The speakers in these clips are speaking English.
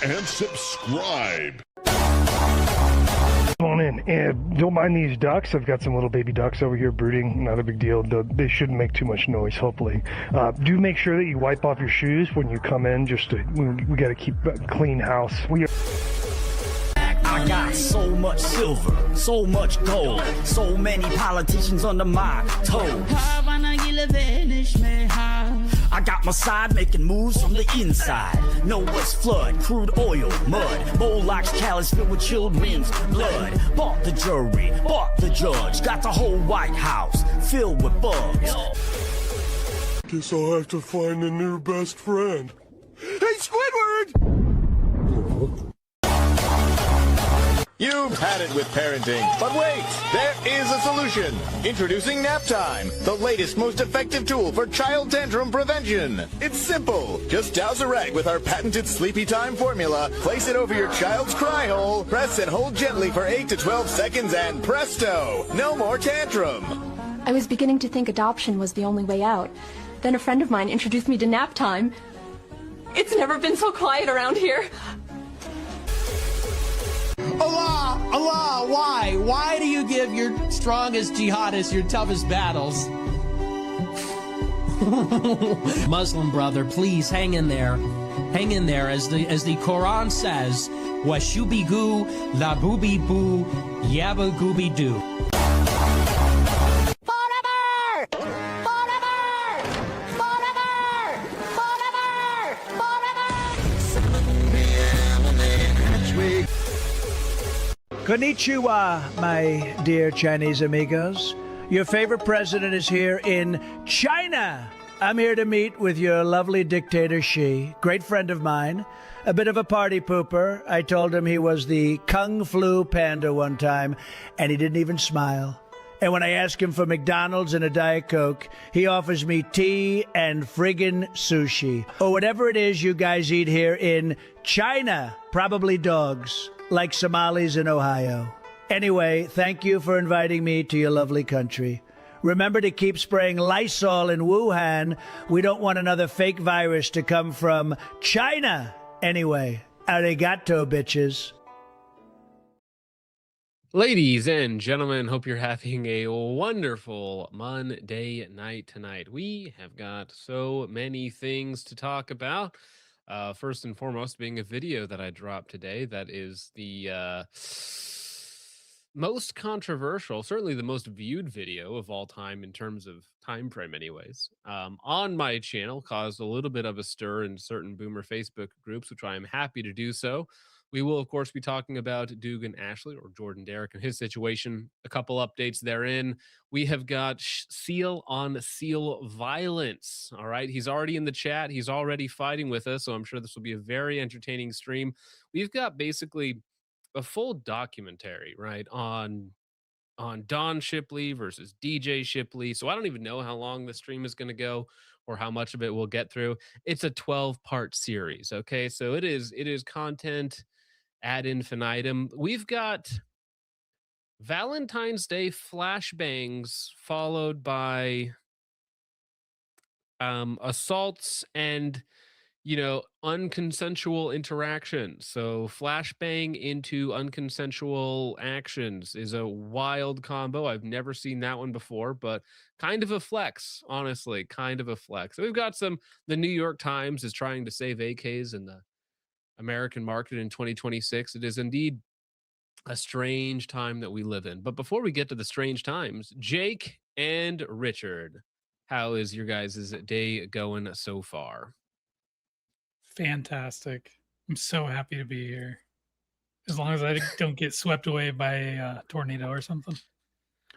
and subscribe. On in, and don't mind these ducks. I've got some little baby ducks over here brooding. Not a big deal. They shouldn't make too much noise, hopefully. Do make sure that you wipe off your shoes when you come in. We got to keep a clean house. I got so much silver, so much gold, so many politicians under my toes. I got my side making moves from the inside. Know what's flood, crude oil, mud, Moloch's callous filled with children's blood. Bought the jury, bought the judge, got the whole White House filled with bugs. Guess I'll have to find a new best friend. Hey, Squidward! You've had it with parenting, but wait, there is a solution. Introducing Nap Time, the latest, most effective tool for child tantrum prevention. It's simple. Just douse a rag with our patented Sleepy Time formula, place it over your child's cry hole, press and hold gently for 8 to 12 seconds, and presto, no more tantrum. I was beginning to think adoption was the only way out. Then a friend of mine introduced me to Nap Time. It's never been so quiet around here. Allah! Allah! Why? Why do you give your strongest jihadists your toughest battles? Muslim brother, please hang in there. Hang in there. As the Quran says, Washubi goo, la booby boo, yabba gooby doo. Konnichiwa, my dear Chinese amigos. Your favorite president is here in China. I'm here to meet with your lovely dictator Xi, great friend of mine, a bit of a party pooper. I told him he was the Kung Flu Panda one time, and he didn't even smile. And when I ask him for McDonald's and a Diet Coke, he offers me tea and friggin' sushi. Or whatever it is you guys eat here in China. Probably dogs, like Somalis in Ohio. Anyway, thank you for inviting me to your lovely country. Remember to keep spraying Lysol in Wuhan. We don't want another fake virus to come from China. Anyway, arigato, bitches. Ladies and gentlemen, hope you're having a wonderful Monday night tonight. We have got so many things to talk about. First and foremost, being a video that I dropped today that is the most controversial, certainly the most viewed video of all time in terms of time frame anyways, on my channel, caused a little bit of a stir in certain boomer Facebook groups, which I am happy to do so. We will, of course, be talking about Dugan Ashley, or Jordan Derrick, and his situation. A couple updates therein. We have got Seal on Seal violence. All right. He's already in the chat. He's already fighting with us. So I'm sure this will be a very entertaining stream. We've got basically a full documentary, right, on Don Shipley versus DJ Shipley. So I don't even know how long the stream is going to go or how much of it we'll get through. It's a 12-part series. Okay. So it is content ad infinitum. We've got Valentine's Day flashbangs followed by assaults and unconsensual interactions. So flashbang into unconsensual actions is a wild combo. I've never seen that one before, but kind of a flex, honestly, kind of a flex. So we've got the New York Times is trying to save AKs in the American market in 2026. It is indeed a strange time that we live in. But before we get to the strange times, Jake and Richard, how is your guys' day going so far? Fantastic. I'm so happy to be here. As long as I don't get swept away by a tornado or something.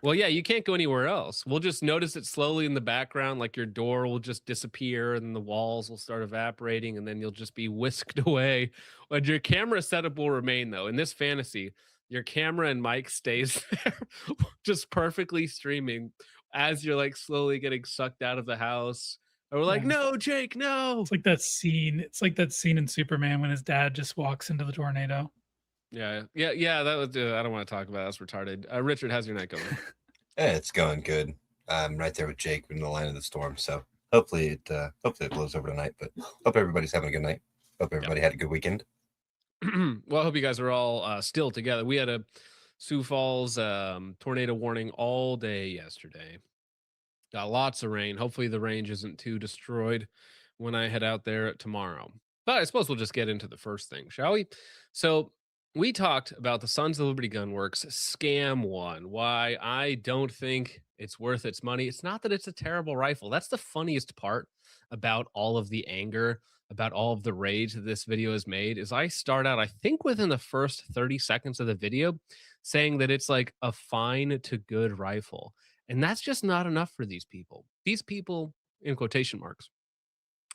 Well, yeah, you can't go anywhere else. We'll just notice it slowly in the background, like your door will just disappear and the walls will start evaporating and then you'll just be whisked away. But your camera setup will remain, though. In this fantasy, your camera and mic stays there, just perfectly streaming as you're like slowly getting sucked out of the house. And we're like, no, Jake, no. It's like that scene. It's like that scene in Superman when his dad just walks into the tornado. Yeah. That was. I don't want to talk about it. That's retarded. Richard, how's your night going? It's going good. I'm right there with Jake in the line of the storm. So hopefully it blows over tonight. But hope everybody's having a good night. Hope everybody had a good weekend. Well, I hope you guys are all still together. We had a Sioux Falls tornado warning all day yesterday. Got lots of rain. Hopefully, the range isn't too destroyed when I head out there tomorrow. But I suppose we'll just get into the first thing, shall we? So, we talked about the Sons of Liberty Gunworks scam one. Why I don't think it's worth its money. It's not that it's a terrible rifle. That's the funniest part about all of the anger, about all of the rage that this video has made. Is I start out, I think, within the first 30 seconds of the video, saying that it's like a fine to good rifle. And that's just not enough for these people. These people, in quotation marks,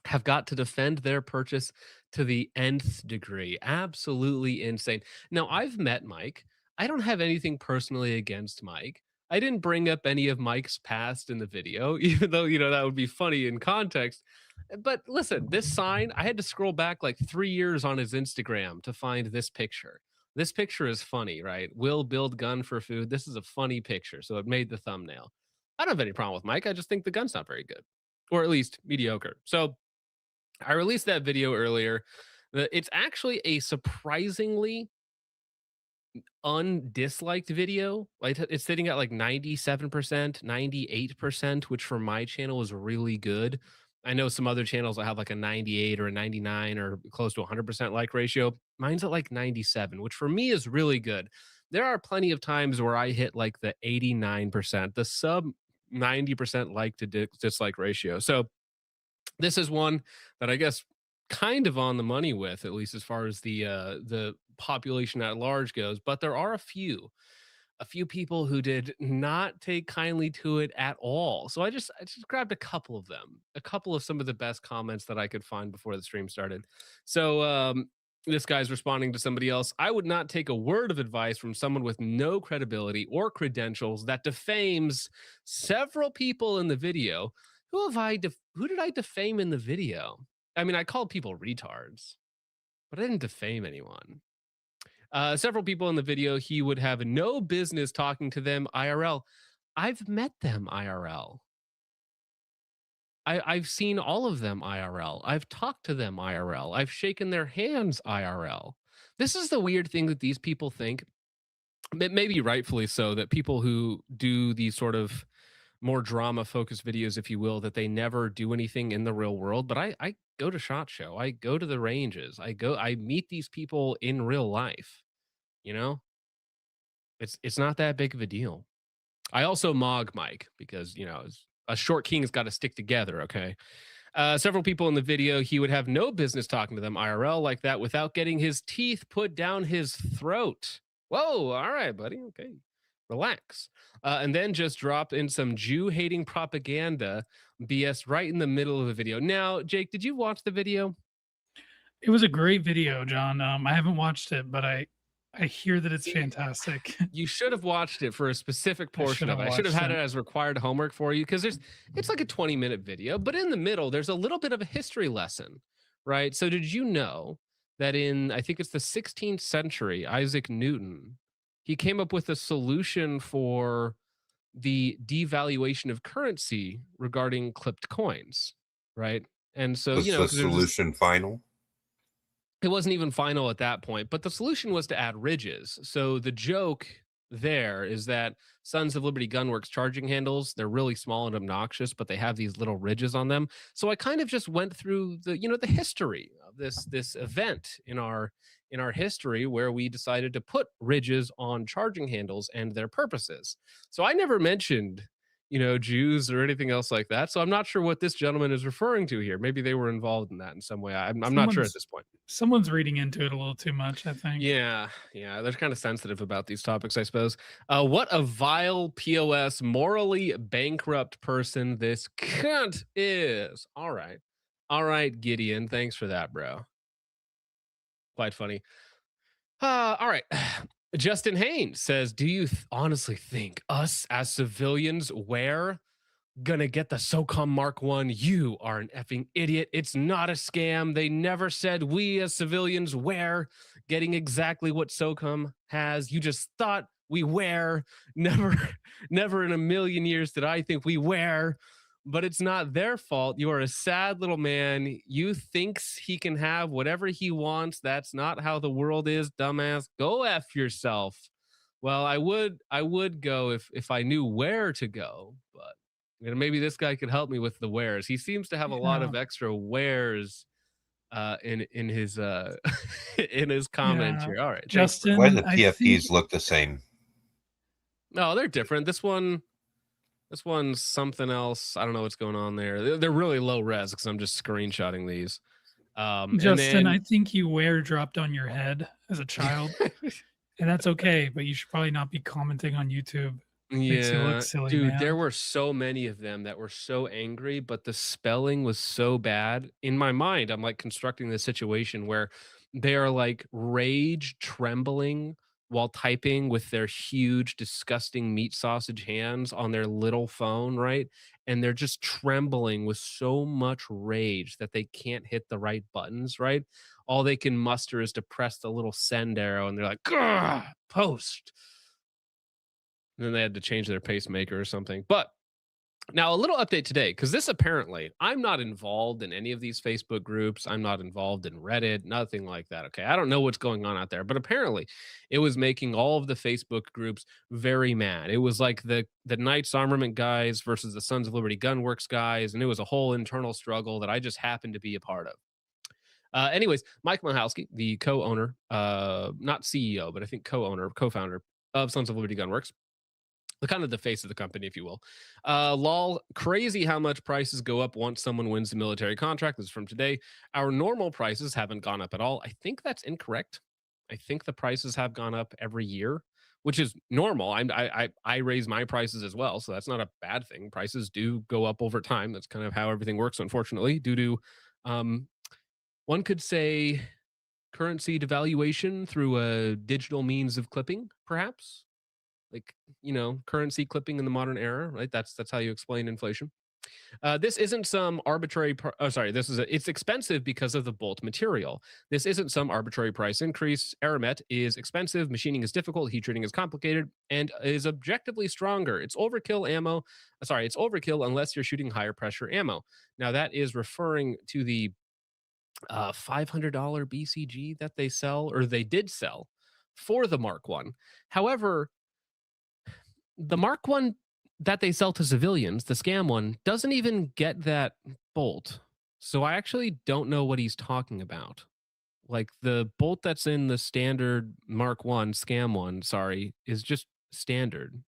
have got to defend their purchase to the nth degree. Absolutely insane. Now, I've met Mike. I don't have anything personally against Mike. I didn't bring up any of Mike's past in the video, even though, that would be funny in context. But listen, this sign, I had to scroll back like 3 years on his Instagram to find this picture. This picture is funny, right? Will build gun for food. This is a funny picture, so it made the thumbnail. I don't have any problem with Mike. I just think the gun's not very good, or at least mediocre. So I released that video earlier. It's actually a surprisingly undisliked video. Like, it's sitting at like 97%, 98%, which for my channel is really good. I know some other channels that have like a 98 or a 99 or close to 100% like ratio. Mine's at like 97, which for me is really good. There are plenty of times where I hit like the 89%, the sub 90% like to dislike ratio. So this is one that I guess kind of on the money with, at least as far as the population at large goes. But there are a few people who did not take kindly to it at all. So I just grabbed a couple of them, a couple of some of the best comments that I could find before the stream started. So this guy's responding to somebody else. I would not take a word of advice from someone with no credibility or credentials that defames several people in the video. Who did I defame in the video? I mean, I called people retards, but I didn't defame anyone. Several people in the video, he would have no business talking to them IRL. I've met them IRL. I've seen all of them IRL. I've talked to them IRL. I've shaken their hands IRL. This is the weird thing that these people think, maybe rightfully so, that people who do these sort of more drama focused videos, if you will, that they never do anything in the real world. But I go to SHOT Show. I go to the ranges. I meet these people in real life. It's not that big of a deal. I also mog Mike because, a short king's got to stick together. Okay. Several people in the video, he would have no business talking to them IRL like that without getting his teeth put down his throat. Whoa. All right, buddy. Okay. Relax. And then just drop in some Jew-hating propaganda BS right in the middle of the video. Now, Jake, did you watch the video? It was a great video, John. I haven't watched it, but I hear that it's fantastic. You should have watched it for a specific portion of it. I should have had it as required homework for you because it's like a 20-minute video, but in the middle, there's a little bit of a history lesson, right? So did you know that in, I think it's the 16th century, Isaac Newton, he came up with a solution for the devaluation of currency regarding clipped coins, right? And so, Was the solution final? It wasn't even final at that point, but the solution was to add ridges. So the joke there is that Sons of Liberty Gunworks charging handles, they're really small and obnoxious, but they have these little ridges on them. So I kind of just went through the history of this event in our history where we decided to put ridges on charging handles and their purposes. So I never mentioned Jews or anything else like that. So I'm not sure what this gentleman is referring to here. Maybe they were involved in that in some way. I'm not sure at this point. Someone's reading into it a little too much, I think. Yeah. They're kind of sensitive about these topics, I suppose. What a vile POS, morally bankrupt person this cunt is. All right, Gideon. Thanks for that, bro. Quite funny. All right. Justin Haynes says, do you honestly think us as civilians gonna get the SOCOM Mark 1? You are an effing idiot. It's not a scam. They never said we as civilians getting exactly what SOCOM has. You just thought we never in a million years did I think we but it's not their fault. You are a sad little man. You thinks he can have whatever he wants. That's not how the world is, dumbass. Go F yourself. Well, I would go if I knew where to go, but maybe this guy could help me with the wares. He seems to have a lot Yeah. of extra wares in his in his comment Yeah. here. All right. Thanks. Why do Justin, the I think PFPs look the same? No, they're different. This one's something else. I don't know what's going on there. They're really low res because I'm just screenshotting these. And Justin, then I think you wear dropped on your head as a child, and that's okay. But you should probably not be commenting on YouTube. Makes you yeah, look silly, dude, there man. were so many of them that were so angry, but the spelling was so bad. In my mind, I'm like constructing this situation where they are like rage trembling while typing with their huge, disgusting meat sausage hands on their little phone, right? And they're just trembling with so much rage that they can't hit the right buttons, right? All they can muster is to press the little send arrow, and they're like, "Grr, post." And then they had to change their pacemaker or something. But now a little update today, because this apparently, I'm not involved in any of these Facebook groups. I'm not involved in Reddit, nothing like that. Okay. I don't know what's going on out there, but apparently it was making all of the Facebook groups very mad. It was like the Knights Armament guys versus the Sons of Liberty Gunworks guys, and it was a whole internal struggle that I just happened to be a part of. Anyways, Mike Milhowski, the co-owner, not CEO, but I think co-owner, co-founder of Sons of Liberty Gunworks, the kind of the face of the company, if you will. Lol, crazy how much prices go up once someone wins the military contract. This is from today. Our normal prices haven't gone up at all. I think that's incorrect. I think the prices have gone up every year, which is normal. I raise my prices as well, so that's not a bad thing. Prices do go up over time. That's kind of how everything works, unfortunately, due to one could say currency devaluation through a digital means of clipping, perhaps. Like, currency clipping in the modern era, right? That's how you explain inflation. This isn't some arbitrary it's expensive because of the bolt material. This isn't some arbitrary price increase. Aramet is expensive, machining is difficult, heat treating is complicated, and is objectively stronger. It's overkill ammo. It's overkill unless you're shooting higher pressure ammo. Now that is referring to the $500 BCG that they sell, or they did sell, for the Mark One. However, the Mark One that they sell to civilians, the scam one, doesn't even get that bolt. So I actually don't know what he's talking about. Like the bolt that's in the standard Mark One scam one, is just standard.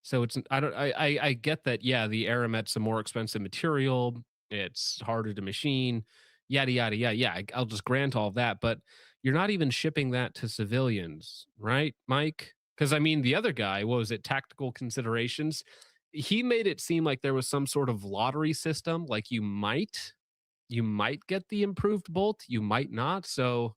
So it's I get that, yeah, the Aramet's a more expensive material, it's harder to machine, yada yada yada. Yeah, I'll just grant all of that, but you're not even shipping that to civilians, right, Mike? Because I mean, the other guy, what was it, Tactical Considerations? He made it seem like there was some sort of lottery system, like you might get the improved bolt, you might not. So,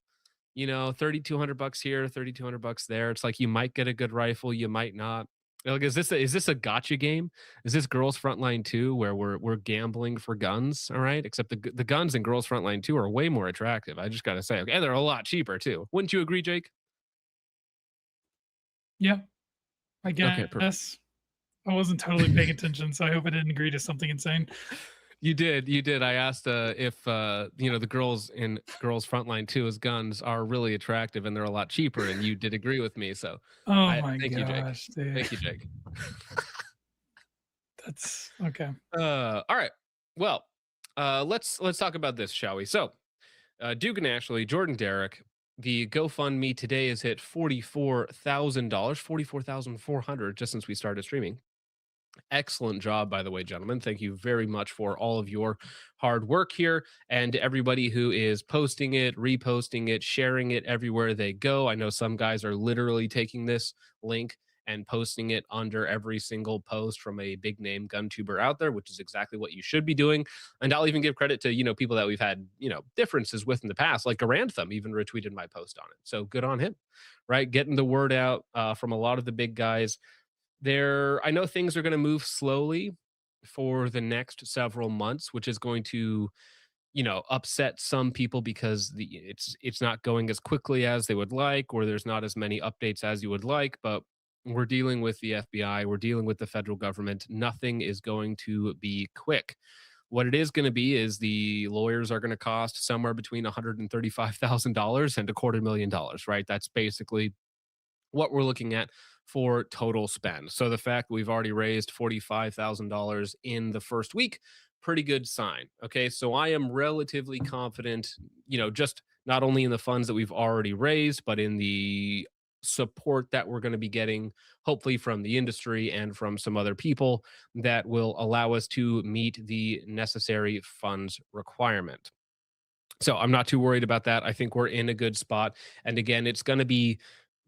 $3,200 here, $3,200 there. It's like you might get a good rifle, you might not. Like, is this a gotcha game? Is this Girls Frontline 2 where we're gambling for guns? All right, except the guns in Girls Frontline 2 are way more attractive. I just gotta say, okay, and they're a lot cheaper too. Wouldn't you agree, Jake? Yeah, I Okay, perfect. guess. I wasn't totally paying attention, so I hope I didn't agree to something insane. You did. I asked if the girls in Girls Frontline 2's guns are really attractive and they're a lot cheaper, and you did agree with me. So Oh my thank you, Jake. gosh, dude. Thank you, Jake. That's okay. All right. Well, let's talk about this, shall we? So, Dugan Ashley, Jordan Derrick, the GoFundMe today has hit $44,000, $44,400 just since we started streaming. Excellent job, by the way, gentlemen. Thank you very much for all of your hard work here, and to everybody who is posting it, reposting it, sharing it everywhere they go. I know some guys are literally taking this link and posting it under every single post from a big name gun tuber out there, which is exactly what you should be doing. And I'll even give credit to, people that we've had, differences with in the past, like Garantham even retweeted my post on it. So good on him, right? Getting the word out from a lot of the big guys. I know things are going to move slowly for the next several months, which is going to, upset some people because it's not going as quickly as they would like, or there's not as many updates as you would like. But We're dealing with the FBI. We're dealing with the federal government. Nothing is going to be quick. What it is going to be is the lawyers are going to cost somewhere between $135,000 and $250,000, right? That's basically what we're looking at for total spend. So the fact we've already raised $45,000 in the first week, pretty good sign. Okay. So I am relatively confident, just not only in the funds that we've already raised, but in the support that we're going to be getting, hopefully from the industry and from some other people that will allow us to meet the necessary funds requirement. So I'm not too worried about that. I think we're in a good spot. And again, it's going to be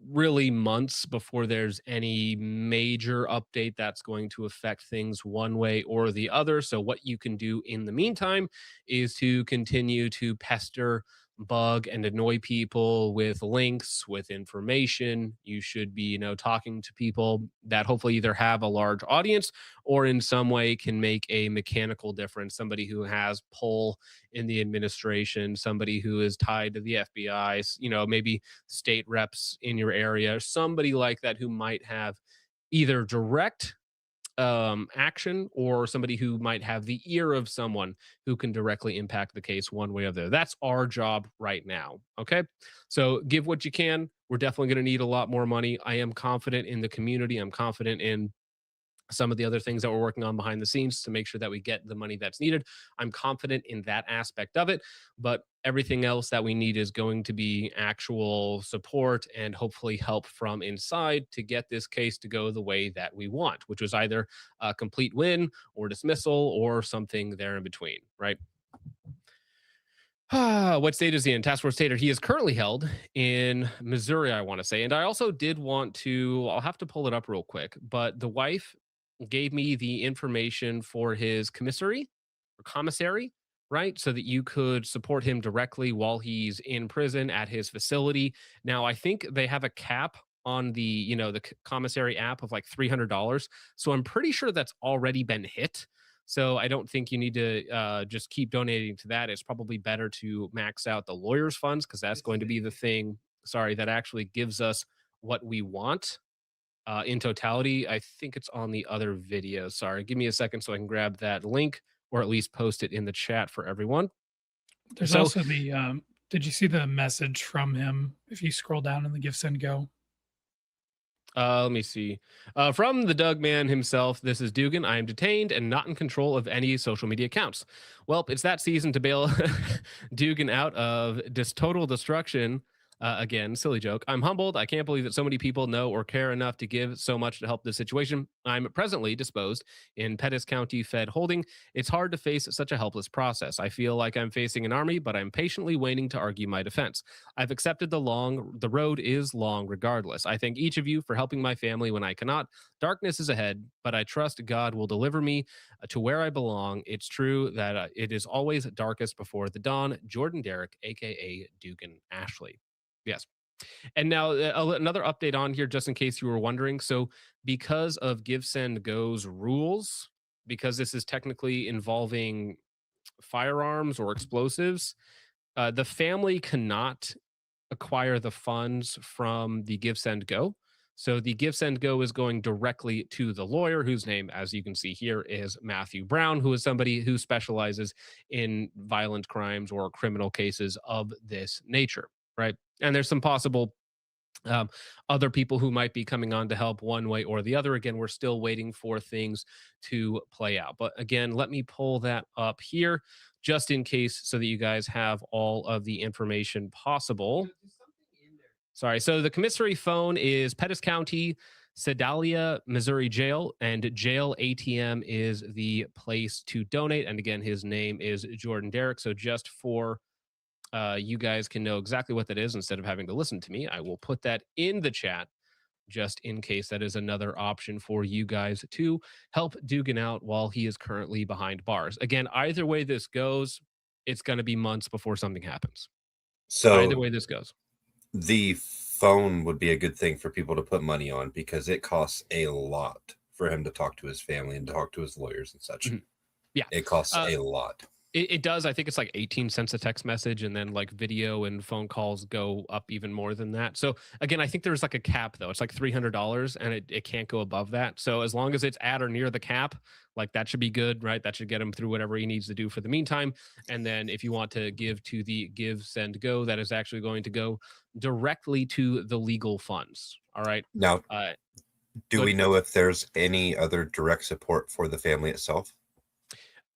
really months before there's any major update that's going to affect things one way or the other. So what you can do in the meantime is to continue to pester, bug, and annoy people with links, with information. You should be, talking to people that hopefully either have a large audience or in some way can make a mechanical difference. Somebody who has pull in the administration, somebody who is tied to the FBI, maybe state reps in your area, somebody like that who might have either direct action or somebody who might have the ear of someone who can directly impact the case one way or the other. That's our job right now. Okay. So give what you can. We're definitely going to need a lot more money. I am confident in the community. I'm confident in some of the other things that we're working on behind the scenes to make sure that we get the money that's needed. I'm confident in that aspect of it, but everything else that we need is going to be actual support and hopefully help from inside to get this case to go the way that we want, which was either a complete win or dismissal or something there in between, right? What state is he in? Task Force Tater. He is currently held in Missouri, I want to say. And I also did want to, I'll have to pull it up real quick, but the wife gave me the information for his commissary, right? So that you could support him directly while he's in prison at his facility. Now, I think they have a cap on the, the commissary app of like $300. So I'm pretty sure that's already been hit. So I don't think you need to just keep donating to that. It's probably better to max out the lawyer's funds because that's going to be the thing, that actually gives us what we want. In totality. I think it's on the other video. Sorry, give me a second so I can grab that link or at least post it in the chat for everyone. There's also the, did you see the message from him? If you scroll down in the Give Send Go. Let me see. From the Doug man himself, this is Dugan. I am detained and not in control of any social media accounts. Well, it's that season to bail Dugan out of total destruction. Again, silly joke. I'm humbled. I can't believe that so many people know or care enough to give so much to help this situation. I'm presently disposed in Pettis County Fed holding. It's hard to face such a helpless process. I feel like I'm facing an army, but I'm patiently waiting to argue my defense. I've accepted the road is long regardless. I thank each of you for helping my family when I cannot. Darkness is ahead, but I trust God will deliver me to where I belong. It's true that it is always darkest before the dawn. Jordan Derrick, aka Dugan Ashley. Yes. And now another update on here, just in case you were wondering. So because of Give Send Go's rules, because this is technically involving firearms or explosives, the family cannot acquire the funds from the Give Send Go. So the Give Send Go is going directly to the lawyer, whose name, as you can see here, is Matthew Brown, who is somebody who specializes in violent crimes or criminal cases of this nature, right? And there's some possible other people who might be coming on to help one way or the other. Again, we're still waiting for things to play out. But again, let me pull that up here just in case so that you guys have all of the information possible. Sorry. So the commissary phone is Pettis County, Sedalia, Missouri Jail, and Jail ATM is the place to donate. And again, his name is Jordan Derrick. So just for you guys can know exactly what that is instead of having to listen to me, I will put that in the chat just in case that is another option for you guys to help Dugan out while he is currently behind bars. Again, either way this goes, it's going to be months before something happens. So either way this goes. The phone would be a good thing for people to put money on because it costs a lot for him to talk to his family and talk to his lawyers and such. Mm-hmm. Yeah. It costs a lot. It does. I think it's like 18 cents a text message, and then like video and phone calls go up even more than that. So again, I think there's like a cap though. It's like $300, and it can't go above that. So as long as it's at or near the cap, like that should be good, right? That should get him through whatever he needs to do for the meantime. And then if you want to give to the Give, Send, Go, that is actually going to go directly to the legal funds. All right. Now, do we know if there's any other direct support for the family itself?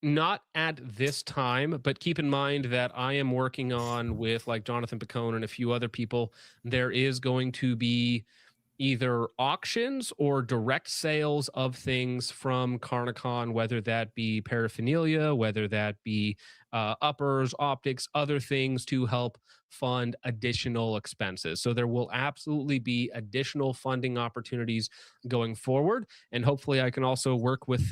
Not at this time, but keep in mind that I am working on with like Jonathan Picone and a few other people. There is going to be either auctions or direct sales of things from Carnik Con, whether that be paraphernalia, whether that be uppers, optics, other things to help fund additional expenses. So there will absolutely be additional funding opportunities going forward, and hopefully I can also work with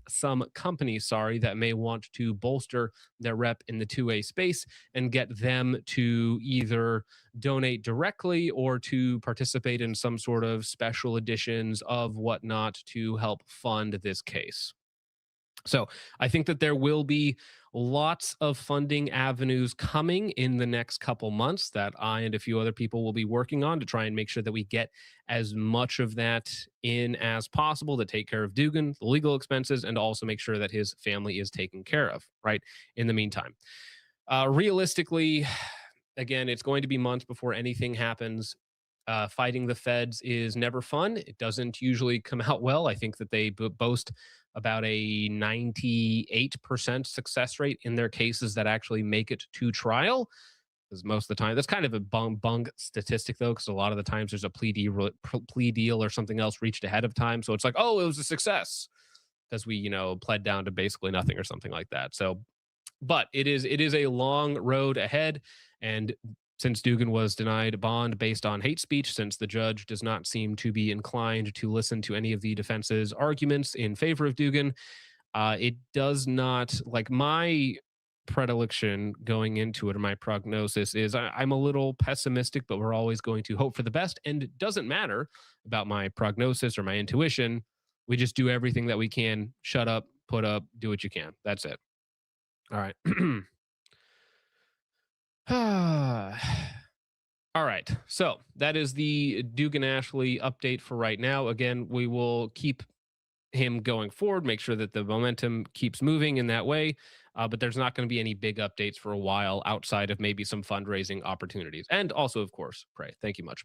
some companies, that may want to bolster their rep in the 2A space and get them to either donate directly or to participate in some sort of special editions of whatnot to help fund this case. So I think that there will be lots of funding avenues coming in the next couple months that I and a few other people will be working on to try and make sure that we get as much of that in as possible to take care of Dugan, the legal expenses, and also make sure that his family is taken care of, right, in the meantime. Realistically, again, it's going to be months before anything happens. Fighting the feds is never fun. It doesn't usually come out well. I think that they boast about a 98% success rate in their cases that actually make it to trial. Because most of the time, that's kind of a bung statistic, though, because a lot of the times there's a plea deal or something else reached ahead of time. So it's like, oh, it was a success because we, pled down to basically nothing or something like that. So, but it is a long road ahead. And since Dugan was denied bond based on hate speech, since the judge does not seem to be inclined to listen to any of the defense's arguments in favor of Dugan, it does not, like, my predilection going into it, or my prognosis is I'm a little pessimistic, but we're always going to hope for the best. And it doesn't matter about my prognosis or my intuition. We just do everything that we can. Shut up, put up, do what you can. That's it. All right. All right. So that is the Dugan Ashley update for right now. Again, we will keep him going forward, make sure that the momentum keeps moving in that way. But there's not going to be any big updates for a while outside of maybe some fundraising opportunities. And also, of course, pray. Thank you much.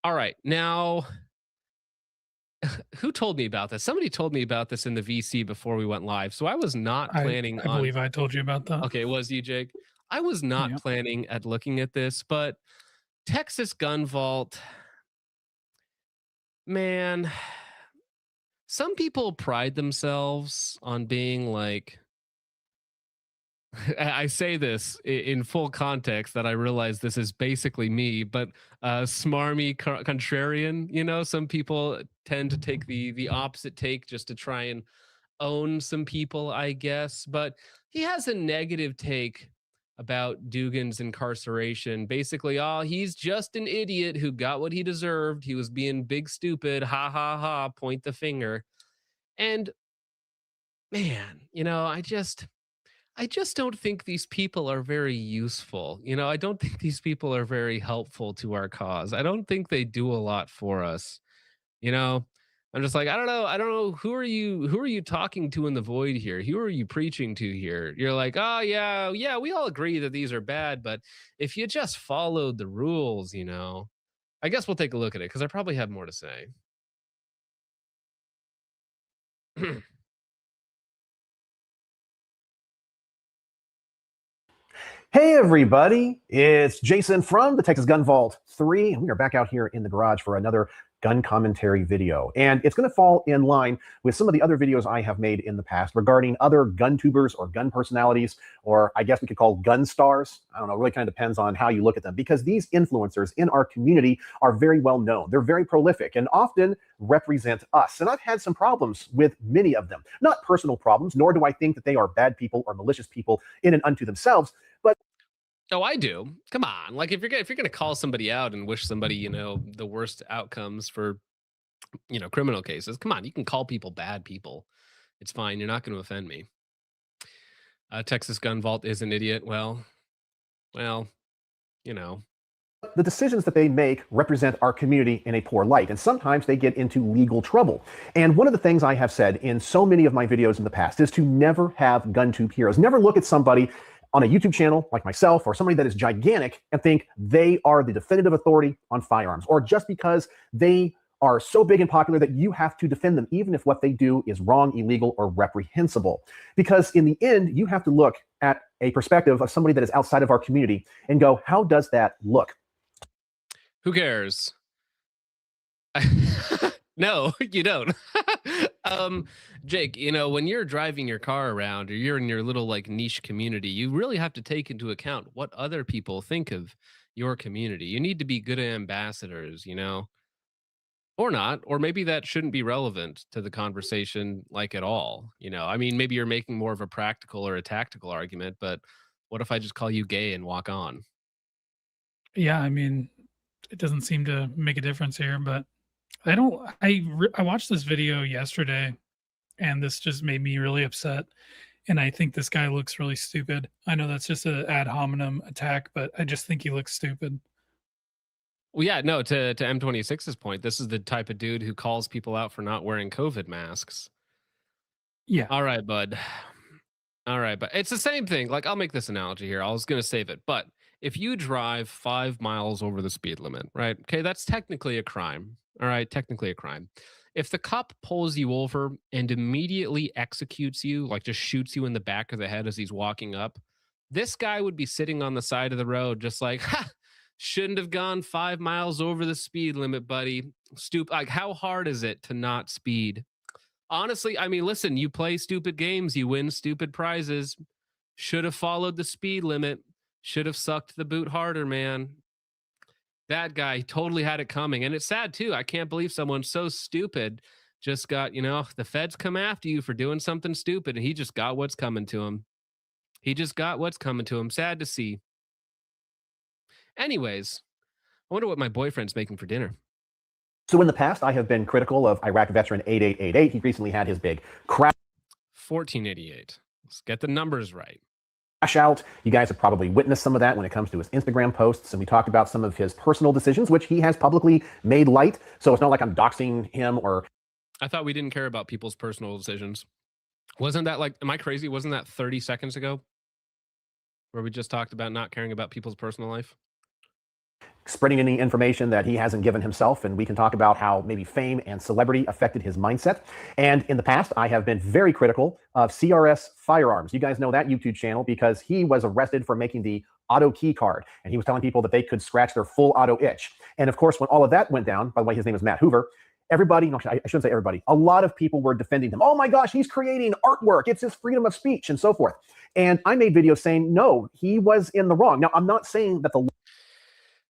All right. Now, who told me about this? Somebody told me about this in the VC before we went live. So I was not planning I believe I told you about that. Okay, it was you, Jake? I was not planning at looking at this, but Texas Gun Vault, man, some people pride themselves on being like, I say this in full context that I realize this is basically me, but smarmy contrarian, some people tend to take the opposite take just to try and own some people, I guess, but he has a negative take about Dugan's incarceration. Basically, he's just an idiot who got what he deserved. He was being big stupid. Ha ha ha. Point the finger. And man, I just don't think these people are very useful. I don't think these people are very helpful to our cause. I don't think they do a lot for us. I'm just like, I don't know. Who are you talking to in the void here? Who are you preaching to here? You're like, oh yeah, we all agree that these are bad, but if you just followed the rules, I guess we'll take a look at it because I probably have more to say. Hey everybody, it's Jason from the Texas Gun Vault 3, and we are back out here in the garage for another gun commentary video. And it's going to fall in line with some of the other videos I have made in the past regarding other gun tubers or gun personalities, or I guess we could call gun stars. I don't know, it really kind of depends on how you look at them, because these influencers in our community are very well known. They're very prolific and often represent us. And I've had some problems with many of them. Not personal problems, nor do I think that they are bad people or malicious people in and unto themselves, but oh, I do. Come on. Like if you're going to call somebody out and wish somebody, the worst outcomes for, criminal cases, come on, you can call people bad people. It's fine. You're not going to offend me. Texas Gun Vault is an idiot. Well, you know. The decisions that they make represent our community in a poor light, and sometimes they get into legal trouble. And one of the things I have said in so many of my videos in the past is to never have GunTube heroes. Never look at somebody on a YouTube channel like myself or somebody that is gigantic and think they are the definitive authority on firearms, or just because they are so big and popular that you have to defend them, even if what they do is wrong, illegal, or reprehensible. Because in the end, you have to look at a perspective of somebody that is outside of our community and go, how does that look? Who cares? No, you don't. Jake, when you're driving your car around or you're in your little like niche community, you really have to take into account what other people think of your community. You need to be good ambassadors, or not, or maybe that shouldn't be relevant to the conversation like at all. I mean, maybe you're making more of a practical or a tactical argument, but what if I just call you gay and walk on? Yeah, I mean, it doesn't seem to make a difference here, but I watched this video yesterday and this just made me really upset. And I think this guy looks really stupid. I know that's just an ad hominem attack, but I just think he looks stupid. Well, yeah, no, to M26's point, this is the type of dude who calls people out for not wearing COVID masks. Yeah. All right, bud. All right, but it's the same thing. Like, I'll make this analogy here. I was going to save it, but if you drive 5 miles over the speed limit, right? Okay, that's technically a crime. All right, technically a crime. If the cop pulls you over and immediately executes you, like just shoots you in the back of the head as he's walking up, this guy would be sitting on the side of the road just like, ha, shouldn't have gone 5 miles over the speed limit, buddy. Like, how hard is it to not speed? Honestly, I mean, listen, you play stupid games, you win stupid prizes. Should have followed the speed limit. Should have sucked the boot harder, man. That guy totally had it coming. And it's sad, too. I can't believe someone so stupid just got, the feds come after you for doing something stupid, and he just got what's coming to him. He just got what's coming to him. Sad to see. Anyways, I wonder what my boyfriend's making for dinner. So in the past, I have been critical of Iraq veteran 8888. He recently had his big crash 1488. Let's get the numbers right. Out. You guys have probably witnessed some of that when it comes to his Instagram posts, and we talked about some of his personal decisions, which he has publicly made light. So it's not like I'm doxing him or... I thought we didn't care about people's personal decisions. Wasn't that like, am I crazy? Wasn't that 30 seconds ago where we just talked about not caring about people's personal life? Spreading any information that he hasn't given himself, and we can talk about how maybe fame and celebrity affected his mindset. And in the past, I have been very critical of CRS Firearms. You guys know that YouTube channel because he was arrested for making the auto key card, and he was telling people that they could scratch their full auto itch. And of course, when all of that went down, by the way, his name is Matt Hoover, everybody, no, I shouldn't say everybody, a lot of people were defending him. Oh my gosh, he's creating artwork. It's his freedom of speech and so forth. And I made videos saying, no, he was in the wrong. Now, I'm not saying that the...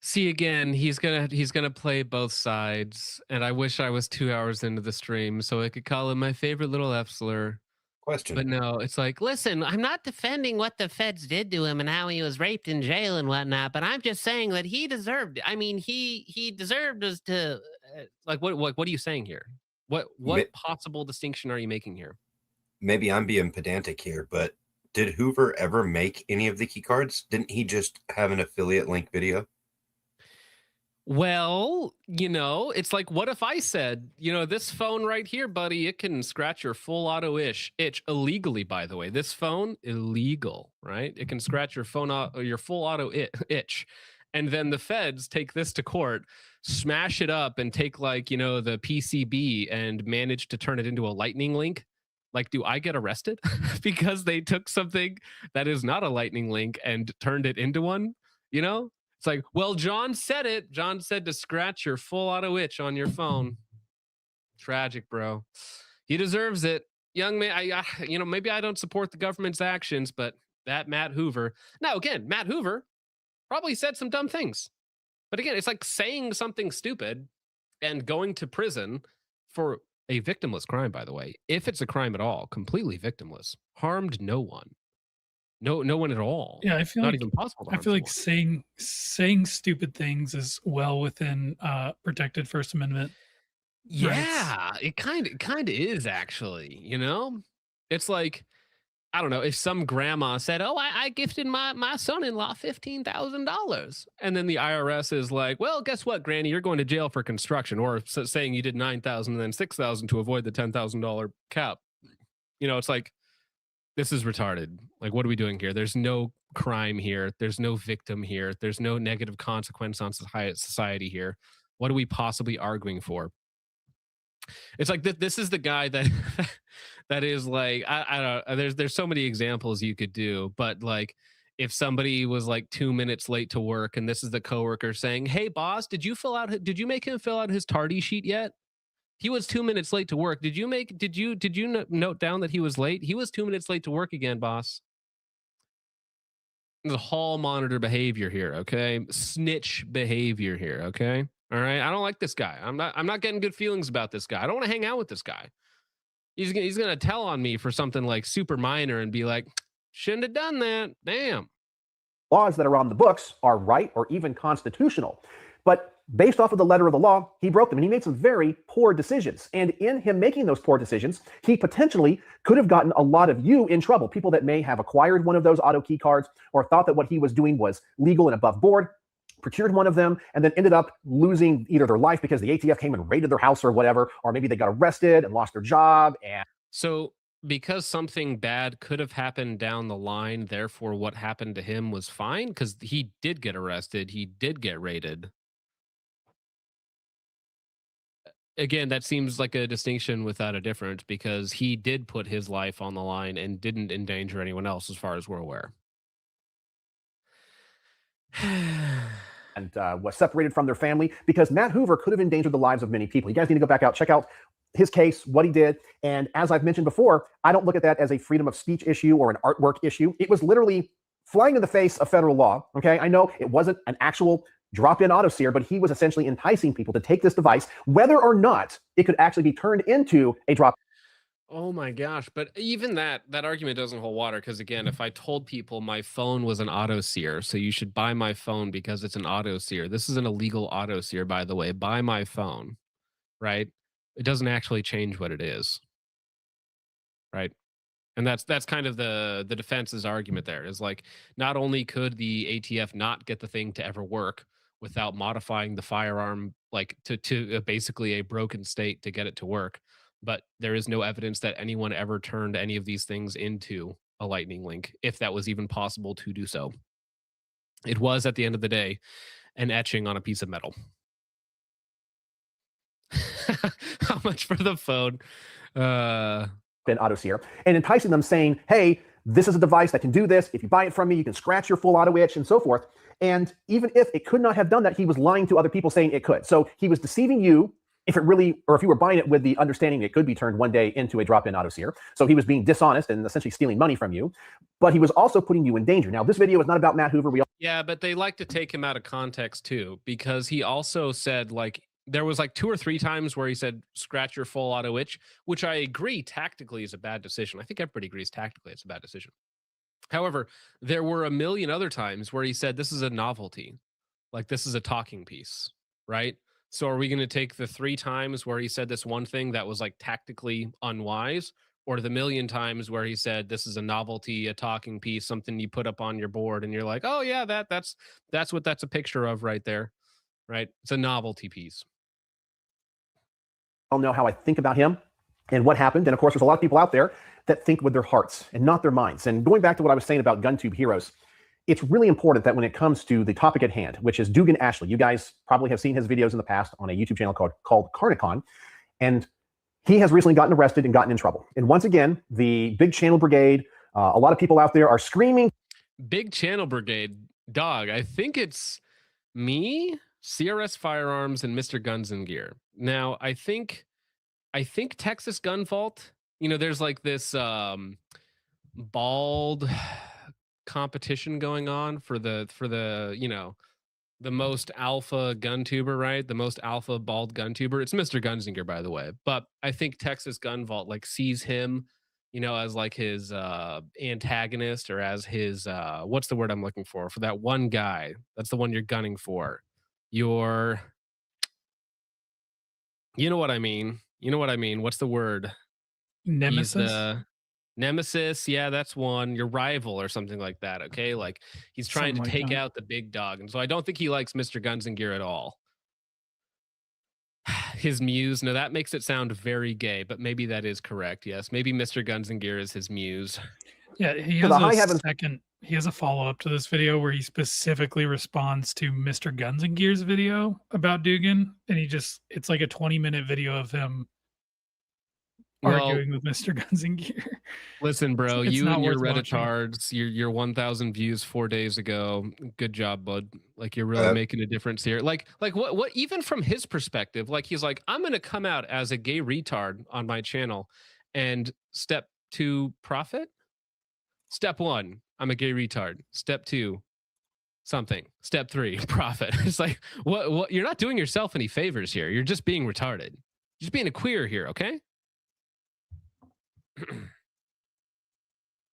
See, again, he's gonna play both sides, and I wish I was 2 hours into the stream so I could call him my favorite little F slur. Question. But no, it's like, listen, I'm not defending what the feds did to him and how he was raped in jail and whatnot, but I'm just saying that he deserved it. I mean, he deserved us to like what are you saying here? What possible distinction are you making here? Maybe I'm being pedantic here, but did Hoover ever make any of the key cards? Didn't he just have an affiliate link video? Well, it's like, what if I said, this phone right here, buddy, it can scratch your full auto itch illegally, by the way. This phone, illegal, right? It can scratch your full auto itch. And then the feds take this to court, smash it up and take like, the PCB and manage to turn it into a lightning link. Like, do I get arrested because they took something that is not a lightning link and turned it into one, It's like, well, John said it. John said to scratch your full auto itch on your phone. Tragic, bro. He deserves it. Young man, maybe I don't support the government's actions, but that Matt Hoover. Now, again, Matt Hoover probably said some dumb things. But again, it's like saying something stupid and going to prison for a victimless crime, by the way. If it's a crime at all, completely victimless. Harmed no one. No one at all. Yeah, I feel not like even possible. I feel like saying stupid things is well within protected First Amendment. Yeah, it kind of is actually. It's like I don't know, if some grandma said, oh, I gifted my son-in-law $15,000. And then the IRS is like, well, guess what, Granny, you're going to jail for construction, or saying you did 9,000 and then 6,000 to avoid the $10,000 cap. You know, it's like, this is retarded. Like, what are we doing here? There's no crime here. There's no victim here. There's no negative consequence on society here. What are we possibly arguing for? It's like this is the guy that that is like, I don't know, there's so many examples you could do, but like, if somebody was like 2 minutes late to work, and this is the coworker saying, hey boss, did you make him fill out his tardy sheet yet? He was 2 minutes late to work. Did you note down that he was late? He was 2 minutes late to work again, boss. There's hall monitor behavior here, okay? Snitch behavior here, okay? All right, I don't like this guy. I'm not getting good feelings about this guy. I don't want to hang out with this guy. He's gonna tell on me for something like super minor and be like, shouldn't have done that. Damn. Laws that are on the books are right or even constitutional. But based off of the letter of the law, he broke them, and he made some very poor decisions. And in him making those poor decisions, he potentially could have gotten a lot of you in trouble. People that may have acquired one of those auto key cards or thought that what he was doing was legal and above board, procured one of them, and then ended up losing either their life because the ATF came and raided their house or whatever, or maybe they got arrested and lost their job. And so, because something bad could have happened down the line, therefore what happened to him was fine, because he did get arrested, he did get raided. Again, that seems like a distinction without a difference, because he did put his life on the line and didn't endanger anyone else, as far as we're aware. And was separated from their family because Matt Hoover could have endangered the lives of many people. You guys need to go back out, check out his case, what he did. And as I've mentioned before, I don't look at that as a freedom of speech issue or an artwork issue. It was literally flying in the face of federal law. Okay, I know it wasn't an actual drop-in autoseer, but he was essentially enticing people to take this device, whether or not it could actually be turned into a drop. Oh my gosh, but even that argument doesn't hold water, because again, if I told people my phone was an auto sear, so you should buy my phone because it's an auto sear. This is an illegal auto sear, by the way. Buy my phone, right? It doesn't actually change what it is, right? And that's kind of the defense's argument there, is like, not only could the ATF not get the thing to ever work without modifying the firearm like to basically a broken state to get it to work, but there is no evidence that anyone ever turned any of these things into a lightning link, if that was even possible to do so. It was, at the end of the day, an etching on a piece of metal. How much for the phone? Been autoseer, and enticing them, saying, hey, this is a device that can do this. If you buy it from me, you can scratch your full auto itch and so forth. And even if it could not have done that, he was lying to other people saying it could. So he was deceiving you if it really, or if you were buying it with the understanding it could be turned one day into a drop-in autoseer. So he was being dishonest and essentially stealing money from you, but he was also putting you in danger. Now, this video is not about Matt Hoover. Yeah, but they like to take him out of context too, because he also said, like, there was like 2 or 3 times where he said, scratch your full auto itch, which I agree tactically is a bad decision. I think everybody agrees tactically it's a bad decision. However, there were a million other times where he said, this is a novelty, like this is a talking piece, right? So are we going to take the 3 times where he said this one thing that was like tactically unwise, or the million times where he said this is a novelty, a talking piece, something you put up on your board and you're like, oh yeah, that's what that's a picture of right there, right? It's a novelty piece. I'll know how I think about him and what happened. And of course, there's a lot of people out there that think with their hearts and not their minds. And going back to what I was saying about GunTube heroes, it's really important that when it comes to the topic at hand, which is Dugan Ashley, you guys probably have seen his videos in the past on a YouTube channel called Carnik Con, and he has recently gotten arrested and gotten in trouble. And once again, the Big Channel Brigade, a lot of people out there are screaming. Big Channel Brigade, dog, I think it's me, CRS Firearms, and Mr. Guns and Gear. Now, I think Texas Gun Vault, you know, there's like this bald competition going on for the you know, the most alpha gun tuber, right? The most alpha bald gun tuber. It's Mr. Guns and Gear, by the way. But I think Texas Gun Vault like sees him, you know, as like his antagonist, or as his what's the word I'm looking for that one guy. That's the one you're gunning for. You know what I mean. You know what I mean. What's the word? Nemesis? Nemesis, yeah, that's one. Your rival or something like that. Okay, like he's trying Something to like take that. out the big dog, and so I don't think he likes Mr. Guns and Gear at all. His muse. No, that makes it sound very gay, but maybe that is correct. Yes, maybe Mr. Guns and Gear is his muse. Yeah, he To has the high a heavens. second. He has a follow up to this video where he specifically responds to Mr. Guns and Gear's video about Dugan, and it's like a 20-minute video of him Well, arguing with Mr. Guns and Gear. listen, bro, It's you not and your worth watching. Redditards, your 1,000 views 4 days ago. Good job, bud. Like you're really making a difference here. Like what? Even from his perspective, like he's like, I'm gonna come out as a gay retard on my channel, and step 2, profit. Step 1, I'm a gay retard. Step 2, something. Step 3, profit. It's like what? You're not doing yourself any favors here. You're just being retarded. You're just being a queer here, okay?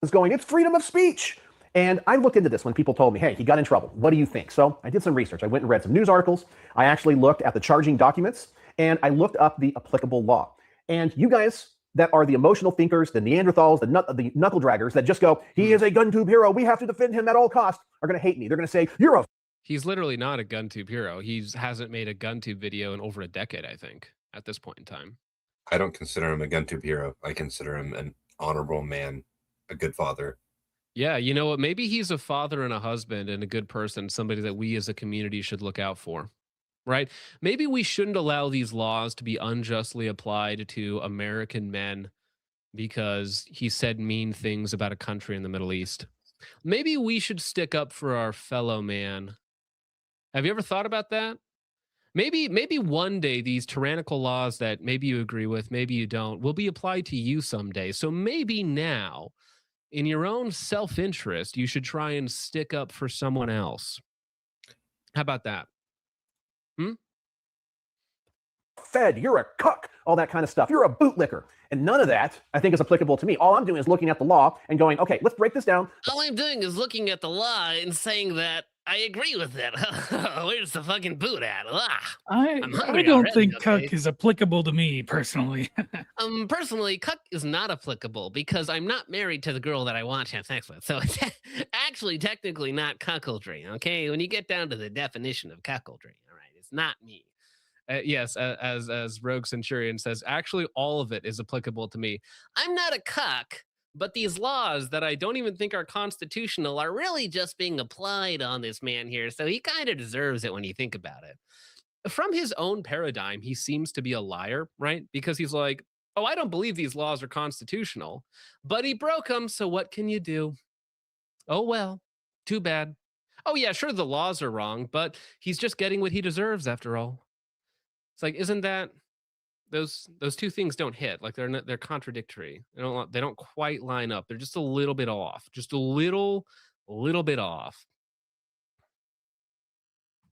Is going, it's freedom of speech. And I looked into this when people told me, hey, he got in trouble. What do you think? So I did some research. I went and read some news articles. I actually looked at the charging documents, and I looked up the applicable law. And you guys that are the emotional thinkers, the Neanderthals, the knuckle draggers that just go, he is a gun tube hero, we have to defend him at all costs, are going to hate me. They're going to say, you're a... He's literally not a GunTube hero. He hasn't made a GunTube video in over a decade, I think, at this point in time. I don't consider him a GunTube hero. I consider him an honorable man, a good father. Yeah, you know what? Maybe he's a father and a husband and a good person, somebody that we as a community should look out for, right? Maybe we shouldn't allow these laws to be unjustly applied to American men because he said mean things about a country in the Middle East. Maybe we should stick up for our fellow man. Have you ever thought about that? Maybe one day these tyrannical laws that maybe you agree with, maybe you don't, will be applied to you someday. So maybe now, in your own self-interest, you should try and stick up for someone else. How about that? Fed, you're a cuck, all that kind of stuff. You're a bootlicker. And none of that, I think, is applicable to me. All I'm doing is looking at the law and going, okay, let's break this down. All I'm doing is looking at the law and saying that I agree with it. Where's the fucking boot at? I don't already, think okay? cuck is applicable to me personally. Personally, cuck is not applicable because I'm not married to the girl that I want to have sex with. So it's actually technically not cuckoldry, okay? When you get down to the definition of cuckoldry, all right, it's not me. Yes, as Rogue Centurion says, actually all of it is applicable to me. I'm not a cuck, but these laws that I don't even think are constitutional are really just being applied on this man here. So he kind of deserves it when you think about it. From his own paradigm, he seems to be a liar, right? Because he's like, oh, I don't believe these laws are constitutional, but he broke them. So what can you do? Oh, well, too bad. Oh, yeah, sure, the laws are wrong, but he's just getting what he deserves after all. It's like, isn't that those two things don't hit? Like they're contradictory. They don't quite line up. They're just a little bit off. Just a little bit off.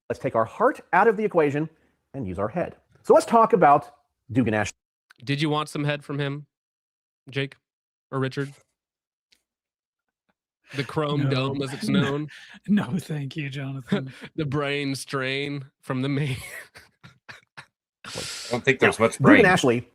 Let's take our heart out of the equation and use our head. So let's talk about Dugan Ashley. Did you want some head from him, Jake or Richard? The chrome dome, as it's known. No, thank you, Jonathan. The brain strain from the main. I don't think there's much brain. Dugan Ashley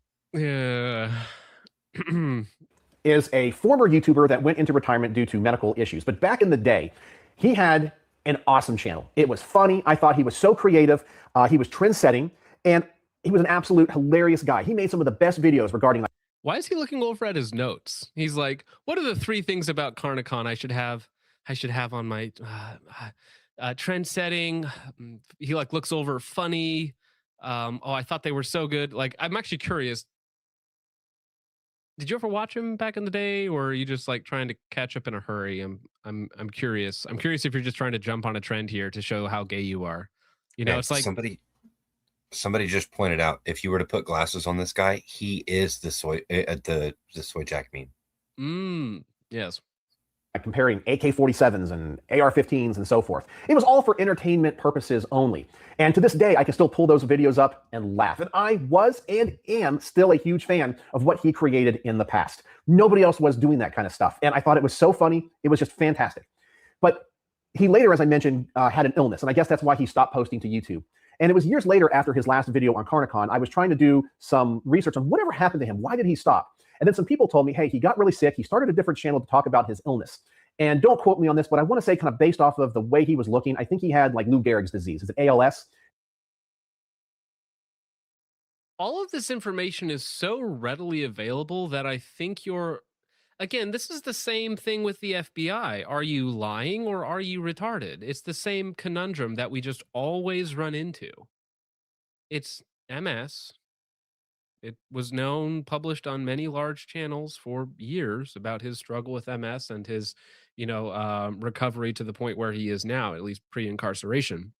is a former YouTuber that went into retirement due to medical issues. But back in the day, he had an awesome channel. It was funny. I thought he was so creative. He was trend-setting, and he was an absolute hilarious guy. He made some of the best videos regarding... Why is he looking over at his notes? He's like, what are the 3 things about Carnik Con I should have on my trend setting? He like looks over funny. Oh, I thought they were so good. Like, I'm actually curious. Did you ever watch him back in the day, or are you just like trying to catch up in a hurry? I'm curious. I'm curious if you're just trying to jump on a trend here to show how gay you are. You know, it's like somebody just pointed out, if you were to put glasses on this guy, he is the soy Jack meme. Yes. Comparing AK-47s and AR-15s and so forth. It was all for entertainment purposes only. And to this day, I can still pull those videos up and laugh. And I was and am still a huge fan of what he created in the past. Nobody else was doing that kind of stuff. And I thought it was so funny. It was just fantastic. But he later, as I mentioned, had an illness. And I guess that's why he stopped posting to YouTube. And it was years later after his last video on Carnik Con, I was trying to do some research on whatever happened to him. Why did he stop? And then some people told me, hey, he got really sick. He started a different channel to talk about his illness. And don't quote me on this, but I want to say, kind of based off of the way he was looking, I think he had like Lou Gehrig's disease. Is it ALS? All of this information is so readily available that I think you're, again, this is the same thing with the FBI. Are you lying or are you retarded? It's the same conundrum that we just always run into. It's MS. It was known, published on many large channels for years about his struggle with MS and his, recovery to the point where he is now, at least pre-incarceration,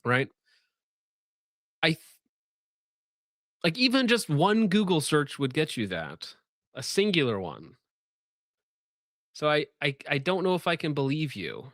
right? Like even just one Google search would get you that, a singular one. So I don't know if I can believe you.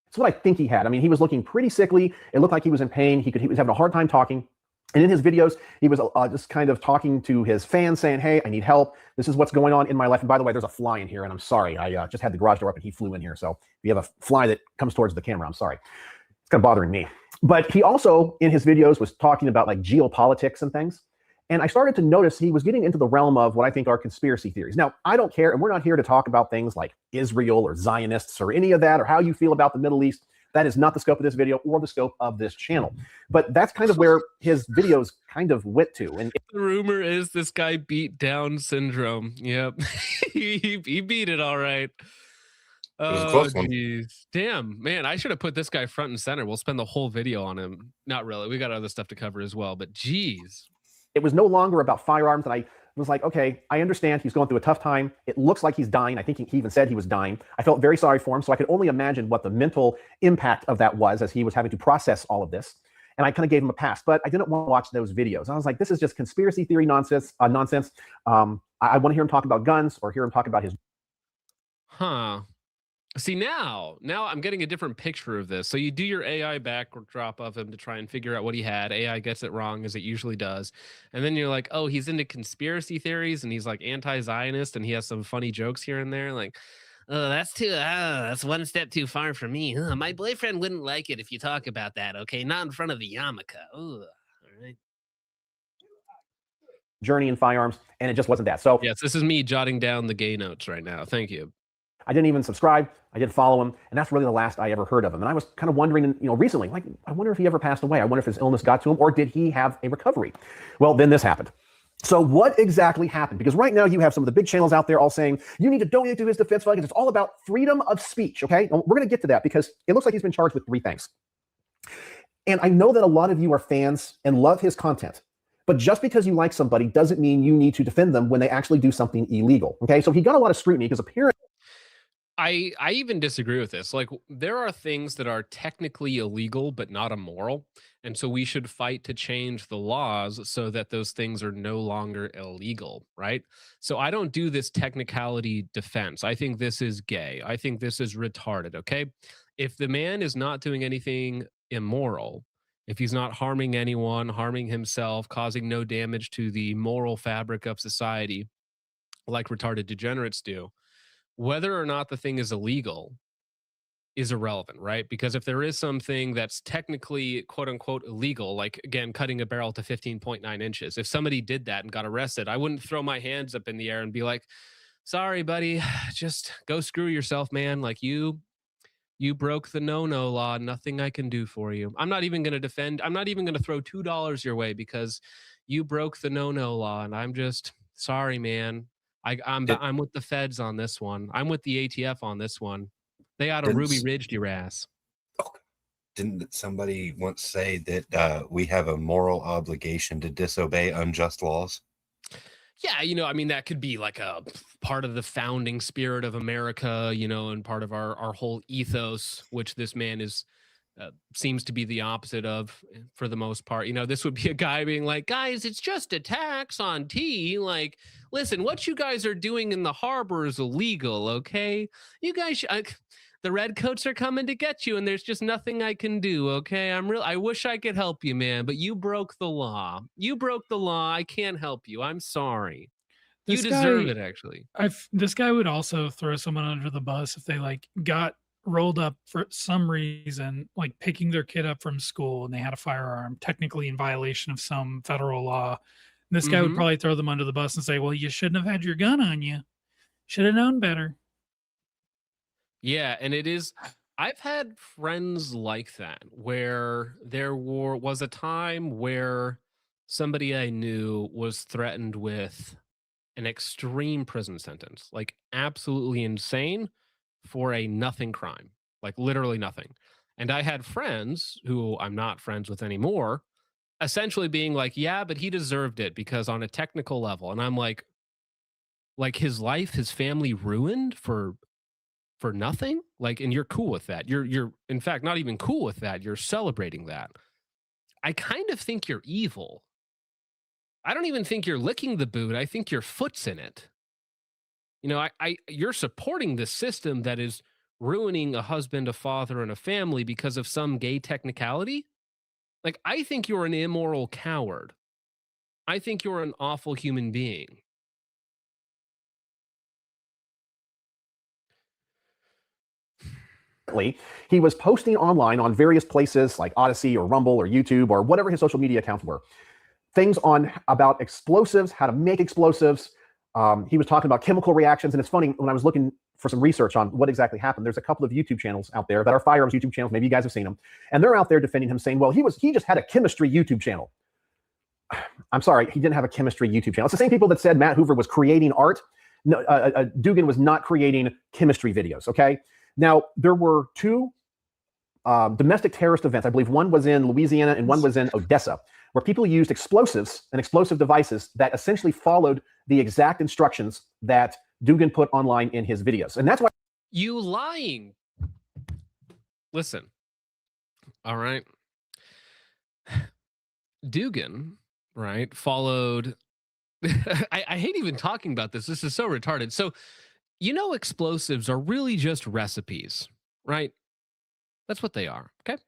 That's what I think he had. I mean, he was looking pretty sickly. It looked like he was in pain. He was having a hard time talking. And in his videos, he was just kind of talking to his fans saying, hey, I need help. This is what's going on in my life. And by the way, there's a fly in here, and I'm sorry. I just had the garage door up and he flew in here. So if you have a fly that comes towards the camera, I'm sorry. It's kind of bothering me. But he also, in his videos, was talking about like geopolitics and things. And I started to notice he was getting into the realm of what I think are conspiracy theories. Now, I don't care, and we're not here to talk about things like Israel or Zionists or any of that, or how you feel about the Middle East. That is not the scope of this video or the scope of this channel. But that's kind of where his videos kind of went to. And the rumor is this guy beat Down syndrome. Yep. he beat it all right. Oh, geez. Damn, man, I should have put this guy front and center. We'll spend the whole video on him. Not really. We got other stuff to cover as well, but geez. It was no longer about firearms. And I was like, okay, I understand he's going through a tough time. It looks like he's dying. I think he even said he was dying. I felt very sorry for him. So I could only imagine what the mental impact of that was as he was having to process all of this. And I kind of gave him a pass, but I didn't want to watch those videos. I was like, this is just conspiracy theory nonsense. I want to hear him talk about guns or hear him talk about his. Huh. See, now I'm getting a different picture of this. So you do your AI backdrop of him to try and figure out what he had. AI gets it wrong, as it usually does. And then you're like, oh, he's into conspiracy theories and he's like anti-Zionist and he has some funny jokes here and there. Like, oh, that's one step too far for me. My boyfriend wouldn't like it if you talk about that, okay? Not in front of the yarmulke. Oh, all right. Journey in firearms, and it just wasn't that. So yes, this is me jotting down the gay notes right now. Thank you. I didn't even subscribe. I didn't follow him. And that's really the last I ever heard of him. And I was kind of wondering, recently, like, I wonder if he ever passed away. I wonder if his illness got to him, or did he have a recovery? Well, then this happened. So what exactly happened? Because right now you have some of the big channels out there all saying, you need to donate to his defense fund because it's all about freedom of speech, okay? And we're going to get to that because it looks like he's been charged with 3 things. And I know that a lot of you are fans and love his content. But just because you like somebody doesn't mean you need to defend them when they actually do something illegal, okay? So he got a lot of scrutiny because apparently I even disagree with this. Like, there are things that are technically illegal but not immoral, and so we should fight to change the laws so that those things are no longer illegal, right? So I don't do this technicality defense. I think this is gay. I think this is retarded, okay? If the man is not doing anything immoral, if he's not harming anyone, harming himself, causing no damage to the moral fabric of society like retarded degenerates do, whether or not the thing is illegal is irrelevant, right? Because if there is something that's technically quote unquote illegal, like again, cutting a barrel to 15.9 inches, if somebody did that and got arrested, I wouldn't throw my hands up in the air and be like, sorry, buddy, just go screw yourself, man. Like you broke the no-no law. Nothing I can do for you. I'm not even going to defend. I'm not even going to throw $2 your way because you broke the no-no law. And I'm just sorry, man. I'm with the feds on this one. I'm with the ATF on this one. They ought to Ruby Ridged your ass. Didn't somebody once say that we have a moral obligation to disobey unjust laws? Yeah, I mean, that could be like a part of the founding spirit of America, and part of our whole ethos, which this man is seems to be the opposite of for the most part. This would be a guy being like, guys, it's just a tax on tea. Like, listen, what you guys are doing in the harbor is illegal, okay? You guys, the redcoats are coming to get you, and there's just nothing I can do, okay? I wish I could help you, man, but you broke the law. You broke the law. I can't help you. I'm sorry. You deserve it, actually. This guy would also throw someone under the bus if they got rolled up for some reason, like picking their kid up from school and they had a firearm, technically in violation of some federal law. And This guy would probably throw them under the bus and say, well, you shouldn't have had your gun on you. Should have known better. Yeah, and it is. I've had friends like that where there was a time where somebody I knew was threatened with an extreme prison sentence, like absolutely insane for a nothing crime, like literally nothing. And I had friends who I'm not friends with anymore, essentially being like, yeah, but he deserved it because on a technical level. And I'm like his life, his family ruined for nothing, like, and you're cool with that. You're in fact not even cool with that. You're celebrating that. I kind of think you're evil. I don't even think you're licking the boot. I think your foot's in it. You know, you're supporting the system that is ruining a husband, a father, and a family because of some gay technicality. Like, I think you're an immoral coward. I think you're an awful human being. He was posting online on various places like Odyssey or Rumble or YouTube or whatever his social media accounts were. Things about explosives, how to make explosives. He was talking about chemical reactions. And it's funny, when I was looking for some research on what exactly happened, there's a couple of YouTube channels out there that are firearms YouTube channels. Maybe you guys have seen them. And they're out there defending him, saying, well, he just had a chemistry YouTube channel. I'm sorry, he didn't have a chemistry YouTube channel. It's the same people that said Matt Hoover was creating art. No, Dugan was not creating chemistry videos, okay? Now, there were two domestic terrorist events. I believe one was in Louisiana and one was in Odessa, where people used explosives and explosive devices that essentially followed the exact instructions that Dugan put online in his videos. And that's why... You lying. Listen. All right. Dugan, right, followed... I hate even talking about this. This is so retarded. So, you know, explosives are really just recipes, right? That's what they are, okay?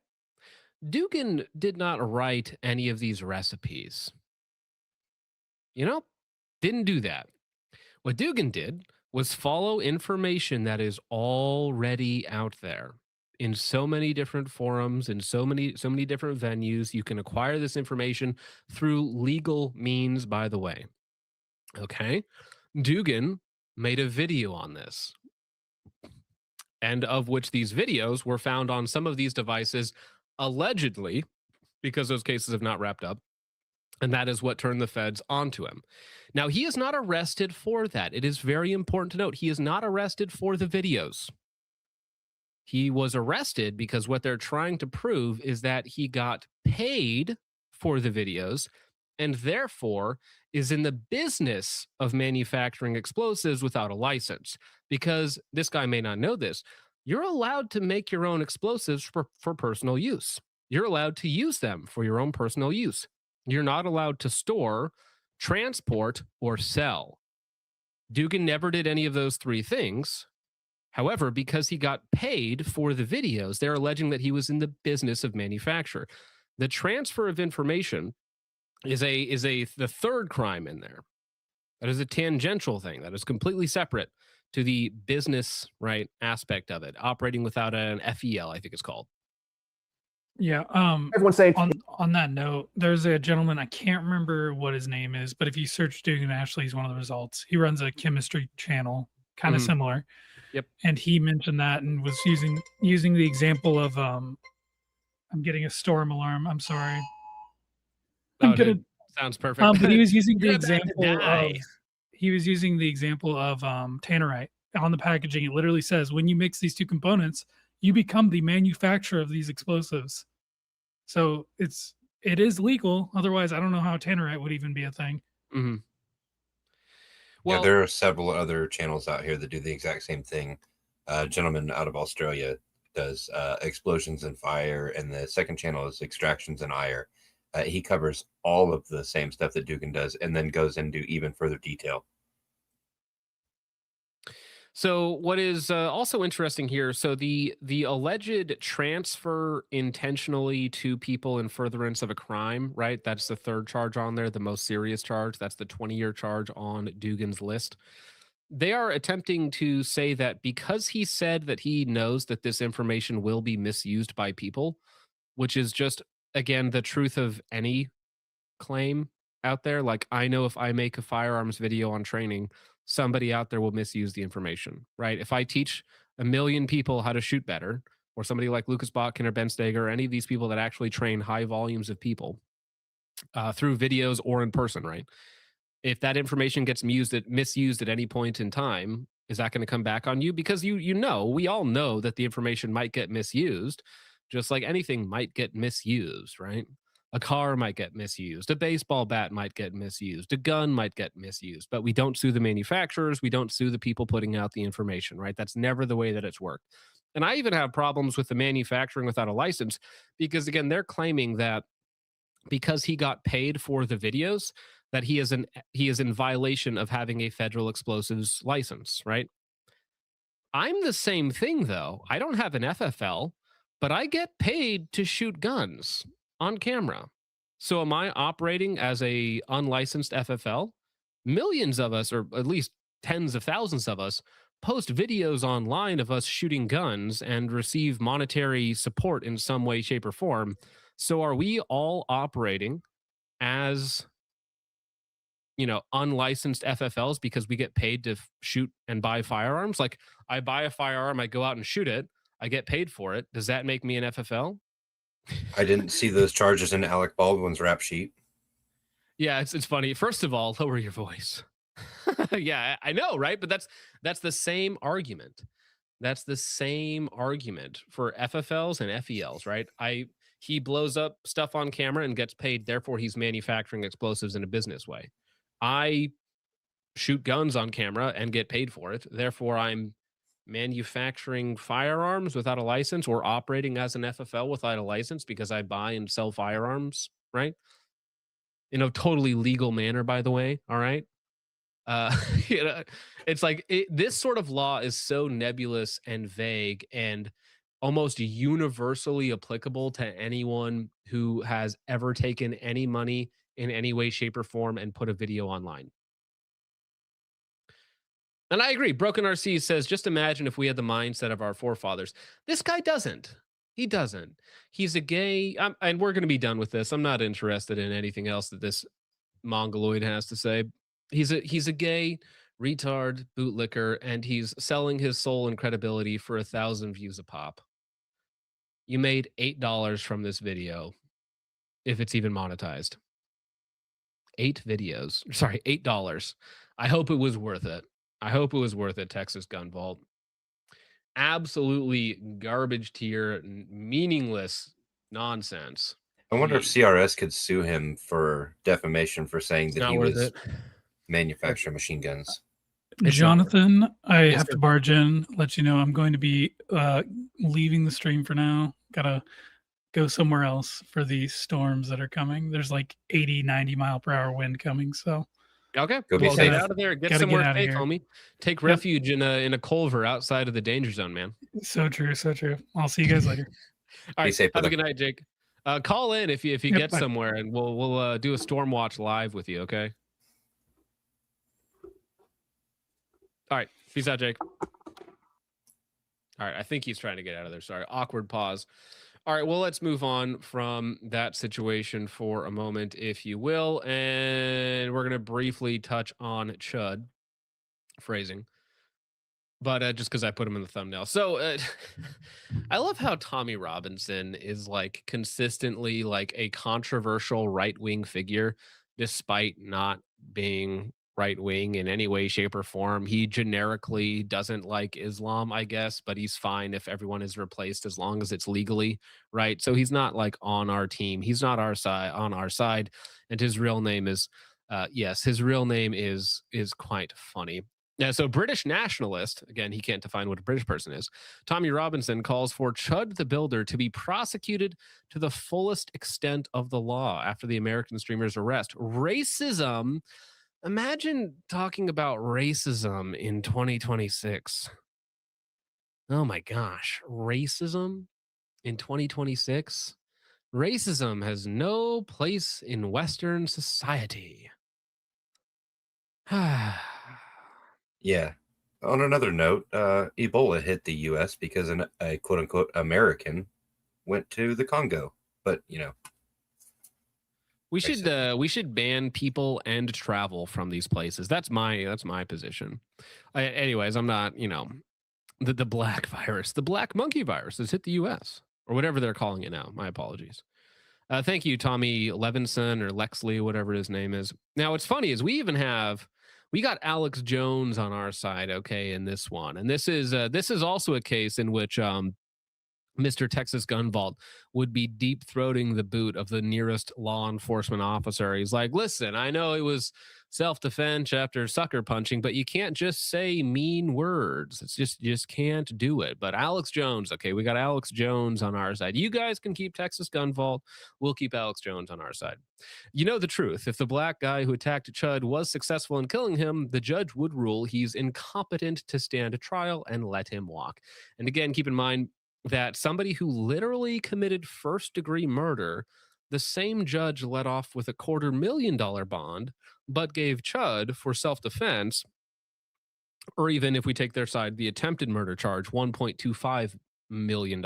Dugan did not write any of these recipes. You know, didn't do that. What Dugan did was follow information that is already out there in so many different forums, in so many different venues. You can acquire this information through legal means, by the way. Okay? Dugan made a video on this, and of which these videos were found on some of these devices, allegedly, because those cases have not wrapped up, and that is what turned the feds onto him. Now, he is not arrested for that. It is very important to note, he is not arrested for the videos. He was arrested because what they're trying to prove is that he got paid for the videos and therefore is in the business of manufacturing explosives without a license. Because this guy may not know this, you're allowed to make your own explosives for personal use. You're allowed to use them for your own personal use. You're not allowed to store, transport, or sell. Dugan never did any of those three things. However, because he got paid for the videos, they're alleging that he was in the business of manufacture. The transfer of information is the third crime in there. That is a tangential thing. That is completely separate to the business, right, aspect of it. Operating without an FEL, I think it's called. Yeah. Everyone saying on that note, there's a gentleman, I can't remember what his name is, but if you search Dugan Ashley, he's one of the results. He runs a chemistry channel, kind of similar. Yep. And he mentioned that and was using the example of I'm getting a storm alarm. I'm sorry. Sounds perfect. But he was using the example of tannerite on the packaging. It literally says when you mix these two components, you become the manufacturer of these explosives. So it is legal. Otherwise, I don't know how tannerite would even be a thing. Mm-hmm. Well, yeah, there are several other channels out here that do the exact same thing. A gentleman out of Australia does explosions and fire, and the second channel is extractions and ire. He covers all of the same stuff that Dugan does, and then goes into even further detail. So what is also interesting here, so the alleged transfer intentionally to people in furtherance of a crime, right? That's the third charge on there, the most serious charge. That's the 20-year charge on Dugan's list. They are attempting to say that because he said that he knows that this information will be misused by people, which is just, again, the truth of any claim out there. Like, I know if I make a firearms video on training, somebody out there will misuse the information, right? If I teach 1 million people how to shoot better, or somebody like Lucas Botkin or Ben Steger, or any of these people that actually train high volumes of people through videos or in person, right? If that information gets misused at any point in time, is that going to come back on you? Because we all know that the information might get misused, just like anything might get misused, right? A car might get misused, a baseball bat might get misused, a gun might get misused, but we don't sue the manufacturers, we don't sue the people putting out the information, right? That's never the way that it's worked. And I even have problems with the manufacturing without a license, because again, they're claiming that because he got paid for the videos, that he is in violation of having a federal explosives license, right? I'm the same thing though. I don't have an FFL, but I get paid to shoot guns on camera. So am I operating as a unlicensed FFL? Millions of us, or at least tens of thousands of us, post videos online of us shooting guns and receive monetary support in some way, shape, or form. So are we all operating as, unlicensed FFLs because we get paid to shoot and buy firearms? Like, I buy a firearm, I go out and shoot it, I get paid for it. Does that make me an FFL? I didn't see those charges in Alec Baldwin's rap sheet. Yeah, it's funny. First of all, lower your voice. Yeah, I know, right? But that's the same argument. That's the same argument for FFLs and FELs, right? He blows up stuff on camera and gets paid, therefore he's manufacturing explosives in a business way. I shoot guns on camera and get paid for it, therefore I'm manufacturing firearms without a license, or operating as an FFL without a license because I buy and sell firearms, right? In a totally legal manner, by the way, all right? It's like this sort of law is so nebulous and vague and almost universally applicable to anyone who has ever taken any money in any way, shape, or form and put a video online. And I agree. Broken RC says, just imagine if we had the mindset of our forefathers. This guy doesn't. He doesn't. He's a gay, and we're going to be done with this. I'm not interested in anything else that this mongoloid has to say. He's a gay retard bootlicker, and he's selling his soul and credibility for 1,000 views a pop. You made $8 from this video, if it's even monetized. 8 videos. Sorry, $8. I hope it was worth it. I hope it was worth it, Texas Gun Vault. Absolutely garbage tier, meaningless nonsense. I wonder if CRS could sue him for defamation for saying that he was manufacturing machine guns. Jonathan, I have to barge in, let you know I'm going to be leaving the stream for now. Gotta go somewhere else for these storms that are coming. There's like 80, 90 mile per hour wind coming. So okay, go well, get out of there. Get somewhere safe, homie. Take refuge in a culvert outside of the danger zone, man. So true, so true. I'll see you guys later. All right, have a good night, Jake. Call in if you get bye. somewhere, and we'll do a storm watch live with you. Okay. All right. Peace out, Jake. All right. I think he's trying to get out of there. Sorry. Awkward pause. All right. Well, let's move on from that situation for a moment, if you will. And we're going to briefly touch on Chud phrasing. But just because I put him in the thumbnail. So I love how Tommy Robinson is like consistently like a controversial right-wing figure, despite not being right-wing in any way, shape, or form. He generically doesn't like Islam, I guess, but he's fine if everyone is replaced as long as it's legally, right? So he's not like on our team. He's not on our side. And his real name is, his real name is quite funny. Yeah, so British nationalist, again, he can't define what a British person is. Tommy Robinson calls for Chud the Builder to be prosecuted to the fullest extent of the law after the American streamer's arrest. Racism. Imagine talking about racism in 2026. Oh my gosh, racism in 2026? Racism has no place in Western society. Yeah. On another note, Ebola hit the U.S. because a quote-unquote American went to the Congo. But, We should ban people and travel from these places. That's my position. Anyways, I'm not, the black virus, the black monkey virus has hit the U.S. or whatever they're calling it now. My apologies. Thank you, Tommy Levinson or Lexley, whatever his name is. Now, what's funny is we got Alex Jones on our side, okay, in this one, and this is also a case in which Mr. Texas Gun Vault would be deep throating the boot of the nearest law enforcement officer. He's like, listen, I know it was self-defense after sucker punching, but you can't just say mean words. It's just can't do it. But Alex Jones, okay, we got Alex Jones on our side. You guys can keep Texas Gun Vault. We'll keep Alex Jones on our side. You know the truth. If the black guy who attacked Chud was successful in killing him, the judge would rule he's incompetent to stand a trial and let him walk. And again, keep in mind, that somebody who literally committed first-degree murder, the same judge let off with a $250,000 bond, but gave Chud for self-defense, or even if we take their side, the attempted murder charge, $1.25 million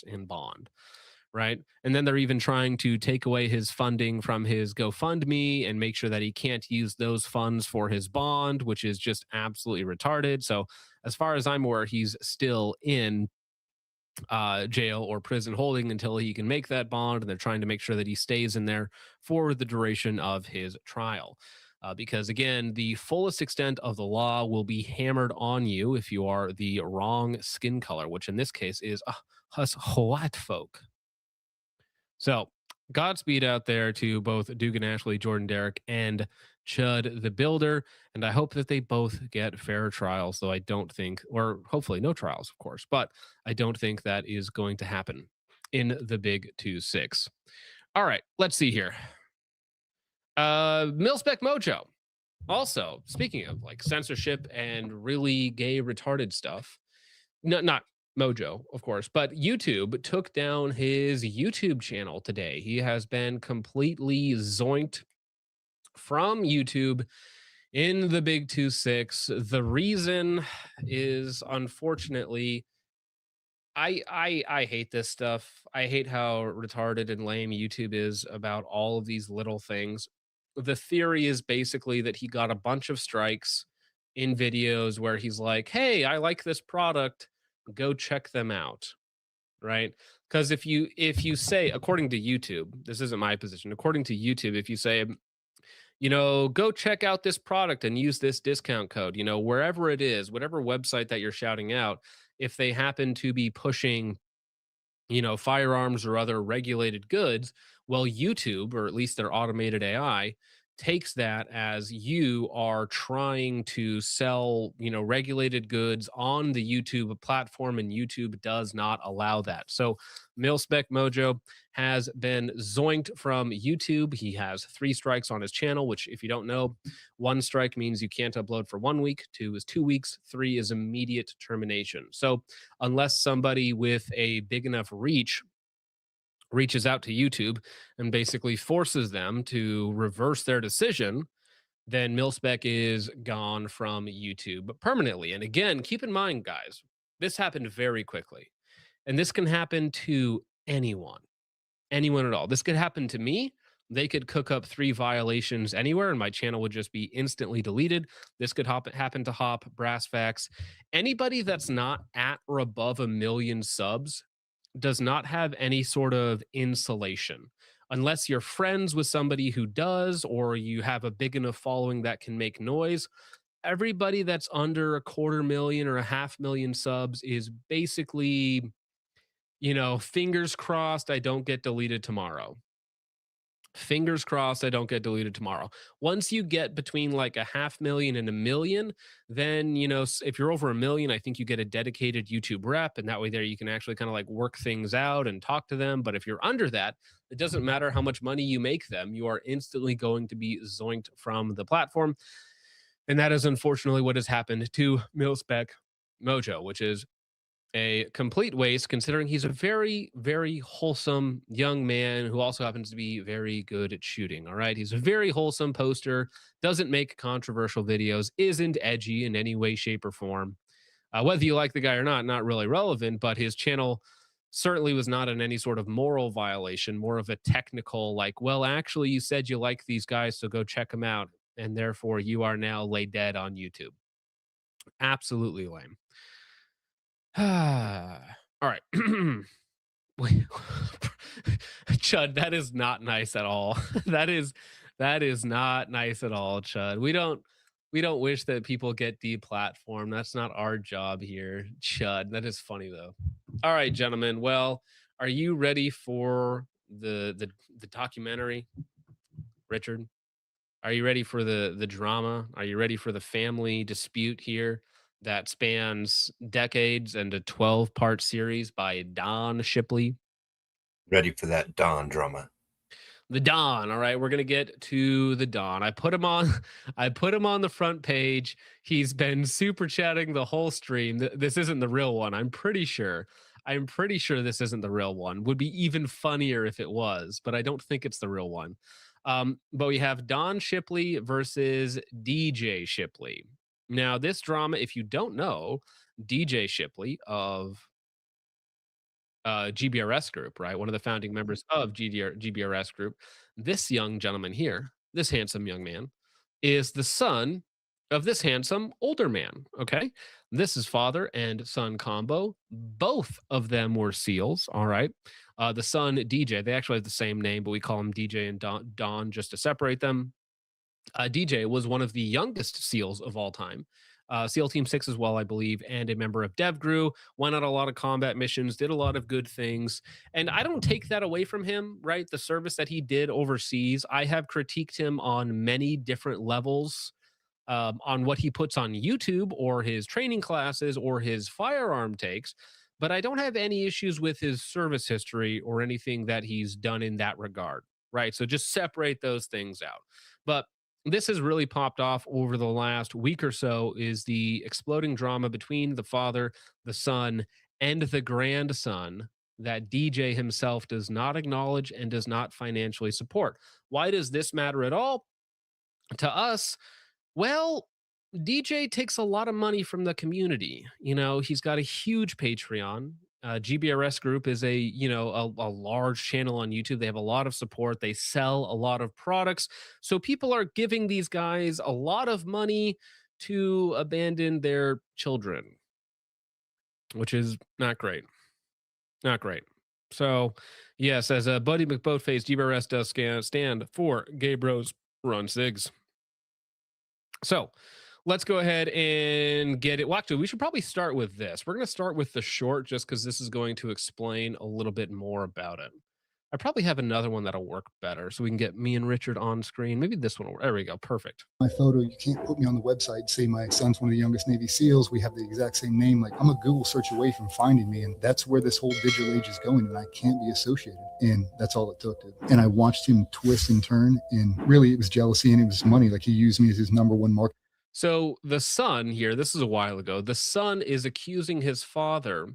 in bond, right? And then they're even trying to take away his funding from his GoFundMe and make sure that he can't use those funds for his bond, which is just absolutely retarded. So as far as I'm aware, he's still in jail or prison holding until he can make that bond, and they're trying to make sure that he stays in there for the duration of his trial. Because again, the fullest extent of the law will be hammered on you if you are the wrong skin color, which in this case is us white folk. So Godspeed out there to both Dugan Ashley, Jordan Derrick, and Chud the Builder, and I hope that they both get fair trials, though I don't think, or hopefully no trials, of course, but I don't think that is going to happen in the Big 2-6. All right, let's see here. Milspec Mojo. Also, speaking of like censorship and really gay retarded stuff, not Mojo, of course, but YouTube took down his YouTube channel today. He has been completely zoinked from YouTube in the Big 2-6. The reason is, unfortunately, I hate this stuff. I hate how retarded and lame YouTube is about all of these little things. The theory is basically that he got a bunch of strikes in videos where he's like, hey, I like this product, go check them out, right? Because if you say, according to YouTube, this isn't my position, according to YouTube, if you say, go check out this product and use this discount code, wherever it is, whatever website that you're shouting out, if they happen to be pushing, firearms or other regulated goods, well, YouTube, or at least their automated AI, takes that as you are trying to sell, regulated goods on the YouTube platform, and YouTube does not allow that. So Milspec Mojo has been zoinked from YouTube. He has 3 strikes on his channel, which, if you don't know, 1 strike means you can't upload for 1 week, 2 is 2 weeks, 3 is immediate termination. So unless somebody with a big enough reaches out to YouTube and basically forces them to reverse their decision, then Milspec is gone from YouTube permanently. And again, keep in mind, guys, this happened very quickly. And this can happen to anyone at all. This could happen to me. They could cook up 3 violations anywhere and my channel would just be instantly deleted. This could happen to Hop, Brassfax. Anybody that's not at or above 1 million subs does not have any sort of insulation, unless you're friends with somebody who does, or you have a big enough following that can make noise. Everybody that's under 250,000 or 500,000 subs is basically, fingers crossed I don't get deleted tomorrow. Fingers crossed I don't get deleted tomorrow. Once you get between like 500,000 and 1 million, then, if you're over 1 million, I think you get a dedicated YouTube rep, and that way there you can actually kind of like work things out and talk to them. But if you're under that, it doesn't matter how much money you make them, you are instantly going to be zoinked from the platform. And that is unfortunately what has happened to Milspec Mojo, which is a complete waste, considering he's a very, very wholesome young man who also happens to be very good at shooting. All right. He's a very wholesome poster, doesn't make controversial videos, isn't edgy in any way, shape, or form. Whether you like the guy or not really relevant, but his channel certainly was not in any sort of moral violation, more of a technical, like, well, actually, you said you like these guys, so go check them out. And therefore, you are now laid dead on YouTube. Absolutely lame. All right. Chud, that is not nice at all. that is not nice at all, Chud. We don't wish that people get deplatformed. That's not our job here, Chud. That is funny though. All right, gentlemen. Well, are you ready for the documentary, Richard? Are you ready for the drama? Are you ready for the family dispute here that spans decades and a 12-part series by Don Shipley? Ready for that Don drama. The Don. All right, we're gonna get to the Don. I put him on the front page. He's been super chatting the whole stream. This isn't the real one. I'm pretty sure this isn't the real one. Would be even funnier if it was, but I don't think it's the real one. But we have Don Shipley versus DJ Shipley. Now, this drama, if you don't know, DJ Shipley of GBRS Group, right? One of the founding members of GBRS Group. This young gentleman here, this handsome young man, is the son of this handsome older man. Okay. This is father and son combo. Both of them were SEALs. All right. The son, DJ, they actually have the same name, but we call him DJ and Don just to separate them. DJ was one of the youngest SEALs of all time. SEAL Team 6 as well, I believe, and a member of DevGru, went on a lot of combat missions, did a lot of good things. And I don't take that away from him, right? The service that he did overseas, I have critiqued him on many different levels, on what he puts on YouTube or his training classes or his firearm takes, but I don't have any issues with his service history or anything that he's done in that regard, right? So just separate those things out. But this has really popped off over the last week or so, is the exploding drama between the father, the son, and the grandson that DJ himself does not acknowledge and does not financially support. Why does this matter at all to us? Well, DJ takes a lot of money from the community. You know, he's got a huge Patreon. GBRS Group is a large channel on YouTube. They have a lot of support. They sell a lot of products. So people are giving these guys a lot of money to abandon their children, which is not great. Not great. So, yes, as a Buddy McBoatface, GBRS does stand for Gay Bros Run Cigs. So let's go ahead and get it. Well, actually, we should probably start with this. We're going to start with the short just because this is going to explain a little bit more about it. I probably have another one that'll work better so we can get me and Richard on screen. Maybe this one will work. There we go. Perfect. My photo, you can't put me on the website, say my son's one of the youngest Navy SEALs. We have the exact same name. Like, I'm a Google search away from finding me. And that's where this whole digital age is going. And I can't be associated. And that's all it took. And I watched him twist and turn. And really, it was jealousy and it was money. Like, he used me as his number one market. So the son here, this is a while ago, the son is accusing his father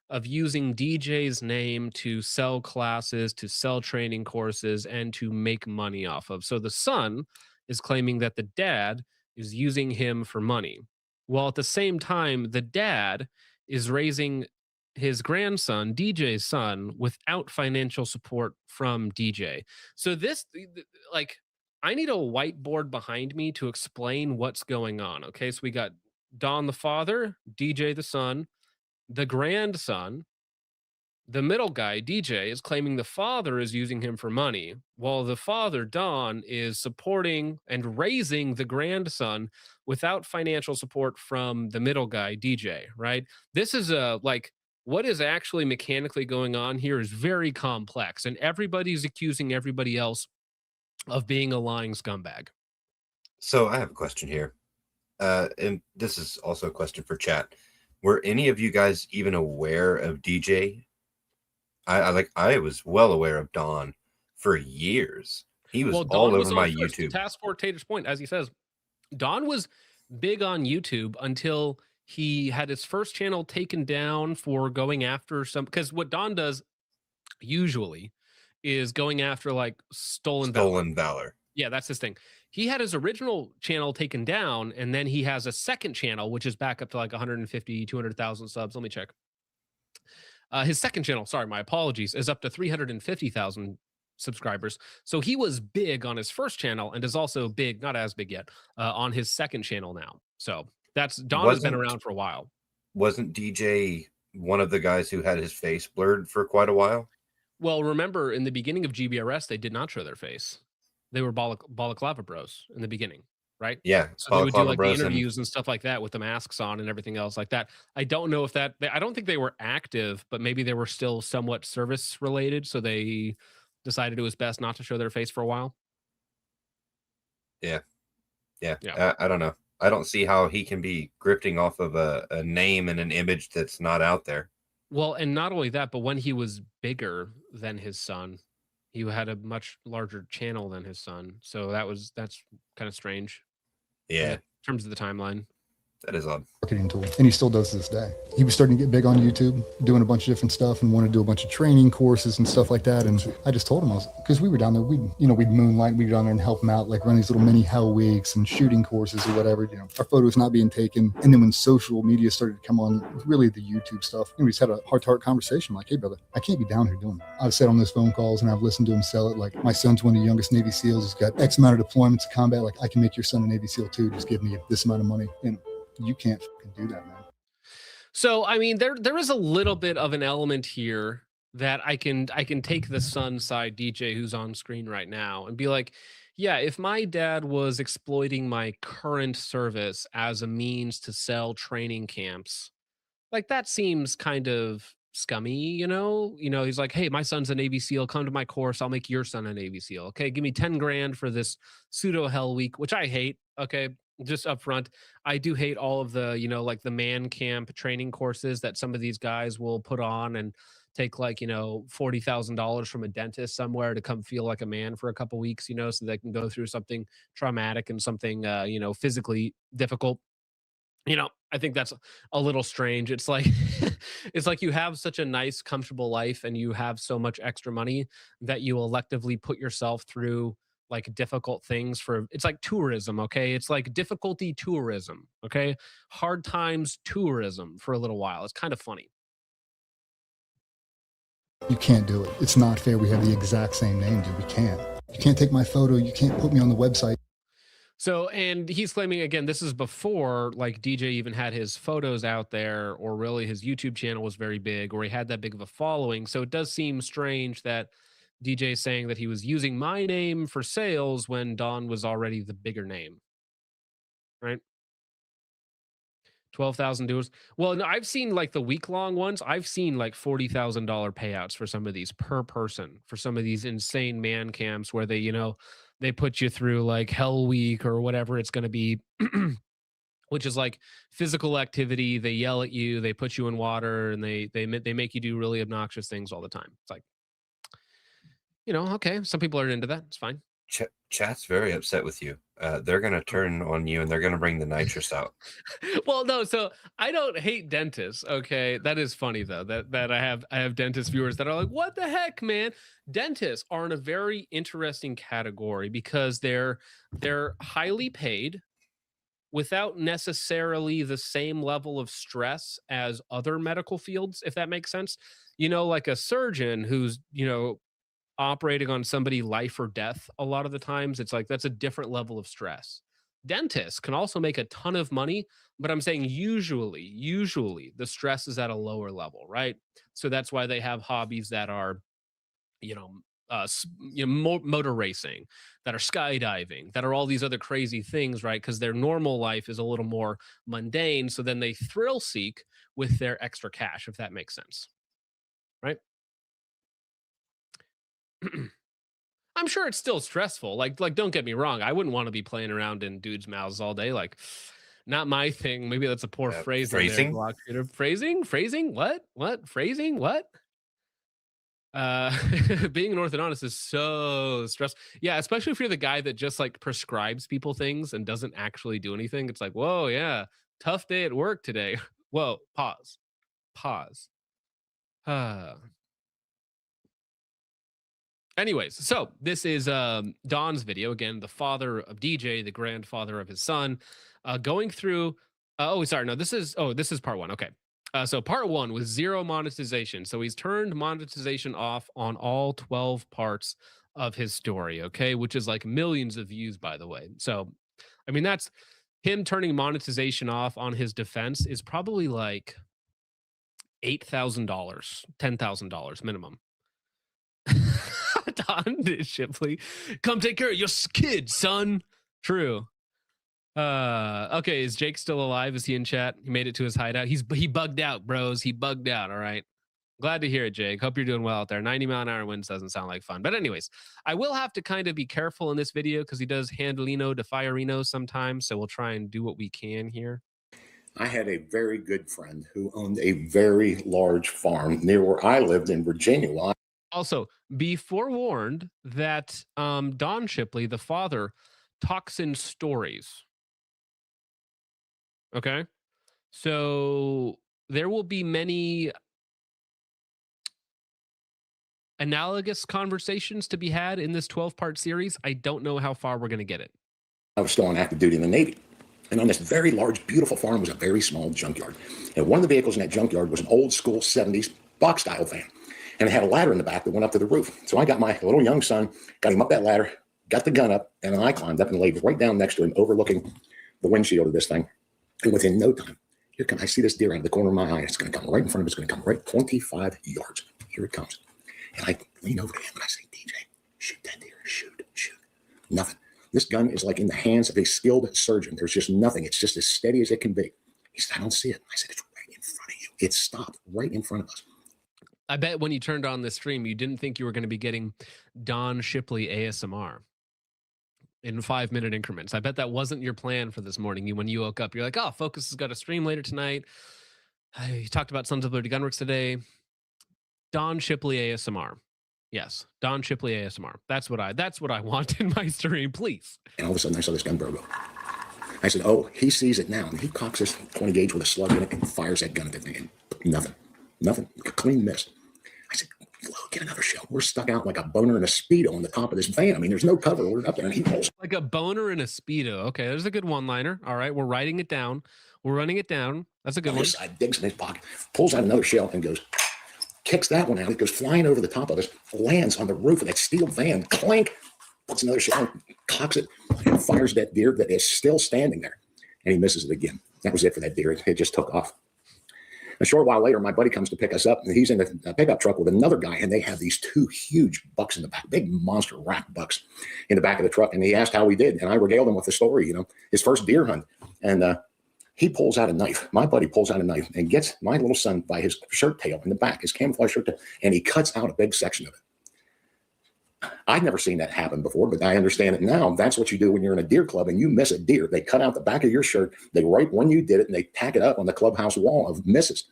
of using DJ's name to sell classes, to sell training courses, and to make money off of. So the son is claiming that the dad is using him for money. While at the same time, the dad is raising his grandson, DJ's son, without financial support from DJ. So this, like, I need a whiteboard behind me to explain what's going on. Okay, so we got Don the father, DJ the son, the grandson. The middle guy, DJ, is claiming the father is using him for money, while the father, Don, is supporting and raising the grandson without financial support from the middle guy, DJ, right? This is what is actually mechanically going on here is very complex, and everybody's accusing everybody else of being a lying scumbag. So I have a question here. And this is also a question for chat. Were any of you guys even aware of DJ? I was well aware of Don for years. He was all over my YouTube. Task Force Tater's point, as he says, Don was big on YouTube until he had his first channel taken down for going after some, because what Don does usually is going after like stolen valor. Yeah, that's his thing. He had his original channel taken down, and then he has a second channel, which is back up to like 150, 200,000 subs. Let me check. His second channel, sorry, my apologies, is up to 350,000 subscribers. So he was big on his first channel and is also big, not as big yet, on his second channel now. So that's Don has been around for a while. Wasn't DJ one of the guys who had his face blurred for quite a while? Well, remember in the beginning of GBRS, they did not show their face. They were balaclava bros in the beginning, right? Yeah. So they would do like the interviews and stuff like that with the masks on and everything else like that. I don't know if that, I don't think they were active, but maybe they were still somewhat service related. So they decided it was best not to show their face for a while. Yeah. I don't know. I don't see how he can be grifting off of a name and an image that's not out there. Well, and not only that, but when he was bigger than his son, he had a much larger channel than his son. So that's kind of strange. Yeah. In terms of the timeline. That is odd. Marketing tool, and he still does to this day. He was starting to get big on YouTube, doing a bunch of different stuff, and wanted to do a bunch of training courses and stuff like that. And I just told him, because we were down there, we'd moonlight, we'd go down there and help him out, like run these little mini hell weeks and shooting courses or whatever. Our photos not being taken. And then when social media started to come on, really the YouTube stuff, we just had a heart-to-heart conversation. Like, hey brother, I can't be down here doing that. I've sat on those phone calls and I've listened to him sell it. Like, my son's one of the youngest Navy SEALs. He's got X amount of deployments of combat. Like, I can make your son a Navy SEAL too. Just give me this amount of money. You can't fucking do that, man. So, I mean, there is a little bit of an element here that I can take the son side DJ who's on screen right now and be like, yeah, if my dad was exploiting my current service as a means to sell training camps, like that seems kind of scummy, he's like, hey, my son's a Navy SEAL, come to my course, I'll make your son a Navy SEAL. Okay, give me 10 grand for this pseudo hell week, which I hate. Okay, just up front, I do hate all of the, like the man camp training courses that some of these guys will put on and take like, $40,000 from a dentist somewhere to come feel like a man for a couple weeks, so they can go through something traumatic and something, physically difficult. I think that's a little strange. It's like, it's like you have such a nice, comfortable life and you have so much extra money that you electively put yourself through like difficult things it's like tourism. Okay. It's like difficulty tourism. Okay. Hard times tourism for a little while. It's kind of funny. You can't do it. It's not fair. We have the exact same name, dude. We can't. You can't take my photo. You can't put me on the website. So, and he's claiming, again, this is before like DJ even had his photos out there, or really his YouTube channel was very big, or he had that big of a following. So it does seem strange that DJ is saying that he was using my name for sales when Don was already the bigger name, right? 12,000 duels. Well, no, I've seen like the week-long ones. I've seen like $40,000 payouts for some of these per person, for some of these insane man camps where they, they put you through like Hell Week or whatever it's going to be, which is like physical activity. They yell at you, they put you in water, and they make you do really obnoxious things all the time. It's like, okay, some people are into that. It's fine. Chat's very upset with you. They're going to turn on you and they're going to bring the nitrous out. Well, no, so I don't hate dentists. Okay. That is funny though, that I have dentist viewers that are like, what the heck, man? Dentists are in a very interesting category because they're highly paid without necessarily the same level of stress as other medical fields, if that makes sense. Like a surgeon who's, operating on somebody life or death, a lot of the times it's like that's a different level of stress. Dentists can also make a ton of money, but I'm saying usually the stress is at a lower level, right? So that's why they have hobbies that are motor racing, that are skydiving, that are all these other crazy things, right? Because their normal life is a little more mundane, so then they thrill seek with their extra cash, if that makes sense, right? I'm sure it's still stressful. Like don't get me wrong. I wouldn't want to be playing around in dudes' mouths all day. Like, not my thing. Maybe that's a poor phrase. Phrasing? Phrasing? What? Phrasing? What? Being an orthodontist is so stressful. Yeah, especially if you're the guy that just like prescribes people things and doesn't actually do anything. It's like, whoa, yeah, tough day at work today. Whoa, pause. Anyways, so this is Don's video. Again, the father of DJ, the grandfather of his son, going through. This is part one. Okay. So part 1 was 0 monetization. So he's turned monetization off on all 12 parts of his story, okay, which is like millions of views, by the way. So, I mean, that's him turning monetization off on his defense is probably like $8,000, $10,000 minimum. Don Shipley, come take care of your kid, son. True. Okay, is Jake still alive? Is he in chat? He made it to his hideout. He bugged out, bros. He bugged out. All right. Glad to hear it, Jake. Hope you're doing well out there. 90-mile-an-hour winds doesn't sound like fun. But anyways, I will have to kind of be careful in this video because he does Handolino to Fiorino sometimes. So we'll try and do what we can here. I had a very good friend who owned a very large farm near where I lived in Virginia. Also, be forewarned that Don Shipley, the father, talks in stories. Okay? So there will be many analogous conversations to be had in this 12-part series. I don't know how far we're going to get it. I was still on active duty in the Navy. And on this very large, beautiful farm was a very small junkyard. And one of the vehicles in that junkyard was an old school 70s box-style van. And it had a ladder in the back that went up to the roof. So I got my little young son, got him up that ladder, got the gun up, and then I climbed up and laid right down next to him, overlooking the windshield of this thing. And within no time, I see this deer out of the corner of my eye. It's going to come right in front of him. It's going to come right 25 yards. Here it comes. And I lean over to him and I say, DJ, shoot that deer. Shoot. Nothing. This gun is like in the hands of a skilled surgeon. There's just nothing. It's just as steady as it can be. He said, I don't see it. I said, it's right in front of you. It stopped right in front of us. I bet when you turned on this stream, you didn't think you were going to be getting Don Shipley ASMR in 5-minute increments. I bet that wasn't your plan for this morning. When you woke up, you're like, oh, Focus has got a stream later tonight. He talked about Sons of Liberty Gunworks today. Don Shipley ASMR. Yes, Don Shipley ASMR. That's what I want in my stream, please. And all of a sudden I saw this gun burn go. I said, oh, he sees it now. And he cocks his 20 gauge with a slug in it and fires that gun at the thing. And nothing. A clean miss. I said, get another shell. We're stuck out like a boner in a Speedo on the top of this van. I mean, there's no cover. We're up there. And he pulls. Like a boner in a Speedo. Okay, there's a good one-liner. All right, we're writing it down. We're running it down. That's a good one. Side digs in his pocket, pulls out another shell and goes, kicks that one out. It goes flying over the top of us, lands on the roof of that steel van, clank, puts another shell, cocks it, and fires that deer that is still standing there. And he misses it again. That was it for that deer. It just took off. A short while later, my buddy comes to pick us up, and he's in a pickup truck with another guy, and they have these 2 huge bucks in the back, big monster rack bucks in the back of the truck. And he asked how we did, and I regaled him with the story, his first deer hunt. And he pulls out a knife. My buddy pulls out a knife and gets my little son by his shirt tail in the back, his camouflage shirt tail, and he cuts out a big section of it. I'd never seen that happen before, but I understand it now. That's what you do when you're in a deer club and you miss a deer. They cut out the back of your shirt. They write when you did it, and they tack it up on the clubhouse wall of misses.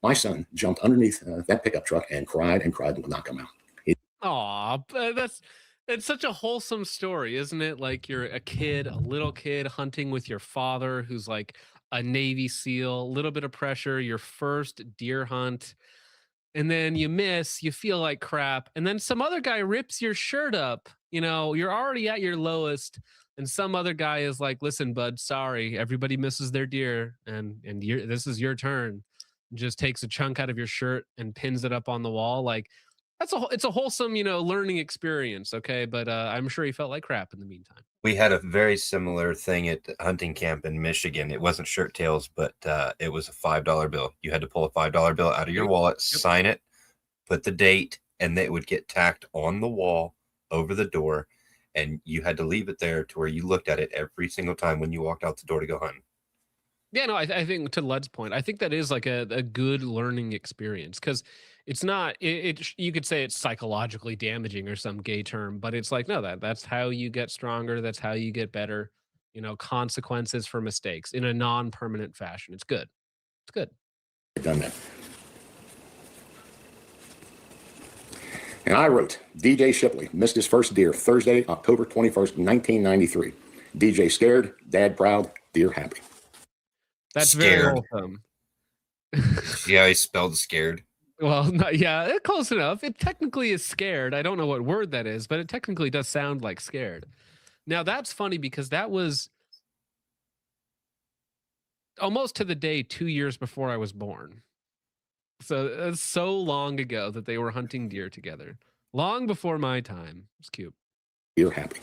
My son jumped underneath that pickup truck and cried and would not come out. Aw, it's such a wholesome story, isn't it? Like you're a little kid hunting with your father who's like a Navy SEAL, a little bit of pressure, your first deer hunt, and then you miss, you feel like crap, and then some other guy rips your shirt up. You're already at your lowest, and some other guy is like, listen, bud, sorry, everybody misses their deer, and this is your turn. Just takes a chunk out of your shirt and pins it up on the wall. Like it's a wholesome, learning experience. Okay. But I'm sure he felt like crap in the meantime. We had a very similar thing at hunting camp in Michigan. It wasn't shirt tails, but it was a $5 bill. You had to pull a $5 bill out of your wallet, sign it, put the date, and it would get tacked on the wall over the door. And you had to leave it there to where you looked at it every single time when you walked out the door to go hunting. Yeah, no, I think to Led's point, I think that is like a good learning experience because it's not, you could say it's psychologically damaging or some gay term, but it's like, no, that's how you get stronger. That's how you get better, consequences for mistakes in a non-permanent fashion. It's good. It's good. I've done that. And I wrote, DJ Shipley missed his first deer Thursday, October 21st, 1993. DJ scared, dad proud, deer happy. That's scared. Very wholesome. Yeah, he spelled scared. Well, yeah, close enough. It technically is scared. I don't know what word that is, but it technically does sound like scared. Now, that's funny because that was almost to the day 2 years before I was born. So it's so long ago that they were hunting deer together. Long before my time. It's cute. You're happy.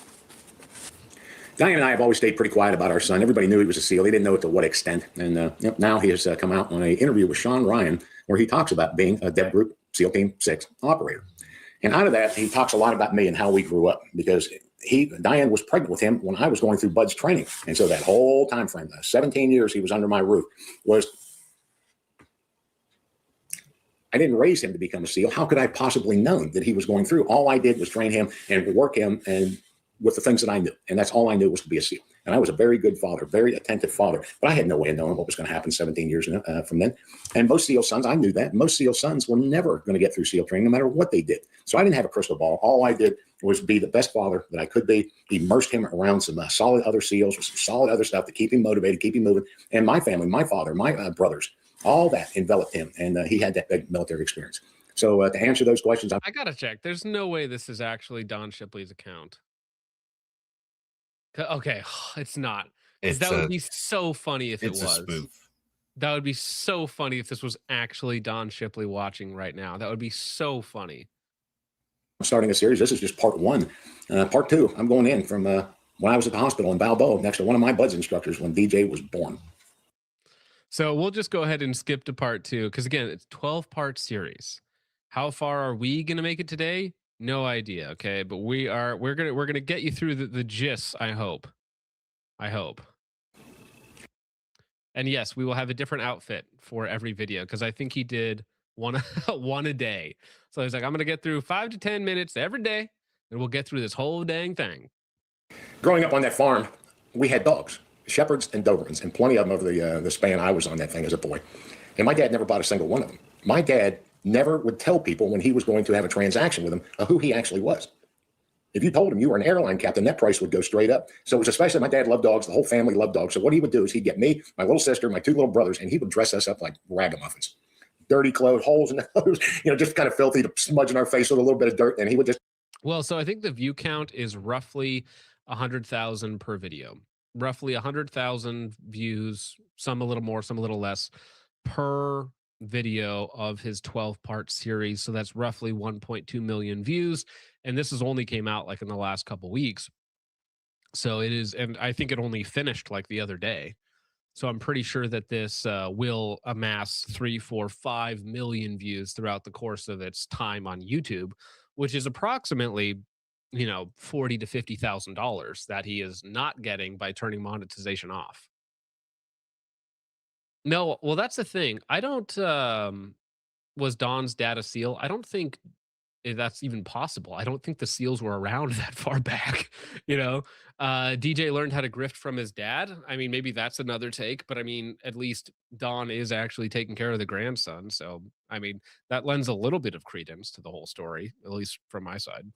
Diane and I have always stayed pretty quiet about our son. Everybody knew he was a SEAL. They didn't know to what extent. And now he has come out on an interview with Sean Ryan where he talks about being a Dev Group SEAL Team 6 operator. And out of that, he talks a lot about me and how we grew up, because Diane was pregnant with him when I was going through Bud's training. And so that whole time frame, 17 years he was under my roof, was I didn't raise him to become a SEAL. How could I possibly known that he was going through? All I did was train him and work him and with the things that I knew. And that's all I knew was to be a SEAL. And I was a very good father, very attentive father. But I had no way of knowing what was going to happen 17 years from then. And most SEAL sons, I knew that. Most SEAL sons were never going to get through SEAL training, no matter what they did. So I didn't have a crystal ball. All I did was be the best father that I could be, immersed him around some solid other SEALs with some solid other stuff to keep him motivated, keep him moving. And my family, my father, my brothers, all that enveloped him. And he had that big military experience. So to answer those questions, I got to check. There's no way this is actually Don Shipley's account. Okay, it's not. That would be so funny if it was. It's a spoof. That would be so funny if this was actually Don Shipley watching right now. That would be so funny. I'm starting a series. This is just part one. Part two, I'm going in from when I was at the hospital in Balboa next to one of my BUD/S instructors when DJ was born. So we'll just go ahead and skip to part two, because again, it's 12-part series. How far are we going to make it today? No idea. Okay, but we're gonna get you through the gist. I hope. And yes, we will have a different outfit for every video, because I think he did one a day. So he's like, I'm gonna get through 5 to 10 minutes every day, and we'll get through this whole dang thing. Growing up on that farm, we had dogs, Shepherds and Dobermans, and plenty of them over the span I was on that thing as a boy. And my dad never bought a single one of them. My dad never would tell people when he was going to have a transaction with them who he actually was. If you told him you were an airline captain, that price would go straight up. So it was especially, my dad loved dogs. The whole family loved dogs. So what he would do is he'd get me, my little sister, my 2 little brothers, and he would dress us up like ragamuffins. Dirty clothes, holes in the nose, just kind of filthy, smudging our face with a little bit of dirt. And he would just. Well, so I think the view count is roughly 100,000 per video. Roughly 100,000 views, some a little more, some a little less, per video of his 12-part series. So that's roughly 1.2 million views. And this has only came out like in the last couple weeks. So it is, and I think it only finished like the other day. So I'm pretty sure that this will amass 3, 4, 5 million views throughout the course of its time on YouTube, which is approximately, $40,000 to $50,000 that he is not getting by turning monetization off. No, well, that's the thing. I don't, was Don's dad a SEAL? I don't think that's even possible. I don't think the SEALs were around that far back. DJ learned how to grift from his dad. I mean, maybe that's another take, but I mean, at least Don is actually taking care of the grandson. So, I mean, that lends a little bit of credence to the whole story, at least from my side.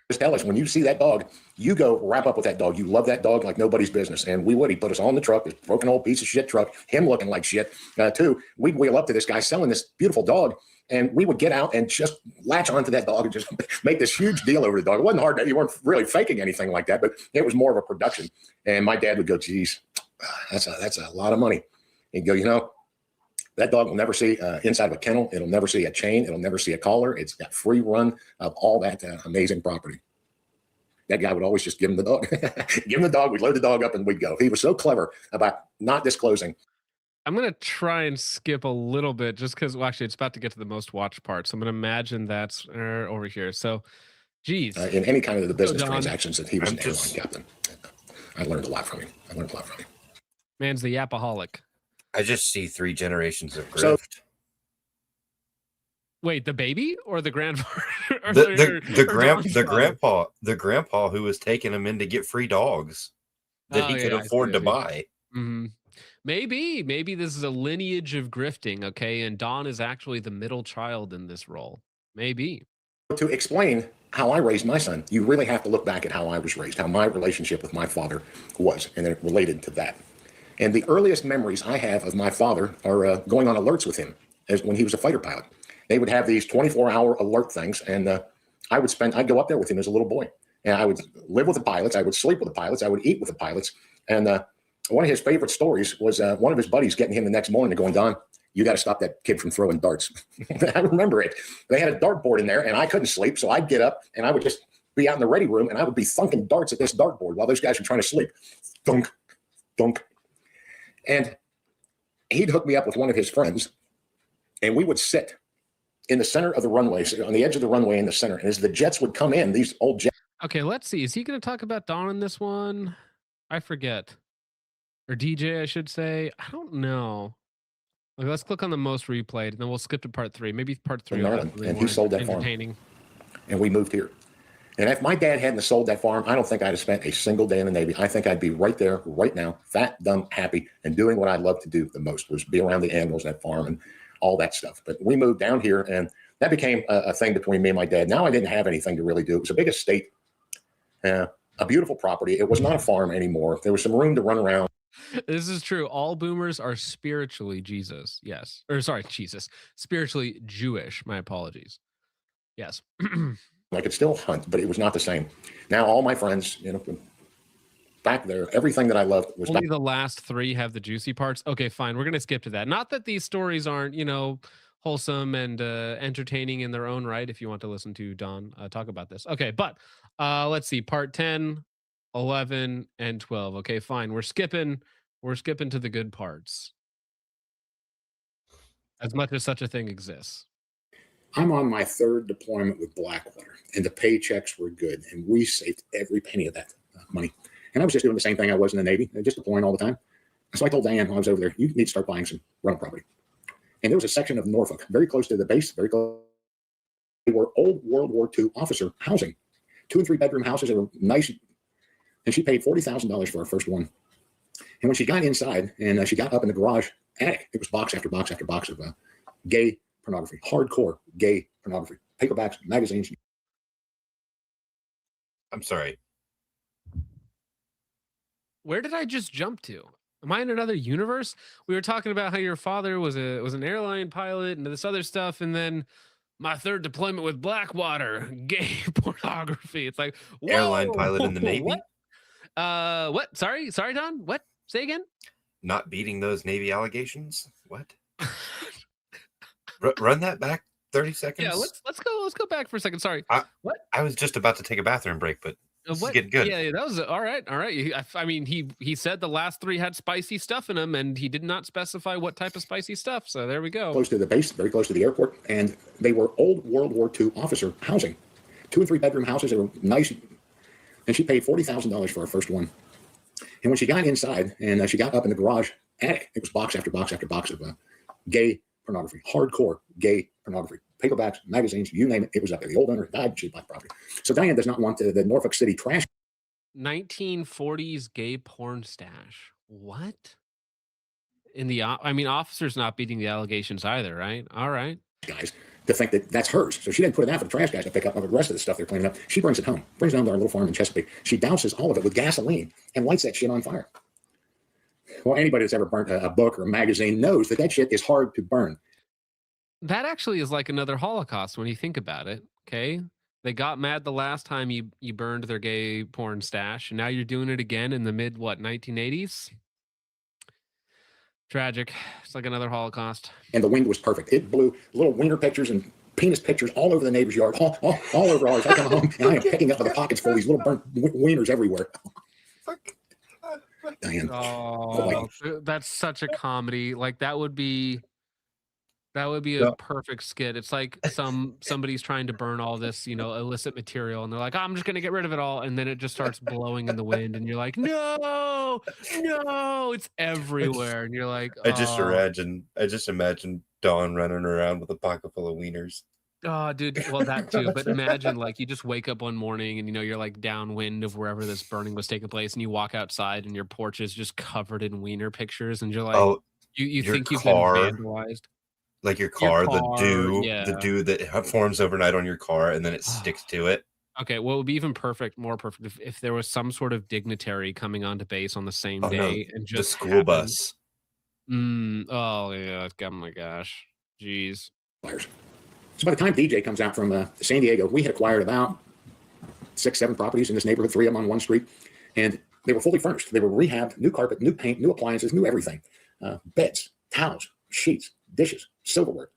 Just tell us, when you see that dog, you go wrap up with that dog. You love that dog like nobody's business. And we would. He put us all in the truck, this broken old piece of shit truck, him looking like shit, too. We'd wheel up to this guy selling this beautiful dog, and we would get out and just latch onto that dog and just make this huge deal over the dog. It wasn't hard. You weren't really faking anything like that, but it was more of a production. And my dad would go, geez, that's a lot of money. He'd go, that dog will never see inside of a kennel. It'll never see a chain. It'll never see a collar. It's got free run of all that amazing property. That guy would always just give him the dog. Give him the dog. We'd load the dog up and we'd go. He was so clever about not disclosing. I'm going to try and skip a little bit just because, well, actually, it's about to get to the most watched part. So I'm going to imagine that's over here. So, geez. In any kind of the business transactions that he was an airline captain. I learned a lot from him. Man's the yapaholic. I just see 3 generations of grift. Wait, the baby or the grandfather? The grandpa who was taking him in to get free dogs that he could afford to buy. Mm-hmm. Maybe this is a lineage of grifting, okay? And Don is actually the middle child in this role. Maybe. To explain how I raised my son, you really have to look back at how I was raised, how my relationship with my father was, and then it related to that. And the earliest memories I have of my father are going on alerts with him as when he was a fighter pilot. They would have these 24-hour alert things, and I'd go up there with him as a little boy. And I would live with the pilots. I would sleep with the pilots. I would eat with the pilots. And one of his favorite stories was one of his buddies getting him the next morning and going, Don, you got to stop that kid from throwing darts. I remember it. They had a dartboard in there, and I couldn't sleep, so I'd get up, and I would just be out in the ready room, and I would be thunking darts at this dartboard while those guys were trying to sleep. Thunk, thunk. And he'd hook me up with one of his friends, and we would sit in the center of the runway, so on the edge of the runway in the center. And as the jets would come in, these old jets. Okay, let's see. Is he going to talk about Dawn in this one? I forget. Or DJ, I should say. I don't know. Okay, let's click on the most replayed, and then we'll skip to part 3. Maybe part 3. In Maryland, and he sold that farm. And we moved here. And if my dad hadn't sold that farm, I don't think I'd have spent a single day in the Navy. I think I'd be right there, right now, fat, dumb, happy, and doing what I love to do the most, was be around the animals, that farm, and all that stuff. But we moved down here, and that became a thing between me and my dad. Now I didn't have anything to really do. It was a big estate, a beautiful property. It was not a farm anymore. There was some room to run around. This is true. All boomers are spiritually Jesus. Yes. Or sorry, Jesus. Spiritually Jewish. My apologies. Yes. I could still hunt, but it was not the same. Now all my friends, back there, everything that I loved was only the last 3 have the juicy parts. Okay, fine. We're going to skip to that. Not that these stories aren't, wholesome and entertaining in their own right, if you want to listen to Don talk about this. Okay, but let's see. Part 10, 11, and 12. Okay, fine. We're skipping to the good parts. As much as such a thing exists. I'm on my 3rd deployment with Blackwater, and the paychecks were good, and we saved every penny of that money. And I was just doing the same thing I was in the Navy, just deploying all the time. So I told Diane when I was over there, you need to start buying some rental property. And there was a section of Norfolk, very close to the base, very close. They were old World War II officer housing, 2 and 3 bedroom houses that were nice. And she paid $40,000 for our first one. And when she got inside and she got up in the garage attic, it was box after box after box of gay pornography, hardcore gay pornography, paperbacks, magazines. I'm sorry. Where did I just jump to? Am I in another universe? We were talking about how your father was an airline pilot and this other stuff, and then my 3rd deployment with Blackwater, gay pornography. It's like, whoa, airline pilot in the Navy. What? Sorry, Don. What? Say again. Not beating those Navy allegations. What? Run that back 30 seconds. Yeah, let's go back for a second. Sorry. What? I was just about to take a bathroom break, but this is getting good. Yeah, that was all right. All right. I mean, he said the last 3 had spicy stuff in them, and he did not specify what type of spicy stuff. So there we go. Close to the base, very close to the airport, and they were old World War II officer housing, 2 and 3 bedroom houses that were nice. And she paid $40,000 for our first one. And when she got inside and she got up in the garage attic, it was box after box after box of gay pornography, hardcore gay pornography, paperbacks, magazines, you name it. It was up there. The old owner died, she bought property. So Diane does not want the Norfolk City trash. 1940s gay porn stash. What? Officers not beating the allegations either, right? All right. Guys, to think that that's hers. So she didn't put it out for the trash guys to pick up the rest of the stuff they're cleaning up. She brings it home to our little farm in Chesapeake. She douses all of it with gasoline and lights that shit on fire. Well, anybody that's ever burnt a book or a magazine knows that shit is hard to burn. That actually is like another Holocaust when you think about it. Okay. They got mad the last time you burned their gay porn stash, and now you're doing it again in the 1980s. Tragic. It's like another Holocaust. And the wind was perfect. It blew little wiener pictures and penis pictures all over the neighbor's yard, all over ours. I come home and I am picking up the pockets full of these little burnt wieners everywhere. Diane. Oh, that's such a comedy. Like that would be a perfect skit. It's like somebody's trying to burn all this, illicit material, and they're like, I'm just gonna get rid of it all, and then it just starts blowing in the wind, and you're like, no, it's everywhere, and you're like, I just imagine Dawn running around with a pocket full of wieners. Oh, dude. Well, that too. But imagine, like, you just wake up one morning and you're like downwind of wherever this burning was taking place, and you walk outside and your porch is just covered in wiener pictures, and you're like, you think you've been vandalized. Like your car, the dew that forms overnight on your car, and then it sticks to it. Okay, well, it would be even more perfect if there was some sort of dignitary coming onto base on the same day, and just the school bus. Oh yeah, oh my gosh, jeez. So by the time DJ comes out from San Diego, we had acquired about 6-7 properties in this neighborhood, 3 of them on one street, and they were fully furnished. They were rehabbed, new carpet, new paint, new appliances, new everything, beds, towels, sheets, dishes, silverware.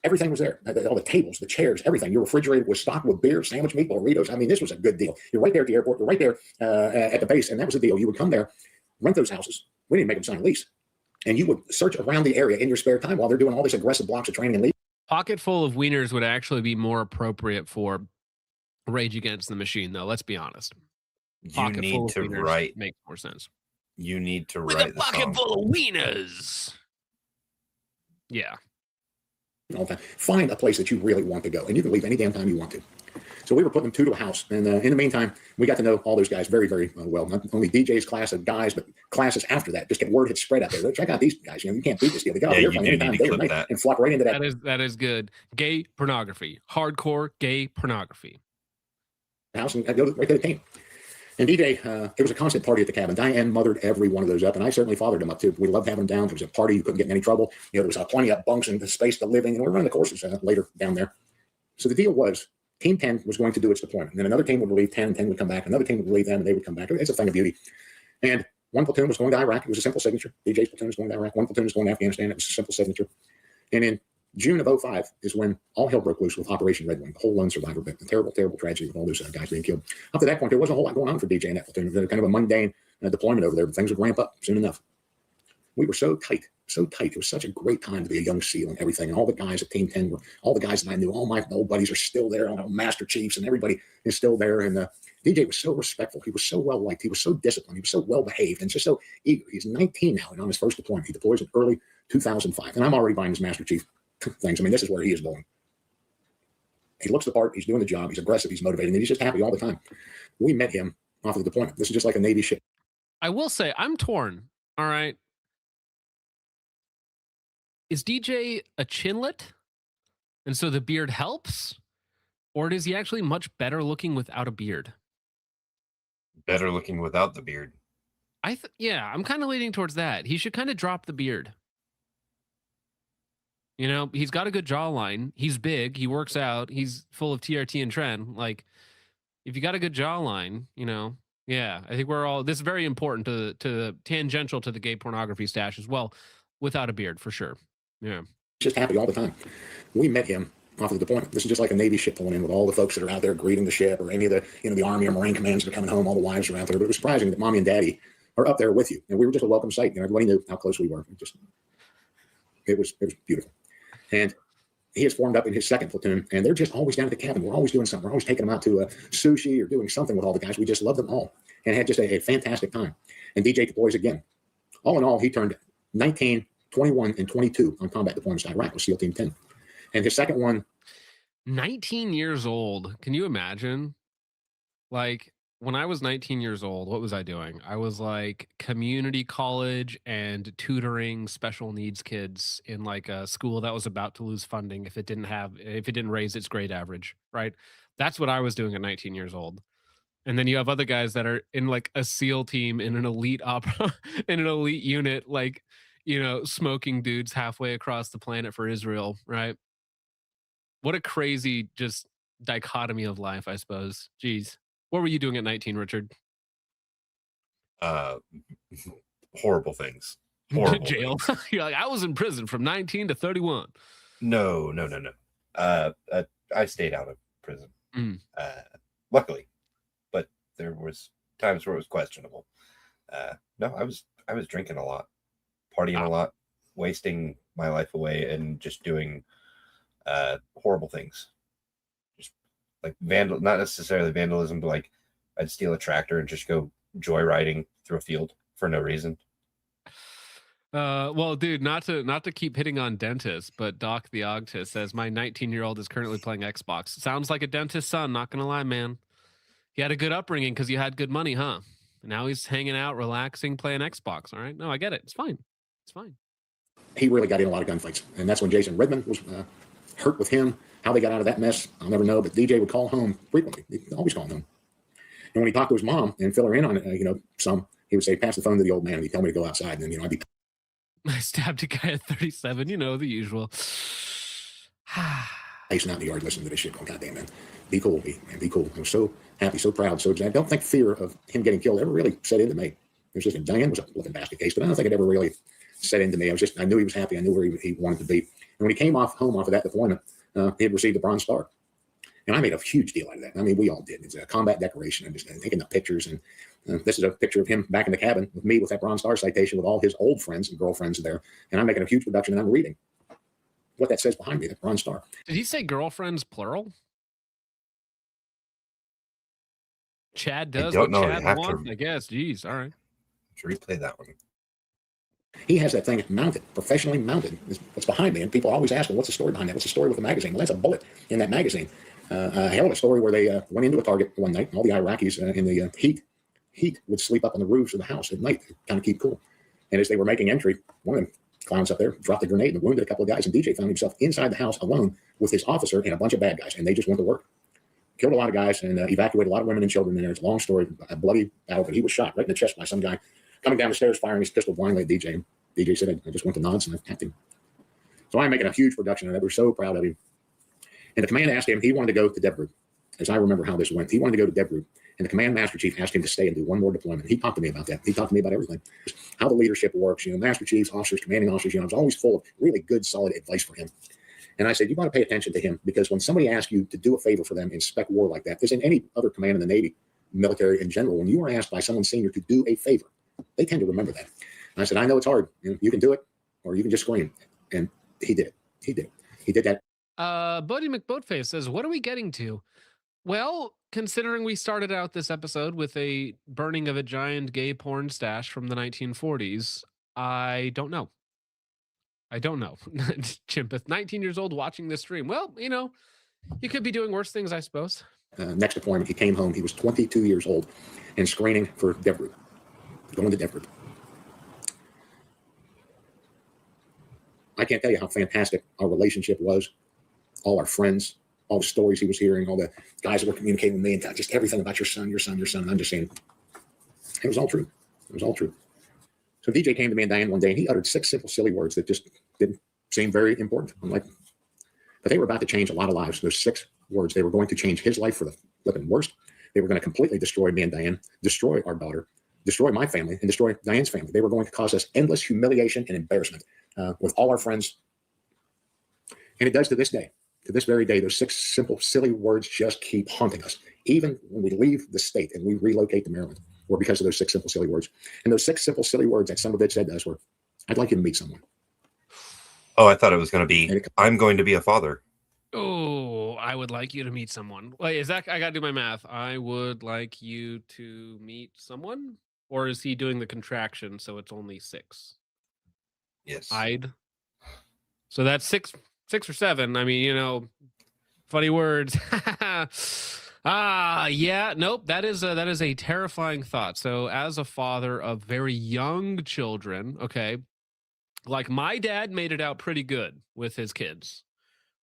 Everything was there. All the tables, the chairs, everything. Your refrigerator was stocked with beer, sandwich meat, burritos. I mean, this was a good deal. You're right there at the airport. You're right there at the base. And that was the deal. You would come there, rent those houses. We didn't make them sign a lease. And you would search around the area in your spare time while they're doing all this aggressive blocks of training and leave. Pocket full of wieners would actually be more appropriate for Rage Against the Machine, though. Let's be honest. You need to write. Makes more sense. You need to With write a the pocket song. full of wieners. Yeah. All the time. Find a place that you really want to go, and you can leave any damn time you want to. So we were putting them two to a house, and in the meantime, we got to know all those guys very, very well. Not only DJ's class of guys, but classes after that. Just get word had spread out there. Check out these guys. You know, you can't beat this deal. They got Yeah, off you the do airplane need to anytime, day or clip night, that. and flop right into that. That is good. Gay pornography. Hardcore gay pornography. House and I'd go right to the team. And DJ, it was a constant party at the cabin. Diane mothered every one of those up, and I certainly fathered them up too. We loved having them down. There was a party. You couldn't get in any trouble. You know, there was plenty of bunks and space to live in. And we were running the courses later down there. So the deal was Team 10 was going to do its deployment. And then another team would relieve 10, and 10 would come back. Another team would relieve them, and they would come back. It's a thing of beauty. And one platoon was going to Iraq. It was a simple signature. DJ's platoon was going to Iraq. One platoon was going to Afghanistan. It was a simple signature. And in June of 05 is when all hell broke loose with Operation Red Wing, the whole lone survivor bit, the terrible, terrible tragedy with all those guys being killed. Up to that point, there wasn't a whole lot going on for DJ and that platoon. It was kind of a mundane deployment over there, but things would ramp up soon enough. We were so tight, so tight. It was such a great time to be a young SEAL and everything. And all the guys at Team 10 were, all the guys that I knew, all my old buddies are still there, all the Master Chiefs, and everybody is still there. And DJ was so respectful. He was so well liked. He was so disciplined. He was so well behaved and just so eager. He's 19 now and on his first deployment. He deploys in early 2005. And I'm already buying his Master Chief things. I mean, this is where he is going. He looks the part. He's doing the job. He's aggressive. He's motivated. And he's just happy all the time. We met him off of the deployment. This is just like a Navy ship. I will say, I'm torn. All right. Is DJ a chinlet? And so the beard helps? Or is he actually much better looking without a beard? Better looking without the beard. Yeah, I'm kind of leaning towards that. He should kind of drop the beard. You know, he's got a good jawline. He's big. He works out. He's full of TRT and trend. Like, if you got a good jawline, you know, yeah, I think we're all, this is very important to tangential to the gay pornography stash as well, without a beard for sure. Yeah. Just happy all the time. We met him off of the deployment. This is just like a Navy ship pulling in with all the folks that are out there greeting the ship, or any of the, you know, the Army or Marine commands that are coming home. All the wives are out there. But it was surprising that Mommy and Daddy are up there with you. And we were just a welcome sight. You know, everybody knew how close we were. It was beautiful. And he has formed up in his second platoon, and they're just always down at the cabin. We're always doing something. We're always taking them out to sushi or doing something with all the guys. We just love them all and had just a fantastic time. And DJ deploys again. All in all, he turned 19, 21, and 22 on combat deployments to Iraq with SEAL Team 10. And his second one. 19 years old. Can you imagine? Like, when I was 19 years old, what was I doing? I was like community college and tutoring special needs kids in like a school that was about to lose funding if it didn't raise its grade average, right? That's what I was doing at 19 years old. And then you have other guys that are in like a SEAL team in an elite in an elite unit, like, you know, smoking dudes halfway across the planet for Israel, right? What a crazy just dichotomy of life, I suppose. Jeez. What were you doing at 19, Richard? Horrible things. Horrible jail. things. You're like, I was in prison from 19 to 31. No. I stayed out of prison. Luckily, but there was times where it was questionable. No, I was drinking a lot, partying a lot, wasting my life away, and just doing horrible things. Like not necessarily vandalism, but like I'd steal a tractor and just go joyriding through a field for no reason. Well, dude, not to keep hitting on dentists, but Doc the Ogtist says my 19-year-old is currently playing Xbox. Sounds like a dentist's son, not gonna lie, man. He had a good upbringing because you had good money, huh? And now he's hanging out, relaxing, playing Xbox. All right, no, I get it. It's fine. It's fine. He really got in a lot of gunfights, and that's when Jason Redmond was hurt with him. How they got out of that mess, I'll never know. But DJ would call home frequently. He'd always call home. And when he talked to his mom and fill her in on it, he would say, "Pass the phone to the old man." And he'd tell me to go outside. And then, I'd be. I stabbed a guy at 37. You know, the usual. Pacing out in the yard, listening to this shit. Going, "Goddamn, man, be cool, man, be cool." I was so happy, so proud, so excited. I don't think fear of him getting killed ever really set into me. It was just Diane was a flipping basket case, but I don't think it ever really set into me. I knew he was happy. I knew where he wanted to be. And when he came home off of that deployment, he had received the Bronze Star. And I made a huge deal out of that. I mean, we all did. It's a combat decoration. I'm just taking the pictures. And this is a picture of him back in the cabin with me with that Bronze Star citation with all his old friends and girlfriends there. And I'm making a huge production, and I'm reading what that says behind me, that Bronze Star. Did he say girlfriends plural? Chad does what Chad wants, I guess. Jeez, all right. Should replay that one. He has that thing mounted, professionally mounted. It's behind me, and people always ask me, what's the story behind that? What's the story with the magazine? Well, that's a bullet in that magazine. A hell of a story where they went into a target one night, and all the Iraqis in the heat would sleep up on the roofs of the house at night to kind of keep cool. And as they were making entry, one of them clowns up there dropped a grenade and wounded a couple of guys, and DJ found himself inside the house alone with his officer and a bunch of bad guys, and they just went to work. Killed a lot of guys and evacuated a lot of women and children in there. It's a long story, a bloody battle, but he was shot right in the chest by some guy coming down the stairs firing his pistol blindly at DJ. DJ said, I just went to nods and I tapped him. So I'm making a huge production of that. We're so proud of him. And the command asked him, he wanted to go to Dev Group. As I remember how this went, he wanted to go to Dev Group. And the command master chief asked him to stay and do one more deployment. He talked to me about that. He talked to me about everything, how the leadership works, master chiefs, officers, commanding officers. I was always full of really good, solid advice for him. And I said, you want to pay attention to him, because when somebody asks you to do a favor for them in spec war like that, as in any other command in the Navy, military in general, when you are asked by someone senior to do a favor, they tend to remember that. And I said, I know it's hard. You can do it, or you can just scream. And he did it. He did it. He did that. Bodie McBoatface says, what are we getting to? Well, considering we started out this episode with a burning of a giant gay porn stash from the 1940s, I don't know. Chimpeth, 19 years old, watching this stream. Well, you could be doing worse things, I suppose. Next deployment, he came home. He was 22 years old and screening for Dev Group, going to Dev Group. I can't tell you how fantastic our relationship was. All our friends, all the stories he was hearing, all the guys that were communicating with me, and just everything about your son. And I'm just saying, it was all true. It was all true. So DJ came to me and Diane one day, and he uttered 6 simple, silly words that just didn't seem very important. I'm like, but they were about to change a lot of lives. Those 6 words, they were going to change his life for the flipping worst. They were going to completely destroy me and Diane, destroy our daughter, destroy my family, and destroy Diane's family. They were going to cause us endless humiliation and embarrassment with all our friends. And it does to this day. To this very day, those 6 simple, silly words just keep haunting us, even when we leave the state and we relocate to Maryland, or because of those 6 simple, silly words. And those 6 simple, silly words that some of it said to us were, I'd like you to meet someone. Oh, I thought it was going to be, I'm going to be a father. Oh, I would like you to meet someone. Wait, is that, I got to do my math. I would like you to meet someone? Or is he doing the contraction so it's only 6? Yes. So that's 6 or 7. I mean, funny words. Yeah, nope. That is a terrifying thought. So as a father of very young children, okay, like my dad made it out pretty good with his kids,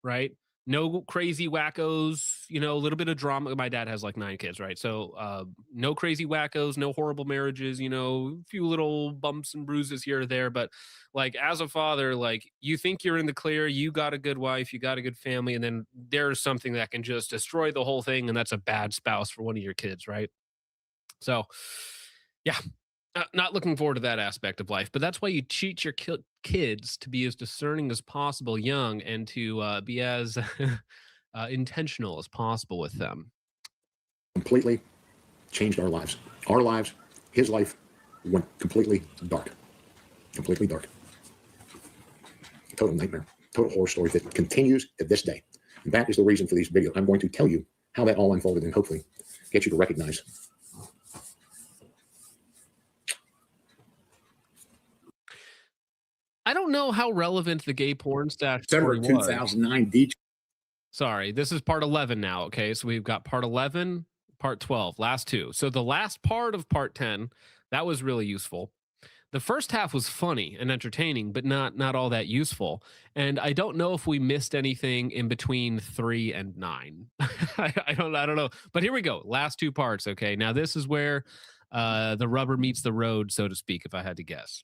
right? No crazy wackos, a little bit of drama. My dad has like 9 kids, right? So no crazy wackos, no horrible marriages, a few little bumps and bruises here or there. But like as a father, like you think you're in the clear, you got a good wife, you got a good family, and then there's something that can just destroy the whole thing, and that's a bad spouse for one of your kids, right? So yeah, not looking forward to that aspect of life, but that's why you teach your kids to be as discerning as possible young, and to be as intentional as possible with them. Completely changed our lives. Our lives, his life went completely dark. Completely dark. Total nightmare. Total horror story that continues to this day. And that is the reason for these videos. I'm going to tell you how that all unfolded and hopefully get you to recognize. I don't know how relevant the gay porn stash December 2009 DJ. Sorry, this is part 11 now, okay? So we've got part 11, part 12, last 2. So the last part of part 10, that was really useful. The first half was funny and entertaining, but not all that useful. And I don't know if we missed anything in between 3 and 9. I don't know. But here we go. Last 2 parts, okay? Now this is where the rubber meets the road, so to speak, if I had to guess.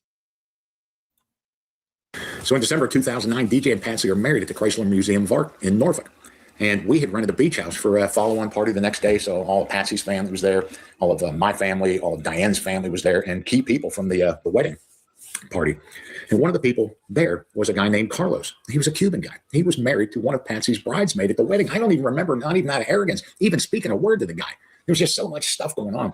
So in December 2009, DJ and Patsy are married at the Chrysler Museum of Art in Norfolk. And we had rented a beach house for a follow-on party the next day. So all of Patsy's family was there. All of my family, all of Diane's family was there, and key people from the wedding. party. And one of the people there was a guy named Carlos. He was a Cuban guy. He was married to one of Patsy's bridesmaids at the wedding. I don't even remember, not even out of arrogance, even speaking a word to the guy. There was just so much stuff going on.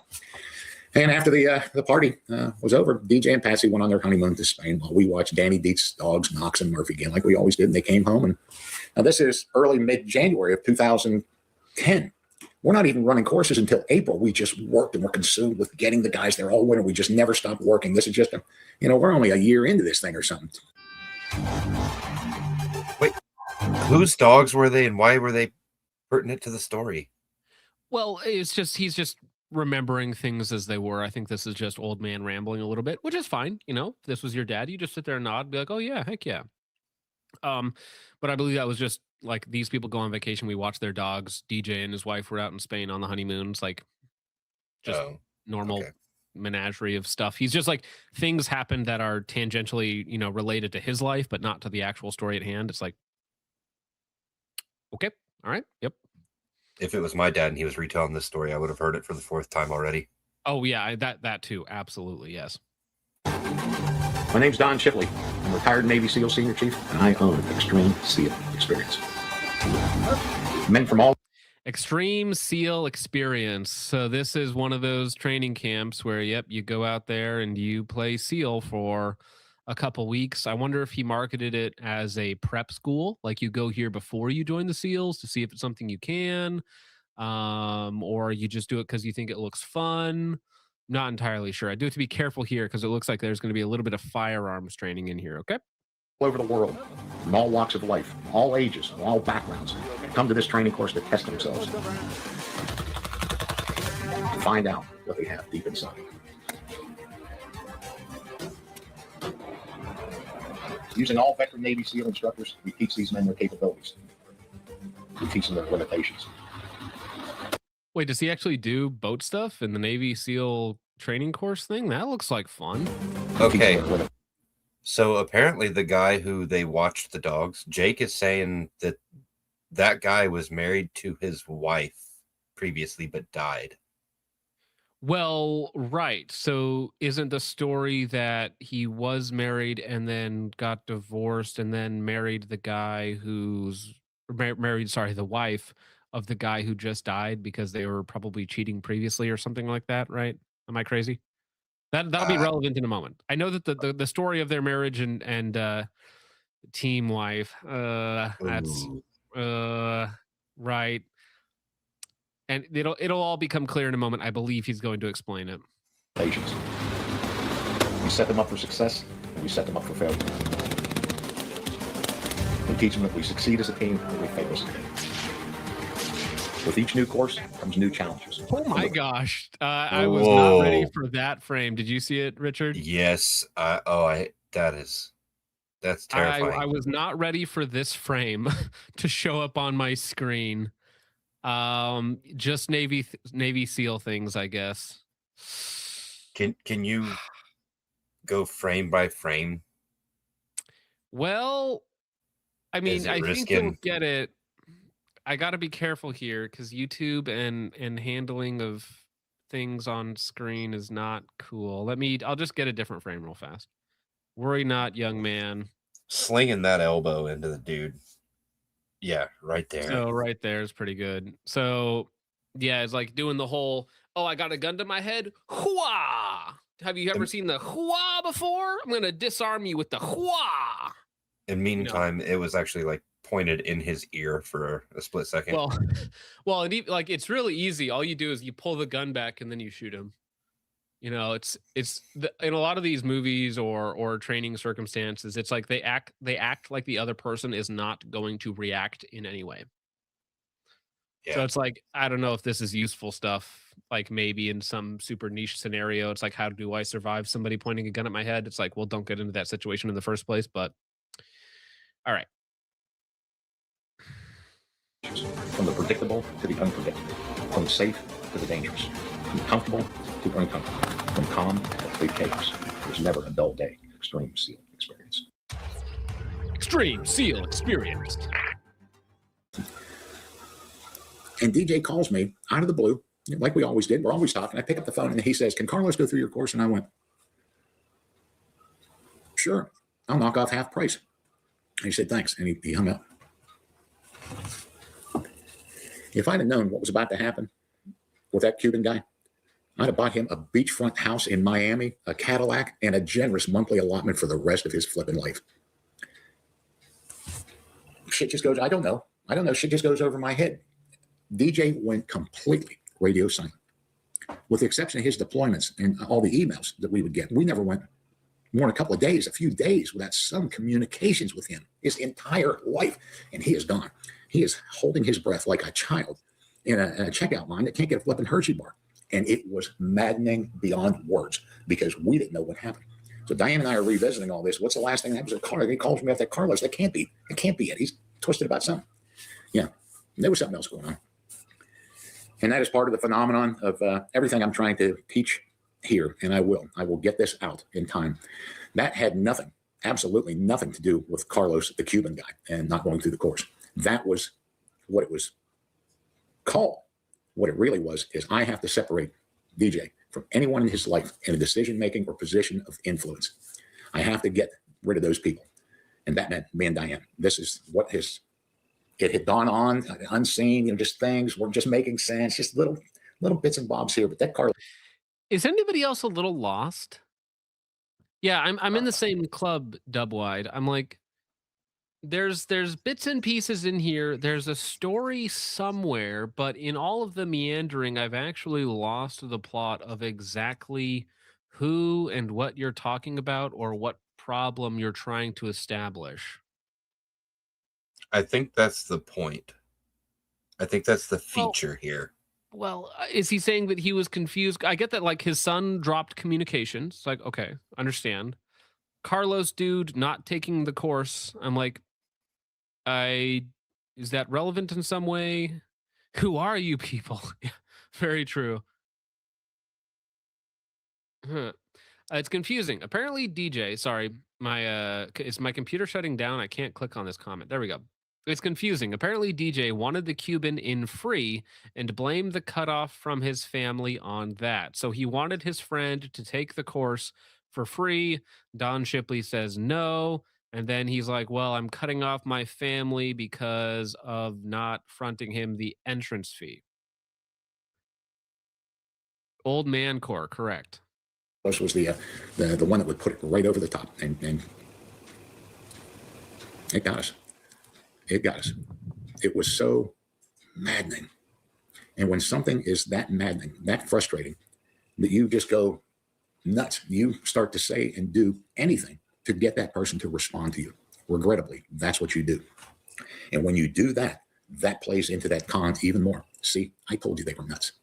And after the party was over, DJ and Patsy went on their honeymoon to Spain while we watched Danny Dietz' dogs, Knox and Murphy, again, like we always did. And they came home. And now this is early, mid-January of 2010. We're not even running courses until April. We just worked and we're consumed with getting the guys there all winter. We just never stopped working. This is just, we're only a year into this thing or something. Wait, whose dogs were they and why were they pertinent to the story? Well, he's just remembering things as they were. I think this is just old man rambling a little bit, which is fine. If this was your dad, you just sit there and nod, be like, oh yeah, heck yeah. But I believe that was just like these people go on vacation. We watch their dogs. DJ and his wife were out in Spain on the honeymoons, like just normal menagerie of stuff. He's just like things happen that are tangentially, related to his life, but not to the actual story at hand. It's like, okay, all right, yep. If it was my dad and he was retelling this story, I would have heard it for the 4th time already. Oh yeah, that too, absolutely, yes. My name's Don Shipley. I'm a retired Navy SEAL Senior Chief, and I own Extreme SEAL Experience. Men from all Extreme SEAL Experience. So this is one of those training camps where, you go out there and you play SEAL for a couple weeks. I wonder if he marketed it as a prep school, like you go here before you join the SEALs to see if it's something you can, or you just do it because you think it looks fun. Not entirely sure. I do have to be careful here because it looks like there's going to be a little bit of firearms training in here. Okay. All over the world, from all walks of life, all ages, all backgrounds, come to this training course to test themselves, to find out what they have deep inside. Using all veteran Navy SEAL instructors, we teach these men their capabilities. We teach them their limitations. Wait, does he actually do boat stuff in the Navy SEAL training course thing? That looks like fun. Okay. So apparently the guy who they watched the dogs, Jake is saying that guy was married to his wife previously but died. Well, right. So isn't the story that he was married and then got divorced and then married the guy who's married, the wife of the guy who just died because they were probably cheating previously or something like that, right? Am I crazy? That'll be relevant in a moment. I know that the story of their marriage and team wife, that's right. And it'll all become clear in a moment. I believe he's going to explain it. Patience. We set them up for success, and we set them up for failure. We teach them that we succeed as a team, and we fail as a team. With each new course comes new challenges. Oh my gosh. I was not ready for that frame. Did you see it, Richard? Yes. That's terrifying. I was not ready for this frame to show up on my screen. Just Navy SEAL things, I guess. Can you go frame by frame? Well, I mean, I think you'll get it. I got to be careful here because YouTube and handling of things on screen is not cool. I'll just get a different frame real fast. Worry not, young man. Slinging that elbow into the dude. Yeah, right there. So right there is pretty good. So yeah, it's like doing the whole, I got a gun to my head. Hwah! Have you ever seen the hwah before? I'm going to disarm you with the hwah. In meantime, it was actually like pointed in his ear for a split second. Well, it's really easy. All you do is you pull the gun back and then you shoot him. In a lot of these movies or training circumstances, it's like they act like the other person is not going to react in any way. Yeah. So it's like, I don't know if this is useful stuff. Like maybe in some super niche scenario, it's like, how do I survive somebody pointing a gun at my head? It's like, well, don't get into that situation in the first place. But all right. From the predictable to the unpredictable, from the safe to the dangerous, from comfortable to uncomfortable, from calm to complete chaos. There's never a dull day. Extreme SEAL Experience. Extreme SEAL Experience. And DJ calls me out of the blue, like we always did. We're always talking. I pick up the phone and he says, "Can Carlos go through your course?" And I went, sure, I'll knock off half price. And he said, thanks. And he hung up. If I'd have known what was about to happen with that Cuban guy, I'd have bought him a beachfront house in Miami, a Cadillac, and a generous monthly allotment for the rest of his flipping life. Shit just goes, I don't know. Shit just goes over my head. DJ went completely radio silent. With the exception of his deployments and all the emails that we would get, we never went more than a couple of days, a few days without some communications with him his entire life. And he is gone. He is holding his breath like a child in a checkout line that can't get a flipping Hershey bar. And it was maddening beyond words because we didn't know what happened. So Diane and I are revisiting all this. What's the last thing that happens to Carlos? He calls me after Carlos. That can't be. It can't be it. He's twisted about something. Yeah, there was something else going on. And that is part of the phenomenon of everything I'm trying to teach here. And I will get this out in time. That had nothing, absolutely nothing to do with Carlos, the Cuban guy, and not going through the course. That was what it was called. What it really was is I have to separate DJ from anyone in his life in a decision-making or position of influence. I have to get rid of those people. And that meant me and Diane. This is what it had gone on, unseen, just things were just making sense, just little bits and bobs here. But that Carlos. Is anybody else a little lost? Yeah, I'm in the same club, Dubwide. I'm like, there's bits and pieces in here. There's a story somewhere, but in all of the meandering, I've actually lost the plot of exactly who and what you're talking about or what problem you're trying to establish. I think that's the point. I think that's the feature here. Well, is he saying that he was confused? I get that, like, his son dropped communications. It's like, okay, understand. Carlos dude not taking the course. I'm like, is that relevant in some way? Who are you people? Very true. It's confusing. Apparently DJ, sorry, is my computer shutting down? I can't click on this comment. There we go. It's confusing. Apparently DJ wanted the Cuban in free and blamed the cutoff from his family on that. So he wanted his friend to take the course for free. Don Shipley says no. And then he's like, well, I'm cutting off my family because of not fronting him the entrance fee. Old man core, correct. This was the one that would put it right over the top. And it got us. It got us. It was so maddening. And when something is that maddening, that frustrating, that you just go nuts, you start to say and do anything to get that person to respond to you. Regrettably, that's what you do. And when you do that, that plays into that con even more. See, I told you they were nuts.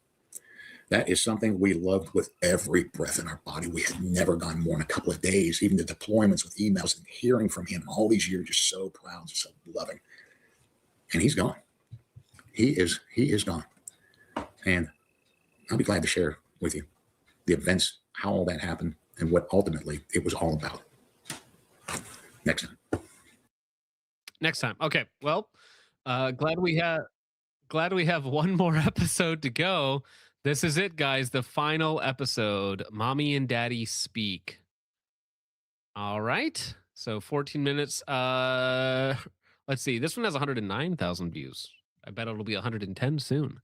That is something we loved with every breath in our body. We had never gone more than a couple of days, even the deployments with emails and hearing from him all these years, just so proud, so loving. And he's gone. He is gone. And I'll be glad to share with you the events, how all that happened, and what ultimately it was all about. Next time. Okay. Well, glad we have one more episode to go. This is it, guys. The final episode. Mommy and Daddy Speak. All right. So 14 minutes. Let's see. This one has 109,000 views. I bet it'll be 110 soon.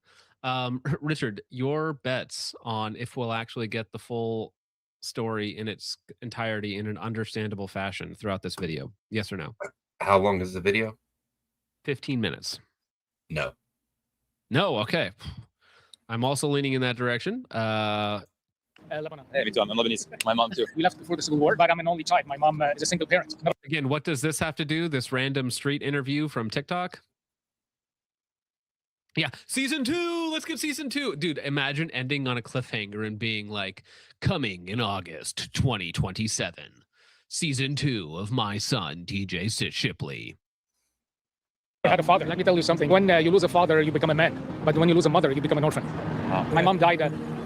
Richard, your bets on if we'll actually get the full story in its entirety in an understandable fashion throughout this video. Yes or no? How long is the video? 15 minutes. No. No. Okay. I'm also leaning in that direction. Lebanon. Hey, me too. I'm Lebanese. My mom too. We left before the Civil War, but I'm an only child. My mom is a single parent. Again, what does this have to do? This random street interview from TikTok? Yeah, season 2. Let's get season 2. Dude, imagine ending on a cliffhanger and being like, coming in August 2027, season 2 of My Son, DJ Shipley. I had a father. Let me tell you something. When you lose a father, you become a man. But when you lose a mother, you become an orphan. My mom died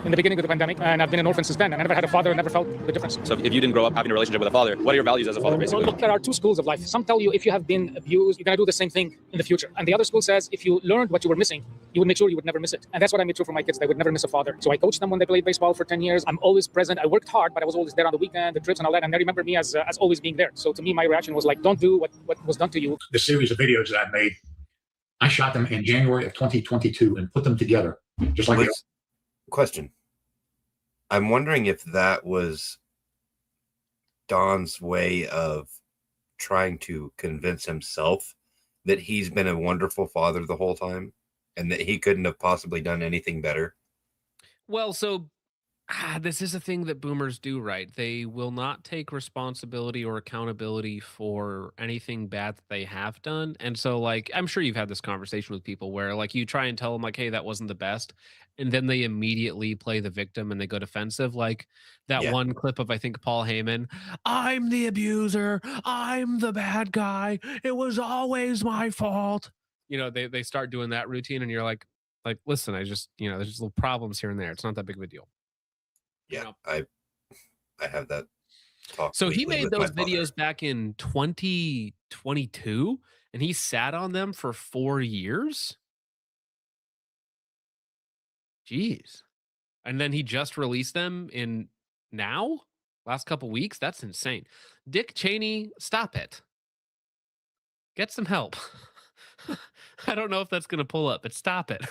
in the beginning of the pandemic, and I've been an orphan since then. And I never had a father and never felt the difference. So if you didn't grow up having a relationship with a father, what are your values as a father, basically? Well, look, there are two schools of life. Some tell you if you have been abused, you're going to do the same thing in the future. And the other school says if you learned what you were missing, you would make sure you would never miss it. And that's what I made sure for my kids. They would never miss a father. So I coached them when they played baseball for 10 years. I'm always present. I worked hard, but I was always there on the weekend, the trips and all that. And they remember me as always being there. So to me, my reaction was like, don't do what was done to you. The series of videos that I made, I shot them in January of 2022 and put them together. Just like Question. I'm wondering if that was Don's way of trying to convince himself that he's been a wonderful father the whole time and that he couldn't have possibly done anything better. Well, so this is a thing that boomers do, right? They will not take responsibility or accountability for anything bad that they have done. And so, like, I'm sure you've had this conversation with people where, like, you try and tell them, like, hey, that wasn't the best. And then they immediately play the victim and they go defensive. Like that one clip of, I think, Paul Heyman, I'm the abuser. I'm the bad guy. It was always my fault. You know, they start doing that routine and you're like, listen, I just, you know, there's just little problems here and there. It's not that big of a deal. Yeah, you know? I have that talk. So he made those videos back in 2022 and he sat on them for 4 years. Jeez. And then he just released them in last couple weeks. That's insane. Dick Cheney, stop it. Get some help. I don't know if that's going to pull up, but stop it.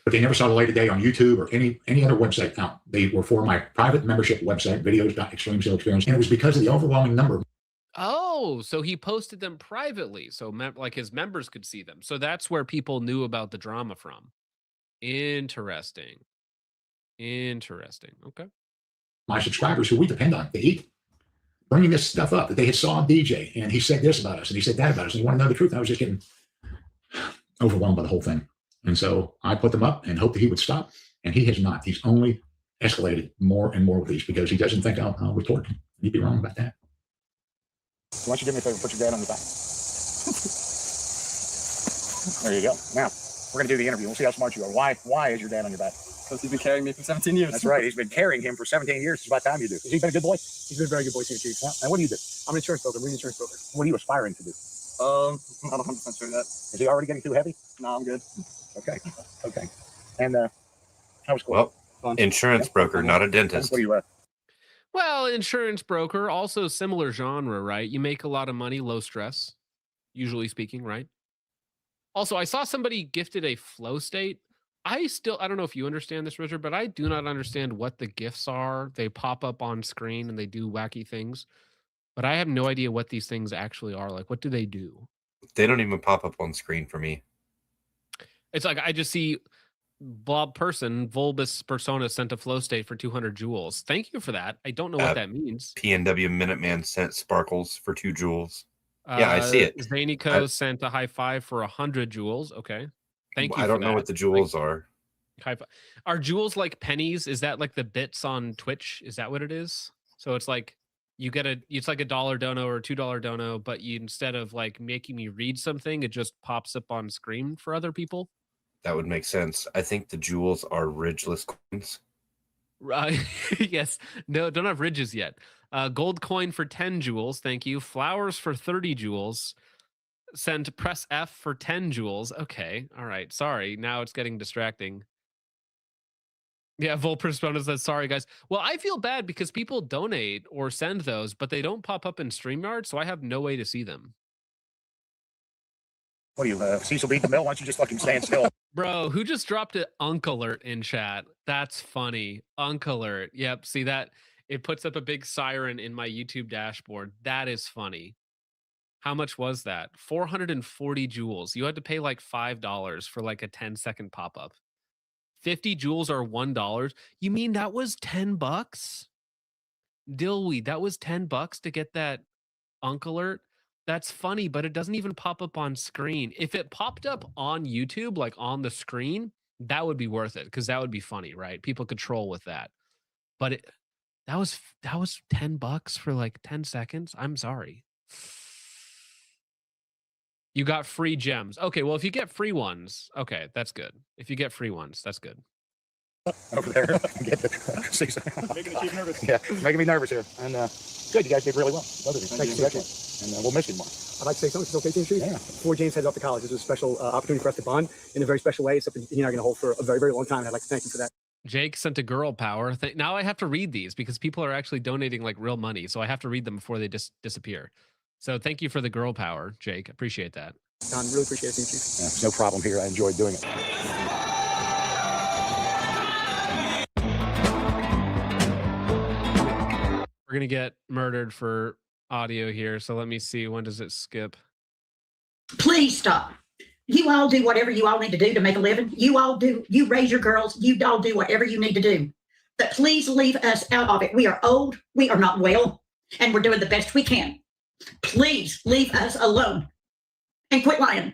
But they never saw the light of day on YouTube or any other website. Now, they were for my private membership website, videos.extremesaleexperience, and it was because of the overwhelming number. Oh, so he posted them privately, so like his members could see them. So that's where people knew about the drama from. Interesting. Okay. My subscribers, who we depend on to eat, bringing this stuff up that they had saw DJ and he said this about us and he said that about us and you want to know the truth. And I was just getting overwhelmed by the whole thing. And so I put them up and hoped that he would stop. And he has not. He's only escalated more and more with these because he doesn't think I'll retort. He'd be wrong about that. Why don't you do me a favor, put your dad on your back. There you go. Now, we're going to do the interview. We'll see how smart you are. Why is your dad on your back? Because he's been carrying me for 17 years. That's right. He's been carrying him for 17 years. It's about time you do. Has he been a good boy? He's been a very good boy to you, Chief. Yeah. And what do you do? I'm an insurance broker. We're an insurance broker. What are you aspiring to do? I'm not 100% sure that. Is he already getting too heavy? No, I'm good. Okay. And how was school? Well, insurance broker, not a dentist. What are you at? Well, insurance broker, also similar genre, right? You make a lot of money, low stress, usually speaking, right? Also, I saw somebody gifted a flow state. I don't know if you understand this, Richard, but I do not understand what the gifts are. They pop up on screen and they do wacky things, but I have no idea what these things actually are. Like, what do they do? They don't even pop up on screen for me. It's like I just see Bob Person, Volbus Persona sent a flow state for 200 joules. Thank you for that. I don't know what that means. PNW Minuteman sent sparkles for 2 joules. Yeah, I see it. Zanico sent a high five for 100 joules. Okay. Thank you. I don't know what the joules are. Are joules like pennies? Is that like the bits on Twitch? Is that what it is? So it's like it's like $1 dono or $2 dono, but instead of like making me read something, it just pops up on screen for other people. That would make sense. I think the joules are ridgeless coins. Right. Yes. No, don't have ridges yet. Gold coin for 10 joules. Thank you. Flowers for 30 joules. Send press F for 10 joules. Okay. All right. Sorry. Now it's getting distracting. Yeah. Volpersona says, sorry, guys. Well, I feel bad because people donate or send those, but they don't pop up in StreamYard, so I have no way to see them. What are you, Cecil B. DeMille? Why don't you just fucking stand still? Bro, who just dropped an Unk Alert in chat? That's funny. Unk Alert. Yep. See that? It puts up a big siren in my YouTube dashboard. That is funny. How much was that? 440 joules. You had to pay like $5 for like a 10-second pop-up. 50 joules are $1. You mean that was $10? Dillweed, that was $10 to get that Unk Alert? That's funny, but it doesn't even pop up on screen. If it popped up on YouTube, like on the screen, that would be worth it because that would be funny, right? People could troll with that. But that was $10 for like 10 seconds. I'm sorry. You got free gems. Okay, well, if you get free ones, okay, that's good. If you get free ones, that's good. over there. Get the making the chief nervous. Yeah, making me nervous here. And good, you guys did really well. Both of you. Thank you. Excellent. And we'll miss you more. I'd like to say something, if it's okay, Chief. Yeah. Before James heads off to college, this was a special opportunity for us to bond in a very special way. It's something he and I are going to hold for a very, very long time. And I'd like to thank you for that. Jake sent a girl power. Now I have to read these because people are actually donating like real money. So I have to read them before they disappear. So thank you for the girl power, Jake. Appreciate that. Don, really appreciate it, Chief. Yeah, no problem here. I enjoyed doing it. We're going to get murdered for audio here. So let me see. When does it skip? Please stop. You all do whatever you all need to do to make a living. You all do. You raise your girls. You all do whatever you need to do. But please leave us out of it. We are old. We are not well. And we're doing the best we can. Please leave us alone. And quit lying.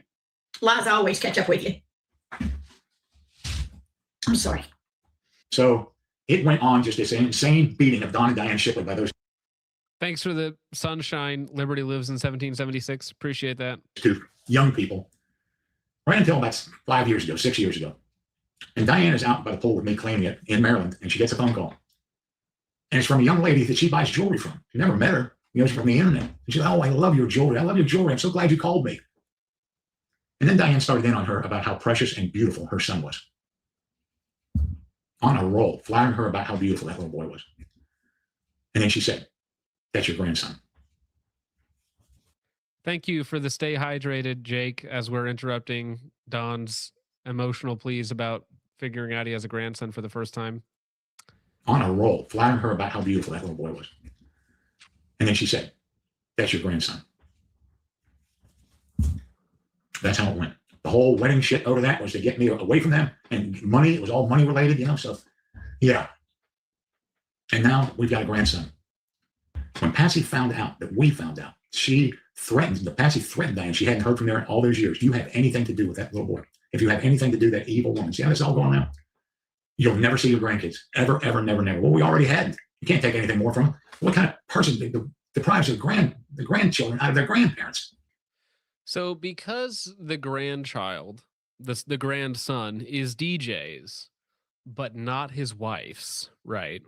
Lies always catch up with you. I'm sorry. So it went on just this insane beating of Don and Diane Shipley by those Thanks for the sunshine. Liberty lives in 1776. Appreciate that. two young people. Right until about 5 years ago, 6 years ago. And Diane is out by the pool with me claiming it in Maryland, and she gets a phone call. And it's from a young lady that she buys jewelry from. She never met her. You know, she's from the internet. And she's like, oh, I love your jewelry. I love your jewelry. I'm so glad you called me. And then Diane started in on her about how precious and beautiful her son was. On a roll, flattering her about how beautiful that little boy was. And then she said, that's your grandson. Thank you for the stay hydrated, Jake, as we're interrupting Don's emotional pleas about figuring out he has a grandson for the first time. On a roll, flattering her about how beautiful that little boy was. And then she said, that's your grandson. That's how it went. The whole wedding shit over that was to get me away from them, and money, it was all money related, you know, so yeah. And now we've got a grandson. When Patsy found out that we found out, Patsy threatened Diane. She hadn't heard from her in all those years. Do you have anything to do with that little boy? If you have anything to do with that evil woman, see how this is all going on? You'll never see your grandkids. Ever, ever, never, never. Well, we already had. You can't take anything more from them. What kind of person deprives the grandchildren out of their grandparents? So because the grandchild, the grandson, is DJ's, but not his wife's, right?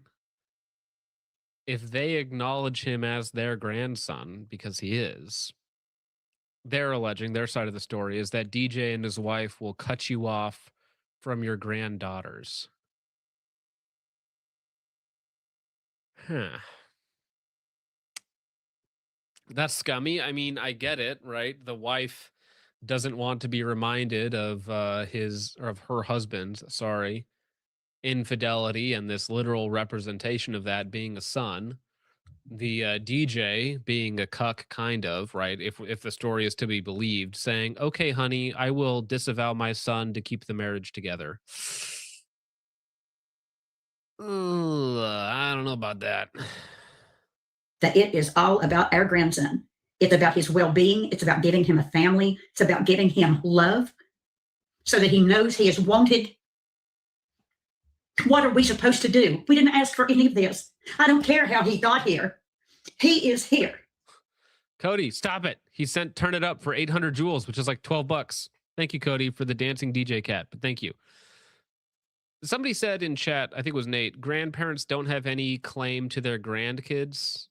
If they acknowledge him as their grandson, because he is, they're alleging, their side of the story is that DJ and his wife will cut you off from your granddaughters. Huh. That's scummy. I mean, I get it, right? The wife doesn't want to be reminded of her husband's, infidelity and this literal representation of that being a son. The DJ being a cuck, kind of, right? If the story is to be believed, saying, "Okay, honey, I will disavow my son to keep the marriage together." I don't know about that. That it is all about our grandson. It's about his well-being. It's about giving him a family. It's about giving him love so that he knows he is wanted. What are we supposed to do? We didn't ask for any of this. I don't care how he got here. He is here. Cody, stop it. He sent Turn It Up for 800 joules, which is like $12. Thank you, Cody, for the dancing DJ cat, but thank you. Somebody said in chat, I think it was Nate, grandparents don't have any claim to their grandkids.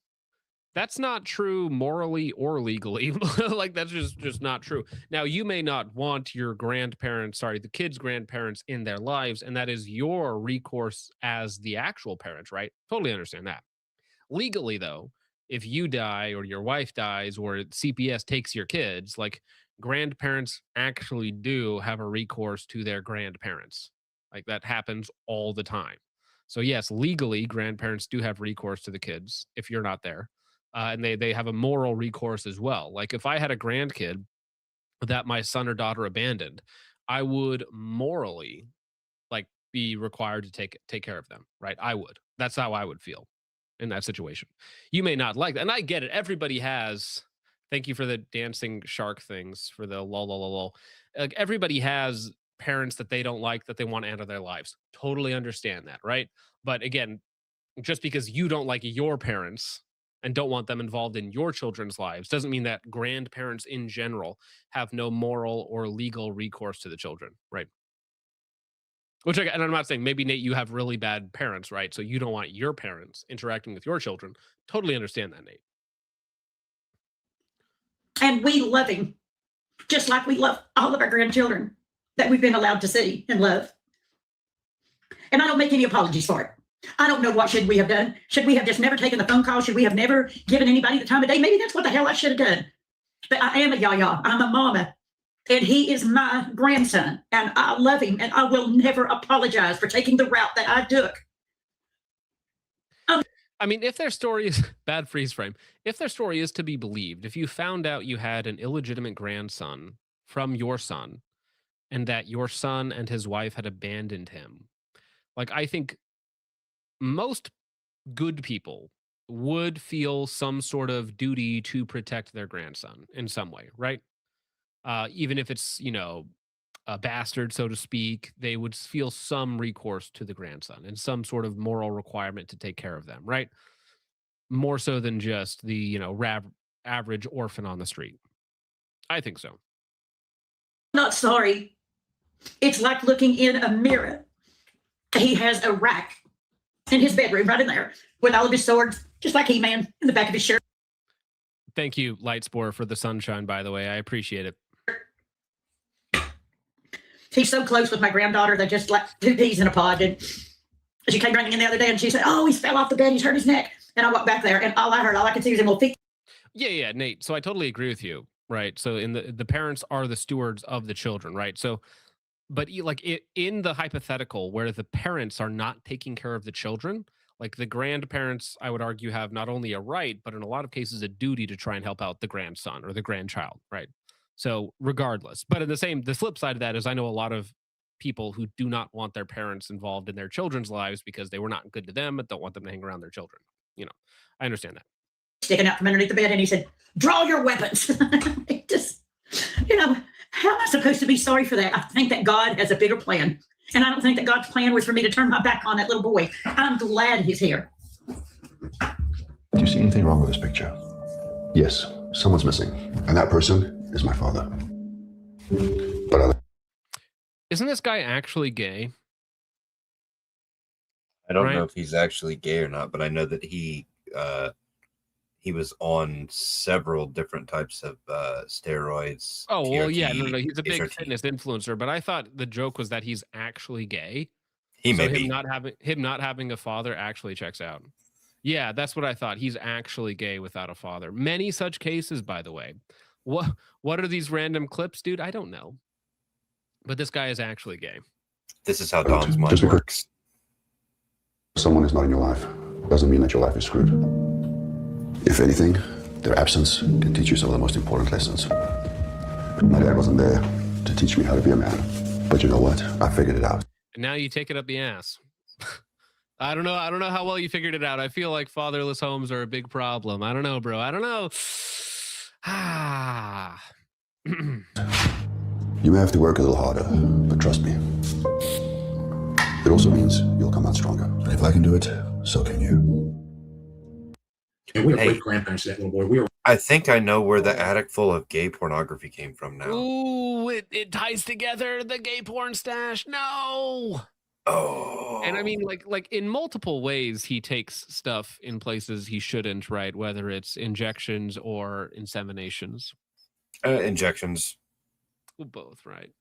That's not true morally or legally. Like, that's just not true. Now, you may not want your the kids' grandparents in their lives, and that is your recourse as the actual parent, right? Totally understand that. Legally, though, if you die or your wife dies or CPS takes your kids, like, grandparents actually do have a recourse to their grandparents. Like, that happens all the time. So yes, legally, grandparents do have recourse to the kids if you're not there. And they have a moral recourse as well. Like, if I had a grandkid that my son or daughter abandoned, I would morally, like, be required to take care of them, right? I would. That's how I would feel in that situation. You may not like that, and I get it. Everybody has. Thank you for the dancing shark things, for the lol. Like, everybody has parents that they don't like, that they want to enter their lives. Totally understand that, right? But again, just because you don't like your parents and don't want them involved in your children's lives doesn't mean that grandparents in general have no moral or legal recourse to the children, right? Which, and I'm not saying maybe, Nate, you have really bad parents, right? So you don't want your parents interacting with your children. Totally understand that, Nate. And we love him just like we love all of our grandchildren that we've been allowed to see and love. And I don't make any apologies for it. I don't know what should we have done. Should we have just never taken the phone call? Should we have never given anybody the time of day? Maybe that's what the hell I should have done. But I am a yaya. I'm a mama. And he is my grandson. And I love him. And I will never apologize for taking the route that I took. I mean, if their story is bad freeze frame, if their story is to be believed, if you found out you had an illegitimate grandson from your son and that your son and his wife had abandoned him, like, I think most good people would feel some sort of duty to protect their grandson in some way, right? Even if it's, you know, a bastard, so to speak, they would feel some recourse to the grandson and some sort of moral requirement to take care of them, right? More so than just the, you know, average orphan on the street. I think so. Not sorry. It's like looking in a mirror. He has a rack in his bedroom right in there with all of his swords, just like He-Man in the back of his shirt. Thank you, Lightspore, for the sunshine, by the way. I appreciate it. He's so close with my granddaughter. They're just like two peas in a pod. And she came running in the other day and she said, "Oh, he's fell off the bed. He's hurt his neck." And I walked back there and all I could see was him little feet. Yeah, Nate. So I totally agree with you, right? So in the parents are the stewards of the children, right? So, but in the hypothetical where the parents are not taking care of the children, like the grandparents, I would argue, have not only a right, but in a lot of cases, a duty to try and help out the grandson or the grandchild, right? So regardless, but the flip side of that is I know a lot of people who do not want their parents involved in their children's lives because they were not good to them, but don't want them to hang around their children. You know, I understand that. Sticking out from underneath the bed, and he said, "Draw your weapons." It just, you know, how am I supposed to be sorry for that? I think that God has a bigger plan. And I don't think that God's plan was for me to turn my back on that little boy. I'm glad he's here. Do you see anything wrong with this picture? Yes, someone's missing. And that person is my father. But isn't this guy actually gay? I don't know if he's actually gay or not, but I know that he was on several different types of steroids. Oh, well, TRT, yeah, no, he's a big HRT. fitness influencer, but I thought the joke was that he's actually gay. He so may him be. not having a father actually checks out. Yeah, that's what I thought. He's actually gay without a father. Many such cases, by the way. What are these random clips, dude? I don't know. But this guy is actually gay. This is how Don's mind works. someone is not in your life doesn't mean that your life is screwed. If anything, their absence can teach you some of the most important lessons. My dad wasn't there to teach me how to be a man, but you know what? I figured it out. And now you take it up the ass. I don't know how well you figured it out. I feel like fatherless homes are a big problem. I don't know, bro. I don't know. You may have to work a little harder, but trust me. It also means you'll come out stronger. And if I can do it, so can you. And we were great grandparents to that little boy. We were. I think I know where the attic full of gay pornography came from now. Ooh, it ties together the gay porn stash. No. Oh. And I mean, like in multiple ways, he takes stuff in places he shouldn't, right? Whether it's injections or inseminations. Injections. Well, both, right?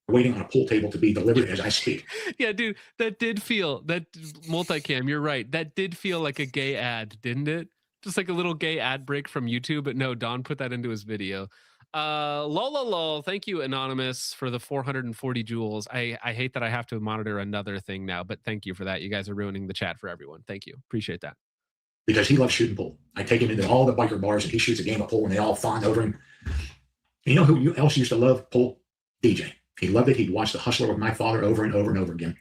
Waiting on a pool table to be delivered as I speak. Yeah, dude, that multicam, you're right. That did feel like a gay ad, didn't it? Just like a little gay ad break from YouTube, but no, Don put that into his video. Lol, thank you, Anonymous, for the 440 jewels. I hate that I have to monitor another thing now, but thank you for that. You guys are ruining the chat for everyone. Thank you. Appreciate that. Because he loves shooting pool. I take him into all the biker bars and he shoots a game of pool and they all fawn over him. You know who else used to love pool? DJ. He loved it. He'd watch The Hustler with my father over and over and over again.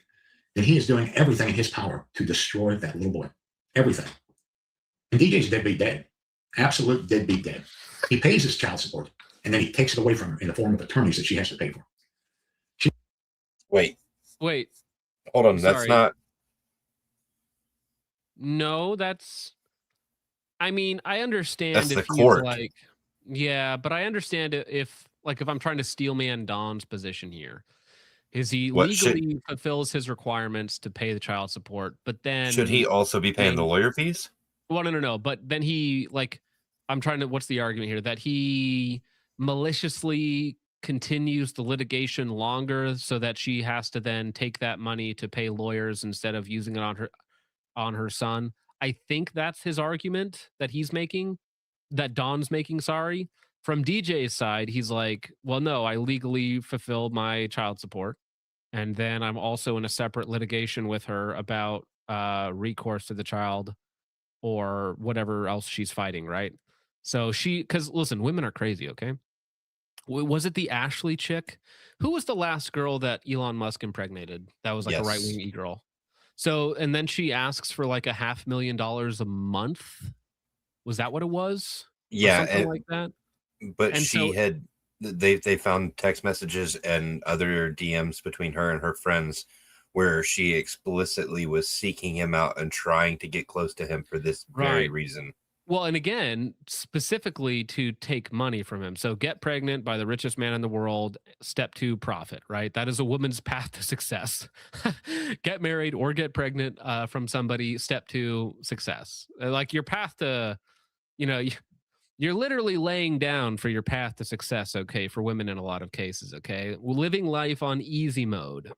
And he is doing everything in his power to destroy that little boy. Everything. And DJ's deadbeat dead. Absolute deadbeat dead. He pays his child support. And then he takes it away from her in the form of attorneys that she has to pay for. Wait. Hold on. That's not. No, that's. I mean, I understand That's if the he's court. like, yeah, but I understand if I'm trying to steel man Don's position here. Is he What legally fulfills his requirements to pay the child support, but then should he also be paying the lawyer fees? Well, no. But then he I'm trying to. What's the argument here? That he maliciously continues the litigation longer, so that she has to then take that money to pay lawyers instead of using it on her son. I think that's his argument that he's making. That Don's making. Sorry. From DJ's side, he's like, well, no, I legally fulfilled my child support. And then I'm also in a separate litigation with her about recourse to the child or whatever else she's fighting, right? So because listen, women are crazy, okay? Was it the Ashley chick? Who was the last girl that Elon Musk impregnated? That was like a right-wing e-girl. So, and then she asks for like $500,000 a month. Was that what it was? Yeah. Or something like that? But they found text messages and other DMs between her and her friends where she explicitly was seeking him out and trying to get close to him for this very reason. Well, and again, specifically to take money from him. So get pregnant by the richest man in the world. Step 2, profit, right? That is a woman's path to success. Get married or get pregnant from somebody. Step 2, success. Like your path to, you're literally laying down for your path to success, okay, for women in a lot of cases, okay? Living life on easy mode.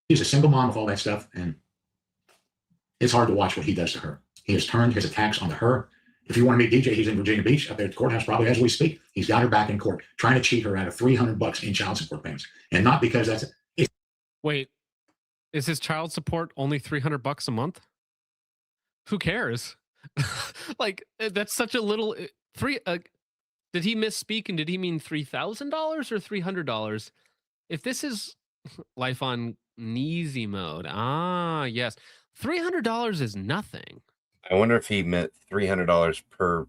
She's a single mom with all that stuff, and it's hard to watch what he does to her. He has turned his attacks onto her. If you want to meet DJ, he's in Virginia Beach up there at the courthouse probably as we speak. He's got her back in court, trying to cheat her out of $300 in child support payments. And not because that's... Wait, is his child support only $300 a month? Who cares? Like, that's such a little... did he misspeak and did he mean $3,000 or $300? If this is life on easy mode, yes. $300 is nothing. I wonder if he meant $300 per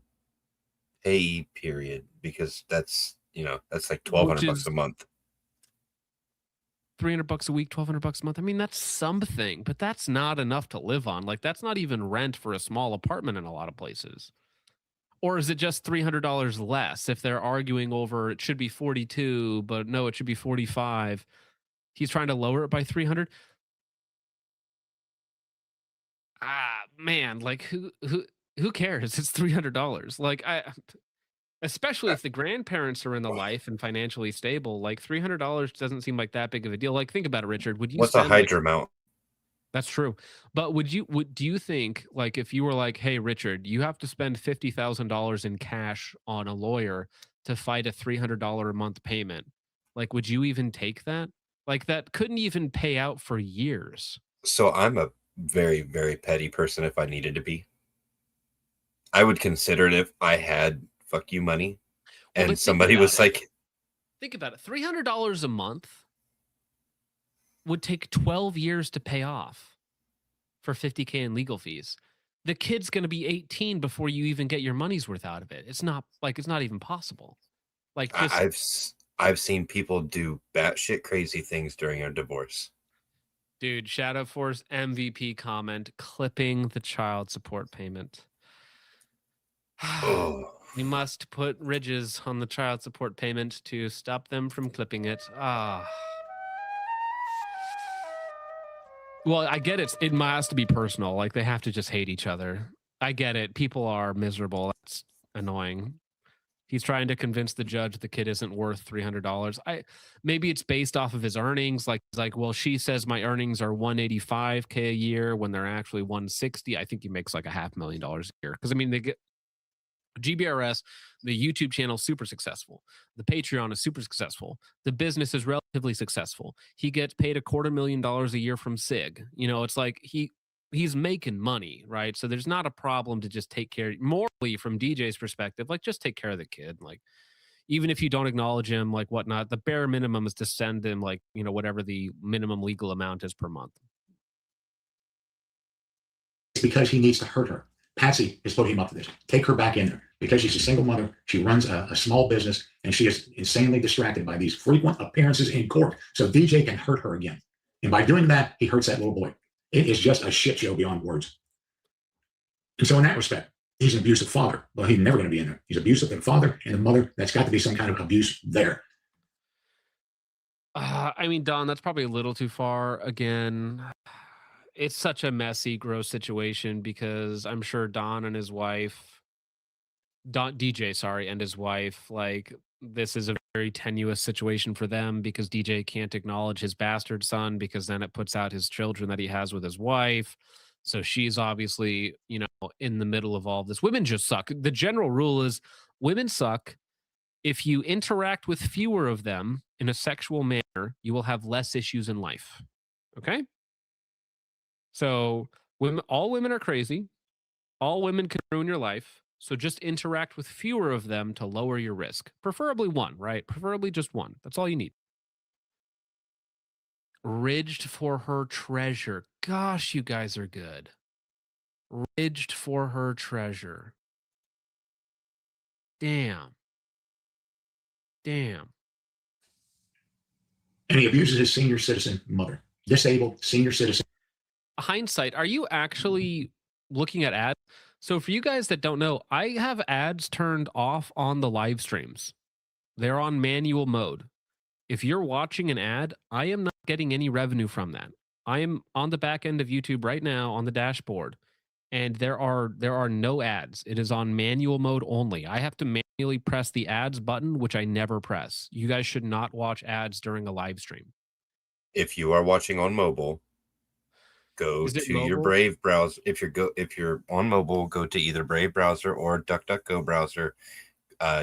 pay period, because that's like $1,200 a month. $300 a week, $1,200 a month. I mean, that's something, but that's not enough to live on. Like, that's not even rent for a small apartment in a lot of places. Or is it just $300 less if they're arguing over it should be 42, but no, it should be 45. He's trying to lower it by 300. Man, like who cares? It's $300. Like especially if the grandparents are in the life and financially stable, like $300 doesn't seem like that big of a deal. Like, think about it, Richard. Would you? What's a Hydra amount? That's true. But do you think, like, if you were like, hey, Richard, you have to spend $50,000 in cash on a lawyer to fight a $300 a month payment, like, would you even take that? Like, that couldn't even pay out for years. So I'm a very, very petty person if I needed to be. I would consider it if I had fuck you money and somebody was like... Think about it. $300 a month would take 12 years to pay off for $50K in legal fees. The kid's going to be 18 before you even get your money's worth out of it. It's not even possible. Like, I've seen people do batshit crazy things during a divorce. Dude, Shadow Force MVP comment, clipping the child support payment. We must put ridges on the child support payment to stop them from clipping it. Well, I get it. It has to be personal. Like, they have to just hate each other. I get it. People are miserable. That's annoying. He's trying to convince the judge the kid isn't worth $300. Maybe it's based off of his earnings. Like, well, she says my earnings are $185K a year when they're actually $160. I think he makes like $500,000 a year. Because I mean, they get GBRS, the YouTube channel is super successful. The Patreon is super successful. The business is relatively successful. He gets paid $250,000 a year from SIG. It's like he's making money, right? So there's not a problem to just take care, morally from DJ's perspective, like, just take care of the kid. Like, even if you don't acknowledge him, like, whatnot, the bare minimum is to send him, like, whatever the minimum legal amount is per month. It's because he needs to hurt her. Patsy is putting him up to this. Take her back in there. Because she's a single mother, she runs a small business, and she is insanely distracted by these frequent appearances in court. So DJ can hurt her again. And by doing that, he hurts that little boy. It is just a shit show beyond words. And so in that respect, he's an abusive father. Well, he's never going to be in there. He's abusive to the father and the mother. That's got to be some kind of abuse there. I mean, Don, that's probably a little too far. Again, it's such a messy, gross situation because I'm sure Don and his wife, DJ, sorry, and his wife, like, this is a very tenuous situation for them because DJ can't acknowledge his bastard son because then it puts out his children that he has with his wife. So she's obviously, in the middle of all this. Women just suck. The general rule is women suck. If you interact with fewer of them in a sexual manner, you will have less issues in life. Okay? So all women are crazy. All women can ruin your life. So just interact with fewer of them to lower your risk. Preferably one, right? Preferably just one. That's all you need. Ridged for her treasure. Gosh, you guys are good. Ridged for her treasure. Damn. And he abuses his senior citizen mother. Disabled senior citizen. Hindsight, are you actually looking at ads? So for you guys that don't know, I have ads turned off on the live streams. They're on manual mode. If you're watching an ad, I am not getting any revenue from that. I am on the back end of YouTube right now on the dashboard, and there are no ads. It is on manual mode only. I have to manually press the ads button, which I never press. You guys should not watch ads during a live stream. If you are watching on mobile, go to your Brave browser. If you're on mobile, go to either Brave browser or DuckDuckGo browser.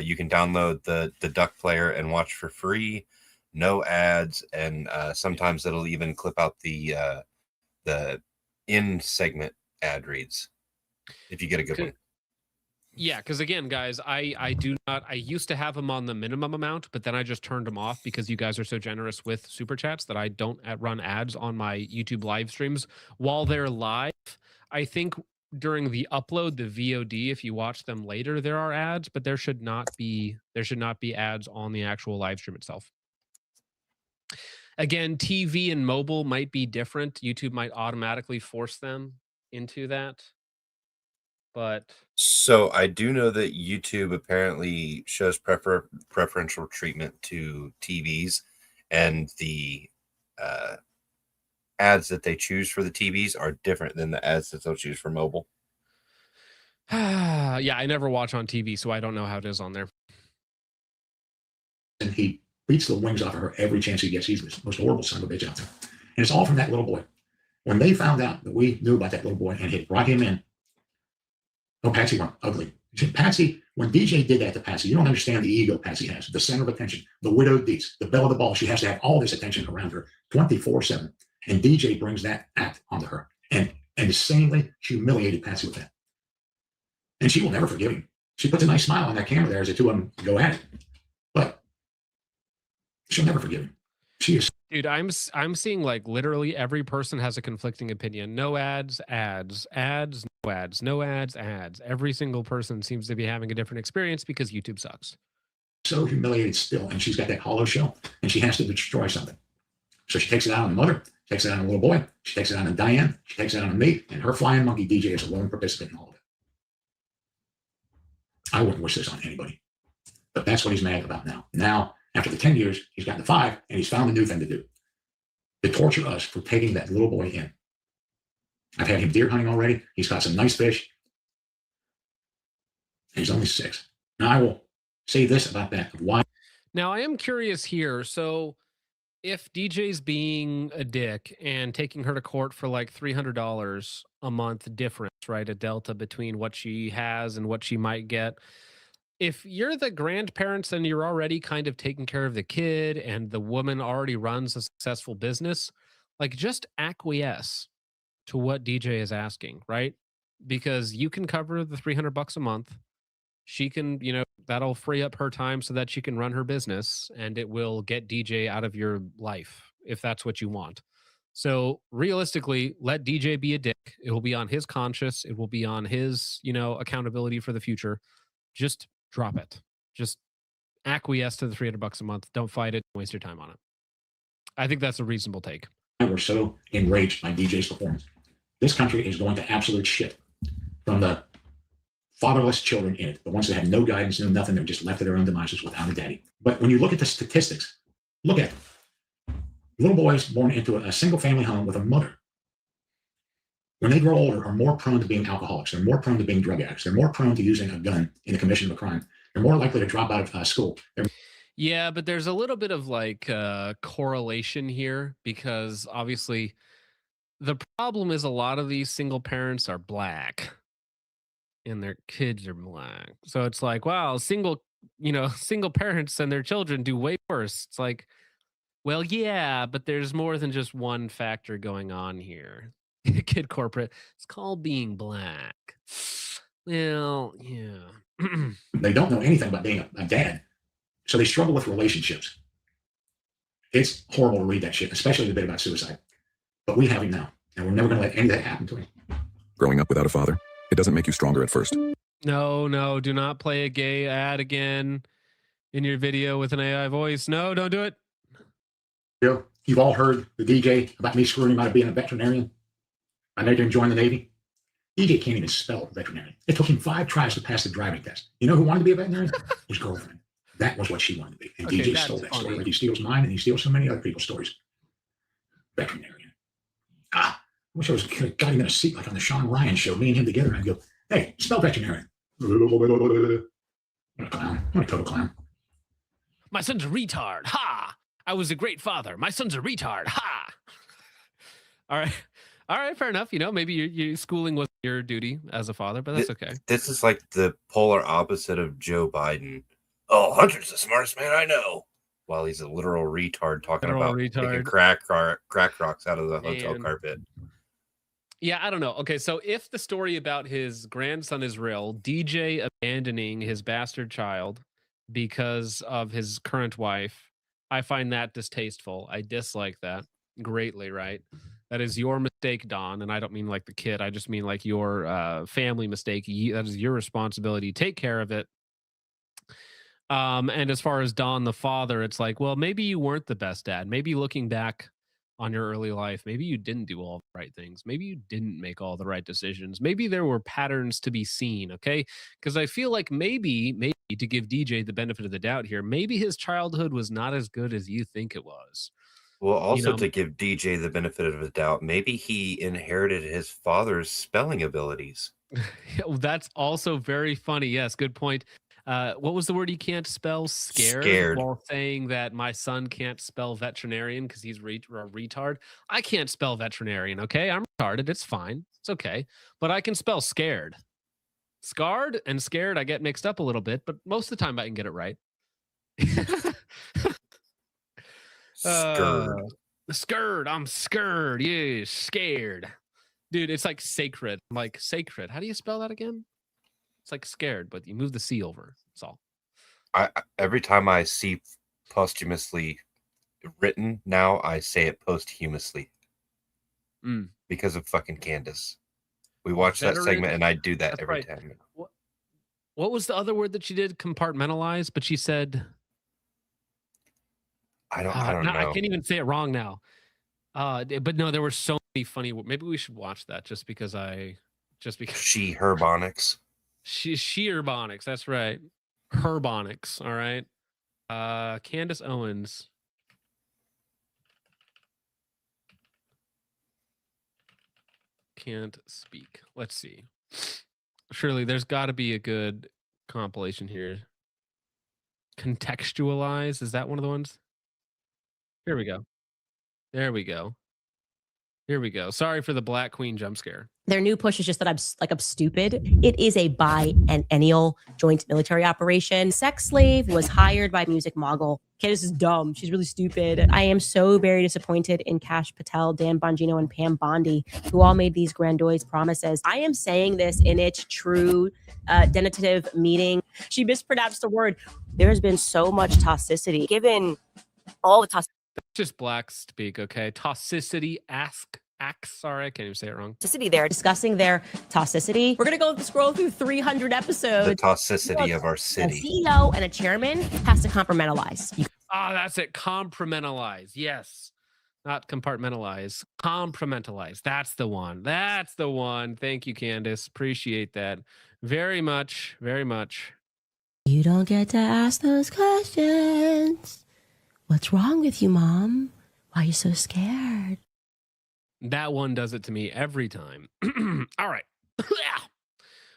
You can download the Duck player and watch for free, no ads, and sometimes it'll even clip out the in segment ad reads if you get a good one. Yeah, because again, guys, I used to have them on the minimum amount, but then I just turned them off because you guys are so generous with super chats that I don't run ads on my YouTube live streams while they're live. I think during the upload, the VOD, if you watch them later, there are ads, but there should not be ads on the actual live stream itself. Again, TV and mobile might be different. YouTube might automatically force them into that. But so I do know that YouTube apparently shows preferential treatment to TVs, and the ads that they choose for the TVs are different than the ads that they'll choose for mobile. Yeah, I never watch on TV, so I don't know how it is on there. And he beats the wings off of her every chance he gets. He's the most horrible son of a bitch out there. And it's all from that little boy. When they found out that we knew about that little boy and had brought him in, oh, Patsy went ugly. Patsy, when DJ did that to Patsy, you don't understand the ego Patsy has, the center of attention, the widowed deeds, the belle of the ball. She has to have all this attention around her 24/7. And DJ brings that act onto her and insanely humiliated Patsy with that. And she will never forgive him. She puts a nice smile on that camera there as the two of them go at it. But she'll never forgive him. She is. Dude, I'm seeing like literally every person has a conflicting opinion. No ads, ads, ads, no ads, no ads, ads. Every single person seems to be having a different experience because YouTube sucks. So humiliated still, and she's got that hollow shell, and she has to destroy something. So she takes it out on the mother, takes it out on the little boy, she takes it out on Diane, she takes it out on me, and her flying monkey DJ is a willing participant in all of it. I wouldn't wish this on anybody, but that's what he's mad about now. Now, after the 10 years, he's gotten the 5, and he's found a new thing to do. To torture us for taking that little boy in. I've had him deer hunting already. He's got some nice fish. And he's only 6. Now, I will say this about that. Why? Now, I am curious here. So, if DJ's being a dick and taking her to court for like $300 a month difference, right? A delta between what she has and what she might get. If you're the grandparents and you're already kind of taking care of the kid and the woman already runs a successful business, like just acquiesce to what DJ is asking, right? Because you can cover the $300 a month. She can, that'll free up her time so that she can run her business, and it will get DJ out of your life if that's what you want. So realistically, let DJ be a dick. It will be on his conscience. It will be on his, accountability for the future. Just drop it. Just acquiesce to the $300 a month. Don't fight it. Don't waste your time on it. I think that's a reasonable take. We're so enraged by DJ's performance. This country is going to absolute shit from the fatherless children in it, the ones that have no guidance, no nothing. They're just left to their own devices without a daddy. But when you look at the statistics, look at them. Little boys born into a single family home with a mother, when they grow older, are more prone to being alcoholics. They're more prone to being drug addicts. They're more prone to using a gun in the commission of a crime. They're more likely to drop out of school. Yeah, but there's a little bit of like correlation here because obviously the problem is a lot of these single parents are black and their kids are black. So it's like, wow, single parents and their children do way worse. It's like, well, yeah, but there's more than just one factor going on here. Kid corporate, it's called being black. Well, yeah. They don't know anything about being a dad, so they struggle with relationships. It's horrible to read that shit, especially the bit about suicide. But we have him now, and we're never going to let any of that happen to him. Growing up without a father, it doesn't make you stronger at first. No, do not play a gay ad again in your video with an AI voice. No, don't do it. You've all heard the DJ about me screwing him out of being a veterinarian. I made him join the Navy. DJ can't even spell veterinarian. It took him 5 tries to pass the driving test. You know who wanted to be a veterinarian? His girlfriend. That was what she wanted to be. And DJ stole that story. Like he steals mine and he steals so many other people's stories. Veterinarian. I wish I was got him in a seat like on the Sean Ryan show, me and him together, and I'd go, hey, spell veterinarian. What a clown. What a total clown. My son's a retard. Ha! I was a great father. My son's a retard. Ha! All right, fair enough. Maybe your schooling was your duty as a father, but that's okay. This is like the polar opposite of Joe Biden. Oh, Hunter's the smartest man I know. While he's a literal retard talking about making crack rocks out of the hotel carpet. Yeah, I don't know. Okay, so if the story about his grandson is real, DJ abandoning his bastard child because of his current wife, I find that distasteful. I dislike that greatly, right? That is your mistake, Don. And I don't mean like the kid. I just mean like your family mistake. That is your responsibility. Take care of it. And as far as Don, the father, it's like, well, maybe you weren't the best dad. Maybe looking back on your early life, maybe you didn't do all the right things. Maybe you didn't make all the right decisions. Maybe there were patterns to be seen. Okay. Because I feel like maybe to give DJ the benefit of the doubt here, maybe his childhood was not as good as you think it was. Well, also to give DJ the benefit of the doubt, maybe he inherited his father's spelling abilities. That's also very funny. Yes, good point. What was the word he can't spell? Scared. While saying that my son can't spell veterinarian because he's a retard. I can't spell veterinarian, okay? I'm retarded. It's fine. It's okay. But I can spell scared. Scarred and scared I get mixed up a little bit, but most of the time I can get it right. Scared. I'm scared. Yeah, scared. Dude, it's like sacred. I'm like, sacred. How do you spell that again? It's like scared, but you move the C over. That's all. Every time I see posthumously written now, I say it posthumously. Because of fucking Candace. We watch that segment and I do that every time. What was the other word that she did? Compartmentalize, but she said... I don't know. I can't even say it wrong now. But no, there were so many funny. Maybe we should watch that just because. She herbonics. She herbonics. That's right. Herbonics. All right. Candace Owens. Can't speak. Let's see. Surely there's got to be a good compilation here. Contextualize. Is that one of the ones? Here we go. There we go. Here we go. Sorry for the Black Queen jump scare. Their new push is just that I'm stupid. It is a biennial joint military operation. Sex slave was hired by music mogul. Candace is dumb. She's really stupid. I am so very disappointed in Kash Patel, Dan Bongino, and Pam Bondi, who all made these grandiose promises. I am saying this in its true denitive meaning. She mispronounced the word. There has been so much toxicity given all the toxicity. That's just black speak, okay? Toxicity, sorry, I can't even say it wrong. Toxicity there, discussing their toxicity. We're going to go scroll through 300 episodes. The toxicity of our city. A CEO and a chairman has to compartmentalize. That's it. Compartmentalize. Yes. Not compartmentalize. Compartmentalize. That's the one. That's the one. Thank you, Candace. Appreciate that. Very much. Very much. You don't get to ask those questions. What's wrong with you, Mom? Why are you so scared? That one does it to me every time. All right.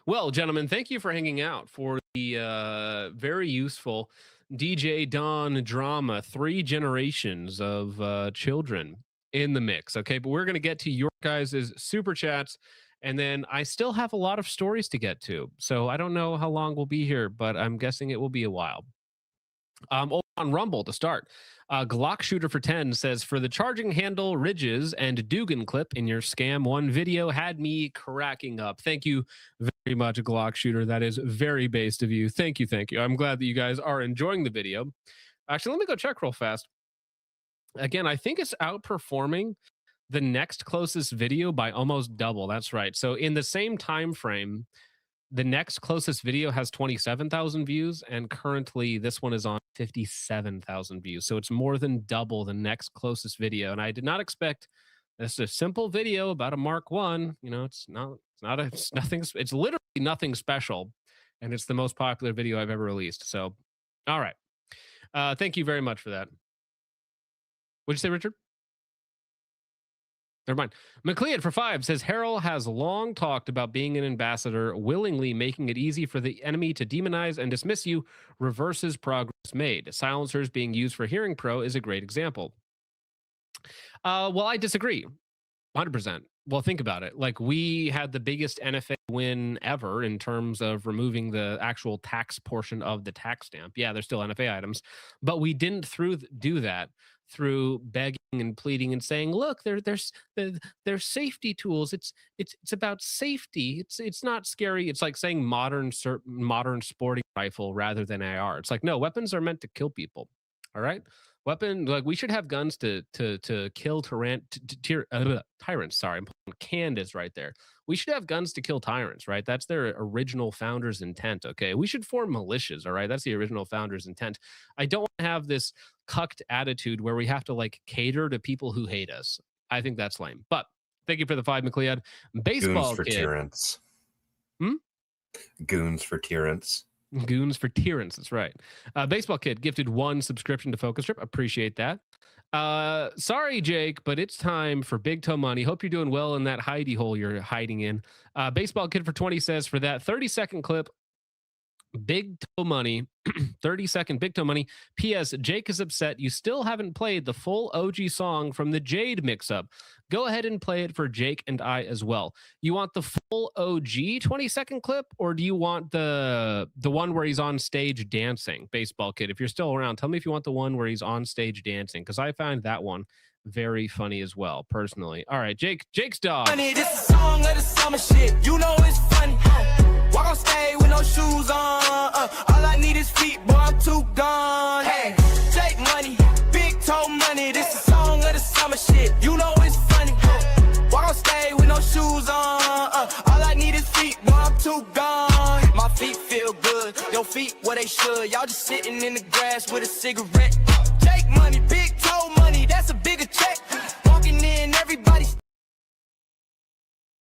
Well, gentlemen, thank you for hanging out for the very useful DJ Don drama, 3 generations of children in the mix. Okay, but we're going to get to your guys' super chats, and then I still have a lot of stories to get to. So I don't know how long we'll be here, but I'm guessing it will be a while. On Rumble to start, Glock Shooter for 10 says, for the charging handle ridges and Dugan clip in your Scam 1 video had me cracking up. Thank you very much, Glock Shooter. That is very based of you. Thank you. I'm glad that you guys are enjoying the video. Actually, let me go check real fast. Again, I think it's outperforming the next closest video by almost double. That's right. So in the same time frame, the next closest video has 27,000 views, and currently this one is on 57,000 views. So it's more than double the next closest video. And I did not expect this a simple video about a Mark 1. You know, it's literally nothing special. And it's the most popular video I've ever released. So, all right. Thank you very much for that. What'd you say, Richard? Never mind. McLeod for 5 says, Harold has long talked about being an ambassador, willingly making it easy for the enemy to demonize and dismiss you, reverses progress made. Silencers being used for Hearing Pro is a great example. Well, I disagree. 100%. Well, think about it. Like, we had the biggest NFA win ever in terms of removing the actual tax portion of the tax stamp. Yeah, there's still NFA items, but we didn't do that through begging and pleading and saying, look, there's safety tools. It's about safety. It's not scary. It's like saying modern sporting rifle rather than AR. It's like, no, weapons are meant to kill people. All right. Like, we should have guns to kill tyrants. Sorry, I'm pulling Candace right there. We should have guns to kill tyrants, right? That's their original founder's intent. Okay, we should form militias. All right, that's the original founder's intent. I don't want to have this cucked attitude where we have to like cater to people who hate us. I think that's lame. But thank you for the 5, McLeod. Baseball Goons for kid. tyrants. Goons for tyrants. Goons for tyrants. That's right. Baseball Kid gifted 1 subscription to Focus Trip. Appreciate that. Sorry, Jake, but it's time for Big Toe Money. Hope you're doing well in that hidey hole you're hiding in. Baseball Kid for 20 says, for that 30-second clip, Big Toe Money, 30-second Big Toe Money. P.S. Jake is upset you still haven't played the full OG song from the Jade mix-up. Go ahead and play it for Jake and I as well. You want the full OG 20-second clip, or do you want the one where he's on stage dancing? Baseball Kid, if you're still around, tell me if you want the one where he's on stage dancing, because I find that one very funny as well, personally. All right, Jake's dog. Funny, this is a song of the summer shit. You know it's funny. Walk on stage with no shoes on. All I need is feet, boy, I'm too gone. Hey, Jake Money, Big Toe Money. This is a song of the summer shit. You know it's funny. Walk on stage with no shoes on. All I need is feet, boy, I'm too gone. My feet feel good. Your feet where they should. Y'all just sitting in the grass with a cigarette. Jake Money, Big Toe Money. That's a bigger check. Walking in, everybody's.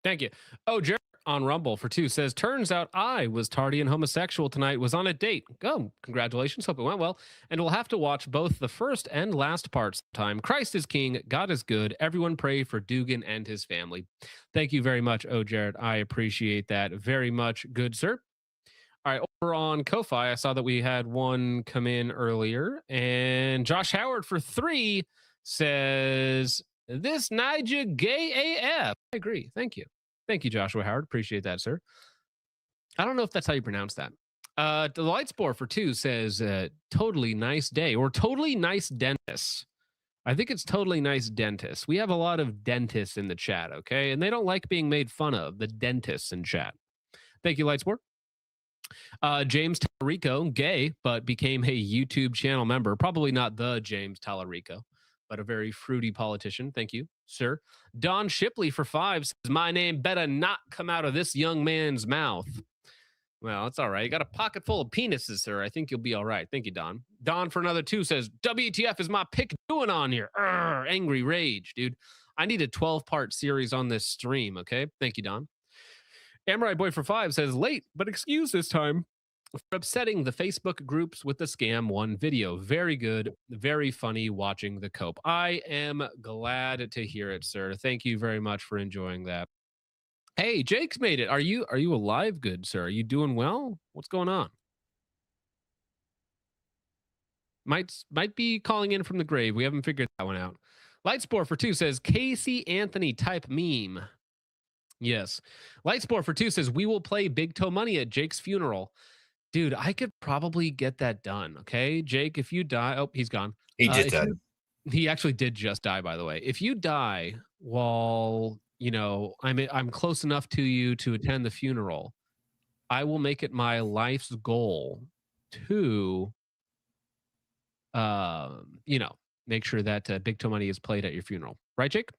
Thank you. Oh, Jared on Rumble for 2 says, turns out I was tardy and homosexual tonight, was on a date. Oh, congratulations. Hope it went well. And we'll have to watch both the first and last parts sometime. Christ is king. God is good. Everyone pray for Dugan and his family. Thank you very much, oh, Jared. I appreciate that very much. Good, sir. All right, over on Ko-Fi, I saw that we had one come in earlier. And Josh Howard for 3 says, this Niger gay AF. I agree. Thank you. Thank you, Joshua Howard. Appreciate that, sir. I don't know if that's how you pronounce that. The Lightspore for 2 says, totally nice day, or totally nice dentist. I think it's totally nice dentist. We have a lot of dentists in the chat, okay? And they don't like being made fun of, the dentists in chat. Thank you, Lightspore. James Tallarico, gay, but became a YouTube channel member. Probably not the James Tallarico, but a very fruity politician. Thank you, sir. Don Shipley for 5 says, my name better not come out of this young man's mouth. Well, it's all right. You got a pocket full of penises, sir. I think you'll be all right. Thank you, Don. Don for another 2 says, WTF is my pick doing on here? Arr, angry rage, dude. I need a 12-part series on this stream, okay? Thank you, Don. Amorai Boy for 5 says, late, but excuse this time. for upsetting the Facebook groups with the scam one video. Very good, very funny watching the cope. I am glad to hear it, sir. Thank you very much for enjoying that. Hey, Jake's made it. Are you alive, good sir? Are you doing well? What's going on? Might be calling in from the grave. We haven't figured that one out. Lightspore for 2 says Casey Anthony type meme. Yes. Lightspore for 2 says we will play Big Toe Money at Jake's funeral. Dude, I could probably get that done. Okay, Jake, if you die, oh, he's gone. He just died. He actually did just die, by the way. If you die while I'm close enough to you to attend the funeral, I will make it my life's goal to make sure that Big Toe Money is played at your funeral. Right, Jake?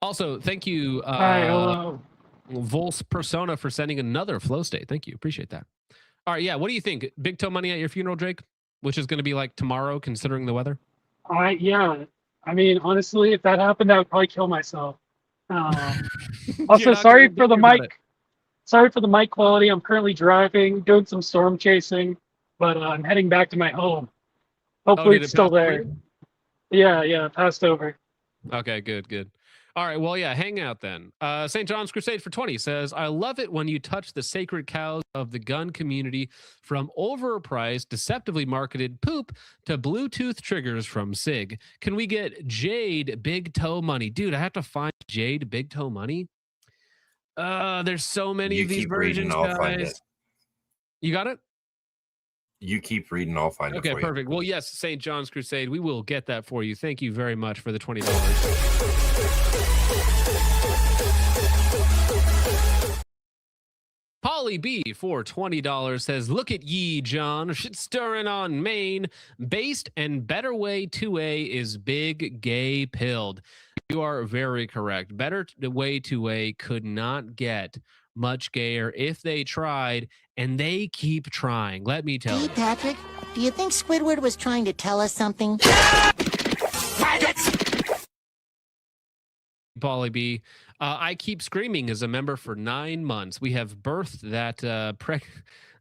Also, thank you, Hi, hello. Vol's Persona, for sending another flow state. Thank you. Appreciate that. All right, yeah. What do you think? Big Toe Money at your funeral, Jake? Which is going to be like tomorrow, considering the weather? Yeah. I mean, honestly, if that happened, I would probably kill myself. Also, sorry for the mic. Sorry for the mic quality. I'm currently driving, doing some storm chasing, but I'm heading back to my home. Hopefully, it's still there. Yeah, passed over. Okay, good. All right, well, yeah, hang out then. St. John's Crusade for 20 says, I love it when you touch the sacred cows of the gun community, from overpriced, deceptively marketed poop to Bluetooth triggers from SIG. Can we get Jade Big Toe Money? Dude, I have to find Jade Big Toe Money. There's so many of these versions, guys. You got it? You keep reading, I'll find it for you. Okay, perfect. Well, yes, St. John's Crusade, we will get that for you. Thank you very much for the $20. Polly B for $20 says, look at ye, John. Shit stirring on Maine. Based and better way 2A is big gay pilled. You are very correct. Better way 2A could not get much gayer if they tried, and they keep trying. Let me tell you. Hey, Patrick, do you think Squidward was trying to tell us something? Polly B. I Keep Screaming is a member for 9 months. We have birthed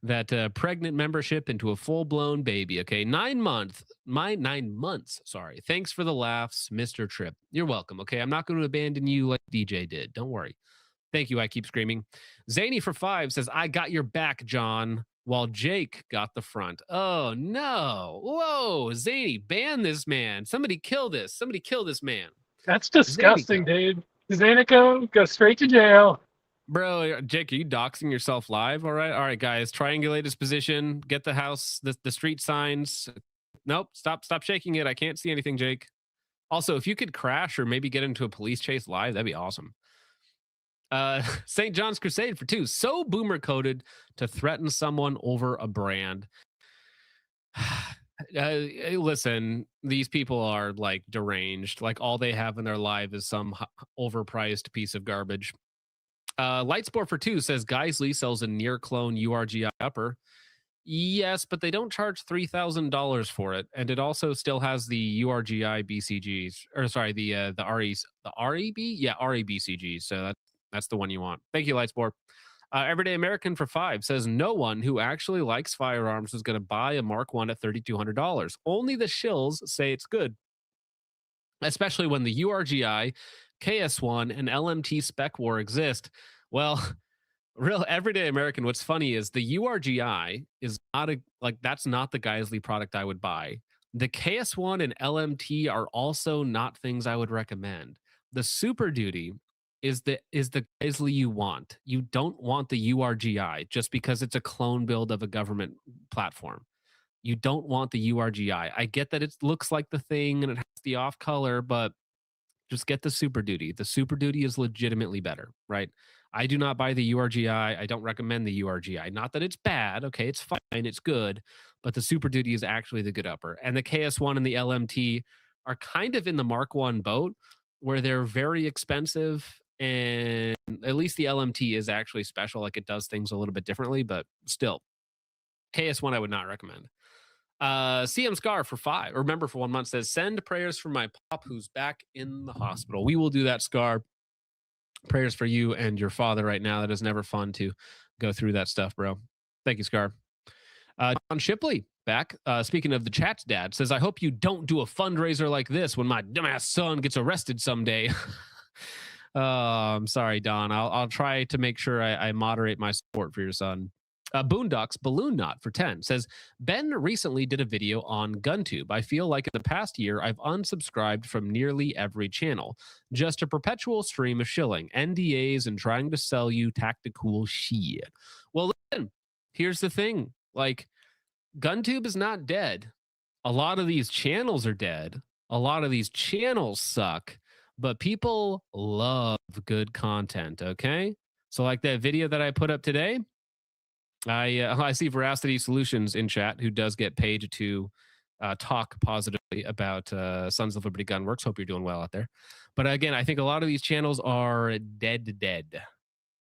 that pregnant membership into a full-blown baby. Okay, 9 months. 9 months. Sorry. Thanks for the laughs, Mr. Tripp. You're welcome. Okay, I'm not going to abandon you like DJ did. Don't worry. Thank you. I Keep Screaming. Zany for 5 says, I got your back, John, while Jake got the front. Oh, no. Whoa, Zany, ban this man. Somebody kill this. Somebody kill this man. That's disgusting, dude. Zanico, go straight to jail. Bro, Jake, are you doxing yourself live? All right, guys. Triangulate his position. Get the house, the street signs. Nope, stop shaking it. I can't see anything, Jake. Also, if you could crash or maybe get into a police chase live, that'd be awesome. St. John's Crusade for 2. So boomer coded to threaten someone over a brand. Listen, these people are like deranged. Like all they have in their life is some overpriced piece of garbage. Lightsport for 2 says Geisley sells a near clone URGI upper. Yes, but they don't charge $3,000 for it, and it also still has the URGI BCGs, or sorry, the REB, yeah, REBCGs. So that's the one you want. Thank you, Lightsport. Everyday American for 5 says no one who actually likes firearms is going to buy a Mark 1 at $3,200. Only the shills say it's good, especially when the URGI, KS1, and LMT spec war exist. Well, real Everyday American, what's funny is the URGI is not that's not the Geisley product I would buy. The KS1 and LMT are also not things I would recommend. The Super Duty is the Geisley you want. You don't want the URGI just because it's a clone build of a government platform. You don't want the URGI. I get that it looks like the thing and it has the off color, but just get the Super Duty. The Super Duty is legitimately better, right? I do not buy the URGI. I don't recommend the URGI. Not that it's bad. Okay, it's fine. It's good. But the Super Duty is actually the good upper. And the KS1 and the LMT are kind of in the Mark 1 boat where they're very expensive. And at least the LMT is actually special. Like it does things a little bit differently, but still, KS1 I would not recommend. CM Scar for 5, or remember for 1 month, says send prayers for my pop who's back in the hospital. We will do that, Scar. Prayers for you and your father right now. That is never fun to go through that stuff, bro. Thank you, Scar. John Shipley back. Speaking of the chat's dad, says, I hope you don't do a fundraiser like this when my dumbass son gets arrested someday. I'm sorry, Don. I'll try to make sure I moderate my support for your son. Boondocks Balloon Knot for 10 says, Ben recently did a video on GunTube. I feel like in the past year, I've unsubscribed from nearly every channel. Just a perpetual stream of shilling, NDAs, and trying to sell you tactical shit. Well, listen, here's the thing. Like, GunTube is not dead. A lot of these channels are dead. A lot of these channels suck. But people love good content, okay? So like that video that I put up today, I see Veracity Solutions in chat, who does get paid to talk positively about Sons of Liberty Gunworks. Hope you're doing well out there. But again, I think a lot of these channels are dead.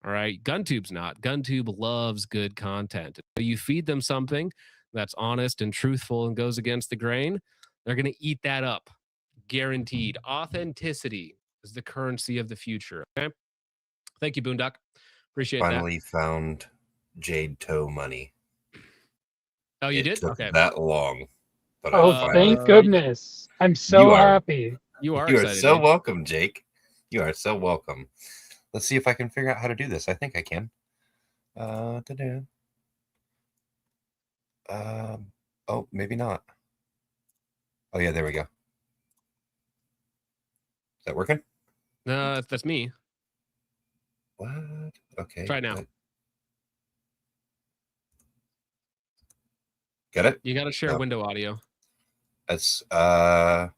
All right, GunTube's not. GunTube loves good content. So you feed them something that's honest and truthful and goes against the grain, they're going to eat that up. Guaranteed. Authenticity is the currency of the future. Okay. Thank you, Boondock. Appreciate that. Finally found Jade Toe money. Oh, you it did? Took okay. that long. But Oh, thank goodness. I'm so happy. You are so welcome, Jake. You are so welcome. Let's see if I can figure out how to do this. I think I can. Oh, maybe not. Oh, yeah, there we go. Is that working? No, that's me. What? Okay. Try now. Get it? You got to share No. window audio. That's unshare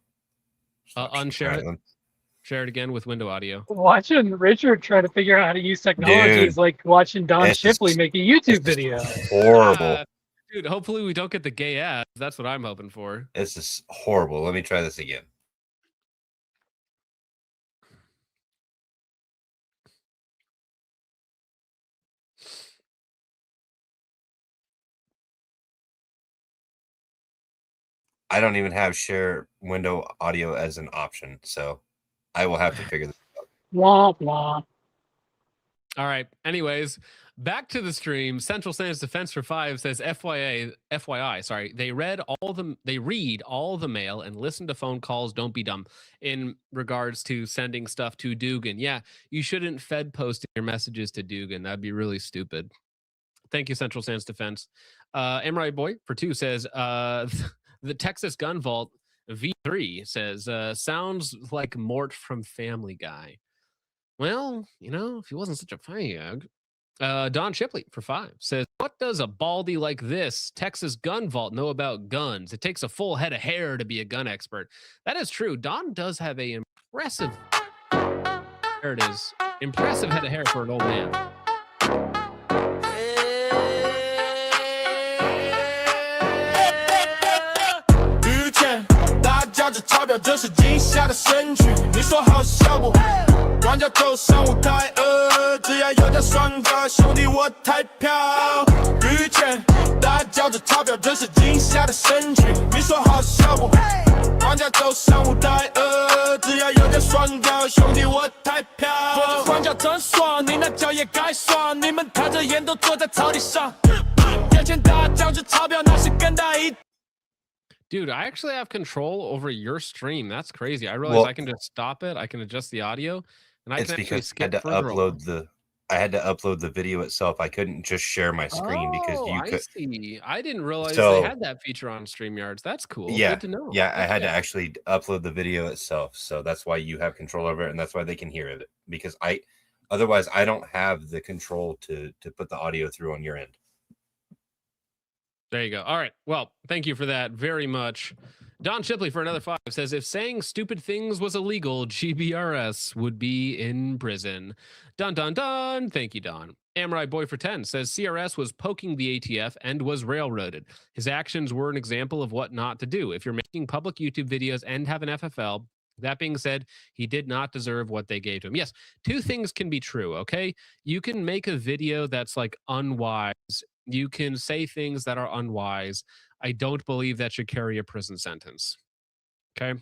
it. Share it again with window audio. Watching Richard try to figure out how to use technology is like watching Don Shipley make a YouTube video. Horrible. Dude, hopefully we don't get the gay ads. That's what I'm hoping for. This is horrible. Let me try this again. I don't even have share window audio as an option, so I will have to figure this out. Womp womp. All right. Anyways, back to the stream. Central Stands Defense for 5 says, FYI, sorry, they read all the mail and listen to phone calls. Don't be dumb. In regards to sending stuff to Dugan. Yeah, you shouldn't Fed post your messages to Dugan. That'd be really stupid. Thank you, Central Stands Defense. Emery Boy for 2 says, the Texas Gun Vault V3 says, sounds like Mort from Family Guy. Well, you know, if he wasn't such a fag. Don Shipley for 5 says, what does a baldy like this Texas Gun Vault know about guns? It takes a full head of hair to be a gun expert. That is true. Don does have a impressive, there it is, impressive head of hair for an old man. Dude, I actually have control over your stream. That's crazy. I realize I can just stop it. I can adjust the audio, and I It's can actually because skip I further along. had to upload the video itself. I couldn't just share my screen because you I could. see. I didn't realize So- they had that feature on StreamYards. That's cool. Yeah, Good to know. yeah. I Heck had to yeah. actually upload the video itself, so that's why you have control over it, and that's why they can hear it. Because otherwise, I don't have the control to put the audio through on your end. There you go. All right. Well, thank you for that very much. Don Shipley for another 5 says, if saying stupid things was illegal, GBRS would be in prison. Dun, dun, dun. Thank you, Don. Amurai Boy for 10 says, CRS was poking the ATF and was railroaded. His actions were an example of what not to do. If you're making public YouTube videos and have an FFL, that being said, he did not deserve what they gave to him. Yes, 2 things can be true, okay? You can make a video that's like unwise. You can say things that are unwise. I don't believe that should carry a prison sentence. Okay?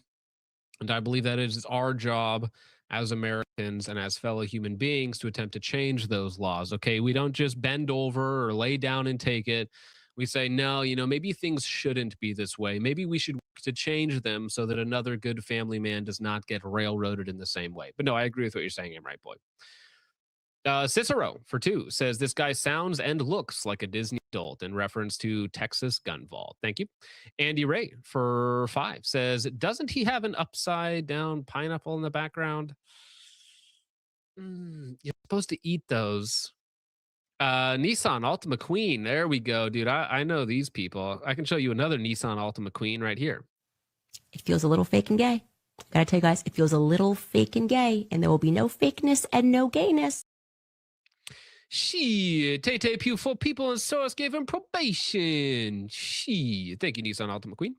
And I believe that it is our job as Americans and as fellow human beings to attempt to change those laws. Okay, we don't just bend over or lay down and take it. We say, no, maybe things shouldn't be this way. Maybe we should work to change them so that another good family man does not get railroaded in the same way. But no, I agree with what you're saying, I'm right, boy. Cicero for 2 says this guy sounds and looks like a Disney adult in reference to Texas gun vault. Thank you. Andy Ray for 5 says, doesn't he have an upside down pineapple in the background? You're supposed to eat those. Nissan Altima Queen. There we go, dude. I know these people. I can show you another Nissan Altima Queen right here. It feels a little fake and gay. Gotta tell you guys, it feels a little fake and gay, and there will be no fakeness and no gayness. Tay Pew 4 people and Source gave him probation. Thank you, Nissan Altima Queen.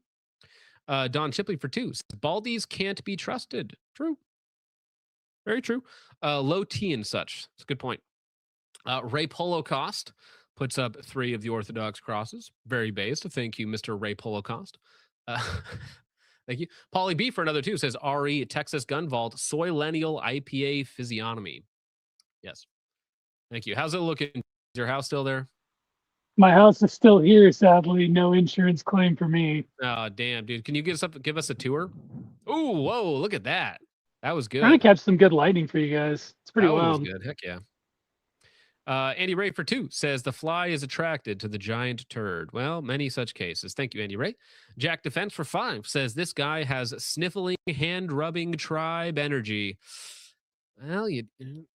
Don Shipley for 2. Baldies can't be trusted. True. Very true. Low T and such. It's a good point. Ray Holocaust puts up 3 of the Orthodox crosses. Very based. Thank you, Mr. Ray Holocaust. Thank you. Paulie B for another 2 says RE Texas Gun Vault Soylenial IPA physiognomy. Yes. Thank you. How's it looking? Is your house still there? My house is still here, sadly. No insurance claim for me. Oh, damn, dude. Can you give us a tour? Ooh, whoa, look at that. That was good. Trying to catch some good lighting for you guys. It's pretty wild. That was good. Heck yeah. Andy Ray for 2 says the fly is attracted to the giant turd. Well, many such cases. Thank you, Andy Ray. Jack Defense for 5 says this guy has sniffling, hand-rubbing tribe energy. Well, it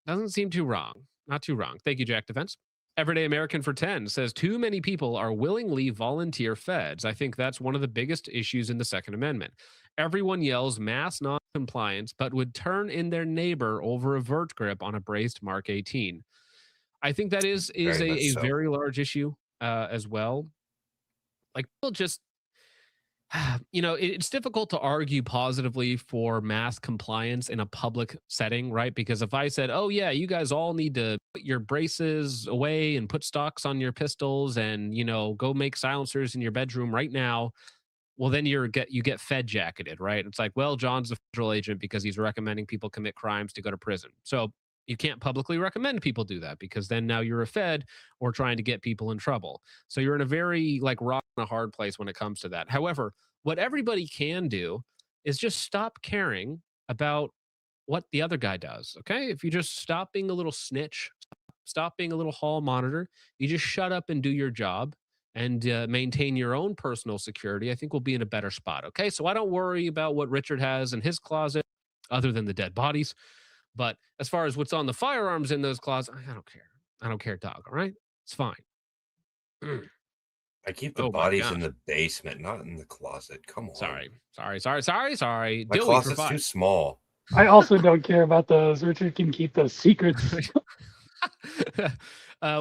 doesn't seem too wrong. Not too wrong. Thank you, Jack Defense. Everyday American for 10 says too many people are willingly volunteer feds. I think that's one of the biggest issues in the Second Amendment. Everyone yells mass non-compliance, but would turn in their neighbor over a vert grip on a braced Mark 18. I think that is a very large issue as well. Like people just, it's difficult to argue positively for mass compliance in a public setting, right? Because if I said, oh yeah, you guys all need to put your braces away and put stocks on your pistols and, go make silencers in your bedroom right now. Well, then you get fed jacketed, right? It's like, well, John's a federal agent because he's recommending people commit crimes to go to prison. So you can't publicly recommend people do that because then now you're a fed or trying to get people in trouble. So you're in a very rock and a hard place when it comes to that. However, what everybody can do is just stop caring about what the other guy does. Okay. If you just stop being a little snitch, stop being a little hall monitor, you just shut up and do your job and maintain your own personal security, I think we'll be in a better spot. Okay. So I don't worry about what Richard has in his closet other than the dead bodies. But as far as what's on the firearms in those closets, I don't care. I don't care, dog. All right? It's fine. I keep the bodies in the basement, not in the closet. Come on. Sorry. My closet's too small. I also don't care about those. Richard can keep those secrets.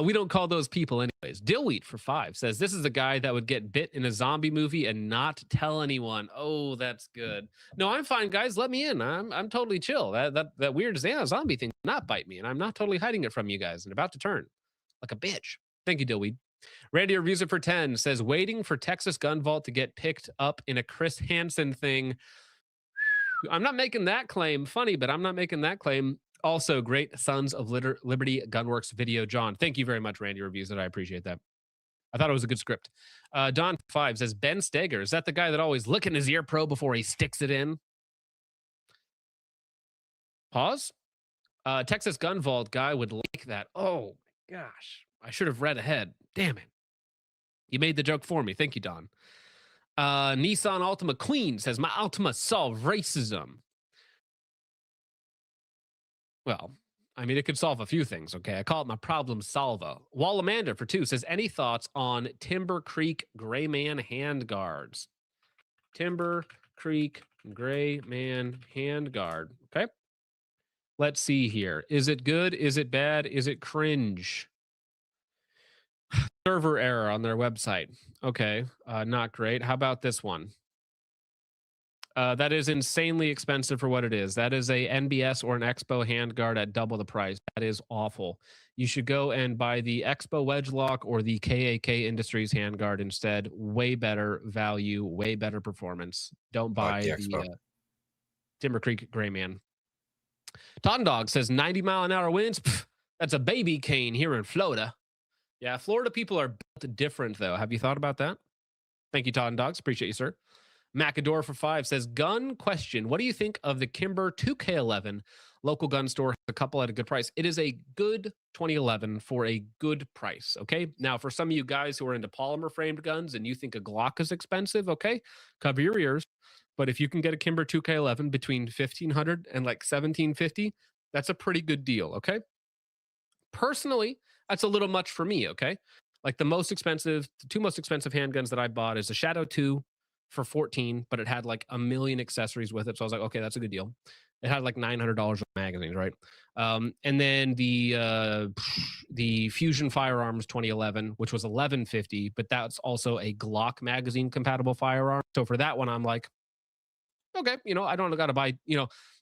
We don't call those people anyways. Dillwheat for 5 says this is a guy that would get bit in a zombie movie and not tell anyone. Oh, that's good. No, I'm fine, guys. Let me in. I'm totally chill. That weird zombie thing did not bite me, and I'm not totally hiding it from you guys and about to turn like a bitch. Thank you, Dillweed. Randy Reviews It for 10 says waiting for Texas Gun Vault to get picked up in a Chris Hansen thing. I'm not making that claim. Funny, but I'm not making that claim. Also, great Sons of Liberty Gunworks video, John. Thank you very much, Randy Reviews It. I appreciate that. I thought it was a good script. Don 5 says, Ben Steger, is that the guy that always licking his ear pro before he sticks it in? Pause. Texas Gun Vault guy would like that. Oh, my gosh. I should have read ahead. Damn it. You made the joke for me. Thank you, Don. Nissan Altima Queen says, my Altima solve racism. Well, I mean, it could solve a few things, okay? I call it my problem solver. Wallamander for 2 says, any thoughts on Timber Creek Gray Man handguards? Timber Creek Gray Man handguard. Okay. Let's see here. Is it good? Is it bad? Is it cringe? Server error on their website. Okay. Not great. How about this one? That is insanely expensive for what it is. That is a NBS or an Expo handguard at double the price. That is awful. You should go and buy the Expo Wedge Lock or the KAK Industries handguard instead. Way better value, way better performance. Don't buy the Timber Creek Gray Man. Ton Dog says 90-mile-an-hour winds. Pff, that's a baby cane here in Florida. Yeah, Florida people are built different, though. Have you thought about that? Thank you, Ton Dogs. Appreciate you, sir. Macador for 5 says, gun question. What do you think of the Kimber 2K11 local gun store? A couple at a good price. It is a good 2011 for a good price. Okay. Now, for some of you guys who are into polymer framed guns and you think a Glock is expensive, okay, cover your ears. But if you can get a Kimber 2K11 between $1,500 and like $1,750, that's a pretty good deal. Okay. Personally, that's a little much for me. Okay. Like the two most expensive handguns that I bought is a Shadow 2 for 14, but it had like a million accessories with it. So I was like, okay, that's a good deal. It had like $900 of magazines, right? And then the Fusion Firearms 2011, which was $1,150, but that's also a Glock magazine compatible firearm. So for that one, I'm like, okay, I don't got to buy,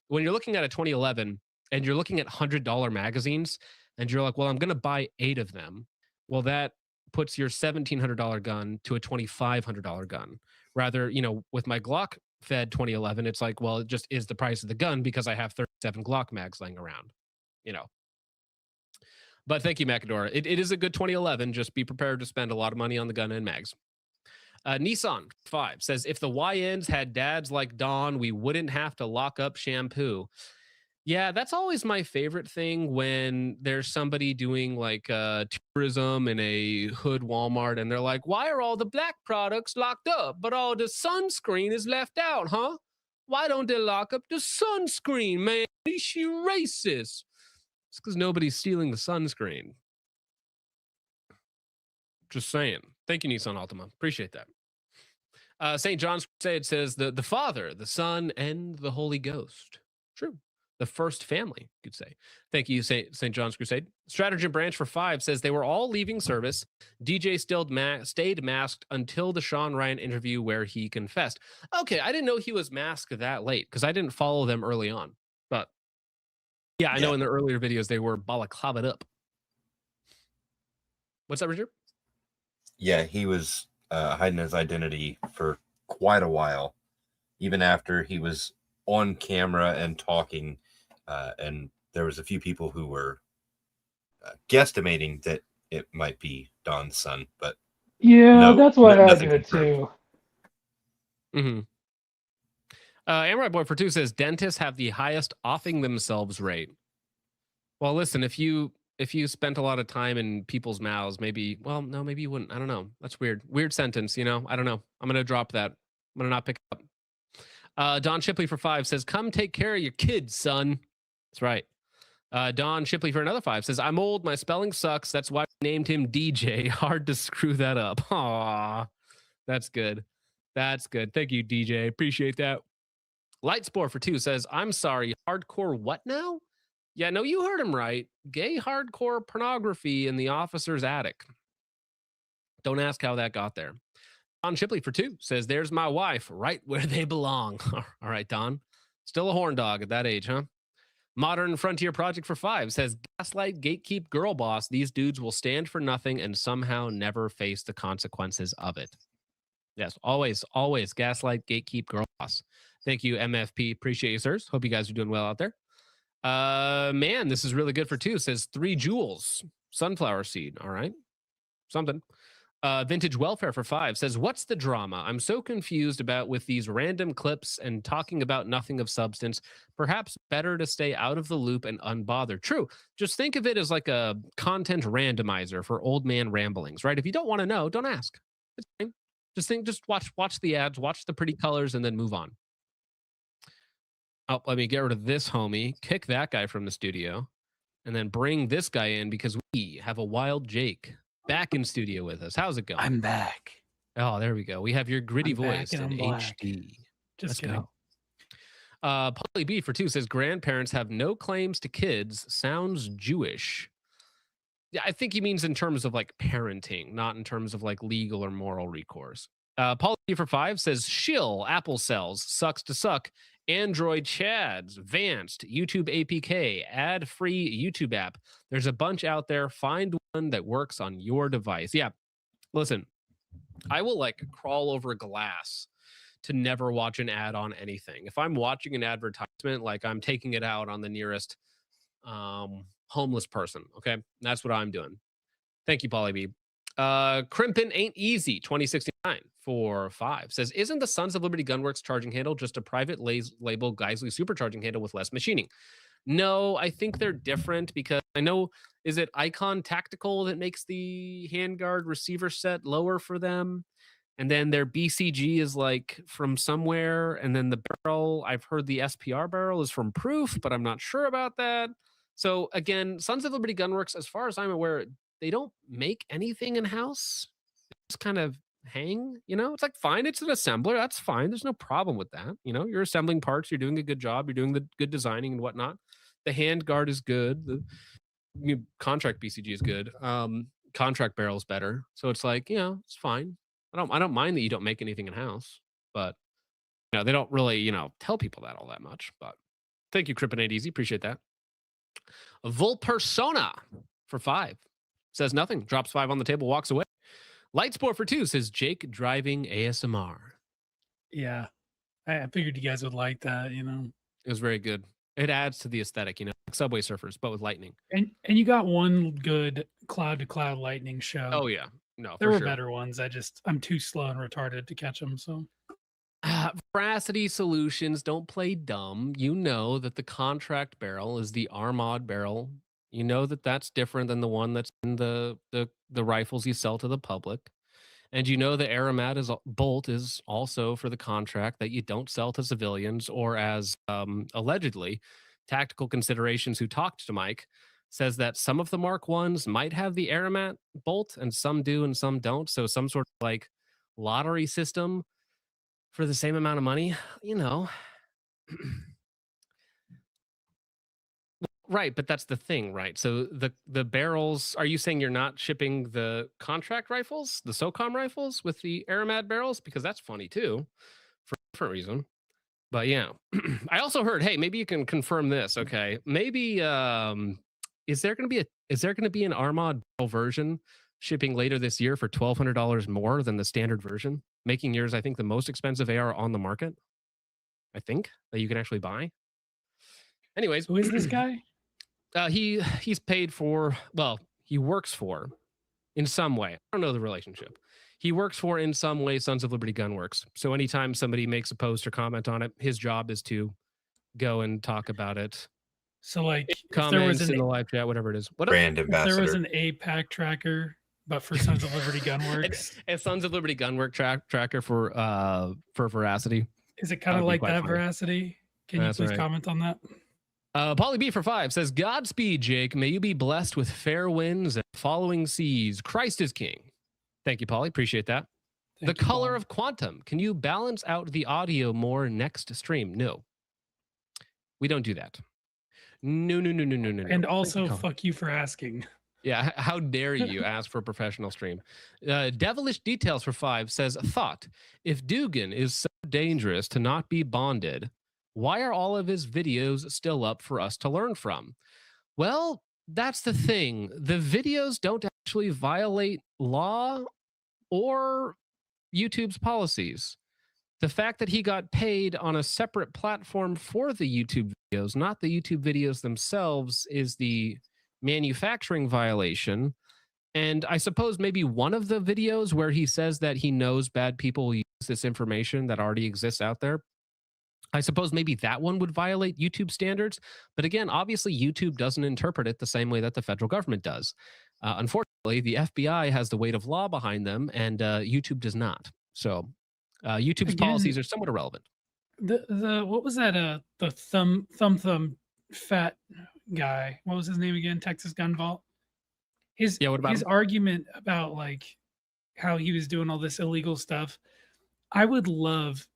when you're looking at a 2011 and you're looking at $100 magazines and you're like, well, I'm going to buy 8 of them. Well, that puts your $1,700 gun to a $2,500 gun. Rather, with my Glock Fed 2011, it's like, well, it just is the price of the gun because I have 37 Glock mags laying around, But thank you, Macadora. It is a good 2011. Just be prepared to spend a lot of money on the gun and mags. Nissan 5 says, if the YNs had dads like Don, we wouldn't have to lock up shampoo. Yeah, that's always my favorite thing when there's somebody doing like tourism in a hood Walmart and they're like, why are all the black products locked up, but all the sunscreen is left out, huh? Why don't they lock up the sunscreen, man? Is you racist? It's because nobody's stealing the sunscreen. Just saying. Thank you, Nissan Altima. Appreciate that. St. John's Crusade says the Father, the Son, and the Holy Ghost. True. The first family, you could say. Thank you, St. John's Crusade. Stratagem Branch for 5 says they were all leaving service. DJ stayed masked until the Sean Ryan interview where he confessed. Okay, I didn't know he was masked that late because I didn't follow them early on. But yeah, I know in the earlier videos they were balaclavaed up. What's up, Richard? Yeah, he was hiding his identity for quite a while, even after he was on camera and talking. And there was a few people who were guesstimating that it might be Don's son, but that's what I did too. Mm-hmm. Amrite Boy for 2 says dentists have the highest offing themselves rate. Well, listen, if you spent a lot of time in people's mouths, maybe you wouldn't. I don't know. That's weird. Weird sentence, I don't know. I'm gonna drop that. I'm gonna not pick it up. Don Shipley for 5 says, come take care of your kids, son. That's right. Don Shipley for another 5 says, I'm old. My spelling sucks. That's why I named him DJ. Hard to screw that up. Aw, that's good. That's good. Thank you, DJ. Appreciate that. Lightspore for 2 says, I'm sorry. Hardcore what now? Yeah, no, you heard him right. Gay hardcore pornography in the officer's attic. Don't ask how that got there. Don Shipley for 2 says, there's my wife right where they belong. All right, Don. Still a horn dog at that age, huh? Modern Frontier Project for 5 says, gaslight, gatekeep, girl boss. These dudes will stand for nothing and somehow never face the consequences of it. Yes, always gaslight, gatekeep, girl boss. Thank you, MFP. Appreciate you, sirs. Hope you guys are doing well out there. Man, this is really good for 2. Says 3 jewels, sunflower seed. All right. Something. Vintage Welfare for 5 says, what's the drama? I'm so confused with these random clips and talking about nothing of substance. Perhaps better to stay out of the loop and unbothered. True. Just think of it as like a content randomizer for old man ramblings, right? If you don't want to know, don't ask. It's fine. Just watch the ads, watch the pretty colors, and then move on. Oh, let me get rid of this homie, kick that guy from the studio, and then bring this guy in because we have a wild Jake back in studio with us. How's it going? I'm back. Oh, there we go. We have your gritty voice in HD. Just Let's go. Polly B for 2 says grandparents have no claims to kids. Sounds Jewish. Yeah, I think he means in terms of like parenting, not in terms of like legal or moral recourse. Polly B for 5 says shill, Apple sells, sucks to suck, Android Chads, Vanced, YouTube APK, ad-free YouTube app. There's a bunch out there. Find one that works on your device. Yeah, listen, I will like crawl over glass to never watch an ad on anything. If I'm watching an advertisement, like I'm taking it out on the nearest homeless person. Okay, that's what I'm doing. Thank you, Polly B. Crimpin Ain't Easy 2069 for 5 says, isn't the Sons of Liberty Gunworks charging handle just a private label Geisley supercharging handle with less machining? No, I think they're different because I know, is it Icon Tactical that makes the handguard receiver set lower for them? And then their BCG is like from somewhere. And then the barrel, I've heard the SPR barrel is from Proof, but I'm not sure about that. So again, Sons of Liberty Gunworks, as far as I'm aware, they don't make anything in-house. They just kind of hang, you know? It's like, fine, it's an assembler. That's fine. There's no problem with that. You know, you're assembling parts. You're doing a good job. You're doing the good designing and whatnot. The hand guard is good. The contract BCG is good. Contract barrel is better. So it's like, you know, it's fine. I don't mind that you don't make anything in-house, but you know, they don't really, you know, tell people that all that much. But thank you, Kryptonite Easy. Appreciate that. Volpersona for 5 says nothing. Drops 5 on the table, walks away. Lightsport for 2 says Jake driving ASMR. Yeah, I figured you guys would like that. You know, it was very good. It adds to the aesthetic, you know, like Subway Surfers, but with lightning. And you got one good cloud to cloud lightning show. Oh yeah, no, there were sure. better ones. I'm too slow and retarded to catch them. So. Veracity Solutions, don't play dumb. You know that the contract barrel is the Armad barrel. You know that that's different than the one that's in the rifles you sell to the public. And you know the Aramat bolt is also for the contract that you don't sell to civilians, or as allegedly, Tactical Considerations, who talked to Mike, says that some of the Mark Ones might have the Aramat bolt and some do and some don't. So some sort of like lottery system for the same amount of money, you know. Right, but that's the thing, right? So the barrels, are you saying you're not shipping the contract rifles, the SOCOM rifles with the Aramat barrels? Because that's funny too, for a different reason. But yeah, I also heard, hey, maybe you can confirm this, okay? Maybe is there going to be an Armad version shipping later this year for $1,200 more than the standard version, making yours, I think, the most expensive AR on the market? I think that you can actually buy. Anyways, who is this guy? He's paid for, well, he works for in some way. I don't know the relationship. He works for in some way Sons of Liberty Gunworks. So anytime somebody makes a post or comment on it, his job is to go and talk about it. So like comments in the live chat, whatever it is. What brand ambassador. If there was an APAC tracker, but for Sons of Liberty Gunworks. a Sons of Liberty Gunwork tracker for Veracity. Is it kind of like that, funny. Veracity? Can you please comment on that? Polly B for 5 says, Godspeed, Jake. May you be blessed with fair winds and following seas. Christ is king. Thank you, Polly. Appreciate that. The color of quantum. Can you balance out the audio more next stream? No. We don't do that. No. And also, fuck you for asking. Yeah, how dare you ask for a professional stream? Devilish Details for 5 says, thought, if Dugan is so dangerous to not be bonded, why are all of his videos still up for us to learn from? Well, that's the thing. The videos don't actually violate law or YouTube's policies. The fact that he got paid on a separate platform for the YouTube videos, not the YouTube videos themselves, is the manufacturing violation. And I suppose maybe one of the videos where he says that he knows bad people use this information that already exists out there, I suppose maybe that one would violate YouTube standards. But again, obviously YouTube doesn't interpret it the same way that the federal government does. Unfortunately, the FBI has the weight of law behind them, and YouTube does not. So YouTube's policies are somewhat irrelevant. The what was that? The thumb fat guy. What was his name again? Texas Gun Vault. His argument about like how he was doing all this illegal stuff. I would love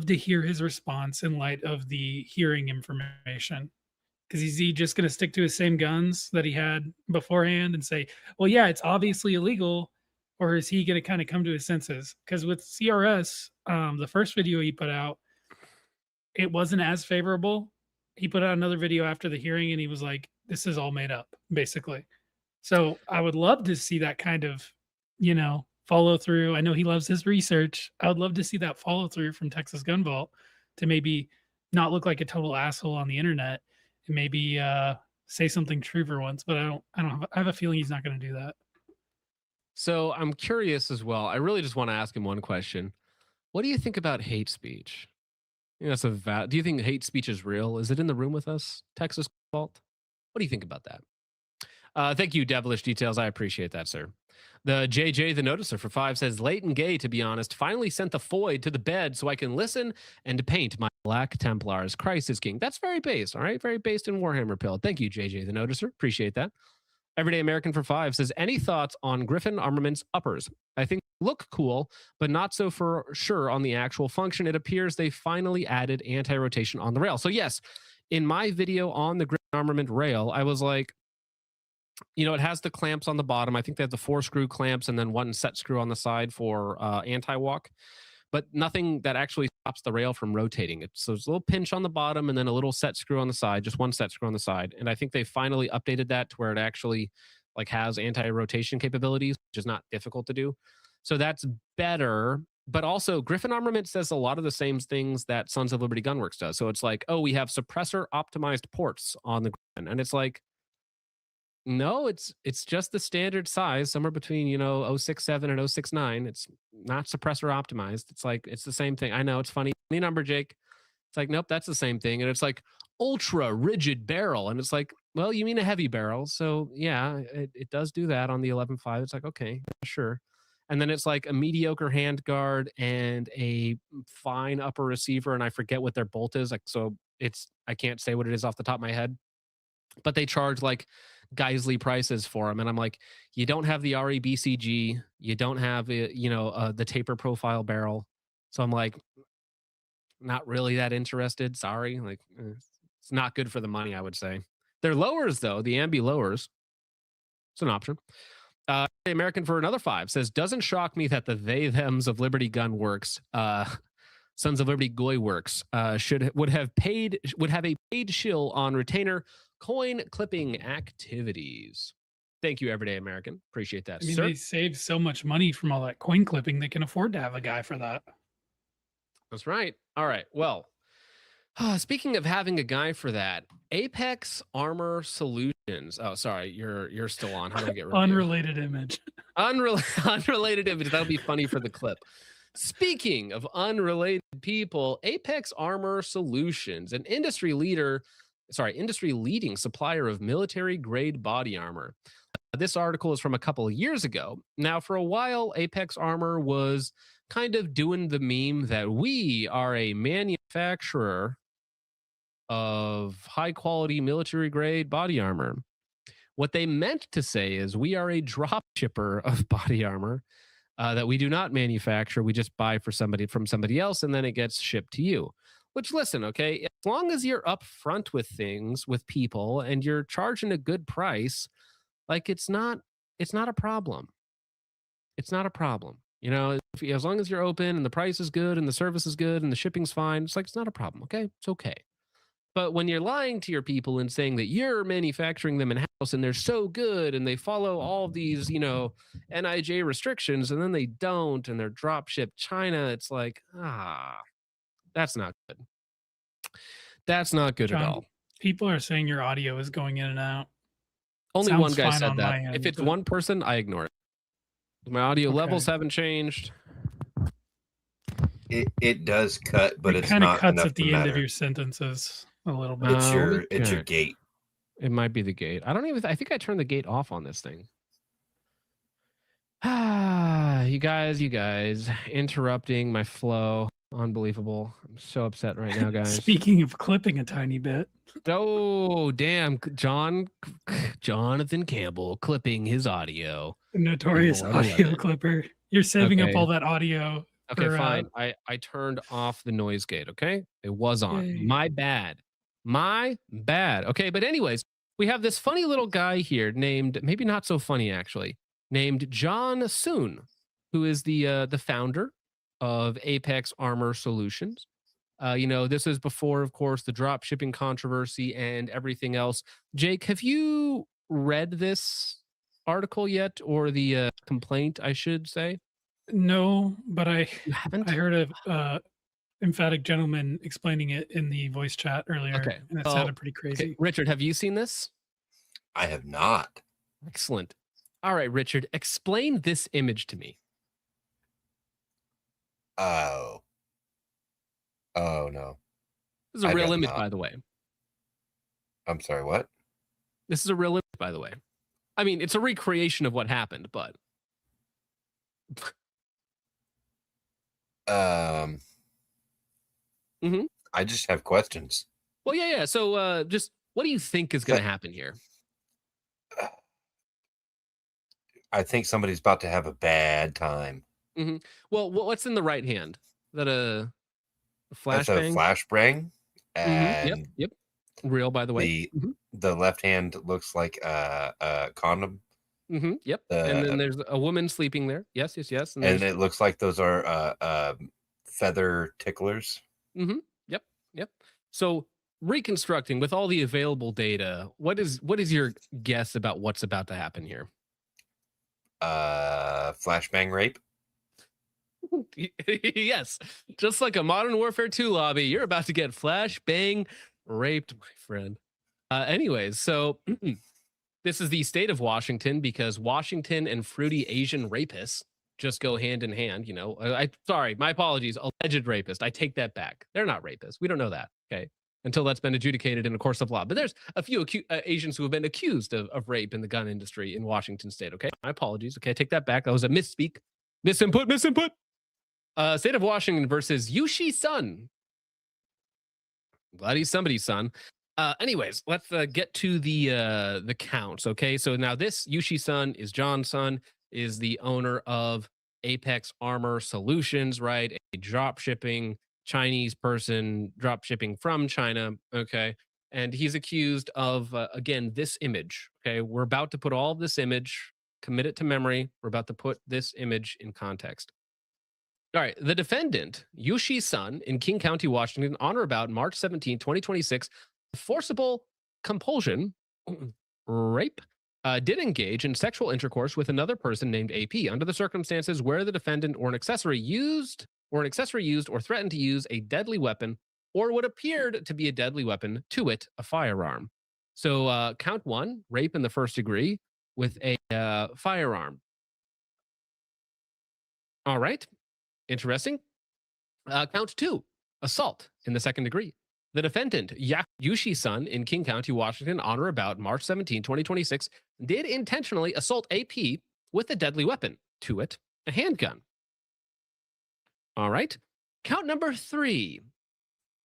to hear his response in light of the hearing information. Because is he just going to stick to his same guns that he had beforehand and say, well, yeah, it's obviously illegal? Or is he going to kind of come to his senses? Because with CRS, the first video he put out, it wasn't as favorable. He put out another video after the hearing and he was like, this is all made up, basically. So I would love to see that kind of, you know, follow through. I know he loves his research. I would love to see that follow through from Texas Gun Vault to maybe not look like a total asshole on the internet and maybe say something true for once. But I have a feeling he's not going to do that. So I'm curious as well. I really just want to ask him one question. What do you think about hate speech? You know, do you think hate speech is real? Is it in the room with us, Texas Vault? What do you think about that? Thank you, Devilish Details. I appreciate that, sir. The JJ the Noticer for 5 says, late and gay, to be honest. Finally sent the Foyd to the bed so I can listen and paint my Black Templars. Christ is king. That's very based, all right? Very based in Warhammer Pill. Thank you, JJ the Noticer. Appreciate that. Everyday American for 5 says, any thoughts on Griffin Armaments uppers? I think they look cool, but not so for sure on the actual function. It appears they finally added anti-rotation on the rail. So yes, in my video on the Griffin Armament rail, I was like, you know, it has the clamps on the bottom. I think they have the 4 screw clamps and then 1 set screw on the side for anti-walk, but nothing that actually stops the rail from rotating. So it's a little pinch on the bottom and then a little set screw on the side, just 1 set screw on the side. And I think they finally updated that to where it actually like has anti-rotation capabilities, which is not difficult to do. So that's better. But also Griffin Armament says a lot of the same things that Sons of Liberty Gunworks does. So it's like, oh, we have suppressor optimized ports on the Griffin. And it's like, no, it's just the standard size, somewhere between, you know, 067 and 069. It's not suppressor optimized. It's like, it's the same thing. I know it's funny number, Jake. It's like, nope, that's the same thing. And it's like ultra rigid barrel. And it's like, well, you mean a heavy barrel. So yeah, it does do that on the 11.5. It's like, okay, sure. And then it's like a mediocre hand guard and a fine upper receiver. And I forget what their bolt is. Like, so I can't say what it is off the top of my head, but they charge like Geisley prices for them. And I'm like, you don't have the REBCG. You don't have, the taper profile barrel. So I'm like, not really that interested. Sorry. Like, it's not good for the money, I would say. They're lowers, though. The ambi lowers. It's an option. The American for another 5 says, doesn't shock me that the they-thems of Liberty Gun Works, Sons of Liberty Goy Works, would have a paid shill on retainer coin clipping activities. Thank you, Everyday American. Appreciate that, I mean, sir. they save so much money from all that coin clipping. They can afford to have a guy for that. That's right. All right. Well, speaking of having a guy for that, Apex Armor Solutions. Oh, sorry, you're still on. How do I get rid of you? Unrelated image. Unrelated image. That'll be funny for the clip. Speaking of unrelated people, Apex Armor Solutions, an industry leading supplier of military grade body armor. This article is from a couple of years ago. Now, for a while, Apex Armor was kind of doing the meme that we are a manufacturer of high quality military grade body armor. What they meant to say is we are a drop shipper of body armor that we do not manufacture. We just buy from somebody else, and then it gets shipped to you. Which, listen, okay, as long as you're upfront with things, with people, and you're charging a good price, like it's not a problem. It's not a problem. You know, as long as you're open and the price is good and the service is good and the shipping's fine, it's like, it's not a problem. Okay. It's okay. But when you're lying to your people and saying that you're manufacturing them in-house and they're so good and they follow all these, NIJ restrictions, and then they don't, and they're drop shipped China, it's like, that's not good. That's not good John, at all. People are saying your audio is going in and out. Only Sounds one guy fine said on that. my end, If it's but- one person, I ignore it. My audio Okay. levels haven't changed. It does cut, but it it's kind of not cuts enough at the to end matter. of your sentences a little bit. It's your Okay. gate. It might be the gate. I think I turned the gate off on this thing. You guys, interrupting my flow. Unbelievable. I'm so upset right now, guys. Speaking of clipping a tiny bit. Oh, damn. Jonathan Campbell clipping his audio. The notorious Oh, I love audio it. clipper. You're saving up Okay. all that audio. Okay, for, fine. I turned off the noise gate, okay? It was on. Yay. My bad. Okay, but anyways, we have this funny little guy here named, maybe not so funny actually, named John Soon, who is the founder of Apex Armor Solutions. This is before, of course, the drop shipping controversy and everything else. Jake, have you read this article yet, or the complaint, I should say? No, but I haven't? I heard a emphatic gentleman explaining it in the voice chat earlier, Okay. and it Well, sounded pretty okay. crazy. Richard, have you seen this? I have not. Excellent. All right, Richard, explain this image to me. Oh. Oh no. This is a I'd real rather image, not. by the way. I'm sorry, what? This is a real image, by the way. I mean, it's a recreation of what happened, but I just have questions. well, yeah. So just what do you think is going to happen here? I think somebody's about to have a bad time. Well, what's in the right hand? Is that a That's a flashbang? flashbang. And Yep. Real, by the way. the left hand looks like a condom. Yep. And then there's a woman sleeping there. Yes. And it looks like those are feather ticklers. Yep. So reconstructing with all the available data, what is your guess about what's about to happen here? Flashbang rape. Yes, just like a Modern Warfare 2 lobby, you're about to get flashbang raped, my friend. Anyways, so this is the state of Washington because Washington and fruity Asian rapists just go hand in hand. You know, sorry, my apologies, alleged rapist. I take that back. They're not rapists. We don't know that. Okay. Until that's been adjudicated in a course of law. But there's a few Asians who have been accused of rape in the gun industry in Washington state. Okay. My apologies. Okay. I take that back. That was a misspeak. Misinput. State of Washington versus Yushi Sun. Glad he's somebody's son. Anyways, let's get to the counts. Okay. So now this Yushi Sun is John's son, is the owner of Apex Armor Solutions, right? A drop shipping Chinese person, drop shipping from China. Okay. And he's accused of, again, this image. Okay. We're about to put all of this image, commit it to memory. We're about to put this image in context. All right. The defendant, Yushi Sun, in King County, Washington, on or about March 17, 2026, forcible compulsion, rape, did engage in sexual intercourse with another person named AP under the circumstances where the defendant or an accessory used or threatened to use a deadly weapon or what appeared to be a deadly weapon, to it, a firearm. So count one, rape in the first degree with a firearm. All right. Interesting. Count two, assault in the second degree. The defendant, Yushi Sun, in King County, Washington, on or about March 17, 2026, did intentionally assault AP with a deadly weapon, to it, a handgun. All right. Count number three.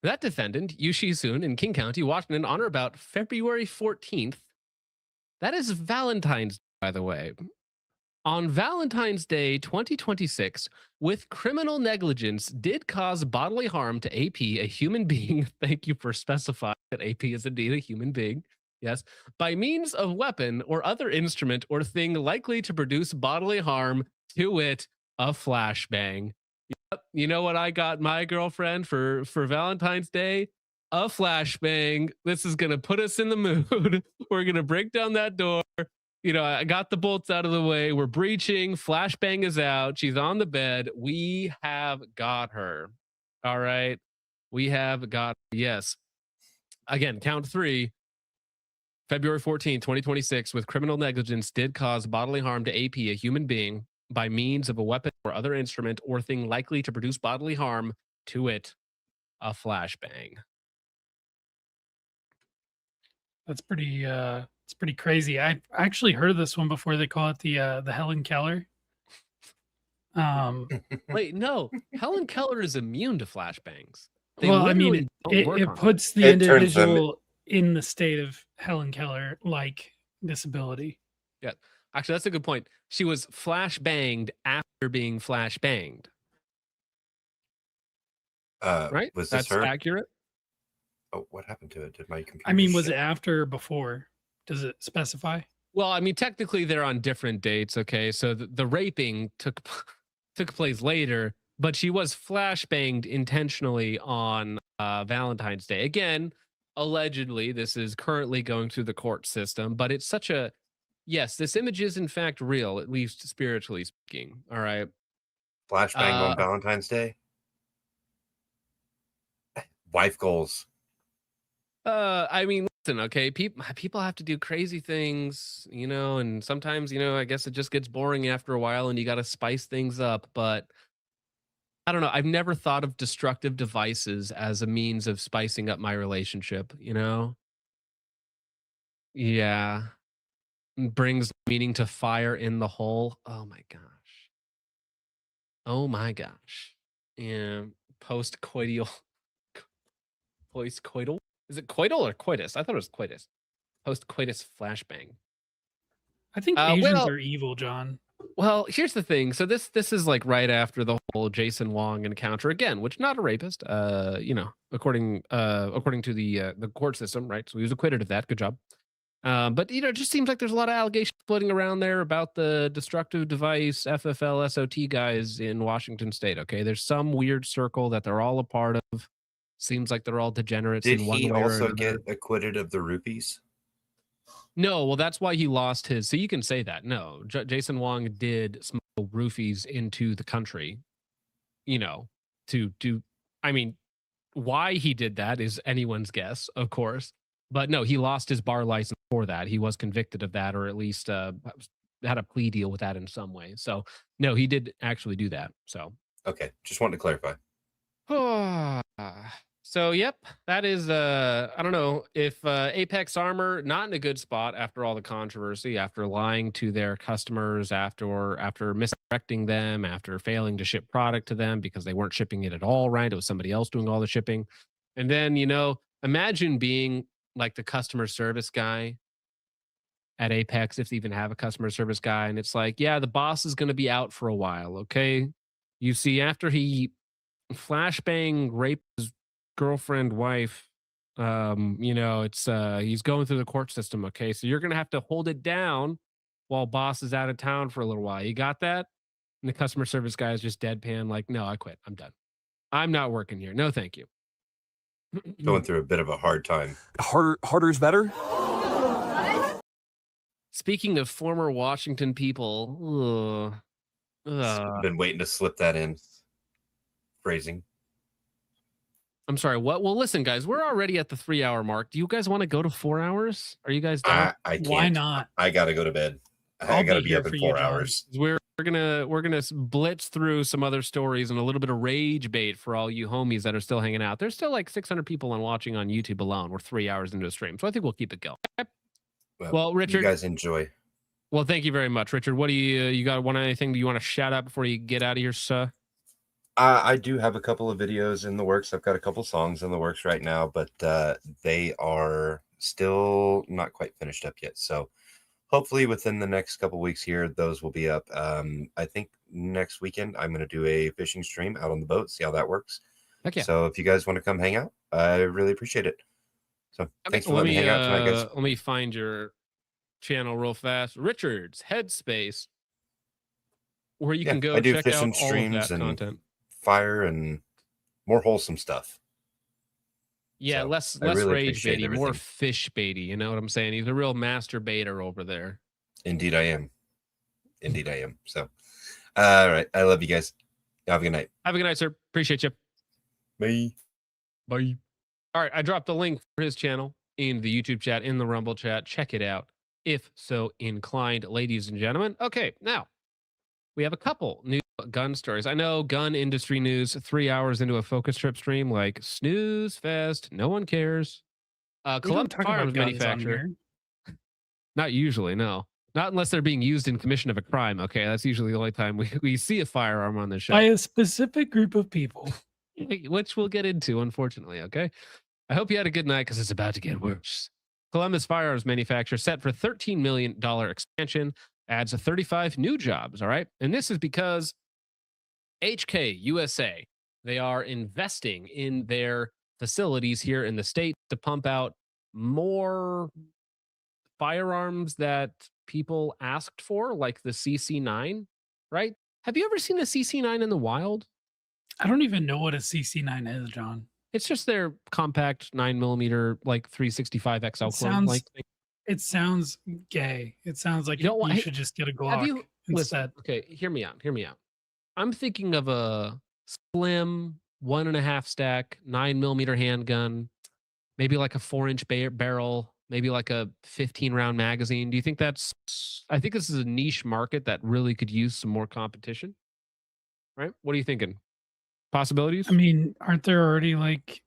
That defendant, Yushi Sun, in King County, Washington, on or about February 14th. That is Valentine's, by the way. On Valentine's Day 2026, with criminal negligence, did cause bodily harm to AP, a human being. Thank you for specifying that AP is indeed a human being. Yes. By means of weapon or other instrument or thing likely to produce bodily harm, to it, a flashbang. Yep. You know what I got my girlfriend for Valentine's Day? A flashbang. This is going to put us in the mood. We're going to break down that door. You know, I got the bolts out of the way. We're breaching. Flashbang is out. She's on the bed. We have got her. All right. We have got her. Yes. Again, count three. February 14, 2026, with criminal negligence, did cause bodily harm to AP, a human being, by means of a weapon or other instrument or thing likely to produce bodily harm, to it, a flashbang. That's pretty it's pretty crazy. I actually heard of this one before. They call it the Helen Keller. Wait, no. Helen Keller is immune to flashbangs. They well, I mean, literally don't work it on puts them. the It turns them- individual in the state of Helen Keller like disability. Yeah. Actually, that's a good point. She was flashbanged after being flashbanged. Right? Was this That's her? accurate. Oh, what happened to it? Did my computer? I mean, was shut? it after or before? Does it specify? Well, I mean, technically they're on different dates. Okay, so the raping took place later, but she was flashbanged intentionally on Valentine's Day. Again, allegedly, this is currently going through the court system, but it's such a yes. This image is in fact real, at least spiritually speaking. All right, Flashbang on Valentine's Day. Wife goals. I mean, listen, okay, people have to do crazy things, you know, and sometimes, you know, I guess it just gets boring after a while and you got to spice things up. But I don't know. I've never thought of destructive devices as a means of spicing up my relationship, you know? Yeah. Brings meaning to fire in the hole. Oh my gosh. Oh my gosh. Yeah. Post-coital. Post-coital? Is it coital or coitus? I thought it was coitus. Post-coitus flashbang. I think Asians are evil, John. Well, here's the thing. So this is like right after the whole Jason Wong encounter again, which not a rapist, you know, according to the court system, right? So he was acquitted of that. Good job. But you know, it just seems like there's a lot of allegations floating around there about the destructive device FFL SOT guys in Washington State. Okay, there's some weird circle that they're all a part of. Seems like they're all degenerates. Did in one he way or also another. get acquitted of the rupees? No, well, that's why he lost his. So you can say that. No, Jason Wong did smuggle roofies into the country. You know, to do. I mean, why he did that is anyone's guess, of course. But no, he lost his bar license for that. He was convicted of that, or at least had a plea deal with that in some way. So no, he did actually do that. So okay, just wanted to clarify. So yep, that is I don't know if Apex Armor not in a good spot after all the controversy, after lying to their customers, after misdirecting them, after failing to ship product to them because they weren't shipping it at all right. It was somebody else doing all the shipping. And then, you know, imagine being like the customer service guy at Apex, if they even have a customer service guy, and it's like, yeah, the boss is going to be out for a while, okay? You see, after he flashbang raped his girlfriend wife, you know, it's he's going through the court system, okay? So you're gonna have to hold it down while boss is out of town for a little while. You got that? And the customer service guy is just deadpan, like, no, I quit. I'm done. I'm not working here. No, thank you. Going through a bit of a hard time. Harder is better. Speaking of former Washington people, Been waiting to slip that in. Phrasing. I'm sorry, what? Well, listen, guys, we're already at the 3-hour mark. Do you guys want to go to 4 hours? Are you guys done? I can't. Why not? I gotta go to bed. I gotta be up in 4 hours. We're gonna blitz through some other stories and a little bit of rage bait for all you homies that are still hanging out. There's still like 600 people watching on YouTube alone. We're 3 hours into a stream, so I think we'll keep it going. Well, Richard, you guys enjoy. Well, thank you very much, Richard. What do you got? Anything do you want to shout out before you get out of here, sir? I do have a couple of videos in the works. I've got a couple songs in the works right now, but they are still not quite finished up yet. So hopefully within the next couple weeks here, those will be up. I think next weekend I'm going to do a fishing stream out on the boat, see how that works. Okay. So if you guys want to come hang out, I really appreciate it. So thanks for letting me hang out tonight, guys. Let me find your channel real fast. Richard's Headspace, where you can go I do check fishing out all of streams that and content. Fire and more wholesome stuff. Yeah, So, less I really rage appreciate baity, more everything. fish baity. You know what I'm saying? He's a real master baiter over there. Indeed I am. Indeed I am. So all right. I love you guys. Have a good night. Have a good night, sir. Appreciate you. Bye. Bye. All right, I dropped a link for his channel in the YouTube chat, in the Rumble chat. Check it out if so inclined, ladies and gentlemen. Okay, now we have a couple new gun stories. I know gun industry news 3 hours into a focus trip stream, like snooze fest. No one cares. Columbia Firearms Manufacturer. Not usually, no. Not unless they're being used in commission of a crime. Okay, that's usually the only time we see a firearm on the show. By a specific group of people. Which we'll get into, unfortunately, okay? I hope you had a good night because it's about to get worse. Columbus Firearms Manufacturer set for $13 million expansion, adds 35 new jobs, all right? And this is because HK USA, they are investing in their facilities here in the state to pump out more firearms that people asked for, like the CC9, right? Have you ever seen a CC9 in the wild? I don't even know what a CC9 is, John. It's just their compact 9mm, like 365 XL clone. Like, it sounds gay. It sounds like you should just get a Glock have you instead. listen, okay, hear me out. I'm thinking of a slim 1.5 stack 9mm handgun, maybe like a 4-inch barrel, maybe like a 15-round magazine. Do you think that's? I think this is a niche market that really could use some more competition. Right? What are you thinking? Possibilities? I mean, aren't there already like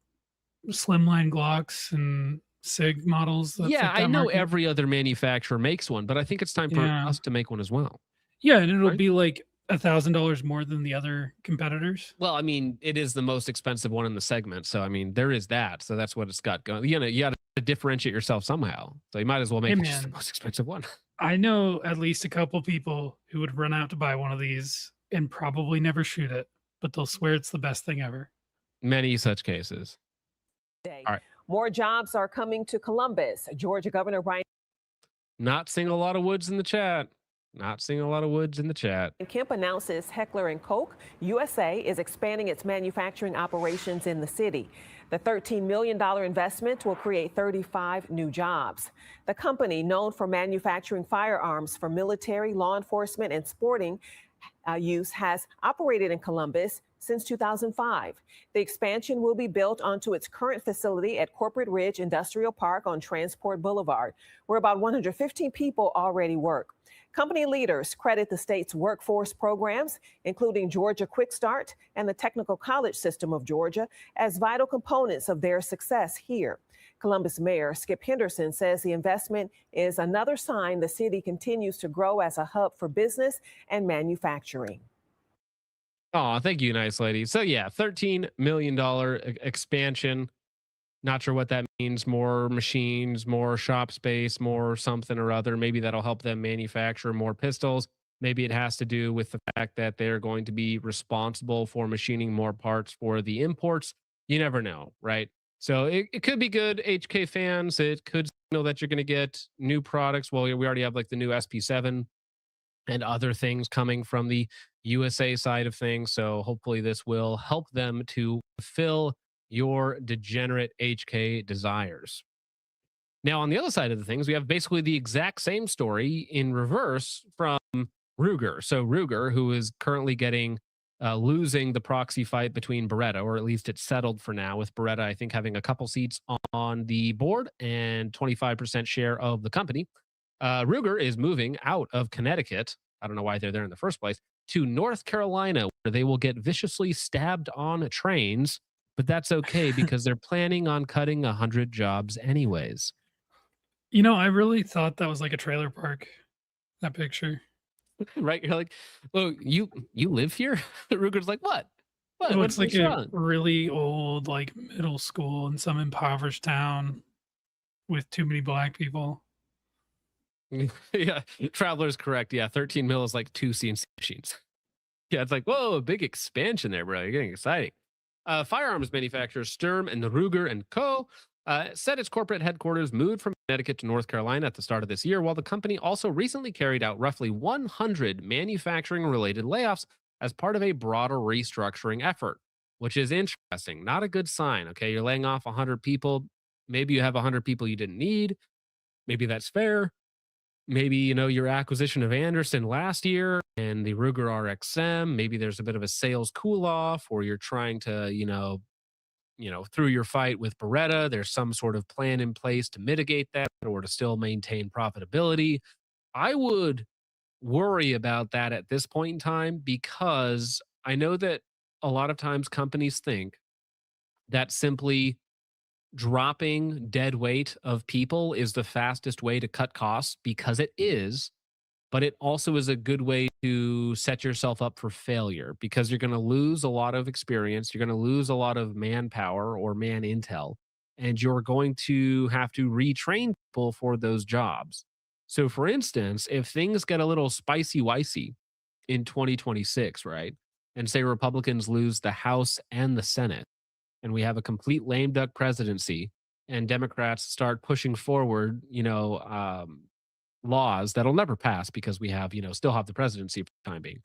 slimline Glocks and SIG models that Yeah, fit I that know market? every other manufacturer makes one, but I think it's time for Yeah. us to make one as well. Yeah, and it'll Right? be like $1,000 more than the other competitors. Well, I mean, it is the most expensive one in the segment, so I mean, there is that. So that's what it's got going. You got to differentiate yourself somehow. So you might as well make Hey, it just the man. most expensive one. I know at least a couple people who would run out to buy one of these and probably never shoot it, but they'll swear it's the best thing ever. Many such cases. Day. All right. More jobs are coming to Columbus. Georgia Governor Brian Not seeing a lot of woods in the chat. Not seeing a lot of woods in the chat. Kemp announces Heckler & Koch USA is expanding its manufacturing operations in the city. The $13 million investment will create 35 new jobs. The company, known for manufacturing firearms for military, law enforcement, and sporting use, has operated in Columbus since 2005. The expansion will be built onto its current facility at Corporate Ridge Industrial Park on Transport Boulevard, where about 115 people already work. Company leaders credit the state's workforce programs, including Georgia Quick Start and the Technical College System of Georgia, as vital components of their success here. Columbus Mayor Skip Henderson says the investment is another sign the city continues to grow as a hub for business and manufacturing. Oh, thank you, nice lady. So yeah, $13 million expansion. Not sure what that means. More machines, more shop space, more something or other. Maybe that'll help them manufacture more pistols. Maybe it has to do with the fact that they're going to be responsible for machining more parts for the imports. You never know, right? So it could be good, HK fans. It could know that you're going to get new products. Well, we already have like the new SP7 and other things coming from the USA side of things. So hopefully this will help them to fulfill your degenerate HK desires. Now, on the other side of the things, we have basically the exact same story in reverse from Ruger. So Ruger, who is currently losing the proxy fight between Beretta, or at least it's settled for now, with Beretta, I think, having a couple seats on the board and 25% share of the company. Ruger is moving out of Connecticut. I don't know why they're there in the first place, to North Carolina, where they will get viciously stabbed on trains. But that's okay because they're planning on cutting 100 jobs anyways. You know, I really thought that was like a trailer park, that picture. Right? You're like, oh, you live here? Ruger's like, what? It looks like what's a wrong? really old, like middle school in some impoverished town with too many black people. Yeah, Traveler's correct. Yeah, 13 mil is like 2 CNC machines. Yeah, it's like, whoa, a big expansion there, bro. You're getting exciting. Firearms manufacturer Sturm and Ruger & Co. Said its corporate headquarters moved from Connecticut to North Carolina at the start of this year, while the company also recently carried out roughly 100 manufacturing-related layoffs as part of a broader restructuring effort, which is interesting. Not a good sign, okay? You're laying off 100 people. Maybe you have 100 people you didn't need. Maybe that's fair. Maybe, your acquisition of Anderson last year and the Ruger RXM, maybe there's a bit of a sales cool off, or you're trying to, through your fight with Beretta, there's some sort of plan in place to mitigate that or to still maintain profitability. I would worry about that at this point in time, because I know that a lot of times companies think that simply dropping dead weight of people is the fastest way to cut costs, because it is, but it also is a good way to set yourself up for failure, because you're going to lose a lot of experience, you're going to lose a lot of manpower or man intel, and you're going to have to retrain people for those jobs. So for instance, if things get a little spicy wicey in 2026, right, and say Republicans lose the House and the Senate, and we have a complete lame duck presidency, and Democrats start pushing forward, laws that'll never pass because we have, still have the presidency for the time being.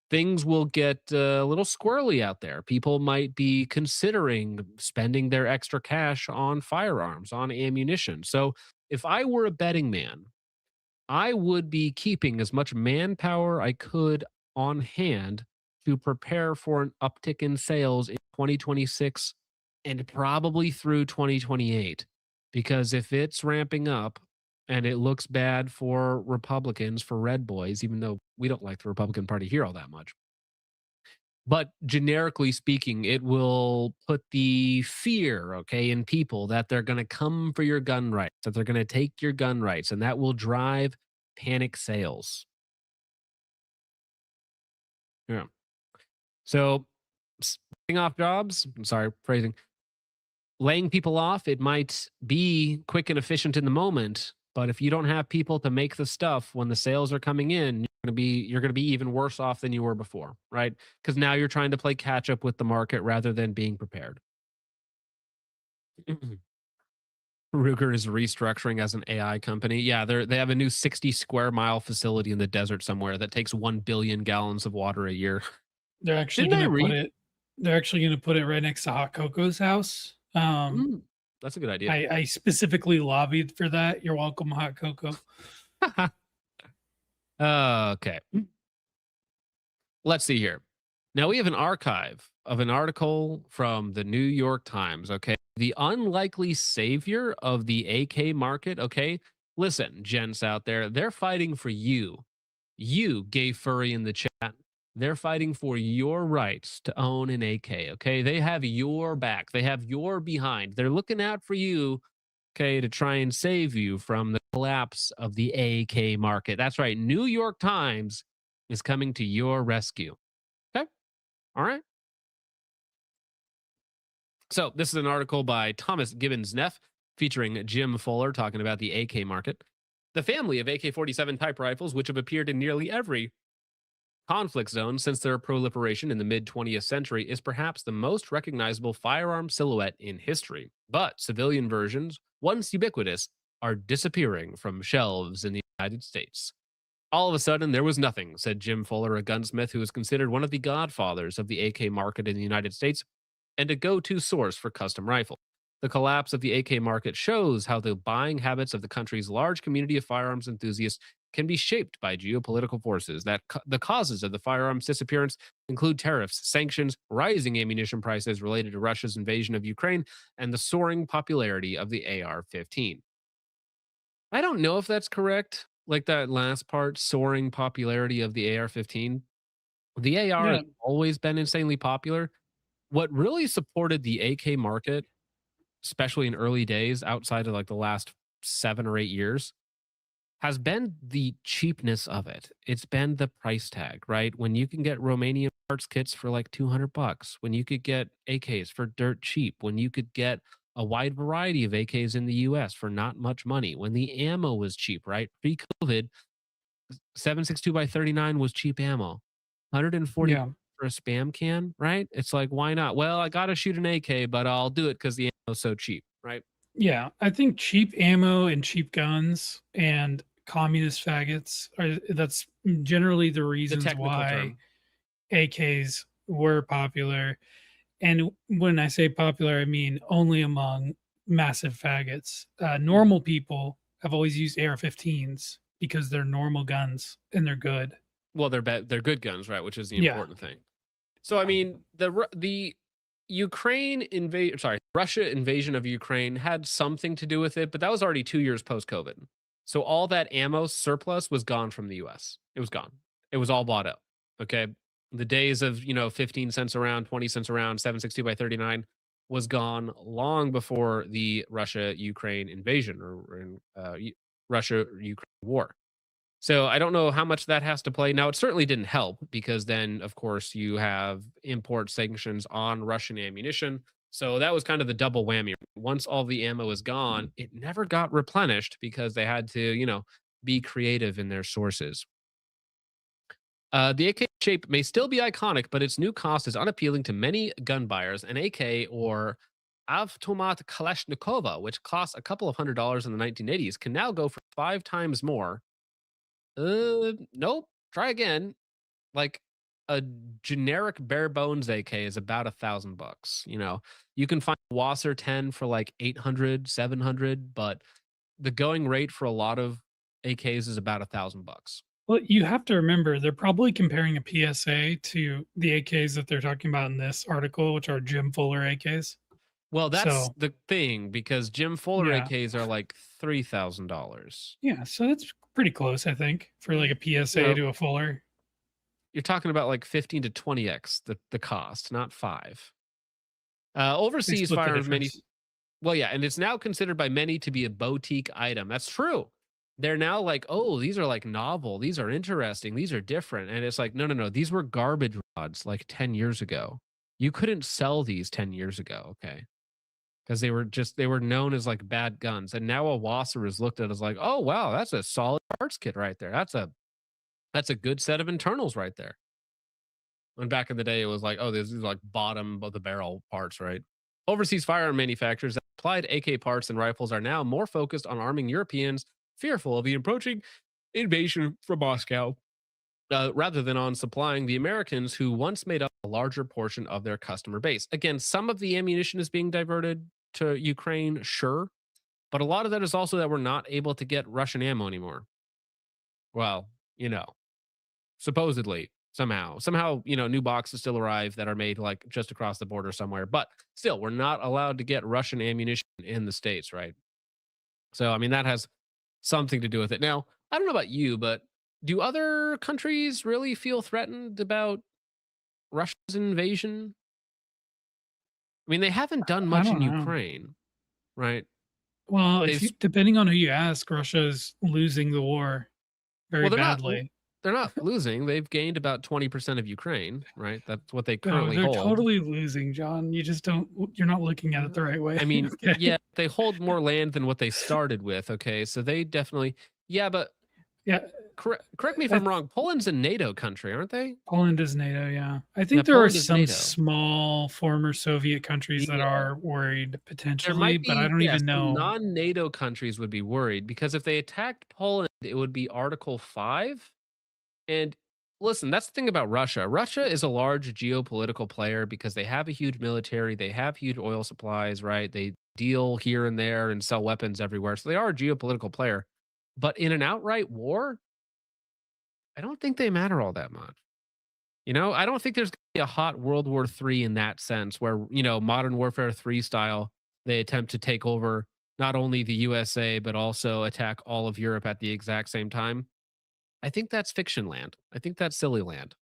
Things will get a little squirrely out there. People might be considering spending their extra cash on firearms, on ammunition. So if I were a betting man, I would be keeping as much manpower I could on hand to prepare for an uptick in sales in 2026 and probably through 2028. Because if it's ramping up and it looks bad for Republicans, for red boys, even though we don't like the Republican Party here all that much. But generically speaking, it will put the fear, okay, in people that they're going to come for your gun rights, that they're going to take your gun rights, and that will drive panic sales. Yeah. So, laying off jobs, I'm sorry, phrasing, laying people off, it might be quick and efficient in the moment, but if you don't have people to make the stuff when the sales are coming in, you're going to be even worse off than you were before, right? Because now you're trying to play catch up with the market rather than being prepared. Ruger is restructuring as an AI company. Yeah, they have a new 60 square mile facility in the desert somewhere that takes 1 billion gallons of water a year. They're actually going to put it. They're actually going to put it right next to Hot Coco's house. That's a good idea. I specifically lobbied for that. You're welcome, Hot Cocoa. Okay. Let's see here. Now we have an archive of an article from the New York Times. Okay. The unlikely savior of the AK market. Okay. Listen, gents out there, they're fighting for you. You, gay furry in the chat. They're fighting for your rights to own an AK. Okay. They have your back. They have your behind. They're looking out for you. Okay, to try and save you from the collapse of the AK market. That's right. New York Times is coming to your rescue. Okay. All right. So this is an article by Thomas Gibbons Neff featuring Jim Fuller talking about the AK market. The family of AK-47 type rifles, which have appeared in nearly every conflict zone since their proliferation in the mid-20th century, is perhaps the most recognizable firearm silhouette in history. But civilian versions, once ubiquitous, are disappearing from shelves in the United States. All of a sudden, there was nothing, said Jim Fuller, a gunsmith who is considered one of the godfathers of the AK market in the United States and a go-to source for custom rifles. The collapse of the AK market shows how the buying habits of the country's large community of firearms enthusiasts can be shaped by geopolitical forces. That the causes of the firearms disappearance include tariffs, sanctions, rising ammunition prices related to Russia's invasion of Ukraine, and the soaring popularity of the AR-15. I don't know if that's correct, like that last part, soaring popularity of the AR-15. The AR has always been insanely popular. What really supported the AK market, especially in early days, outside of like the last 7 or 8 years, has been the cheapness of it. It's been the price tag, right? When you can get Romanian parts kits for like $200, when you could get AKs for dirt cheap, when you could get a wide variety of AKs in the US for not much money, when the ammo was cheap, right? Pre-COVID, 7.62x39 was cheap ammo. 140 for a spam can, right? It's like, why not? Well, I got to shoot an AK, but I'll do it because the ammo's so cheap, right? Yeah, I think cheap ammo and cheap guns and communist faggots that's generally the reasons why AKs were popular. And when I say popular, I mean only among massive faggots. Normal people have always used AR-15s because they're normal guns and they're good. Well, they're good guns, right? Which is the important thing. So, I mean, the Russia invasion of Ukraine had something to do with it, but that was already 2 years post-COVID. So all that ammo surplus was gone from the US. It was gone. It was all bought up. Okay. The days of, 15 cents around, 20 cents around, 7.62x39 was gone long before the Russia-Ukraine invasion or Russia-Ukraine war. So I don't know how much that has to play. Now, it certainly didn't help because then, of course, you have import sanctions on Russian ammunition. So that was kind of the double whammy. Once all the ammo is gone, it never got replenished because they had to, be creative in their sources. The AK shape may still be iconic, but its new cost is unappealing to many gun buyers. An AK or Avtomat Kalashnikova, which cost a couple of $100s in the 1980s, can now go for 5 times more. Nope. Try again. Like a generic bare bones AK is about $1,000. You can find a Wasser 10 for like 800, 700, but the going rate for a lot of AKs is about $1,000. Well, you have to remember they're probably comparing a PSA to the AKs that they're talking about in this article, which are Jim Fuller AKs. Well, that's So the thing, because Jim Fuller Yeah. AKs are like $3,000. yeah, so that's pretty close, I think, for like a PSA Well, to a Fuller. You're talking about like 15 to 20x the cost, not 5. Overseas split the firearms difference. well, yeah, and it's now considered by many to be a boutique item. That's true. They're now like, oh, these are like novel, these are interesting, these are different. And it's like, no, these were garbage rods like 10 years ago. You couldn't sell these 10 years ago, okay? Because they were known as like bad guns. And now a Wasser is looked at as like, oh wow, that's a solid parts kit right there. That's a good set of internals right there. When back in the day, it was like, oh, this is like bottom of the barrel parts, right? Overseas firearm manufacturers that applied AK parts and rifles are now more focused on arming Europeans fearful of the approaching invasion from Moscow, rather than on supplying the Americans who once made up a larger portion of their customer base. Again, some of the ammunition is being diverted to Ukraine, sure, but a lot of that is also that we're not able to get Russian ammo anymore. Well, supposedly, somehow, new boxes still arrive that are made like just across the border somewhere, but still, we're not allowed to get Russian ammunition in the States, right? So, I mean, that has something to do with it. Now, I don't know about you, but do other countries really feel threatened about Russia's invasion? I mean, they haven't done much in don't know. Ukraine, right? Well, They've- depending on who you ask, Russia's losing the war very Well, badly. They're not losing. They've gained about 20% of Ukraine, right? That's what they No, currently they're hold. totally losing, John. You just don't. You're not looking at it the right way. I mean, Okay? yeah, they hold more land than what they started with. Okay, so they definitely, but yeah. Correct me if I'm wrong. Poland's a NATO country, aren't they? Poland is NATO. Yeah, I Yeah, think there are Poland is some NATO. small former Soviet countries that are worried There potentially, might be, but I don't even some know. non-NATO countries would be worried because if they attacked Poland, it would be Article 5. And listen, that's the thing about Russia. Russia is a large geopolitical player because they have a huge military, they have huge oil supplies, right? They deal here and there and sell weapons everywhere. So they are a geopolitical player. But in an outright war, I don't think they matter all that much. I don't think there's going to be a hot World War III in that sense where, Modern Warfare 3 style, they attempt to take over not only the USA, but also attack all of Europe at the exact same time. I think that's fiction land. I think that's silly land.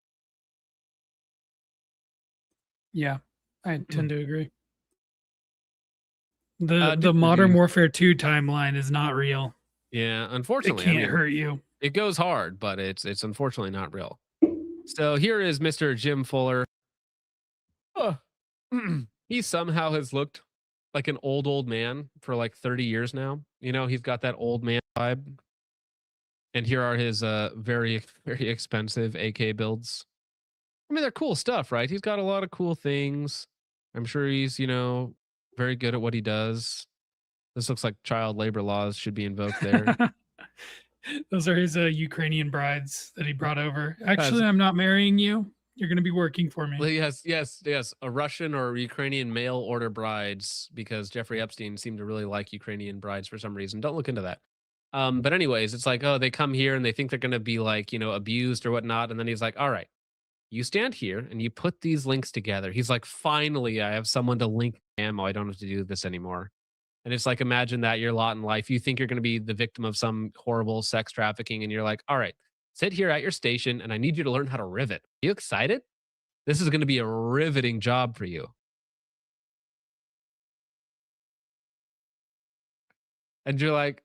Yeah, I Mm. tend to agree. The Modern Warfare 2 timeline is not real. Yeah, It unfortunately. can't hurt you. It goes hard, but it's unfortunately not real. So here is Mr. Jim Fuller. He somehow has looked like an old man for like 30 years now. He's got that old man vibe. And here are his very, very expensive AK builds. I mean, they're cool stuff, right? He's got a lot of cool things. I'm sure he's, very good at what he does. This looks like child labor laws should be invoked there. Those are his Ukrainian brides that he brought over. Actually, I'm not marrying you. You're going to be working for me. Well, yes. A Russian or Ukrainian mail order brides, because Jeffrey Epstein seemed to really like Ukrainian brides for some reason. Don't look into that. But anyways, it's like, oh, they come here and they think they're going to be like, abused or whatnot. And then he's like, all right, you stand here and you put these links together. He's like, finally, I have someone to link ammo. I don't have to do this anymore. And it's like, imagine that your lot in life. You think you're going to be the victim of some horrible sex trafficking. And you're like, all right, sit here at your station and I need you to learn how to rivet. Are you excited? This is going to be a riveting job for you. And you're like,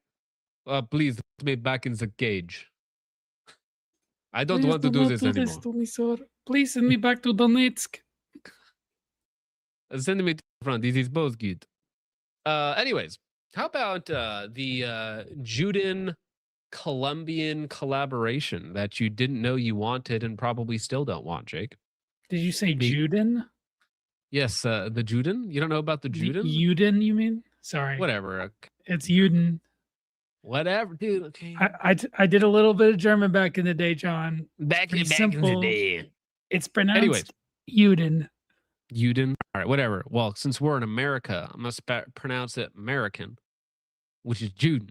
please put me back in the cage. I don't want to do this anymore. To me, sir. Please send me back to Donetsk. Send me to the front. This is both good. Anyways, how about the Juden Colombian collaboration that you didn't know you wanted and probably still don't want, Jake? Did you say Juden? Yes, the Juden. You don't know about the Juden? Juden, you mean? Sorry. Whatever. It's Juden. Whatever, dude. Okay. I did a little bit of German back in the day, John. Back in Pretty the day. It's pronounced Anyways. Juden. Juden. All right, whatever. Well, since we're in America, I'm going to pronounce it American, which is Juden.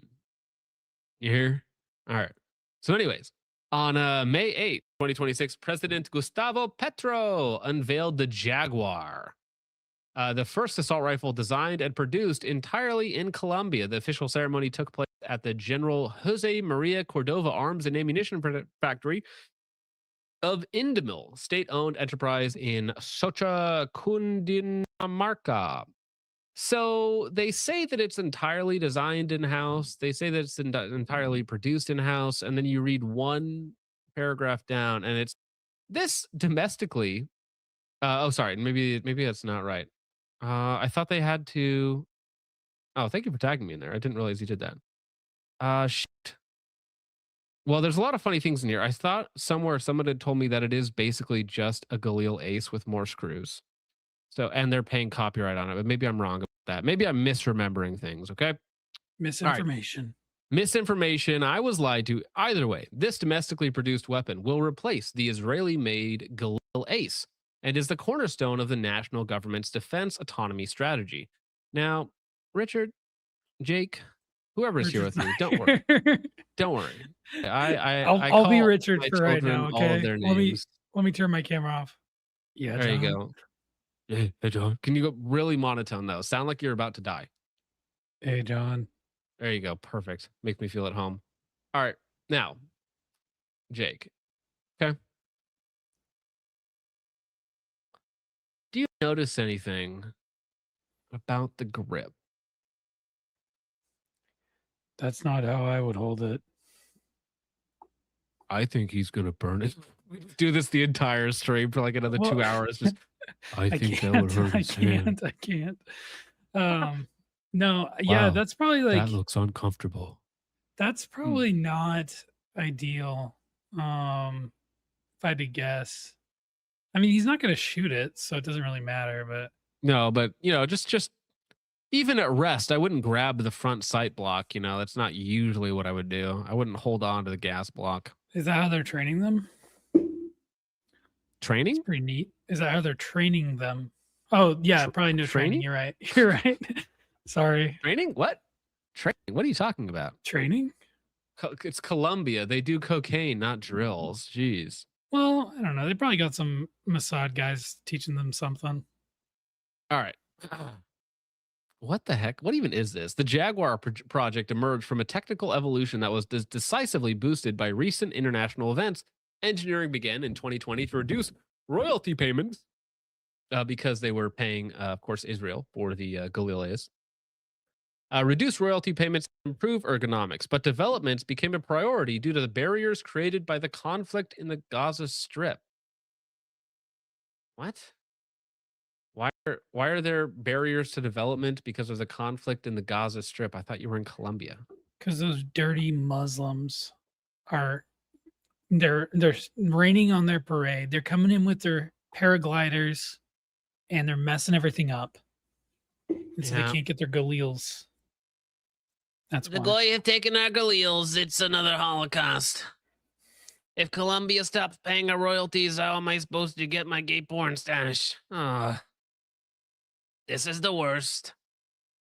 You hear? All right. So anyways, On May 8th, 2026, President Gustavo Petro unveiled the Jaguar, the first assault rifle designed and produced entirely in Colombia. The official ceremony took place at the General Jose Maria Cordova Arms and Ammunition Factory of Indemil, state-owned enterprise in Socha, Cundinamarca. So they say that it's entirely designed in-house. They say that it's entirely produced in-house. And then you read one paragraph down and it's this domestically. Oh, sorry. Maybe that's not right. I thought they had to. Oh, thank you for tagging me in there. I didn't realize you did that. Shit. Well, there's a lot of funny things in here. I thought somewhere someone had told me that it is basically just a Galil Ace with more screws. So, and they're paying copyright on it, but maybe I'm wrong about that. Maybe I'm misremembering things, okay? Misinformation. Right. Misinformation. I was lied to. Either way, this domestically produced weapon will replace the Israeli-made Galil Ace and is the cornerstone of the national government's defense autonomy strategy. Now, Richard, Jake, whoever's here with you, don't worry. Don't worry. I'll be Richard for right now, all of okay? their Let names. me turn my camera off. Yeah, There John. you go. Hey, John. Can you go really monotone though? Sound like you're about to die. Hey, John. There you go. Perfect. Make me feel at home. All right. Now, Jake. Okay. Do you notice anything about the grip? That's not how I would hold it. I think he's going to burn it. We do this the entire stream for like another 2 hours. Just, I think that would hurt his hand. I can't. No, yeah, Wow, that's probably like that looks uncomfortable. that's probably not ideal. If I had to guess. I mean, he's not going to shoot it, so it doesn't really matter, but No, but you know, just even at rest, I wouldn't grab the front sight block. You know, that's not usually what I would do. I wouldn't hold on to the gas block. is that how they're training them? Training? It's pretty neat. Is that how they're training them? Oh, yeah, probably no training. training? You're right. You're right. Sorry. Training? What? Training? What are you talking about? Training? It's Colombia. They do cocaine, not drills. Jeez. Well, I don't know. They probably got some Mossad guys teaching them something. All right. What the heck? What even is this? The Jaguar project emerged from a technical evolution that was decisively boosted by recent international events. Engineering began in 2020 to reduce royalty payments because they were paying, of course, Israel for the Galileas. Reduce royalty payments, improve ergonomics, but developments became a priority due to the barriers created by the conflict in the Gaza Strip. What? Why are there barriers to development because of the conflict in the Gaza Strip? I thought you were in Colombia. Because those dirty Muslims are they're raining on their parade. They're coming in with their paragliders and they're messing everything up. And so they can't get their Galils. That's The why. Goy have taken our Galils. It's another Holocaust. If Colombia stops paying our royalties, how am I supposed to get my gay porn stash? This is the worst.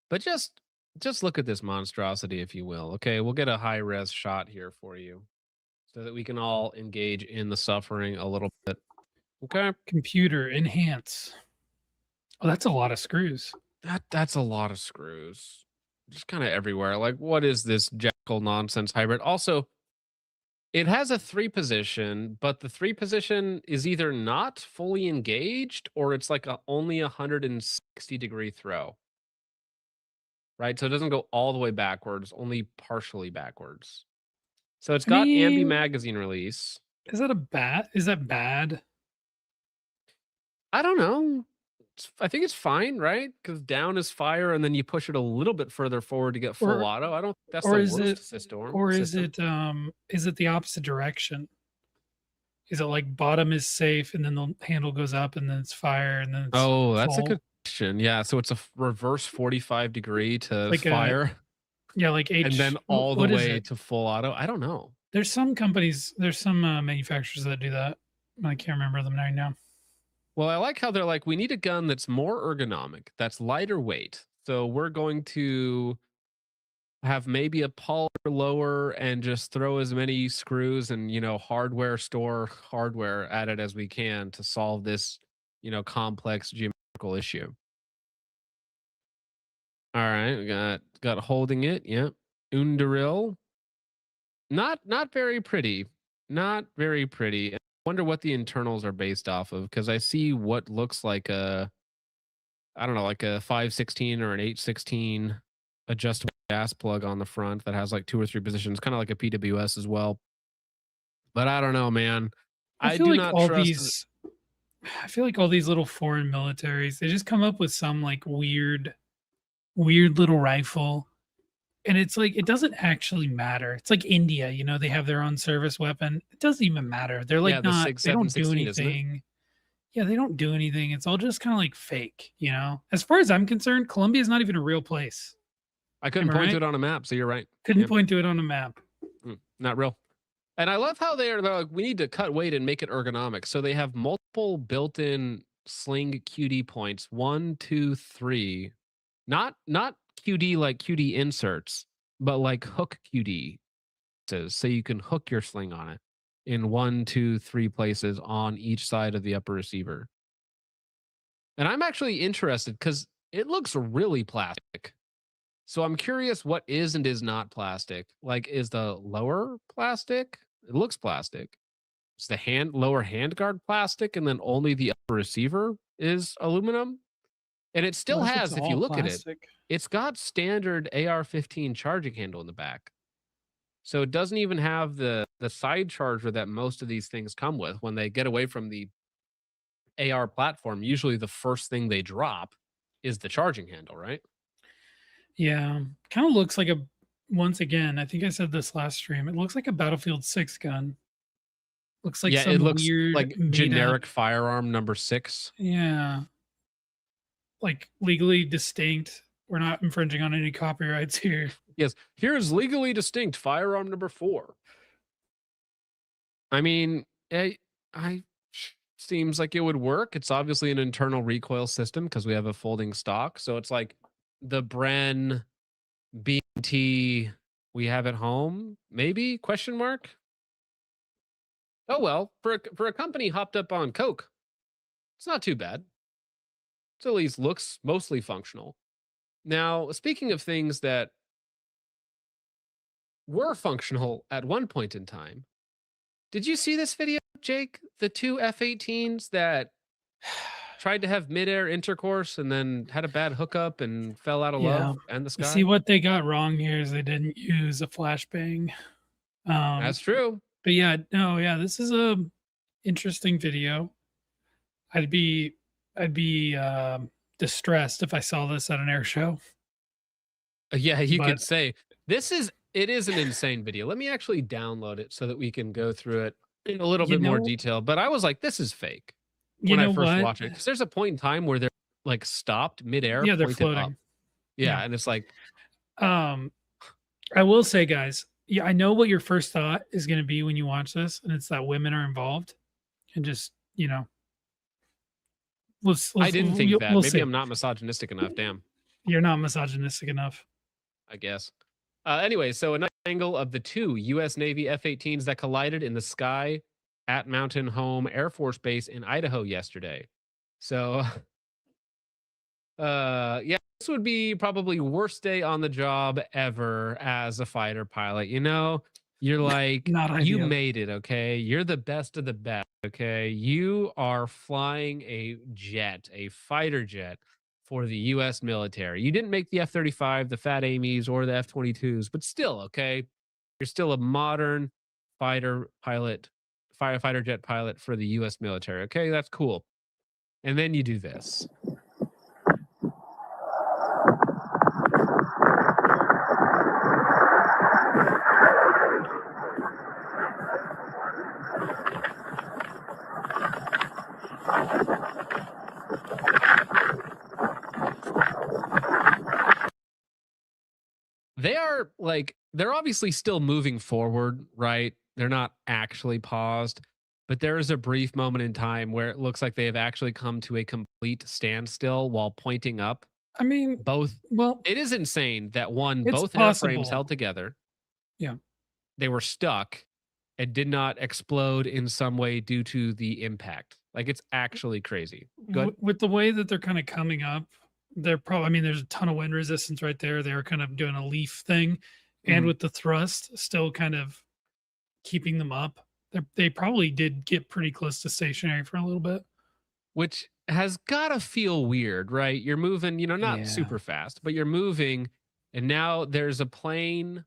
But just look at this monstrosity, if you will. Okay, we'll get a high-res shot here for you so that we can all engage in the suffering a little bit. Okay. Computer enhance. Oh, that's a lot of screws. That's a lot of screws. Just kind of everywhere. Like, what is this jackal nonsense hybrid? Also, it has a 3-position, but the 3-position is either not fully engaged or it's like only 160-degree throw. Right? So it doesn't go all the way backwards, only partially backwards. So it's got ambi magazine release. Is that bad? I don't know. I think it's fine, right? Because down is fire, and then you push it a little bit further forward to get full auto. I don't think that's the worst system. Or is it the opposite direction? Is it like bottom is safe and then the handle goes up and then it's fire and then it's that's a full? good question. Yeah, so it's a reverse 45-degree to Like fire. Like H, and then all the what is way it? to full auto. I don't know. There's some companies, there's some manufacturers that do that. I can't remember them right now. Well, I like how they're like, we need a gun that's more ergonomic, that's lighter weight. So we're going to have maybe a polar lower and just throw as many screws and, hardware store hardware at it as we can to solve this, complex geometrical issue. All right, we got holding it. Yep. Underil. Not very pretty. Not very pretty. I wonder what the internals are based off of, because I see what looks like I don't know, like a 516 or an 816 adjustable gas plug on the front that has like 2 or 3 positions, kind of like a PWS as well. But I don't know, man. I feel like I feel like all these little foreign militaries, they just come up with some like weird little rifle. And it's like, it doesn't actually matter. It's like India, they have their own service weapon. It doesn't even matter. They're like they don't do anything. Yeah, they don't do anything. It's all just kind of like fake, As far as I'm concerned, Colombia is not even a real place. I couldn't point to it on a map, so you're right. Couldn't point to it on a map. Not real. And I love how they're like, we need to cut weight and make it ergonomic. So they have multiple built-in sling QD points. 1, 2, 3. Not QD like QD inserts, but like hook QD. So you can hook your sling on it in 1, 2, 3 places on each side of the upper receiver. And I'm actually interested because it looks really plastic. So I'm curious what is and is not plastic. Like, is the lower plastic? It looks plastic. Is the lower handguard plastic, and then only the upper receiver is aluminum? And it still has, if you look at it, it's got standard AR-15 charging handle in the back. So it doesn't even have the side charger that most of these things come with. When they get away from the AR platform, usually the first thing they drop is the charging handle, right? Yeah, kind of looks like once again, I think I said this last stream, it looks like a Battlefield 6 gun. Looks like some it looks weird like generic firearm number 6. Yeah. Like legally distinct. We're not infringing on any copyrights here. Yes, here's legally distinct firearm number 4. I mean, I seems like it would work. It's obviously an internal recoil system because we have a folding stock. So it's like the Bren BT we have at home, maybe? Question mark. Oh well, for a company hopped up on coke, it's not too bad. It at least looks mostly functional. Now, speaking of things that were functional at one point in time, did you see this video, Jake? The 2 F-18s that tried to have midair intercourse and then had a bad hookup and fell out of love and the sky? See, what they got wrong here is they didn't use a flashbang. That's true. But this is a interesting video. I'd be distressed if I saw this at an air show. Yeah, you could say it is an insane video. Let me actually download it so that we can go through it in a little bit more detail. But I was like, this is fake when I first watched it, because there's a point in time where they're like stopped midair. Yeah, they're floating. Up. Yeah, and it's like, I will say, guys, I know what your first thought is going to be when you watch this, and it's that women are involved, and just I didn't think that. We'll Maybe see. I'm not misogynistic enough. Damn. You're not misogynistic enough, I guess. Anyway, so another angle of the 2 U.S. Navy F-18s that collided in the sky at Mountain Home Air Force Base in Idaho yesterday. So, this would be probably worst day on the job ever as a fighter pilot. You're like, you made it, okay? You're the best of the best, okay? You are flying a fighter jet for the U.S. military. You didn't make the F-35, the Fat Amy's, or the F-22s, but still, okay? You're still a modern fighter jet pilot for the U.S. military, okay? That's cool. And then you do this. They're obviously still moving forward, right? They're not actually paused, but there is a brief moment in time where it looks like they have actually come to a complete standstill while pointing up I mean, both. Well, it is insane that it's both possible. airframes held together. Yeah. They were stuck and did not explode in some way due to the impact. Like, it's actually crazy. Good. With the way that they're kind of coming up, they're probably, I mean, there's a ton of wind resistance right there. They're kind of doing a leaf thing. And Mhm. with the thrust still kind of keeping them up, they probably did get pretty close to stationary for a little bit. Which has got to feel weird, right? You're moving, not Yeah. super fast, but you're moving, and now there's a plane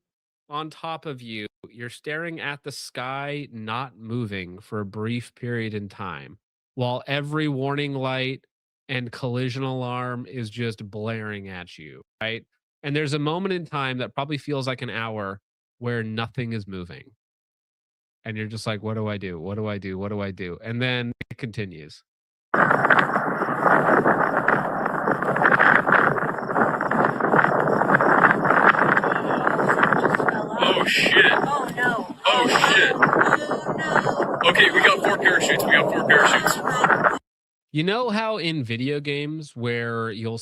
on top of you. You're staring at the sky, not moving for a brief period in time, while every warning light and collision alarm is just blaring at you, right? And there's a moment in time that probably feels like an hour where nothing is moving. And you're just like, what do I do? What do I do? What do I do? And then it continues. Oh shit. Oh no. Oh shit. Oh no. Okay, we got 4 parachutes. You know how in video games where you'll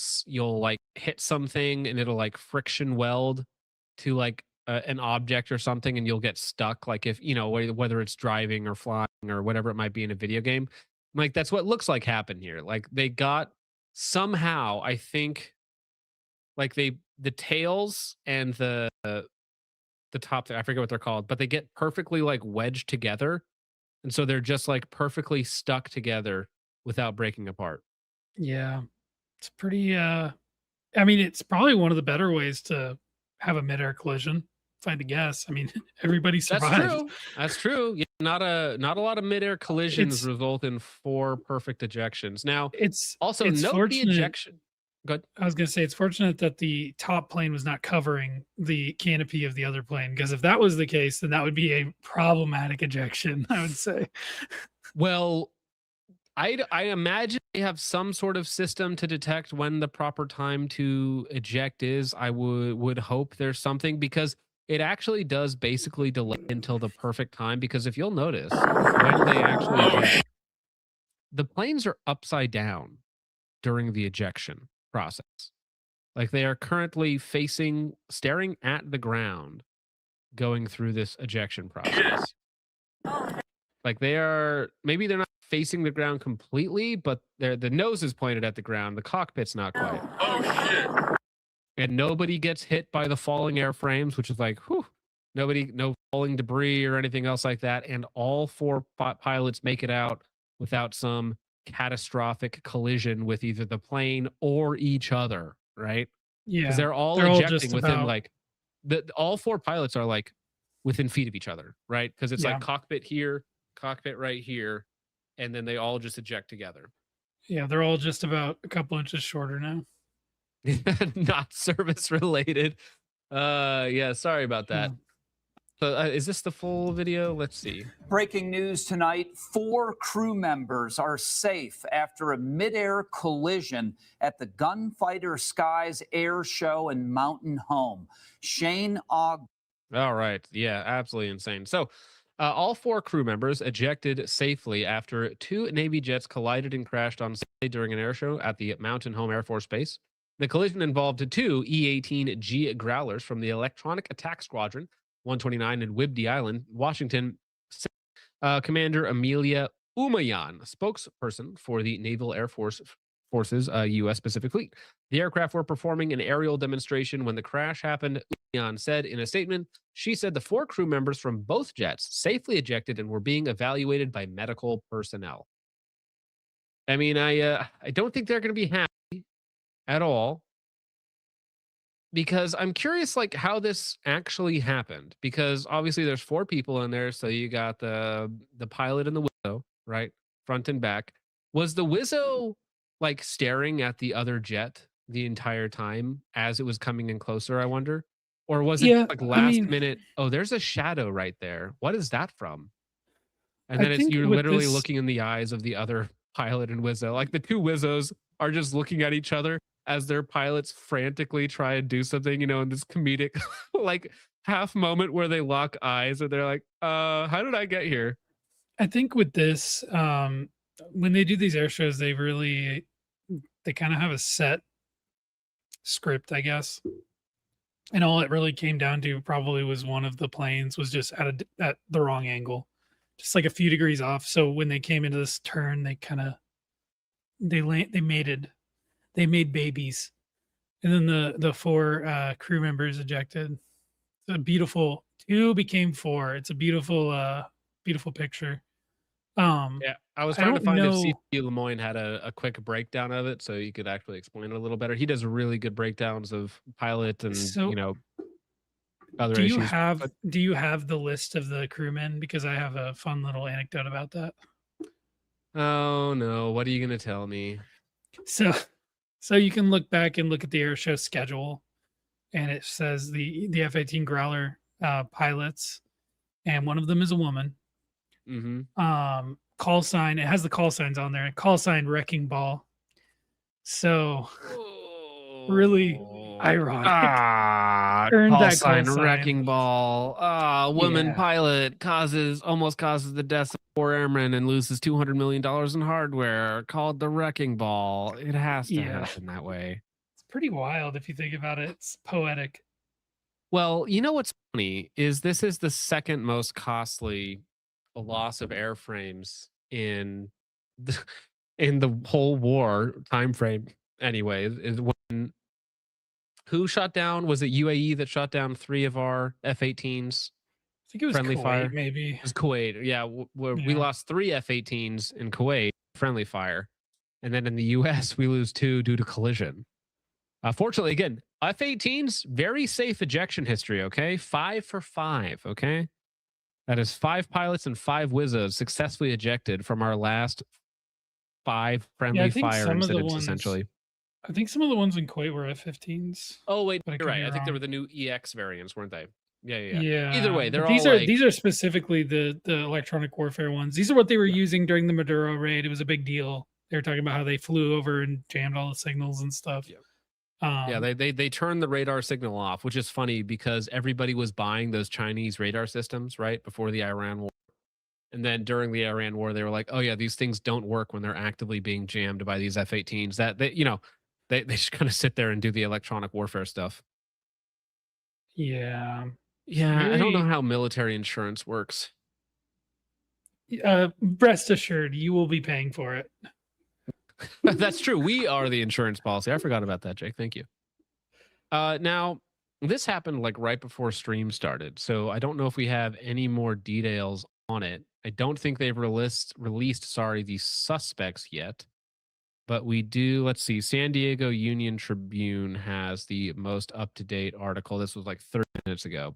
like hit something and it'll like friction weld to like an object or something, and you'll get stuck, like if whether it's driving or flying or whatever it might be in a video game. Like, that's what looks like happened here. Like, they got somehow, I think, like the tails and the top, I forget what they're called, but they get perfectly like wedged together, and so they're just like perfectly stuck together without breaking apart. Yeah. It's pretty, I mean, it's probably one of the better ways to have a midair collision, if I had to guess. I mean, everybody survived. That's true. That's true. Yeah, not a lot of midair collisions result in 4 perfect ejections. Now, It's also it's note the fortunate. ejection. Good. I was going to say it's fortunate that the top plane was not covering the canopy of the other plane, because if that was the case, then that would be a problematic ejection, I would say. Well, I imagine they have some sort of system to detect when the proper time to eject is. I would hope there's something, because it actually does basically delay until the perfect time. Because if you'll notice, when they actually eject, the planes are upside down during the ejection process. Like, they are currently staring at the ground, going through this ejection process. Like, maybe they're not facing the ground completely, but the nose is pointed at the ground. The cockpit's not quite. Oh shit. And nobody gets hit by the falling airframes, which is like, whew, no falling debris or anything else like that. And all 4 pilots make it out without some catastrophic collision with either the plane or each other, right? Yeah. Because they're all ejecting within like all 4 pilots are like within feet of each other, right? Because it's like cockpit here, cockpit right here, and then they all just eject together. Yeah, they're all just about a couple inches shorter now. Not service related. Yeah, sorry about that. So is this the full video? Let's see. Breaking news tonight, 4 crew members are safe after a midair collision at the Gunfighter Skies Air Show in Mountain Home. Shane Ogg. All right. Yeah, absolutely insane. So all 4 crew members ejected safely after 2 Navy jets collided and crashed on Sunday during an air show at the Mountain Home Air Force Base. The collision involved 2 E-18G Growlers from the Electronic Attack Squadron 129 in Whidbey Island, Washington. Commander Amelia Umayan, spokesperson for the Naval Air Forces U.S. Pacific Fleet. The aircraft were performing an aerial demonstration when the crash happened. Umayan said in a statement, she said the 4 crew members from both jets safely ejected and were being evaluated by medical personnel. I mean, I don't think they're going to be happy at all, because I'm curious like how this actually happened, because obviously there's 4 people in there. So you got the pilot and the Wizzo, right? Front and back. Was the Wizzo like staring at the other jet the entire time as it was coming in closer, I wonder? Or was it like last minute, oh, there's a shadow right there. What is that from? And then you're literally looking in the eyes of the other pilot and Wizzo. Like, the 2 Wizzos are just looking at each other as their pilots frantically try and do something, in this comedic like half moment where they lock eyes and they're like, how did I get here? I think with this, when they do these air shows, they kind of have a set script, I guess. And all it really came down to probably was one of the planes was just at the wrong angle, just like a few degrees off. So when they came into this turn, they kind of they made babies, and then the 4 crew members ejected. It's a beautiful 2 became 4. It's a beautiful beautiful picture. Yeah, I was trying to don't find if know. CC Lemoyne had a quick breakdown of it, so you could actually explain it a little better. He does really good breakdowns of pilot and So other do you issues. have the list of the crewmen? Because I have a fun little anecdote about that. Oh no, what are you gonna tell me? So you can look back and look at the air show schedule, and it says the F-18 Growler pilots, and one of them is a woman. Mm-hmm. Call sign. It has the call signs on there. Call sign Wrecking Ball. So really ironic. Earned Call that sign call sign. Wrecking Ball. Woman Yeah. pilot almost causes the death of 4 airmen and loses $200 million in hardware. Called the Wrecking Ball. It has to happen that way. It's pretty wild if you think about it. It's poetic. Well, you know what's funny is this is the second most costly loss of airframes in the whole war time frame. Anyways, is when who shot down? Was it UAE that shot down 3 of our F-18s? I think it was friendly Kuwait, fire. maybe. It was Kuwait. Yeah, we lost 3 F-18s in Kuwait friendly fire, and then in the U.S. we lose 2 due to collision. Fortunately, again, F-18s, very safe ejection history, okay? 5 for 5, okay? That is 5 pilots and 5 Wizzos successfully ejected from our last 5 friendly fire incidents, essentially. I think some of the ones in Kuwait were F-15s. Oh, wait, but you're right. be I think they wrong. were the new EX variants, weren't they? Yeah. Yeah. Either way, they're but all like... these are specifically the electronic warfare ones. These are what they were using during the Maduro raid. It was a big deal. They were talking about how they flew over and jammed all the signals and stuff. Yeah, they turned the radar signal off, which is funny because everybody was buying those Chinese radar systems right before the Iran war, and then during the Iran war, they were like, "Oh yeah, these things don't work when they're actively being jammed by these F-18s." That they just kind of sit there and do the electronic warfare stuff. Yeah. I don't know how military insurance works. Rest assured, you will be paying for it. That's true. We are the insurance policy. I forgot about that, Jake. Thank you. Now, this happened like right before stream started, so I don't know if we have any more details on it. I don't think they've released the suspects yet, but we do. Let's see. San Diego Union Tribune has the most up-to-date article. This was like 30 minutes ago.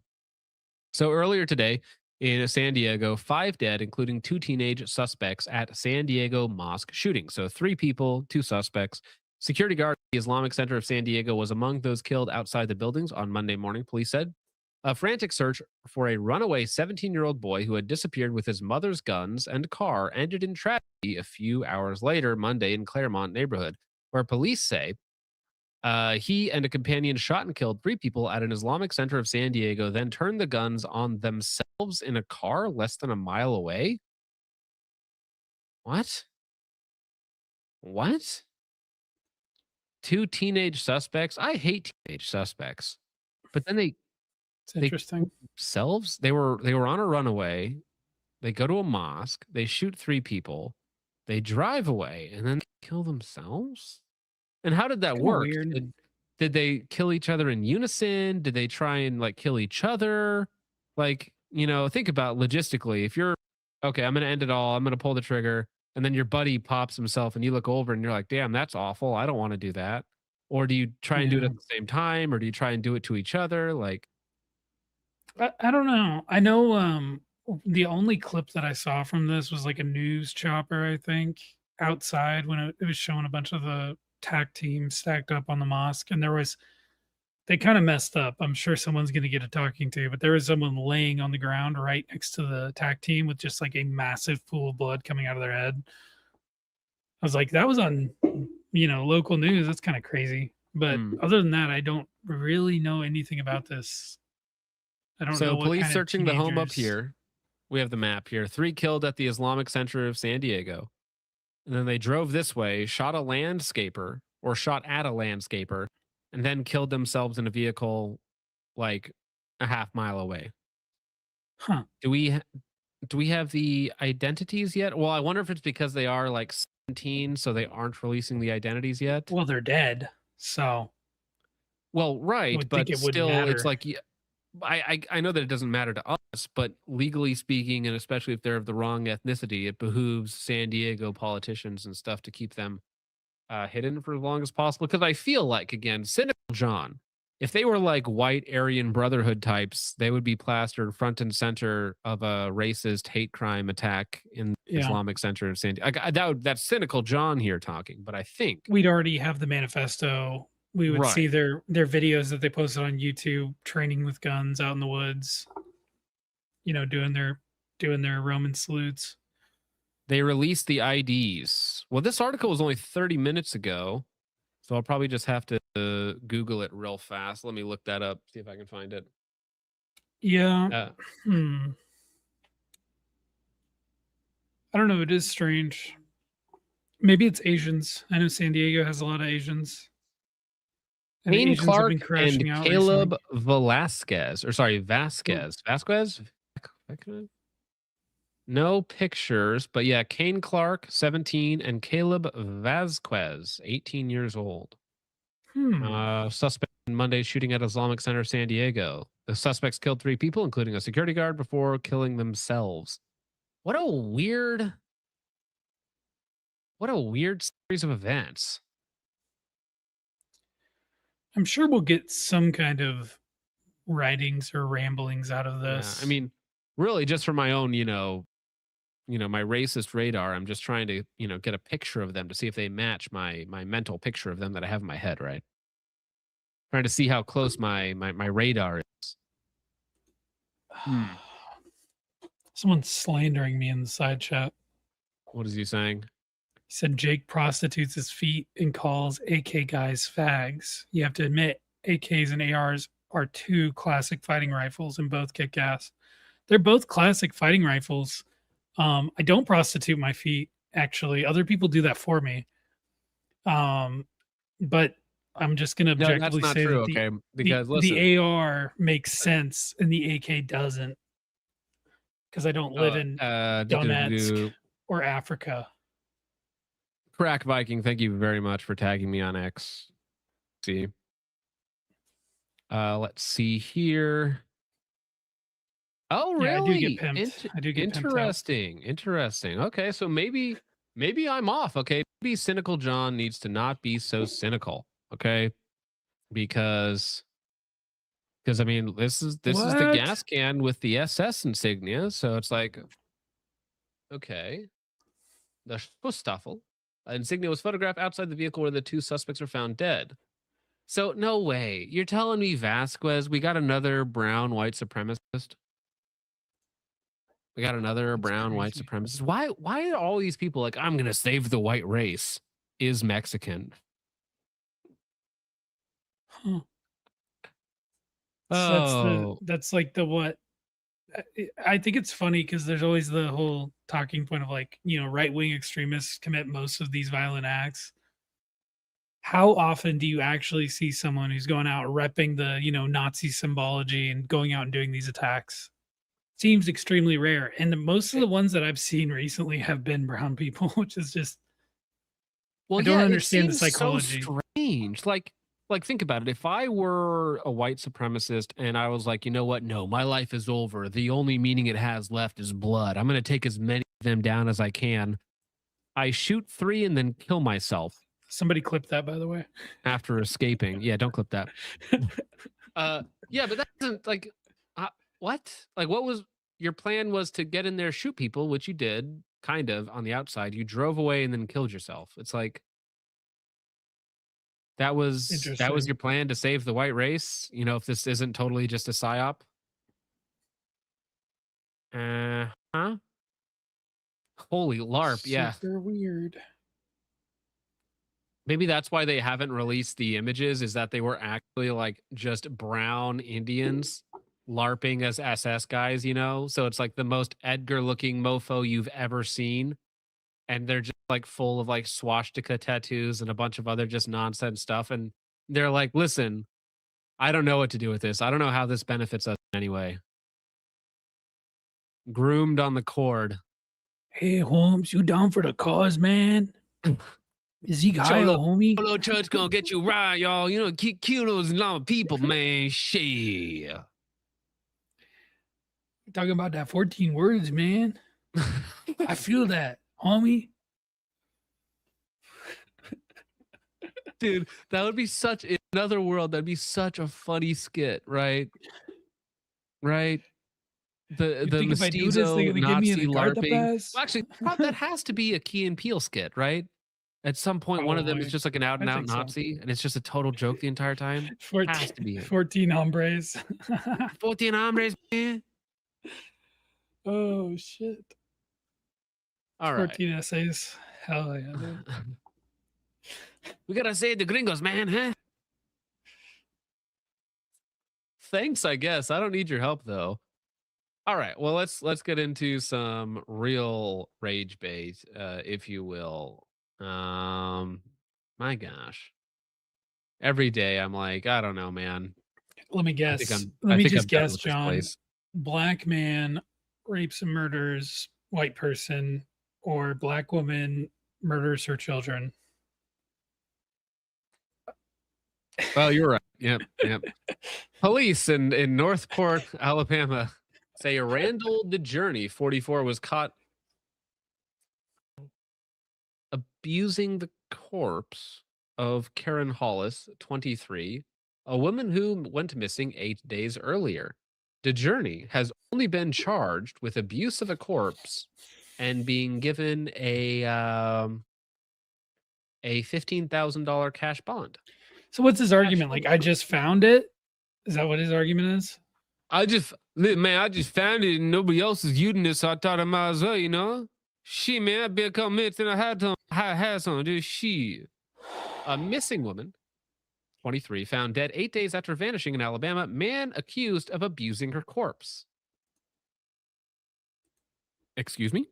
So earlier today, in San Diego, 5 dead, including 2 teenage suspects at San Diego mosque shooting. So 3 people, 2 suspects. Security guard at the Islamic Center of San Diego was among those killed outside the buildings on Monday morning, police said. A frantic search for a runaway 17-year-old boy who had disappeared with his mother's guns and car ended in tragedy a few hours later, Monday, in Claremont neighborhood, where police say he and a companion shot and killed 3 people at an Islamic Center of San Diego, then turned the guns on themselves in a car less than a mile away. What? 2 teenage suspects? I hate teenage suspects. But then it's interesting. Themselves? They were on a runaway. They go to a mosque. They shoot 3 people. They drive away and then kill themselves? And how did that Kinda work? weird. Did they kill each other in unison? Did they try and like kill each other? Like, think about logistically. If you're okay, I'm going to end it all. I'm going to pull the trigger. And then your buddy pops himself and you look over and you're like, damn, that's awful. I don't want to do that. Or do you try and do it at the same time? Or do you try and do it to each other? Like, I don't know. I know the only clip that I saw from this was like a news chopper, I think, outside when it was showing a bunch of the TAC teams stacked up on the mosque. And they kind of messed up. I'm sure someone's going to get a talking to, but there was someone laying on the ground right next to the TAC team with just like a massive pool of blood coming out of their head. I was like, that was on, local news. That's kind of crazy. But other than that, I don't really know anything about this. I don't know. So what police kind of searching the home up teenagers- here. We have the map here. 3 killed at the Islamic Center of San Diego. And then they drove this way, shot at a landscaper, and then killed themselves in a vehicle like a half mile away. Huh. Do we have the identities yet? Well, I wonder if it's because they are like 17, so they aren't releasing the identities yet. Well, they're dead, so. Well, right, would but think it wouldn't still, it's matter. like, yeah, I know that it doesn't matter to us, but legally speaking, and especially if they're of the wrong ethnicity, it behooves San Diego politicians and stuff to keep them hidden for as long as possible. Because I feel like, again, Cynical John, if they were like white Aryan Brotherhood types, they would be plastered front and center of a racist hate crime attack in the Yeah. Islamic Center of San Diego. That's Cynical John here talking, but I think We'd already have the manifesto. We would see Right. their videos that they posted on YouTube, training with guns out in the woods. You know, doing their Roman salutes. they released the IDs. Well, this article was only 30 minutes ago, so I'll probably just have to Google it real fast. Let me look that up, see if I can find it. Yeah. I don't know. It is strange. Maybe it's Asians. I know San Diego has a lot of Asians. And the Kane Asians have Clark been crashing and out Caleb recently. Vasquez. Vasquez? No pictures, but yeah, Kane Clark, 17, and Caleb Vasquez, 18 years old. Suspect in Monday's shooting at Islamic Center, San Diego. The suspects killed 3 people, including a security guard, before killing themselves. What a weird series of events. I'm sure we'll get some kind of writings or ramblings out of Yeah, this. I mean, really, just for my own, my racist radar, I'm just trying to, get a picture of them to see if they match my mental picture of them that I have in my head, right? Trying to see how close my radar is. Someone's slandering me in the side chat. What is he saying? He said Jake prostitutes his feet and calls AK guys fags. You have to admit, AKs and ARs are 2 classic fighting rifles and both kick ass. They're both classic fighting rifles. I don't prostitute my feet, actually. Other people do that for me. But I'm just going to No, that's objectively not say true, that okay? Because the AR makes sense and the AK doesn't. Because I don't live in Donetsk or Africa. Crack Viking, thank you very much for tagging me on X. See. Let's see here. Oh, really? Yeah, I do get pimped. I do get pimped out. Interesting. Okay, so maybe I'm off. Okay, maybe Cynical John needs to not be so cynical. Okay, because I mean this is the What? gas can with the SS insignia, so it's like, okay, the Schustaffel insignia was photographed outside the vehicle where the 2 suspects are found dead. So no way, you're telling me Vasquez? We got another brown white supremacist. We got another brown white supremacist. Why are all these people like, I'm gonna save the white race is Mexican? Huh. Oh, That's like the what? I think it's funny because there's always the whole talking point of like, right-wing extremists commit most of these violent acts. How often do you actually see someone who's going out repping the, Nazi symbology and going out and doing these attacks? Seems extremely rare. And most of the ones that I've seen recently have been brown people, which is just, well, I don't yeah, understand the it seems psychology. so strange. Like think about it. If I were a white supremacist and I was like, you know what? No, my life is over. The only meaning it has left is blood. I'm going to take as many of them down as I can. I shoot 3 and then kill myself. Somebody clip that, by the way. After escaping. Yeah, don't clip that. Yeah, but that doesn't like, what? Like, what was your plan? Was to get in there, shoot people, which you did kind of on the outside. You drove away and then killed yourself. It's like, that was your plan to save the white race. If this isn't totally just a psyop. Huh? Holy LARP, yeah. Super weird. Maybe that's why they haven't released the images, is that they were actually like just brown Indians LARPing as SS guys, So it's like the most Edgar looking mofo you've ever seen. And they're just like full of like swastika tattoos and a bunch of other just nonsense stuff. And They're like, listen, I don't know what to do with this. I don't know how this benefits us anyway. Groomed on the cord. Hey, Holmes, you down for the cause, man? Is he high, Cholo, homie? Cholo Church gonna get you right, y'all. You know, kill those long people, man. Shit. Talking about that 14 words, man. I feel that, homie. Dude, that would be such, in another world, that'd be such a funny skit, right? Right? The think if I do this, they're mestizo gonna give me an Nazi Encarta LARPing. pass? Well, actually, that has to be a Key and Peele skit, right? At some point, one of them is Probably. just like an out and I out think so. Nazi, and it's just a total joke the entire time. 14, Has to be it. 14 hombres. 14 hombres, man. Oh, shit. All right. 14 essays. Hell yeah, dude. We gotta save the gringos, man, huh? Thanks, I guess. I don't need your help though. All right. Well, let's get into some real rage bait, if you will. My gosh. Every day I'm like, I don't know, man. Let me I guess. think I'm Let me done just guess, with this John. place. Black man rapes and murders white person, or black woman murders her children. Well, you're right. Yep. Police in Northport, Alabama, say Randall DeJourney, 44, was caught abusing the corpse of Karen Hollis, 23, a woman who went missing 8 days earlier. DeJourney has only been charged with abuse of a corpse and being given a $15,000 cash bond. So what's his argument? Like, I just found it? Is that what his argument is? I just found it and nobody else is using this, so I thought I might as well, you know? Shit, man, I've been a couple minutes and I had some, dude. Shit. A missing woman, 23, found dead 8 days after vanishing in Alabama. Man accused of abusing her corpse. Excuse me?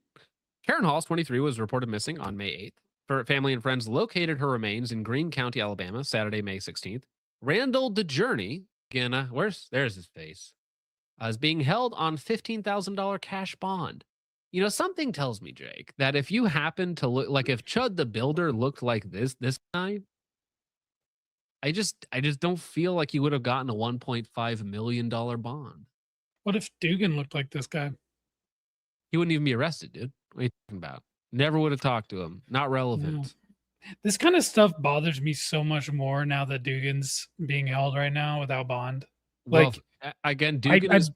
Karen Halls, 23, was reported missing on May 8th. Her family and friends located her remains in Greene County, Alabama, Saturday, May 16th. Randall DeJourney, again, there's his face, is being held on $15,000 cash bond. You know, something tells me, Jake, that if you happen to look like if Chud the Builder looked like this guy, I just don't feel like he would have gotten a $1.5 million bond. What if Dugan looked like this guy? He wouldn't even be arrested, dude. What are you talking about? Never would have talked to him. Not relevant. No. This kind of stuff bothers me so much more now that Dugan's being held right now without bond. Like, well, again, Dugan is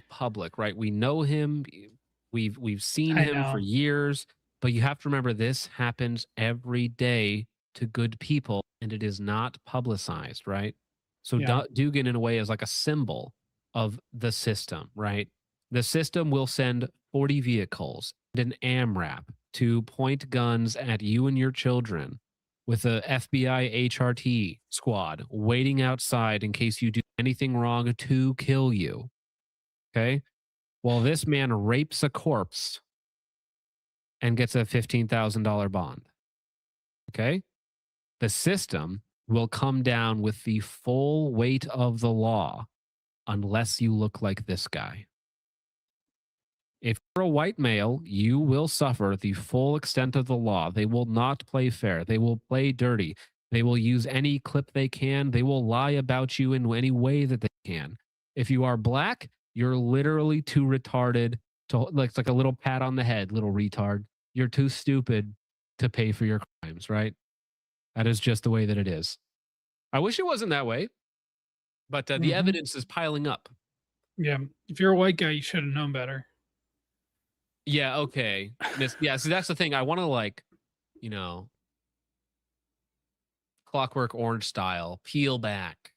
public, right? We know him. We've seen him for years, but you have to remember this happens every day to good people, and it is not publicized, right? So Yeah. Dugan, in a way, is like a symbol of the system, right? The system will send 40 vehicles and an AMRAP to point guns at you and your children with a FBI HRT squad waiting outside in case you do anything wrong to kill you. Okay? Well, this man rapes a corpse and gets a $15,000 bond. Okay? The system will come down with the full weight of the law unless you look like this guy. If you're a white male, you will suffer the full extent of the law. They will not play fair. They will play dirty. They will use any clip they can. They will lie about you in any way that they can. If you are black, you're literally too retarded to, like, it's like a little pat on the head, little retard. You're too stupid to pay for your crimes, right? That is just the way that it is. I wish it wasn't that way, but the evidence is piling up. Yeah. If you're a white guy, you should have known better. Yeah, okay. Yeah, so that's the thing. I want to, like, you know, Clockwork Orange style, peel back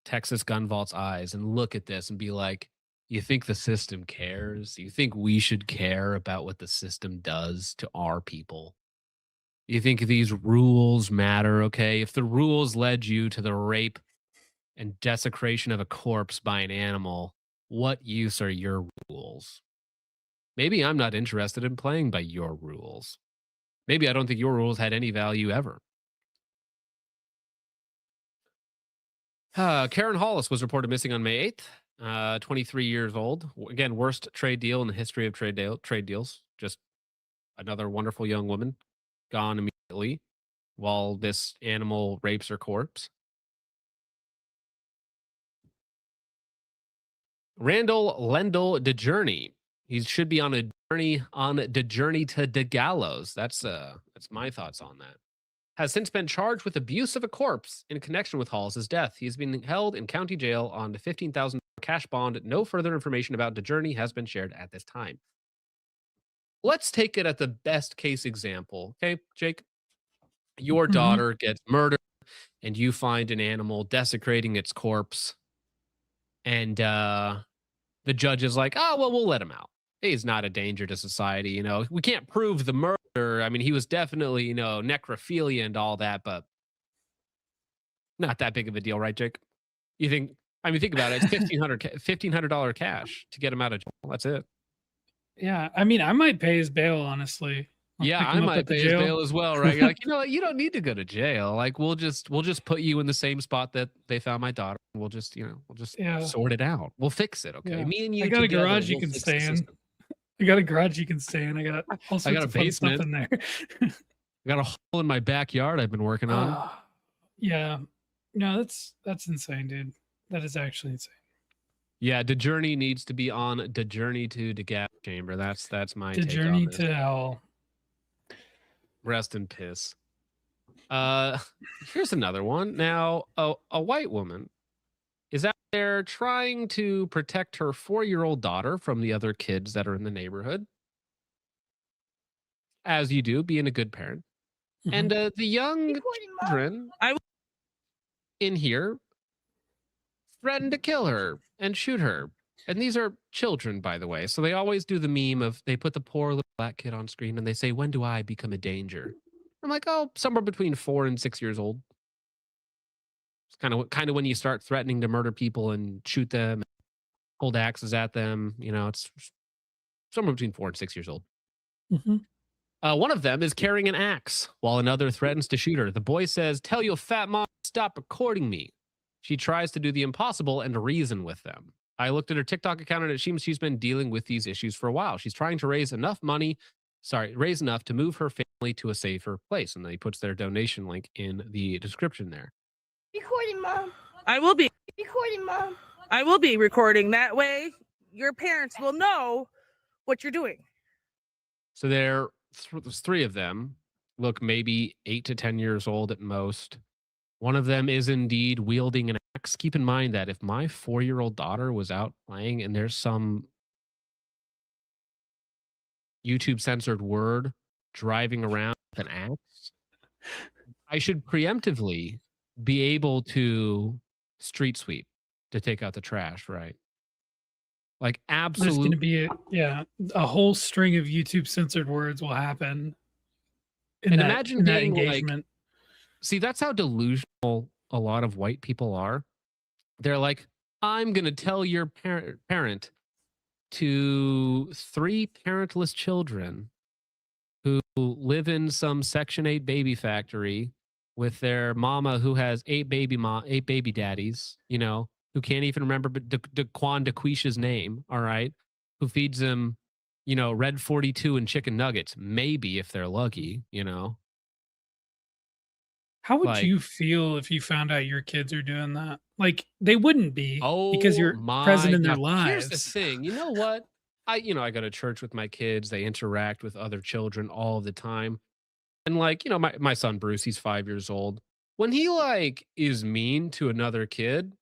Texas Gun Vault's eyes and look at this and be like, you think the system cares? You think we should care about what the system does to our people? You think these rules matter, okay? If the rules led you to the rape and desecration of a corpse by an animal, what use are your rules? Maybe I'm not interested in playing by your rules. Maybe I don't think your rules had any value ever. Karen Hollis was reported missing on May 8th. 23 years old. Again, worst trade deal in the history of trade deals. Just another wonderful young woman gone immediately while this animal rapes her corpse. Randall Lendl DeJourney. He should be on a journey to the gallows. That's my thoughts on that. Has since been charged with abuse of a corpse in connection with Hollis's death. He has been held in county jail on the $15,000 cash bond. No further information about DeJourney has been shared at this time. Let's take it at the best case example. Okay, Jake? Your daughter gets murdered and you find an animal desecrating its corpse. And the judge is like, oh, well, we'll let him out. He's not a danger to society. You know, we can't prove the murder. I mean, he was definitely, you know, necrophilia and all that, but not that big of a deal, right, Jake? You think, I mean, think about it. It's $1,500 cash to get him out of jail. That's it. Yeah. I mean, I might pay his bail, honestly. Yeah, I might pay his bail as well, right? You're like, you know what? You don't need to go to jail. Like, we'll just put you in the same spot that they found my daughter. We'll just sort it out. We'll fix it. Okay. Yeah. Me and you. I got a together, garage you we'll can fix the stay in. system. I got a garage you can stay in. I got all sorts of fun stuff in there. I got a hole in my backyard I've been working on. Yeah. No, that's insane, dude. That is actually insane. Yeah, the journey needs to be on the journey to the gas chamber. That's my The take journey on this. to hell. Rest in piss. Here's another one. Now, a white woman is out there trying to protect her 4-year-old daughter from the other kids that are in the neighborhood. As you do, being a good parent. And the young children in here threatened to kill her and shoot her. And these are children, by the way. So they always do the meme of they put the poor little black kid on screen and they say, when do I become a danger? I'm like, oh, somewhere between 4 and 6 years old. It's kind of when you start threatening to murder people and shoot them, hold axes at them. You know, it's somewhere between 4 and 6 years old. One of them is carrying an axe while another threatens to shoot her. The boy says, tell your fat mom to stop recording me. She tries to do the impossible and reason with them. I looked at her TikTok account and it seems she's been dealing with these issues for a while. She's trying to raise enough to move her family to a safer place. And then he puts their donation link in the description there. Recording, Mom. I will be. Recording, Mom. I will be recording. That way, your parents will know what you're doing. So there's 3 of them. Look, maybe 8 to 10 years old at most. One of them is indeed wielding an axe. Keep in mind that if my 4-year-old daughter was out playing and there's some YouTube censored word driving around with an axe, I should preemptively be able to street sweep to take out the trash, right? Like, absolutely. There's going to be a whole string of YouTube censored words will happen. Imagine that being engagement. See, that's how delusional a lot of white people are. They're like, I'm going to tell your parent to 3 parentless children who live in some Section 8 baby factory with their mama who has 8 baby daddies, you know, who can't even remember Daquan DeQuisha's name, all right, who feeds them, you know, Red 42 and chicken nuggets, maybe if they're lucky, you know. How would you feel if you found out your kids are doing that? Like, they wouldn't be because you're present in their lives. Here's the thing. You know what? I go to church with my kids. They interact with other children all the time. And like, you know, my son, Bruce, he's 5 years old. When he like is mean to another kid,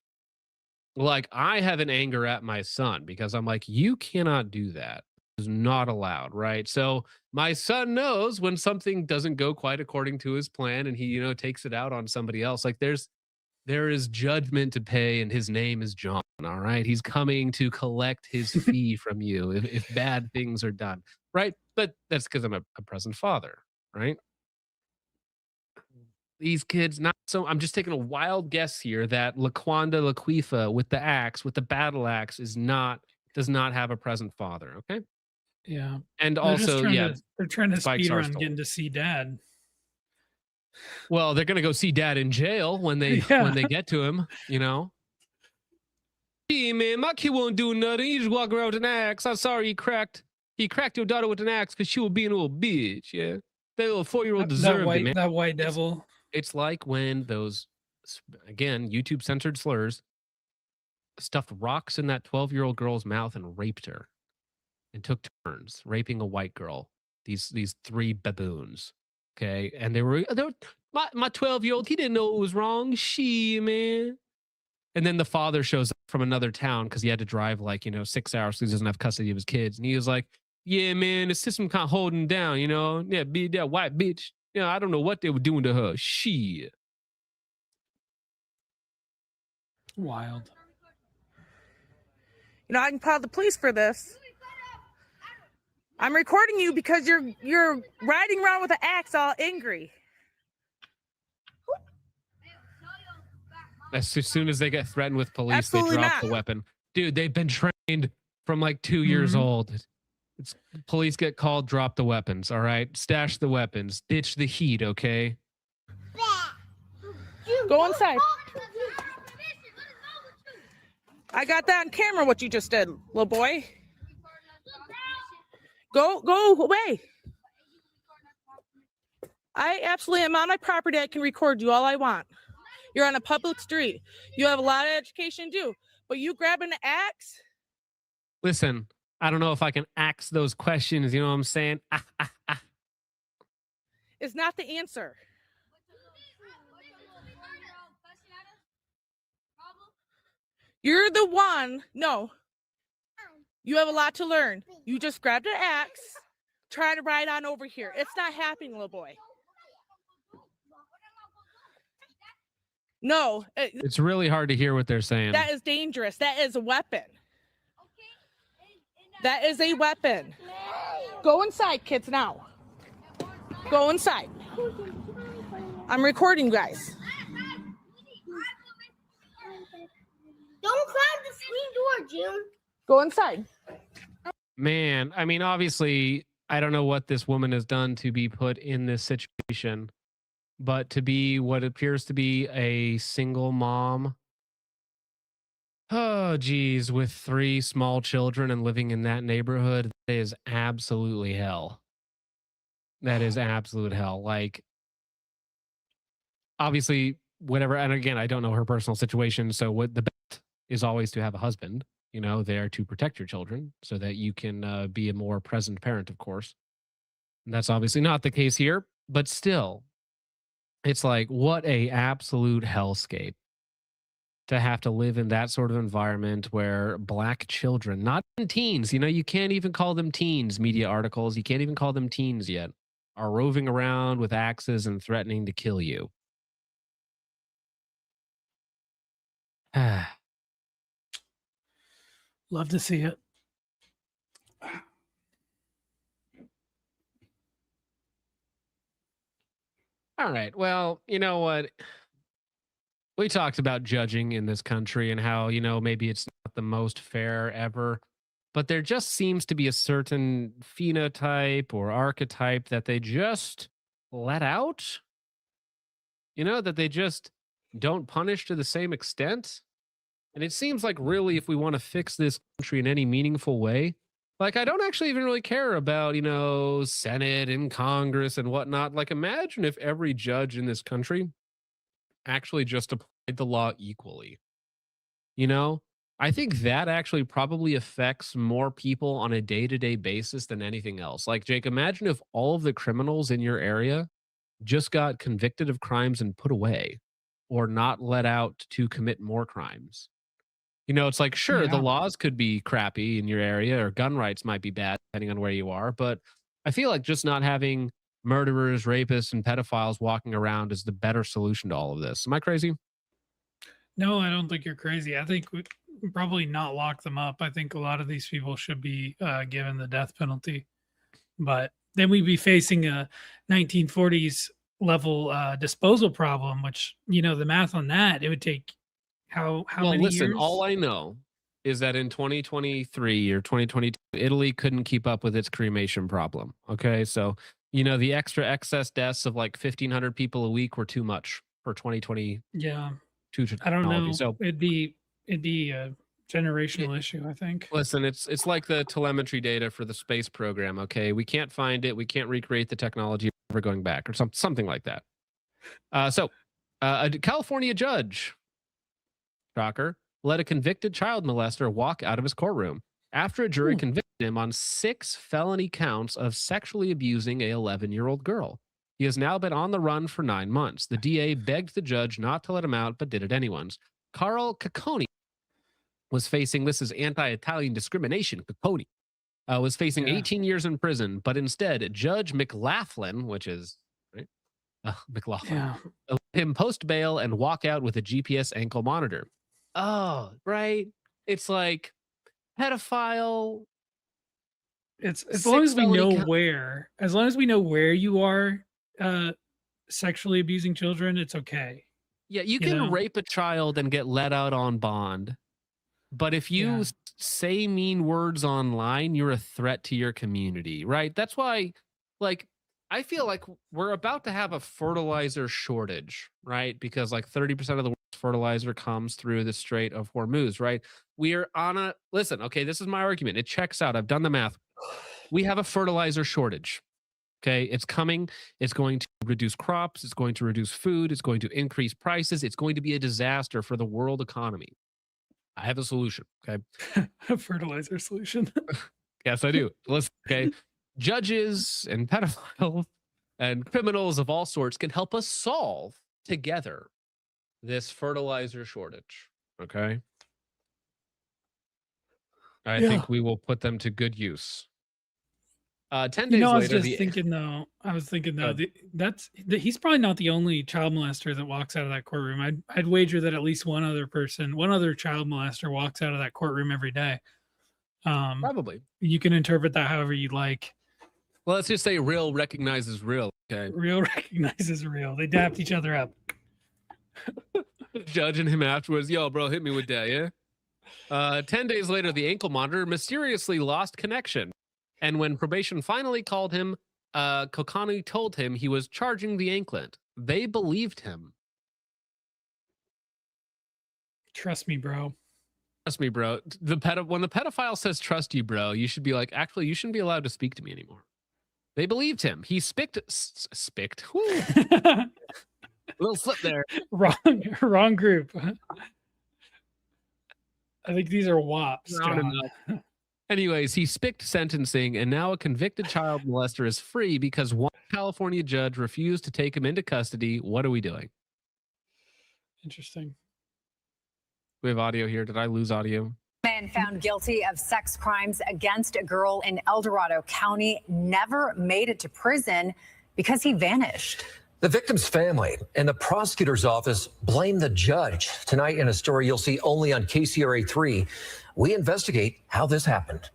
like I have an anger at my son because I'm like, you cannot do that. Is not allowed, right? So my son knows when something doesn't go quite according to his plan and he, you know, takes it out on somebody else. Like there is judgment to pay and his name is John, all right? He's coming to collect his fee from you if bad things are done, right? But that's because I'm a present father, right? These kids, not so, I'm just taking a wild guess here that Laquanda Laquifa with the axe, with the battle axe does not have a present father, okay? Yeah. And They're also, they're trying to speed around getting to see dad. Well, they're gonna go see dad in jail when they get to him, you know. Hey man, my kid won't do nothing. He just walk around with an axe. I'm sorry he cracked your daughter with an axe because she was being a little bitch. Yeah, that little 4-year-old deserved it, man. That white devil. It's like when those, again, YouTube censored slurs stuffed rocks in that 12-year-old girl's mouth and raped her, and took turns raping a white girl. These 3 baboons, okay, and they were my 12-year-old. He didn't know it was wrong. She man. And then the father shows up from another town because he had to drive 6 hours because he doesn't have custody of his kids. And he was like, yeah, man, the system can't hold him down, you know? Yeah, be that white bitch. Yeah, I don't know what they were doing to her. She. Wild. You know, I can call the police for this. I'm recording you because you're riding around with an axe all angry. As soon as they get threatened with police, Absolutely they drop not. the weapon. Dude, they've been trained from 2 years old. Police get called, drop the weapons, all right? Stash the weapons, ditch the heat, okay? Go inside. I got that on camera, what you just did, little boy. Go away. I absolutely am on my property. I can record you all I want. You're on a public street. You have a lot of education too, but you grabbing an axe? Listen, I don't know if I can axe those questions. You know what I'm saying? Is not the answer. You're the one. No. You have a lot to learn. You just grabbed an axe, try to ride on over here. It's not happening, little boy. No. It's really hard to hear what they're saying. That is dangerous. That is a weapon. That is a weapon. Go inside, kids, now. Go inside. I'm recording you guys. Don't climb the screen door, June. Go inside. Man, I mean, obviously, I don't know what this woman has done to be put in this situation, but to be what appears to be a single mom, oh, geez, with 3 small children and living in that neighborhood, that is absolutely hell. That is absolute hell. Obviously, whatever, and again, I don't know her personal situation, so what the best is always to have a husband, there to protect your children so that you can be a more present parent, of course. And that's obviously not the case here, but still, it's what a absolute hellscape to have to live in that sort of environment where Black children, not teens, you can't even call them teens, media articles, you can't even call them teens yet, are roving around with axes and threatening to kill you. Love to see it. All right. Well, you know what? We talked about judging in this country and how, maybe it's not the most fair ever, but there just seems to be a certain phenotype or archetype that they just let out, that they just don't punish to the same extent. And it seems like really, if we want to fix this country in any meaningful way, I don't actually even really care about, Senate and Congress and whatnot. Imagine if every judge in this country actually just applied the law equally. I think that actually probably affects more people on a day-to-day basis than anything else. Jake, imagine if all of the criminals in your area just got convicted of crimes and put away or not let out to commit more crimes. It's sure, the laws could be crappy in your area or gun rights might be bad depending on where you are. But I feel like just not having murderers, rapists, and pedophiles walking around is the better solution to all of this. Am I crazy? No, I don't think you're crazy. I think we probably not lock them up. I think a lot of these people should be given the death penalty. But then we'd be facing a 1940s level disposal problem, which, the math on that, it would take how many listen, years? All I know is that in 2023 or 2022, Italy couldn't keep up with its cremation problem. Okay. So, You know, the extra excess deaths of like 1,500 people a week were too much for 2022 Yeah. technology. I don't know. So It'd be a generational issue, I think. listen, it's like the telemetry data for the space program. Okay, we can't find it. We can't recreate the technology. We're going back or something like that. A California judge, shocker, let a convicted child molester walk out of his courtroom after a jury convicted him on 6 felony counts of sexually abusing a 11-year-old girl. He has now been on the run for 9 months. The DA begged the judge not to let him out, but did it anyways. Carl Cacconi was facing, this is anti-Italian discrimination, Cacconi, was facing 18 years in prison, but instead, Judge McLaughlin, which is, right? McLaughlin, let him post bail and walk out with a GPS ankle monitor. Oh, right. It's like pedophile. It's as long as we know where you are sexually abusing children, it's okay. Yeah, you can rape a child and get let out on bond. But if you say mean words online, you're a threat to your community, right? That's why, like, I feel like we're about to have a fertilizer shortage, right? Because like 30% of the world's fertilizer comes through the Strait of Hormuz, right? We are on a, listen, okay, this is my argument. It checks out. I've done the math. We have a fertilizer shortage. Okay, it's coming. It's going to reduce crops. It's going to reduce food. It's going to increase prices. It's going to be a disaster for the world economy. I have a solution. Okay, a fertilizer solution. Yes, I do. Listen, okay, judges and pedophiles and criminals of all sorts can help us solve together this fertilizer shortage. Okay, I think we will put them to good use. 10 days later, I was just thinking though. He's probably not the only child molester that walks out of that courtroom. I'd wager that at least one other child molester walks out of that courtroom every day. Probably. You can interpret that however you like. Well, let's just say real recognizes real. Okay. Real recognizes real. They dapped each other up. Judging him afterwards, yo, bro, hit me with that, yeah? 10 days later, the ankle monitor mysteriously lost connection. And when probation finally called him, Cacconi told him he was charging the anklet. They believed him. Trust me, bro. Trust me, bro. When the pedophile says trust you, bro, you should be like, actually, you shouldn't be allowed to speak to me anymore. They believed him. He spicked. A little slip there. Wrong group. I think these are WAPs. Anyways, he spicked sentencing, and now a convicted child molester is free because one California judge refused to take him into custody. What are we doing? Interesting. We have audio here. Did I lose audio? Man found guilty of sex crimes against a girl in El Dorado County never made it to prison because he vanished. The victim's family and the prosecutor's office blame the judge. Tonight in a story you'll see only on KCRA 3, we investigate how this happened.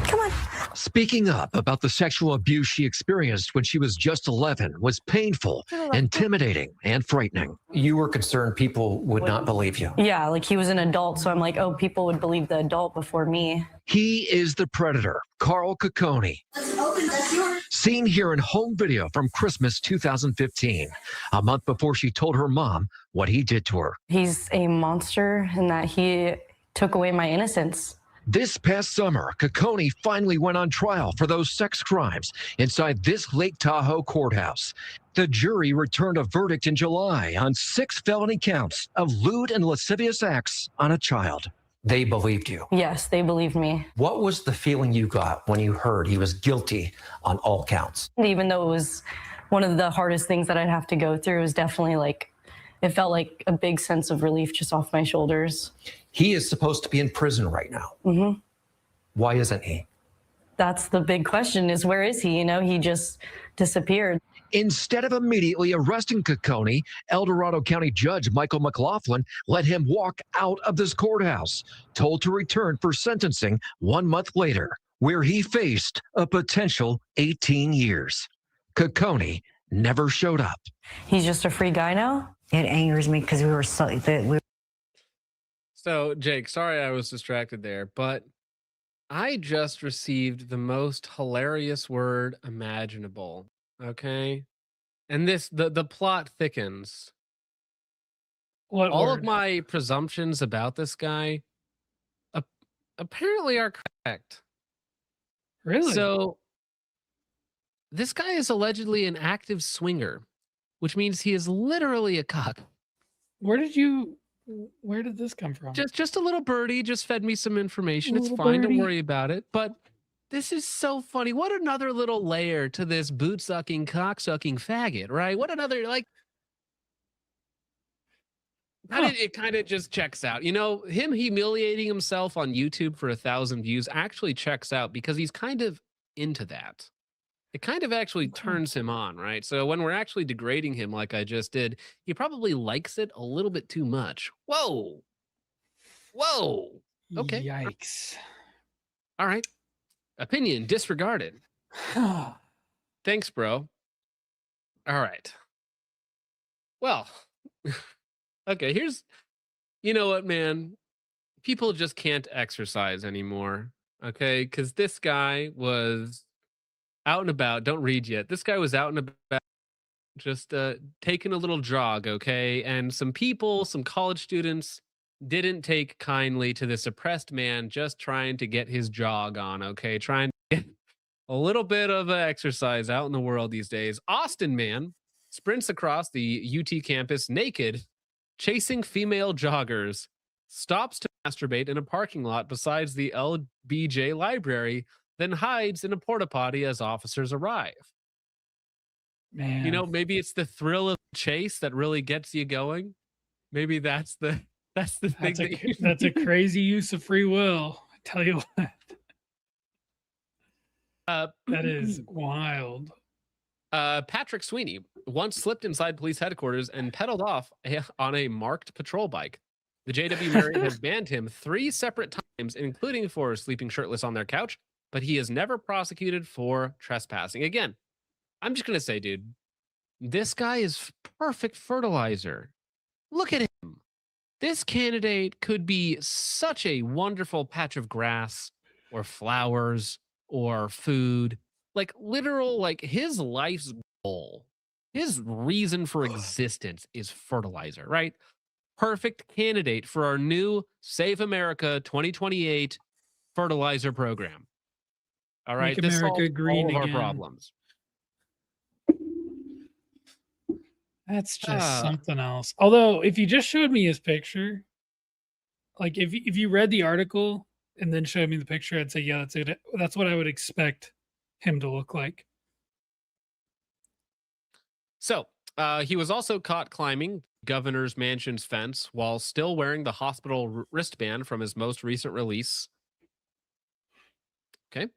Come on. Speaking up about the sexual abuse she experienced when she was just 11 was painful, intimidating, and frightening. You were concerned people would not believe you. Yeah, like he was an adult, so I'm like, oh, people would believe the adult before me. He is the predator, Carl Cacconi. Seen here in home video from Christmas 2015, a month before she told her mom what he did to her. He's a monster in that he took away my innocence. This past summer, Cacconi finally went on trial for those sex crimes inside this Lake Tahoe courthouse. The jury returned a verdict in July on 6 felony counts of lewd and lascivious acts on a child. They believed you. Yes, they believed me. What was the feeling you got when you heard he was guilty on all counts? Even though it was one of the hardest things that I'd have to go through, it was definitely like, it felt like a big sense of relief just off my shoulders. He is supposed to be in prison right now. Mm-hmm. Why isn't he? That's the big question is, where is he? You know, he just disappeared. Instead of immediately arresting Cacconi, El Dorado County Judge Michael McLaughlin let him walk out of this courthouse, told to return for sentencing 1 month later, where he faced a potential 18 years. Cacconi never showed up. He's just a free guy now? It angers me because we were So, Jake, sorry I was distracted there, but I just received the most hilarious word imaginable. Okay. And the plot thickens. What All of word? my presumptions about this guy ap- apparently are correct. Really? So this guy is allegedly an active swinger, which means he is literally a cock. Where did this come from? Just a little birdie just fed me some information. It's Little fine. Don't birdie. worry about it. But this is so funny. What another little layer to this boot sucking, cock sucking faggot, right? What another like. It kind of just checks out. You know, him humiliating himself on YouTube for 1,000 views actually checks out because he's kind of into that. It kind of actually turns him on, right? So when we're actually degrading him like I just did, he probably likes it a little bit too much. Whoa. Whoa. Okay. Yikes. All right. Opinion disregarded. Thanks, bro. All right. Well, okay, you know what, man? People just can't exercise anymore, okay? Because this guy was out and about. Don't read yet. This guy was out and about just taking a little jog, okay? And some people, some college students, didn't take kindly to this oppressed man just trying to get his jog on, okay? Trying to get a little bit of exercise out in the world these days. Austin man sprints across the UT campus naked, chasing female joggers, stops to masturbate in a parking lot besides the LBJ library, then hides in a porta potty as officers arrive. Man. You know, maybe it's the thrill of the chase that really gets you going. Maybe that's the thing. That's a crazy use of free will. I tell you what. That is wild. Patrick Sweeney once slipped inside police headquarters and pedaled off on a marked patrol bike. The JW Marriott has banned him 3 separate times, including for sleeping shirtless on their couch, but he is never prosecuted for trespassing. Again, I'm just going to say, dude, this guy is perfect fertilizer. Look at him. This candidate could be such a wonderful patch of grass or flowers or food. Like literal, like his life's goal, his reason for existence is fertilizer, right? Perfect candidate for our new Save America 2028 fertilizer program. All right, Make this America solves green all of our again. problems. That's just something else. Although, if you just showed me his picture, like if you read the article and then showed me the picture, I'd say, yeah, that's it. That's what I would expect him to look like. So he was also caught climbing governor's mansion's fence while still wearing the hospital wristband from his most recent release. Okay.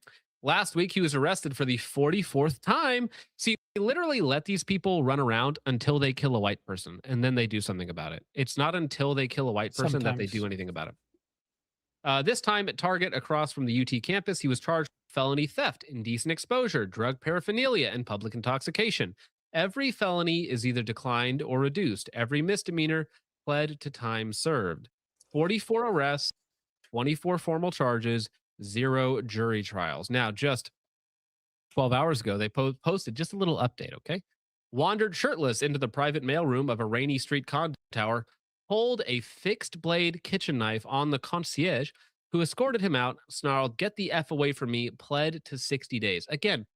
Last week, he was arrested for the 44th time. See, they literally let these people run around until they kill a white person, and then they do something about it. It's not until they kill a white person that they do anything about it. This time at Target across from the UT campus, he was charged with felony theft, indecent exposure, drug paraphernalia, and public intoxication. Every felony is either declined or reduced. Every misdemeanor pled to time served. 44 arrests, 24 formal charges, 0 jury trials. Now, just 12 hours ago, they posted just a little update, okay? Wandered shirtless into the private mailroom of a Rainy Street condo tower, pulled a fixed blade kitchen knife on the concierge, who escorted him out, snarled, "Get the F away from me," pled to 60 days. Again,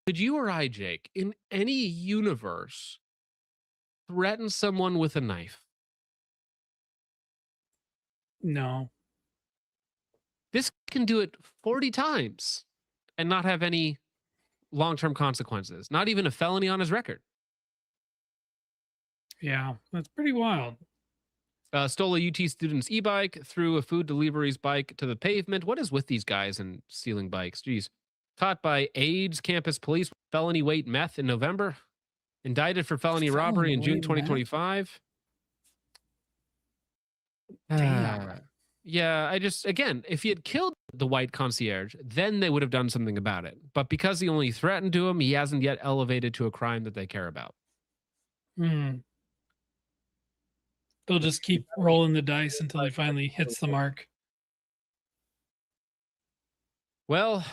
could you or I, Jake, in any universe, threaten someone with a knife? No. This can do it 40 times and not have any long-term consequences. Not even a felony on his record. Yeah, that's pretty wild. Stole a UT student's e-bike, threw a food delivery's bike to the pavement. What is with these guys and stealing bikes? Jeez. Caught by AIDS campus police with felony weight meth in November. Indicted for felony robbery in June 2025. Yeah, again, if he had killed the white concierge, then they would have done something about it. But because he only threatened to him, he hasn't yet elevated to a crime that they care about. They'll just keep rolling the dice until he finally hits the mark. Well,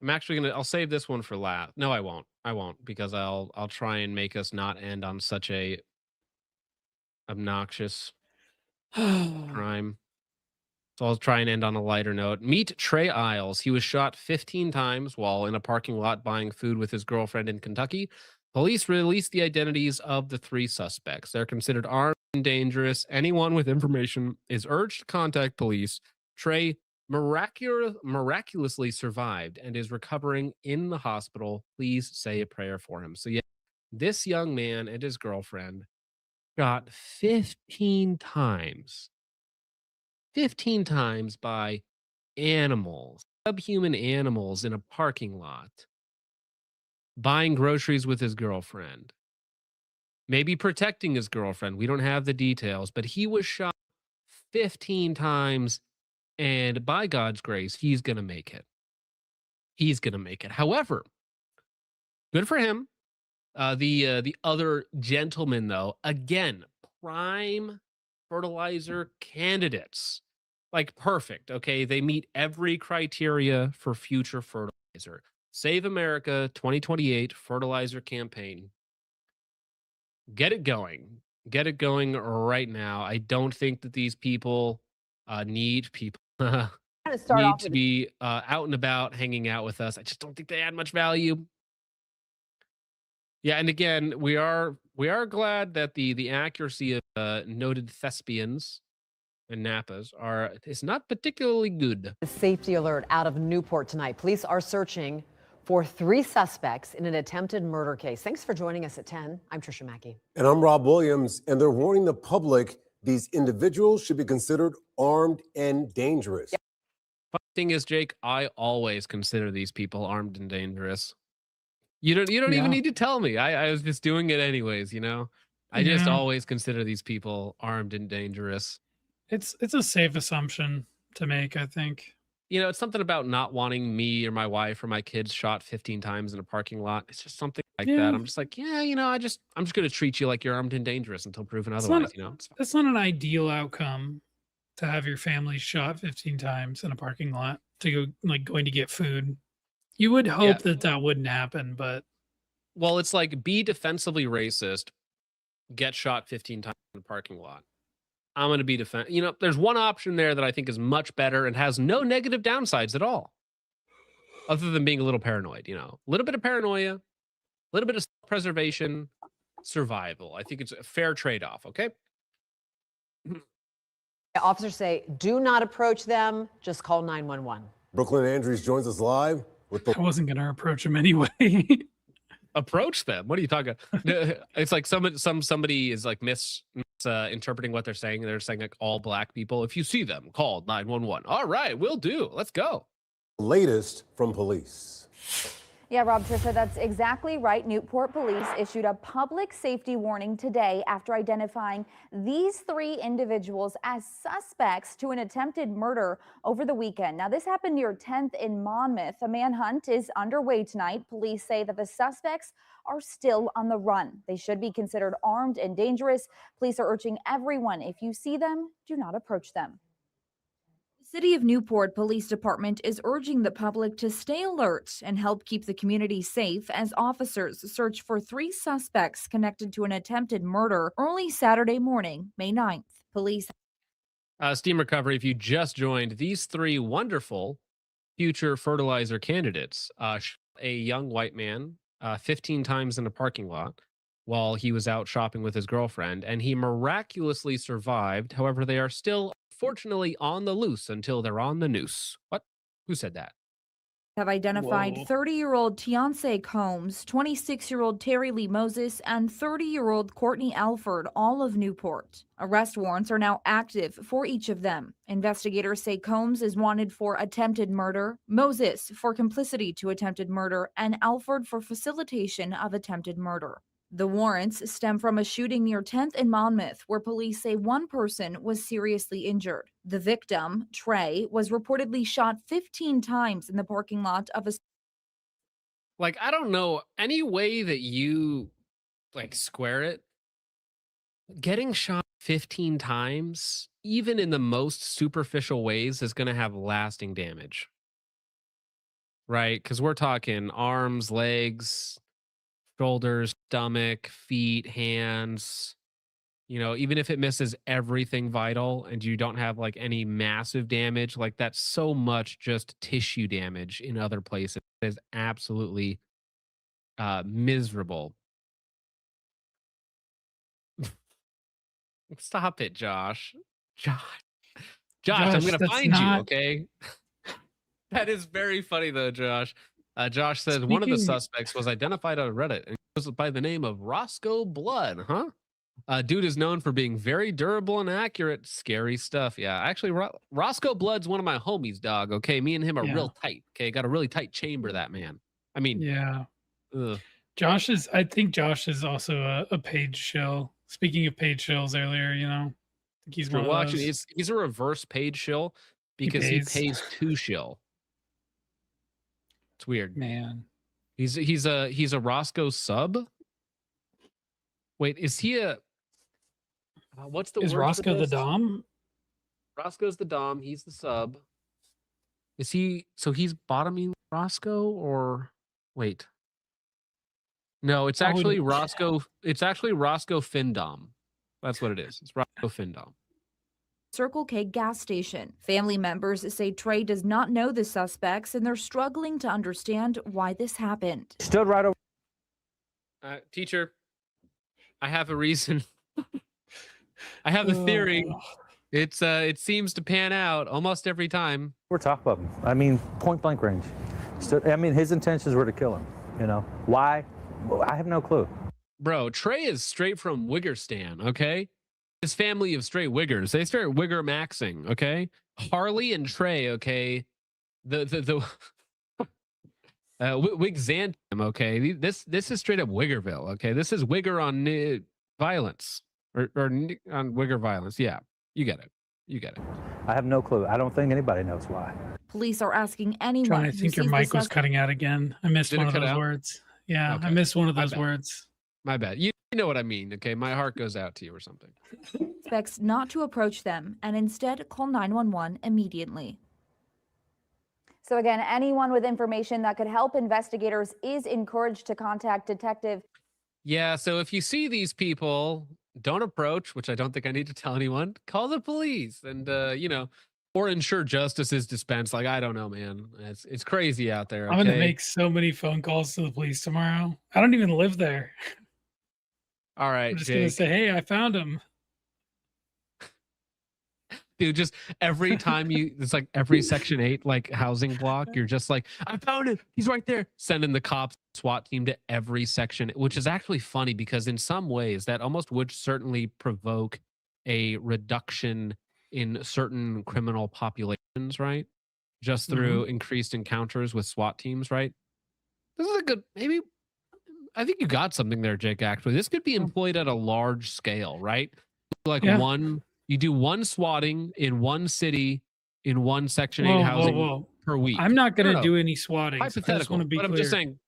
I'm actually gonna. I'll save this one for last. No, I won't. I won't because I'll try and make us not end on such a obnoxious crime. So I'll try and end on a lighter note. Meet Trey Isles. He was shot 15 times while in a parking lot buying food with his girlfriend in Kentucky. Police released the identities of the 3 suspects. They're considered armed and dangerous. Anyone with information is urged to contact police. Trey miraculously survived and is recovering in the hospital. Please say a prayer for him. So yeah, this young man and his girlfriend got 15 times by animals, subhuman animals in a parking lot, buying groceries with his girlfriend, maybe protecting his girlfriend. We don't have the details, but he was shot 15 times, and by God's grace, he's going to make it. He's going to make it. However, good for him. The other gentlemen, though, again, prime fertilizer candidates. Like perfect. Okay. They meet every criteria for future fertilizer. Save America 2028 fertilizer campaign. Get it going. Get it going right now. I don't think that these people need people need to be out and about hanging out with us. I just don't think they add much value. Yeah, and again, we are glad that the accuracy of noted thespians and Napas is not particularly good. A safety alert out of Newport tonight. Police are searching for 3 suspects in an attempted murder case. Thanks for joining us at 10. I'm Trisha Mackey. And I'm Rob Williams, and they're warning the public these individuals should be considered armed and dangerous. Yeah. Funny thing is, Jake, I always consider these people armed and dangerous. You don't even need to tell me. I was just doing it anyways, you know? I just always consider these people armed and dangerous. It's a safe assumption to make, I think. You know, it's something about not wanting me or my wife or my kids shot 15 times in a parking lot. It's just something like that. I'm just like, yeah, you know, I'm just going to treat you like you're armed and dangerous until proven otherwise, you know? It's not an ideal outcome to have your family shot 15 times in a parking lot to go going to get food. You would hope that wouldn't happen, but well, it's like be defensively racist, get shot 15 times in the parking lot. I'm going to be you know, there's one option there that I think is much better and has no negative downsides at all. Other than being a little paranoid, you know, a little bit of paranoia, a little bit of preservation, survival. I think it's a fair trade-off. Okay. Officers say do not approach them. Just call 911. Brooklyn Andrews joins us live with the. I wasn't going to approach them anyway. Approach them. What are you talking? It's like somebody is like misinterpreting what they're saying. They're saying like all black people. If you see them, call 911. All right, will do. Let's go. Latest from police. Yeah, Rob, Trisha, that's exactly right. Newport police issued a public safety warning today after identifying these 3 individuals as suspects to an attempted murder over the weekend. Now, this happened near 10th in Monmouth. A manhunt is underway tonight. Police say that the suspects are still on the run. They should be considered armed and dangerous. Police are urging everyone, if you see them, do not approach them. The City of Newport Police Department is urging the public to stay alert and help keep the community safe as officers search for 3 suspects connected to an attempted murder early Saturday morning, May 9th. Police. Steam Recovery, if you just joined, these 3 wonderful future fertilizer candidates, a young white man 15 times in a parking lot while he was out shopping with his girlfriend, and he miraculously survived. However, they are still fortunately on the loose until they're on the noose. What? Who said that? Have identified 30-year-old Tiance Combs, 26-year-old Terry Lee Moses, and 30-year-old Courtney Alford, all of Newport. Arrest warrants are now active for each of them. Investigators say Combs is wanted for attempted murder, Moses for complicity to attempted murder, and Alford for facilitation of attempted murder. The warrants stem from a shooting near 10th and Monmouth, where police say 1 person was seriously injured. The victim, Trey, was reportedly shot 15 times in the parking lot of a. Like, I don't know any way that you like square it. Getting shot 15 times, even in the most superficial ways, is going to have lasting damage. Right? Because we're talking arms, legs, shoulders, stomach, feet, hands. You know, even if it misses everything vital and you don't have like any massive damage, like that's so much just tissue damage in other places. It is absolutely miserable. Stop it, Josh. Josh, I'm gonna that's find you, not okay? That is very funny though, Josh. Josh says one of the speaking. suspects was identified on Reddit and goes by the name of Roscoe Blood, huh? Dude is known for being very durable and accurate. Scary stuff. Yeah, actually, Roscoe Blood's one of my homies, dog. Okay, me and him are Yeah. real tight. Okay, got a really tight chamber. That man. I mean, Yeah. ugh. I think Josh is also a paid shill. Speaking of paid shills earlier, you know, I think he's True. one of Well, those. actually, he's a reverse paid shill because he pays. pays to shill. It's weird. Man. He's a Roscoe sub. Wait, is he a? What's the Is word Roscoe for the this? Dom? Roscoe's the Dom. He's the sub. Is he? So he's bottoming Roscoe, or wait? No, it's I would- actually Roscoe. It's actually Roscoe Findom. That's what it is. It's Roscoe Findom. Circle K gas station. Family members say Trey does not know the suspects and they're struggling to understand why this happened. Stood right over. Teacher, I have a reason. I have a theory. It seems to pan out almost every time. We're top of him. I mean, point blank range. I mean, his intentions were to kill him. You know why? I have no clue. Bro, Trey is straight from Wiggerstan, okay? His family of straight Wiggers. They start Wigger maxing, okay? Harley and Trey, okay? The Wigxanthem, okay? This is straight up Wiggerville, okay? This is Wigger on violence or on Wigger violence. Yeah, you get it. You get it. I have no clue. I don't think anybody knows why. Police are asking anyone. Trying to who think your sees the mic was suspect- cutting out again. I missed Did one it of cut those out? words. Yeah, Okay. I missed one of My those bad. words. My bad. You know what I mean, okay? My heart goes out to you or something. Suspects not to approach them and instead call 911 immediately. So again, anyone with information that could help investigators is encouraged to contact Detective. Yeah, so if you see these people, don't approach, which I don't think I need to tell anyone. Call the police and or ensure justice is dispensed. Like, I don't know, man. It's crazy out there. I'm gonna okay? make so many phone calls to the police tomorrow. I don't even live there. All right, I'm just gonna Jake. say, hey, I found him. Dude, just every time it's like every Section 8 like housing block, you're just like, I found him. He's right there. Sending the cops SWAT team to every section, which is actually funny because in some ways that almost would certainly provoke a reduction in certain criminal populations, right? Just through increased encounters with SWAT teams, right? This is a good, maybe, I think you got something there, Jake, actually. This could be employed at a large scale, right? Like Yeah. You do one swatting in one city in one Section 8 Whoa, housing whoa. per week. I'm not gonna No, no. do any swatting. I just Hypothetical, want to be but clear. I'm just saying,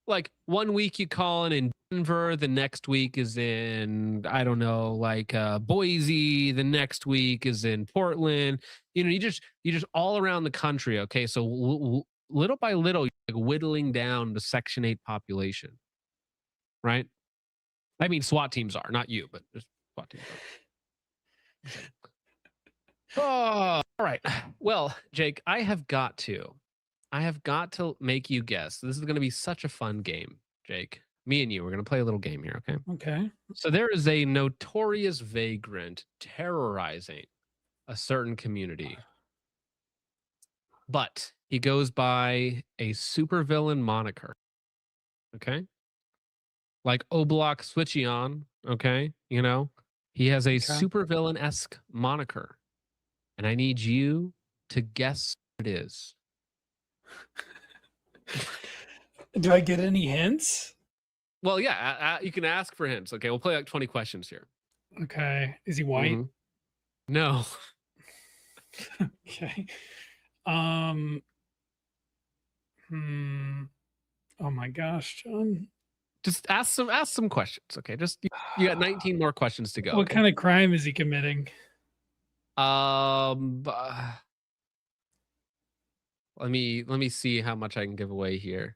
like 1 week you call in Denver, the next week is in, I don't know, like Boise, the next week is in Portland. You know, you just all around the country. Okay, so little by little, you're like whittling down the Section 8 population, right? I mean, SWAT teams are, not you, but just SWAT teams are. Oh, all right. Well, Jake, I have got to make you guess. This is going to be such a fun game, Jake. Me and you, we're going to play a little game here, okay? Okay. So there is a notorious vagrant terrorizing a certain community. But he goes by a supervillain moniker. Okay? Like Oblak Switchion, okay? You know? He has a supervillain-esque moniker. And I need you to guess what it is. Do I get any hints? Well, yeah, you can ask for hints. Okay, we'll play like 20 questions here. Okay. Is he white? No. Okay. Oh my gosh, John. Just ask some questions, okay? Just you got 19 more questions to go. What Okay? kind of crime is he committing? Let me see how much I can give away here.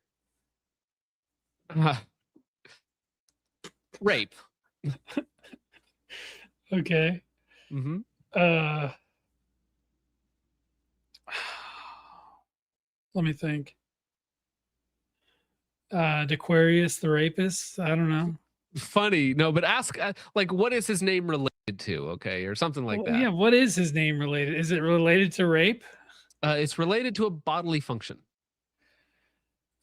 Rape. Okay. Mm-hmm. Let me think. Aquarius the rapist? I don't know. Funny, no, but ask like, what is his name related to? Okay, or something like that. Yeah, what is his name related? Is it related to rape? It's related to a bodily function.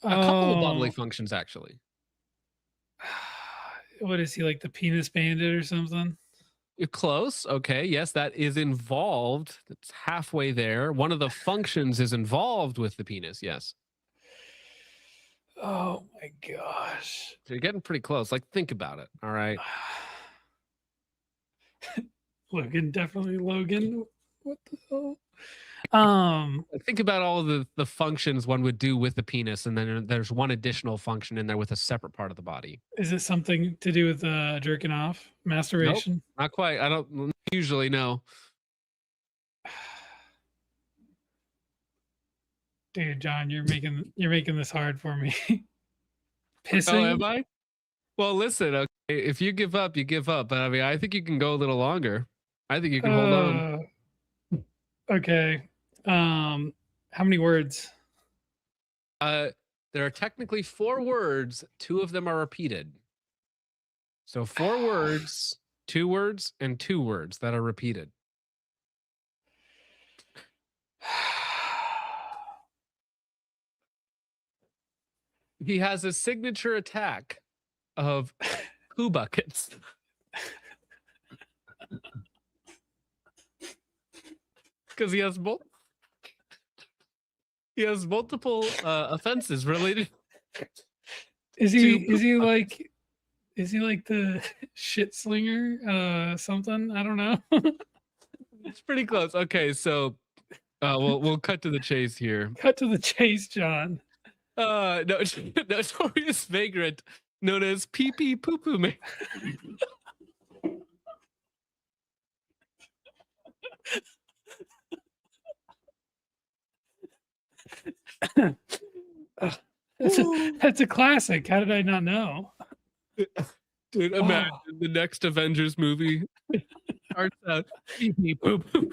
A couple of bodily Oh, functions, actually. what is he, like the penis bandit or something? You're close. Okay, yes, that is involved. It's halfway there. One of the functions is involved with the penis. Yes. Oh my gosh. So you're getting pretty close. Like, think about it. All right. Logan, definitely Logan. What the hell? Think about all the functions one would do with the penis, and then there's one additional function in there with a separate part of the body. Is it something to do with jerking off, masturbation? Nope, not quite. I don't usually know. Dude, John, you're making this hard for me. Oh, Pissing? am I? Well, listen. Okay, if you give up, you give up. But I mean, I think you can go a little longer. I think you can hold on. Okay. How many words? There are technically 4 words. 2 of them are repeated. So 4 words, 2 words, and 2 words that are repeated. He has a signature attack of poo buckets. Because he has multiple offenses related. Is he like the shit slinger? Something? I don't know. It's pretty close. Okay, so we'll cut to the chase here. Cut to the chase, John. No, notorious vagrant known as Pee Pee Poo Poo Man. That's a classic. How did I not know? Dude, imagine the next Avengers movie starts out Pee Pee Poo Poo.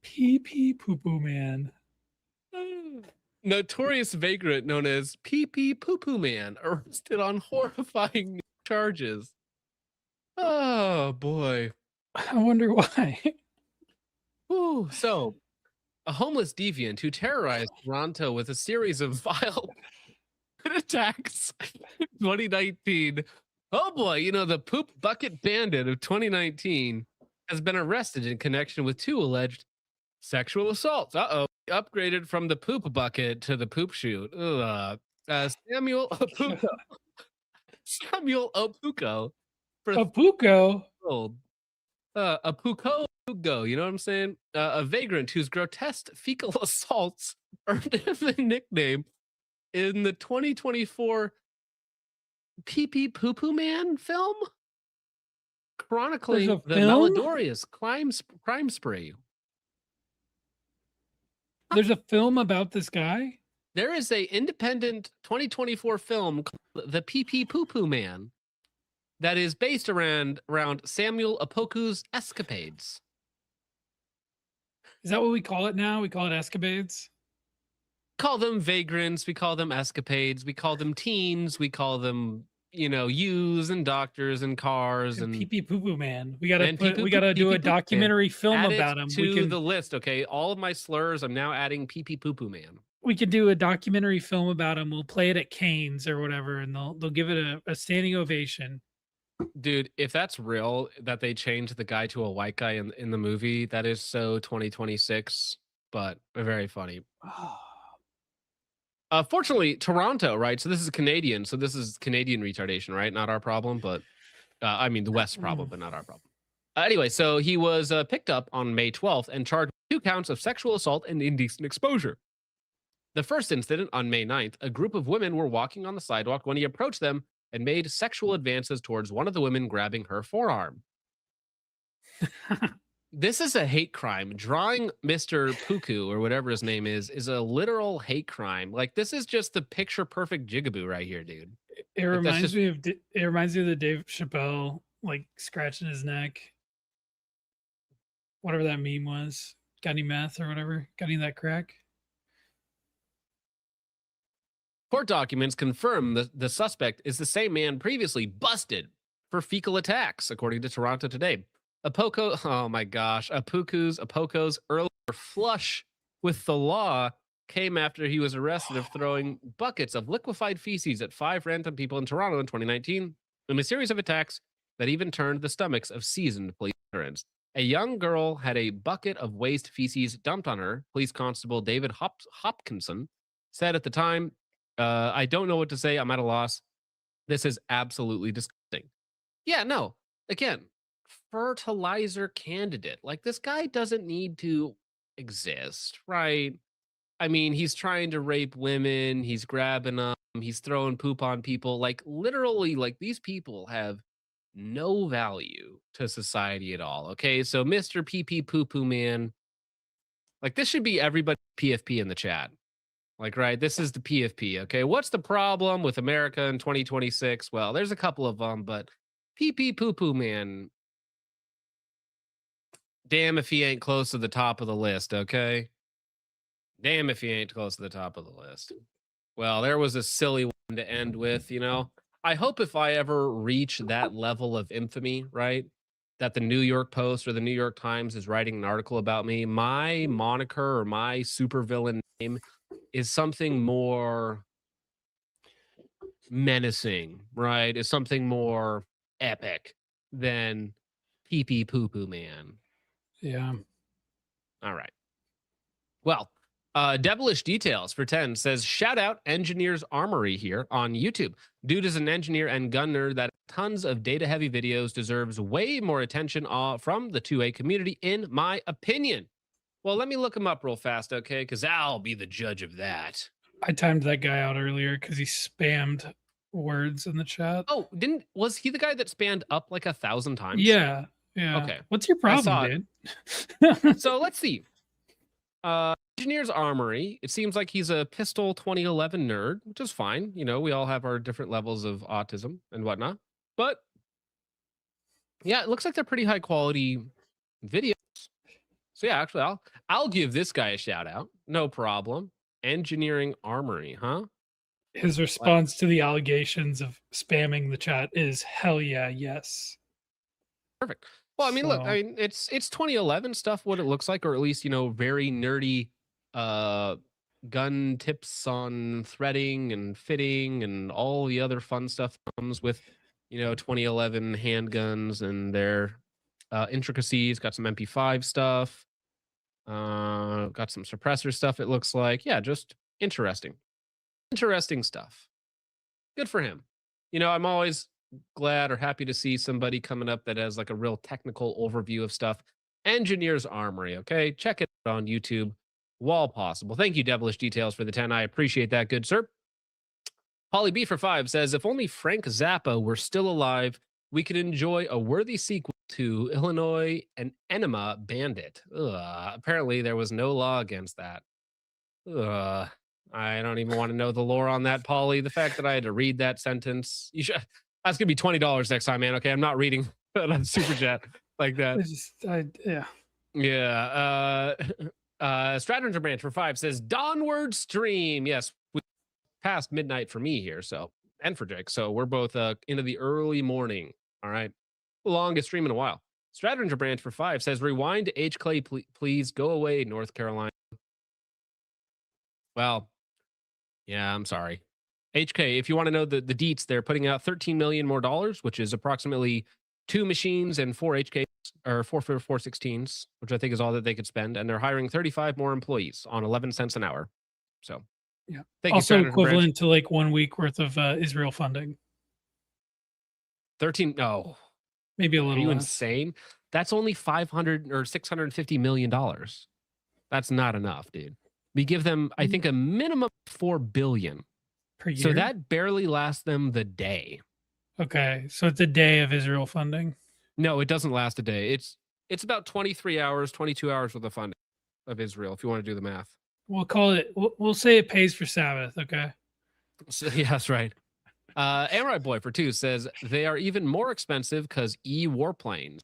Pee Pee Poo Poo Man. Notorious vagrant known as Pee Pee Poo Poo Man arrested on horrifying charges. Oh boy. I wonder why. Ooh, so a homeless deviant who terrorized Toronto with a series of vile attacks in 2019. Oh boy, you know, the poop bucket bandit of 2019 has been arrested in connection with 2 alleged sexual assaults. Upgraded from the poop bucket to the poop chute. Samuel Opuko. Samuel Opuko. Opuko? Opuko, you know what I'm saying? A vagrant whose grotesque fecal assaults earned him the nickname in the 2024 Pee Pee Poo Poo Man film, chronicling the malodorous crime spree. There's a film about this guy? There is a independent 2024 film called The Pee Pee Poo Poo Man that is based around Samuel Opoku's escapades. Is that what we call it now? We call it escapades? Call them vagrants, we call them escapades, we call them teens, we call them, you know, youths and doctors and cars and Pee Pee Poo Poo Man. We gotta do a documentary film about him. To the list, okay? All of my slurs, I'm now adding Pee Pee Poo Poo Man. We could do a documentary film about him. We'll play it at Canes or whatever, and they'll give it a standing ovation. Dude, if that's real, that they changed the guy to a white guy in the movie, that is so 2026, but very funny. Fortunately, Toronto, right? So this is Canadian. So this is Canadian retardation, right? Not our problem, but I mean the West's problem, but not our problem. Anyway, so he was picked up on May 12th and charged with 2 counts of sexual assault and indecent exposure. The first incident on May 9th, a group of women were walking on the sidewalk when he approached them and made sexual advances towards one of the women, grabbing her forearm. This is a hate crime. Drawing Mr. Puku, or whatever his name is a literal hate crime. Like, this is just the picture perfect jigaboo right here, dude. It reminds me of the Dave Chappelle like scratching his neck. Whatever that meme was. Got any meth or whatever? Got any of that crack? Court documents confirm the suspect is the same man previously busted for fecal attacks, according to Toronto Today. Apoko's earlier flush with the law came after he was arrested of throwing buckets of liquefied feces at 5 random people in Toronto in 2019 in a series of attacks that even turned the stomachs of seasoned police veterans. A young girl had a bucket of waste feces dumped on her. Police Constable David Hopkinson said at the time, I don't know what to say. I'm at a loss. This is absolutely disgusting. Yeah, no. Again, fertilizer candidate. Like, this guy doesn't need to exist, right? I mean, he's trying to rape women. He's grabbing them. He's throwing poop on people. Like, literally, like, these people have no value to society at all. Okay, so Mr. PP Poo Poo Man, like, this should be everybody PFP in the chat. Like, right, this is the PFP. Okay, what's the problem with America in 2026? Well, there's a couple of them, but PP Poo Poo Man, damn if he ain't close to the top of the list. Okay, damn if he ain't close to the top of the list. Well, there was a silly one to end with, you know. I hope if I ever reach that level of infamy, right, that the New York Post or the New York Times is writing an article about me, my moniker or my supervillain name is something more menacing, right? Is something more epic than PP Poo Poo Man. Yeah. All right. Well, Devilish Details for 10 says, shout out Engineers Armory here on YouTube. Dude is an engineer and gunner that tons of data heavy videos, deserves way more attention from the 2A community, in my opinion. Well, let me look him up real fast, okay? Because I'll be the judge of that. I timed that guy out earlier because he spammed words in the chat. Oh, was he the guy that spammed up like 1,000 times? Yeah. Yeah. Okay. What's your problem, dude? So let's see. Engineers Armory. It seems like he's a Pistol 2011 nerd, which is fine. You know, we all have our different levels of autism and whatnot. But yeah, it looks like they're pretty high quality videos. So yeah, actually, I'll give this guy a shout out. No problem. Engineering Armory, huh? His response to the allegations of spamming the chat is hell yeah, yes. Perfect. Well, I mean, look, I mean, it's 2011 stuff, what it looks like, or at least, you know, very nerdy gun tips on threading and fitting and all the other fun stuff comes with, you know, 2011 handguns and their intricacies. Got some MP5 stuff. Got some suppressor stuff, it looks like. Yeah, just interesting. Interesting stuff. Good for him. You know, I'm always glad or happy to see somebody coming up that has like a real technical overview of stuff. Engineers Armory, okay? Check it out on YouTube while possible. Thank you, Devilish Details, for the 10. I appreciate that, good sir. Polly B for 5 says, if only Frank Zappa were still alive, we could enjoy a worthy sequel to Illinois and Enema Bandit. Apparently, there was no law against that. I don't even want to know the lore on that, Polly. The fact that I had to read that sentence, that's gonna be $20 next time, man. Okay, I'm not reading on super chat like that. Yeah. Stratenger Branch for 5 says, Dawnward Stream. Yes, we passed midnight for me here, so, and for Jake. So we're both into the early morning. All right. Longest stream in a while. Stratenger Branch for 5 says, rewind to H. Clay, please go away, North Carolina. Well, yeah, I'm sorry. HK, if you want to know the deets, they're putting out $13 million more, which is approximately 2 machines and 4 HKs, or 416s, which I think is all that they could spend. And they're hiring 35 more employees on 11 cents an hour. So, yeah. Thank also you, equivalent to like 1 week worth of Israel funding. 13. No, maybe a little. Are you less. insane? That's only $500 or $650 million. That's not enough, dude. We give them, I think, a minimum of $4 billion per year. So that barely lasts them the day. Okay, so it's a day of Israel funding. No, it doesn't last a day. It's about 23 hours, 22 hours worth of funding of Israel, if you want to do the math. We'll call it. We'll say it pays for Sabbath. Okay. So, yeah, that's right. Amrite Boy for 2 says they are even more expensive because warplanes.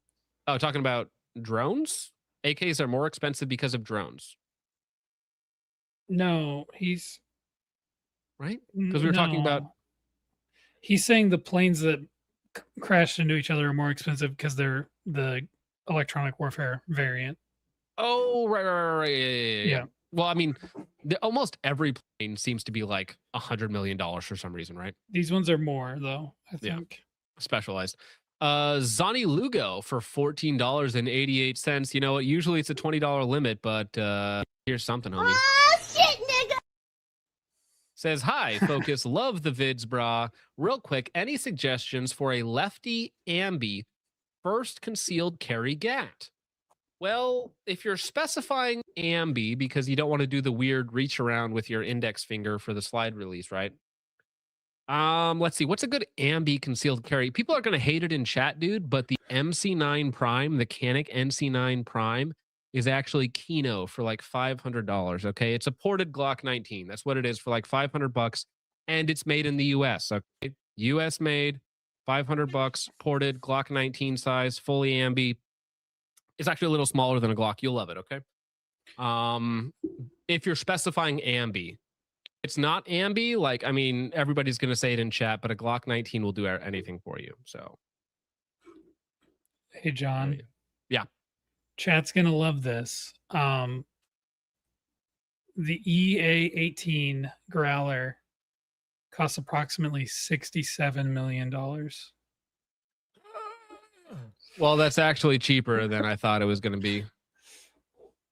Oh, talking about drones? AKs are more expensive because of drones. No, he's right because we were talking about. He's saying the planes that crashed into each other are more expensive because they're the electronic warfare variant. Oh, right. Yeah. Well, I mean, almost every plane seems to be like $100 million for some reason, right? These ones are more, though, I think. Yeah. Specialized. Zani Lugo for $14.88. You know what? Usually it's a $20 limit, but here's something, homie. Oh, shit, nigga. Says, hi, Focus. Love the vids, brah. Real quick, any suggestions for a lefty ambi first concealed carry gat? Well, if you're specifying ambi because you don't want to do the weird reach around with your index finger for the slide release, right? Let's see. What's a good ambi concealed carry? People are going to hate it in chat, dude, but the MC9 Prime, the Carnik NC9 Prime, is actually Kino for like $500. Okay, it's a ported Glock 19. That's what it is for like $500, and it's made in the U.S. Okay, U.S. made, $500, ported Glock 19 size, fully ambi. It's actually a little smaller than a Glock. You'll love it. Okay. If you're specifying ambi, it's not ambi. Like, I mean, everybody's going to say it in chat, but a Glock 19 will do anything for you. So, hey, John. Yeah. Chat's going to love this. The EA-18 Growler costs approximately $67 million. Well, that's actually cheaper than I thought it was going to be.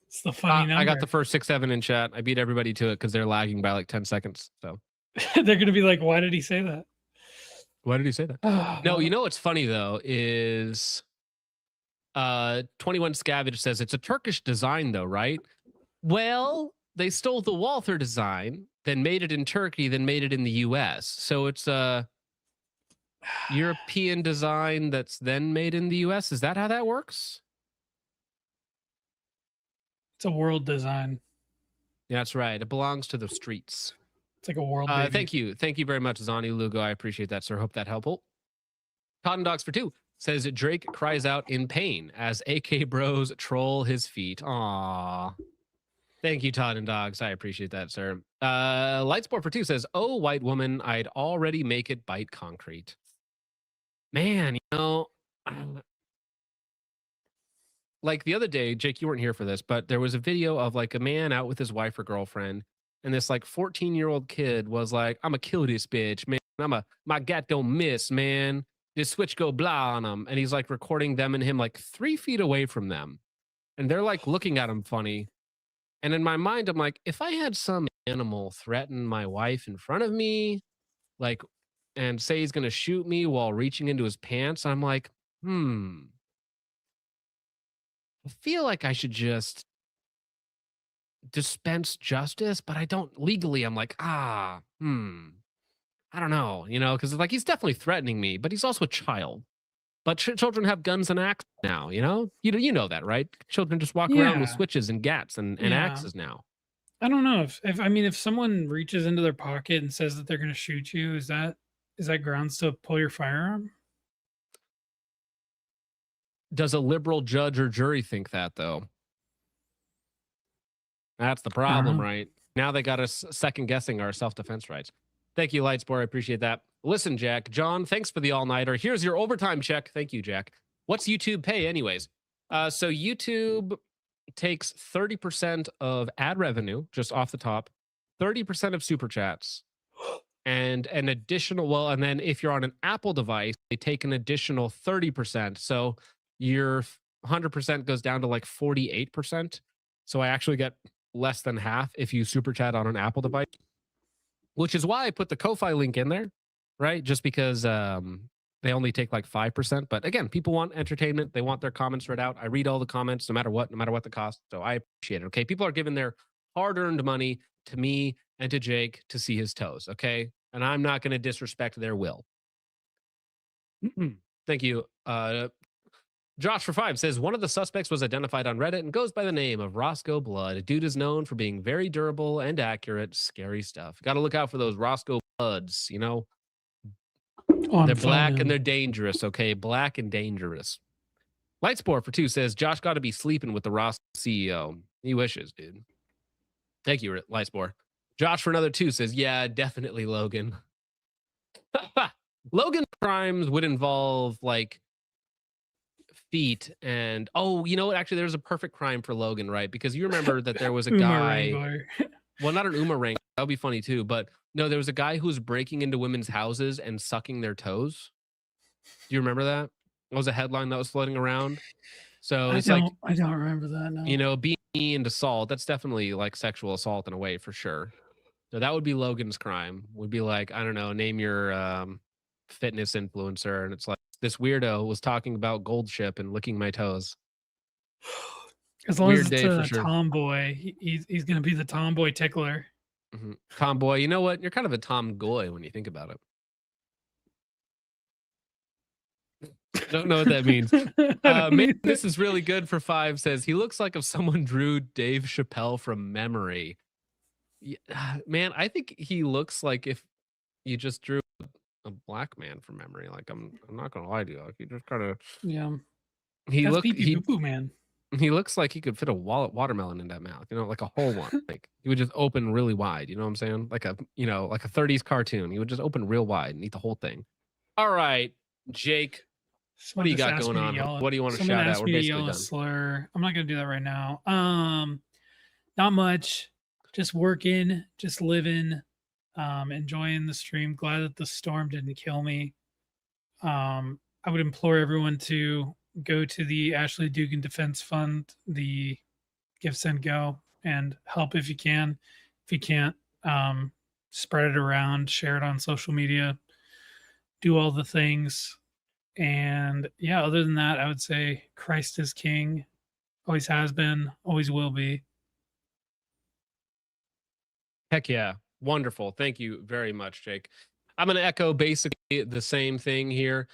It's the funny number. I got the first 6-7 in chat. I beat everybody to it because they're lagging by like 10 seconds. So they're going to be like, why did he say that? Why did he say that? No, you know what's funny though is 21 Scavenge says it's a Turkish design though, right? Well, they stole the Walther design, then made it in Turkey, then made it in the US. So it's a European design that's then made in the US. Is that how that works? It's a world design. Yeah, that's right. It belongs to the streets. It's like a world. Thank you. Thank you very much, Zani Lugo. I appreciate that, sir. Hope that helpful. Cotton Dogs for 2 says Drake cries out in pain as AK bros troll his feet. Aww. Thank you, Todd and Dogs. I appreciate that, sir. Lightsport for 2 says, oh, white woman, I'd already make it bite concrete. Man, you know, like the other day, Jake, you weren't here for this, but there was a video of like a man out with his wife or girlfriend, and this like 14-year-old kid was like, I'm gonna kill this bitch, man. My gat don't miss, man. This switch go blah on him. And he's like recording them and him like 3 feet away from them. And they're like looking at him funny. And in my mind, I'm like, if I had some animal threaten my wife in front of me, like, and say he's gonna shoot me while reaching into his pants, I'm like, I feel like I should just dispense justice, but I don't legally. I'm like, I don't know, you know, because like he's definitely threatening me, but he's also a child. But children have guns and axes now, you know? You know that, right? Children just walk around with switches and gats and axes now. I don't know if someone reaches into their pocket and says that they're going to shoot you, is that grounds to pull your firearm? Does a liberal judge or jury think that though? That's the problem, right? Now they got us second guessing our self-defense rights. Thank you, Lightsport. I appreciate that. Listen, Jack, John, thanks for the all-nighter. Here's your overtime check. Thank you, Jack. What's YouTube pay anyways? So YouTube takes 30% of ad revenue, just off the top, 30% of super chats, and an additional, and then if you're on an Apple device, they take an additional 30%. So your 100% goes down to like 48%. So I actually get less than half if you super chat on an Apple device, which is why I put the Ko-Fi link in there, right? Just because they only take like 5%. But again, people want entertainment. They want their comments read out. I read all the comments no matter what the cost. So I appreciate it. Okay. People are giving their hard-earned money to me and to Jake to see his toes, okay? And I'm not going to disrespect their will. Thank you. Josh for 5 says, one of the suspects was identified on Reddit and goes by the name of Roscoe Blood. Dude is known for being very durable and accurate. Scary stuff. Got to look out for those Roscoe Bloods, you know? They're black and they're dangerous, okay? Black and dangerous. Lightsport for 2 says, Josh got to be sleeping with the Roscoe CEO. He wishes, dude. Thank you, Lightsport. Josh for another 2 says, yeah, definitely Logan. Logan crimes would involve like feet and you know what? Actually, there's a perfect crime for Logan, right? Because you remember that there was a guy. Well, not an Umarang. That would be funny too. But no, there was a guy who was breaking into women's houses and sucking their toes. Do you remember that? That was a headline that was floating around. So I don't remember that. No. You know, being and assault, that's definitely like sexual assault in a way for sure. So that would be Logan's crime. Would be like, I don't know, name your fitness influencer, and it's like this weirdo was talking about gold ship and licking my toes. As long as it's a tomboy, he's going to be the tomboy tickler. Mm-hmm. Tomboy, you know what? You're kind of a tomgoy when you think about it. Don't know what that means. Man, this is really good for 5 says he looks like if someone drew Dave Chappelle from memory. Yeah, man, I think he looks like if you just drew a black man from memory. Like I'm not gonna lie to you. Like he just kind of man. He looks like he could fit a watermelon in that mouth. You know, like a whole one. Like he would just open really wide. You know what I'm saying? Like a 30s cartoon. He would just open real wide and eat the whole thing. All right, Jake. What do you got going on? What do you want to shout out? We're basically done. Slur. I'm not gonna do that right now. Not much. Just working, just living, enjoying the stream. Glad that the storm didn't kill me. I would implore everyone to go to the Ashley Dugan Defense Fund, the Give, Send, Go, and help if you can. If you can't, spread it around, share it on social media, do all the things. And yeah, other than that, I would say Christ is King. Always has been, always will be. Heck yeah. Wonderful. Thank you very much, Jake. I'm going to echo basically the same thing here.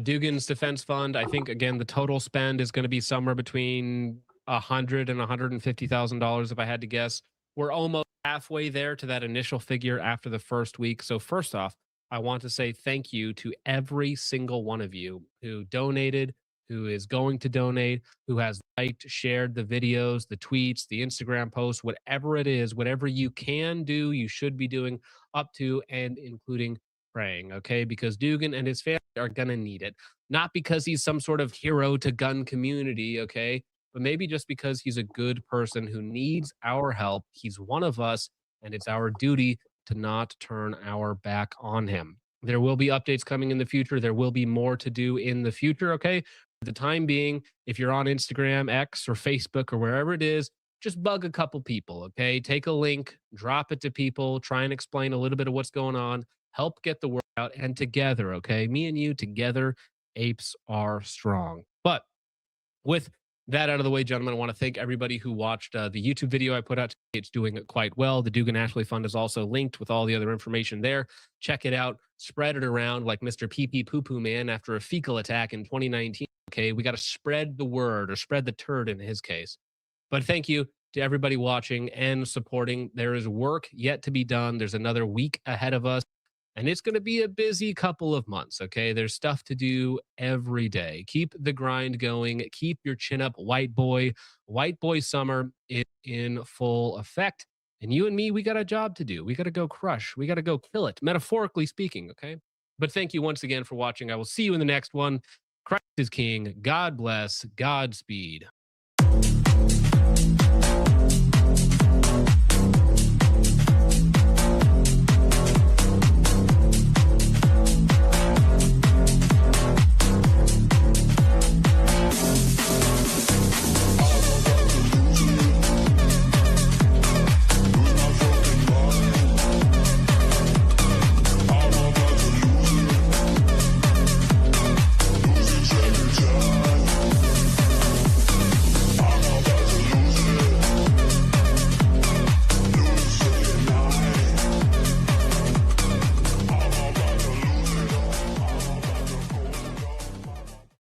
Dugan's Defense Fund, I think, again, the total spend is going to be somewhere between $100,000 and $150,000 if I had to guess. We're almost halfway there to that initial figure after the first week. So first off, I want to say thank you to every single one of you who donated, who is going to donate, who has liked, shared the videos, the tweets, the Instagram posts, whatever it is, whatever you can do, you should be doing up to and including praying, okay? Because Dugan and his family are going to need it. Not because he's some sort of hero to gun community, okay? But maybe just because he's a good person who needs our help. He's one of us, and it's our duty to not turn our back on him. There will be updates coming in the future. There will be more to do in the future, okay? For the time being, if you're on Instagram, X, or Facebook, or wherever it is, just bug a couple people, okay? Take a link, drop it to people, try and explain a little bit of what's going on, help get the word out, and together, okay? Me and you together, apes are strong. But with that out of the way, gentlemen, I want to thank everybody who watched the YouTube video I put out today. It's doing quite well. The Dugan Ashley Fund is also linked with all the other information there. Check it out. Spread it around like Mr. Pee-Pee Poo-Poo Man after a fecal attack in 2019. Okay, we got to spread the word, or spread the turd in his case. But thank you to everybody watching and supporting. There is work yet to be done. There's another week ahead of us. And it's going to be a busy couple of months, okay? There's stuff to do every day. Keep the grind going. Keep your chin up, white boy. White boy summer is in full effect. And you and me, we got a job to do. We got to go crush. We got to go kill it, metaphorically speaking, okay? But thank you once again for watching. I will see you in the next one. Christ is King. God bless. Godspeed.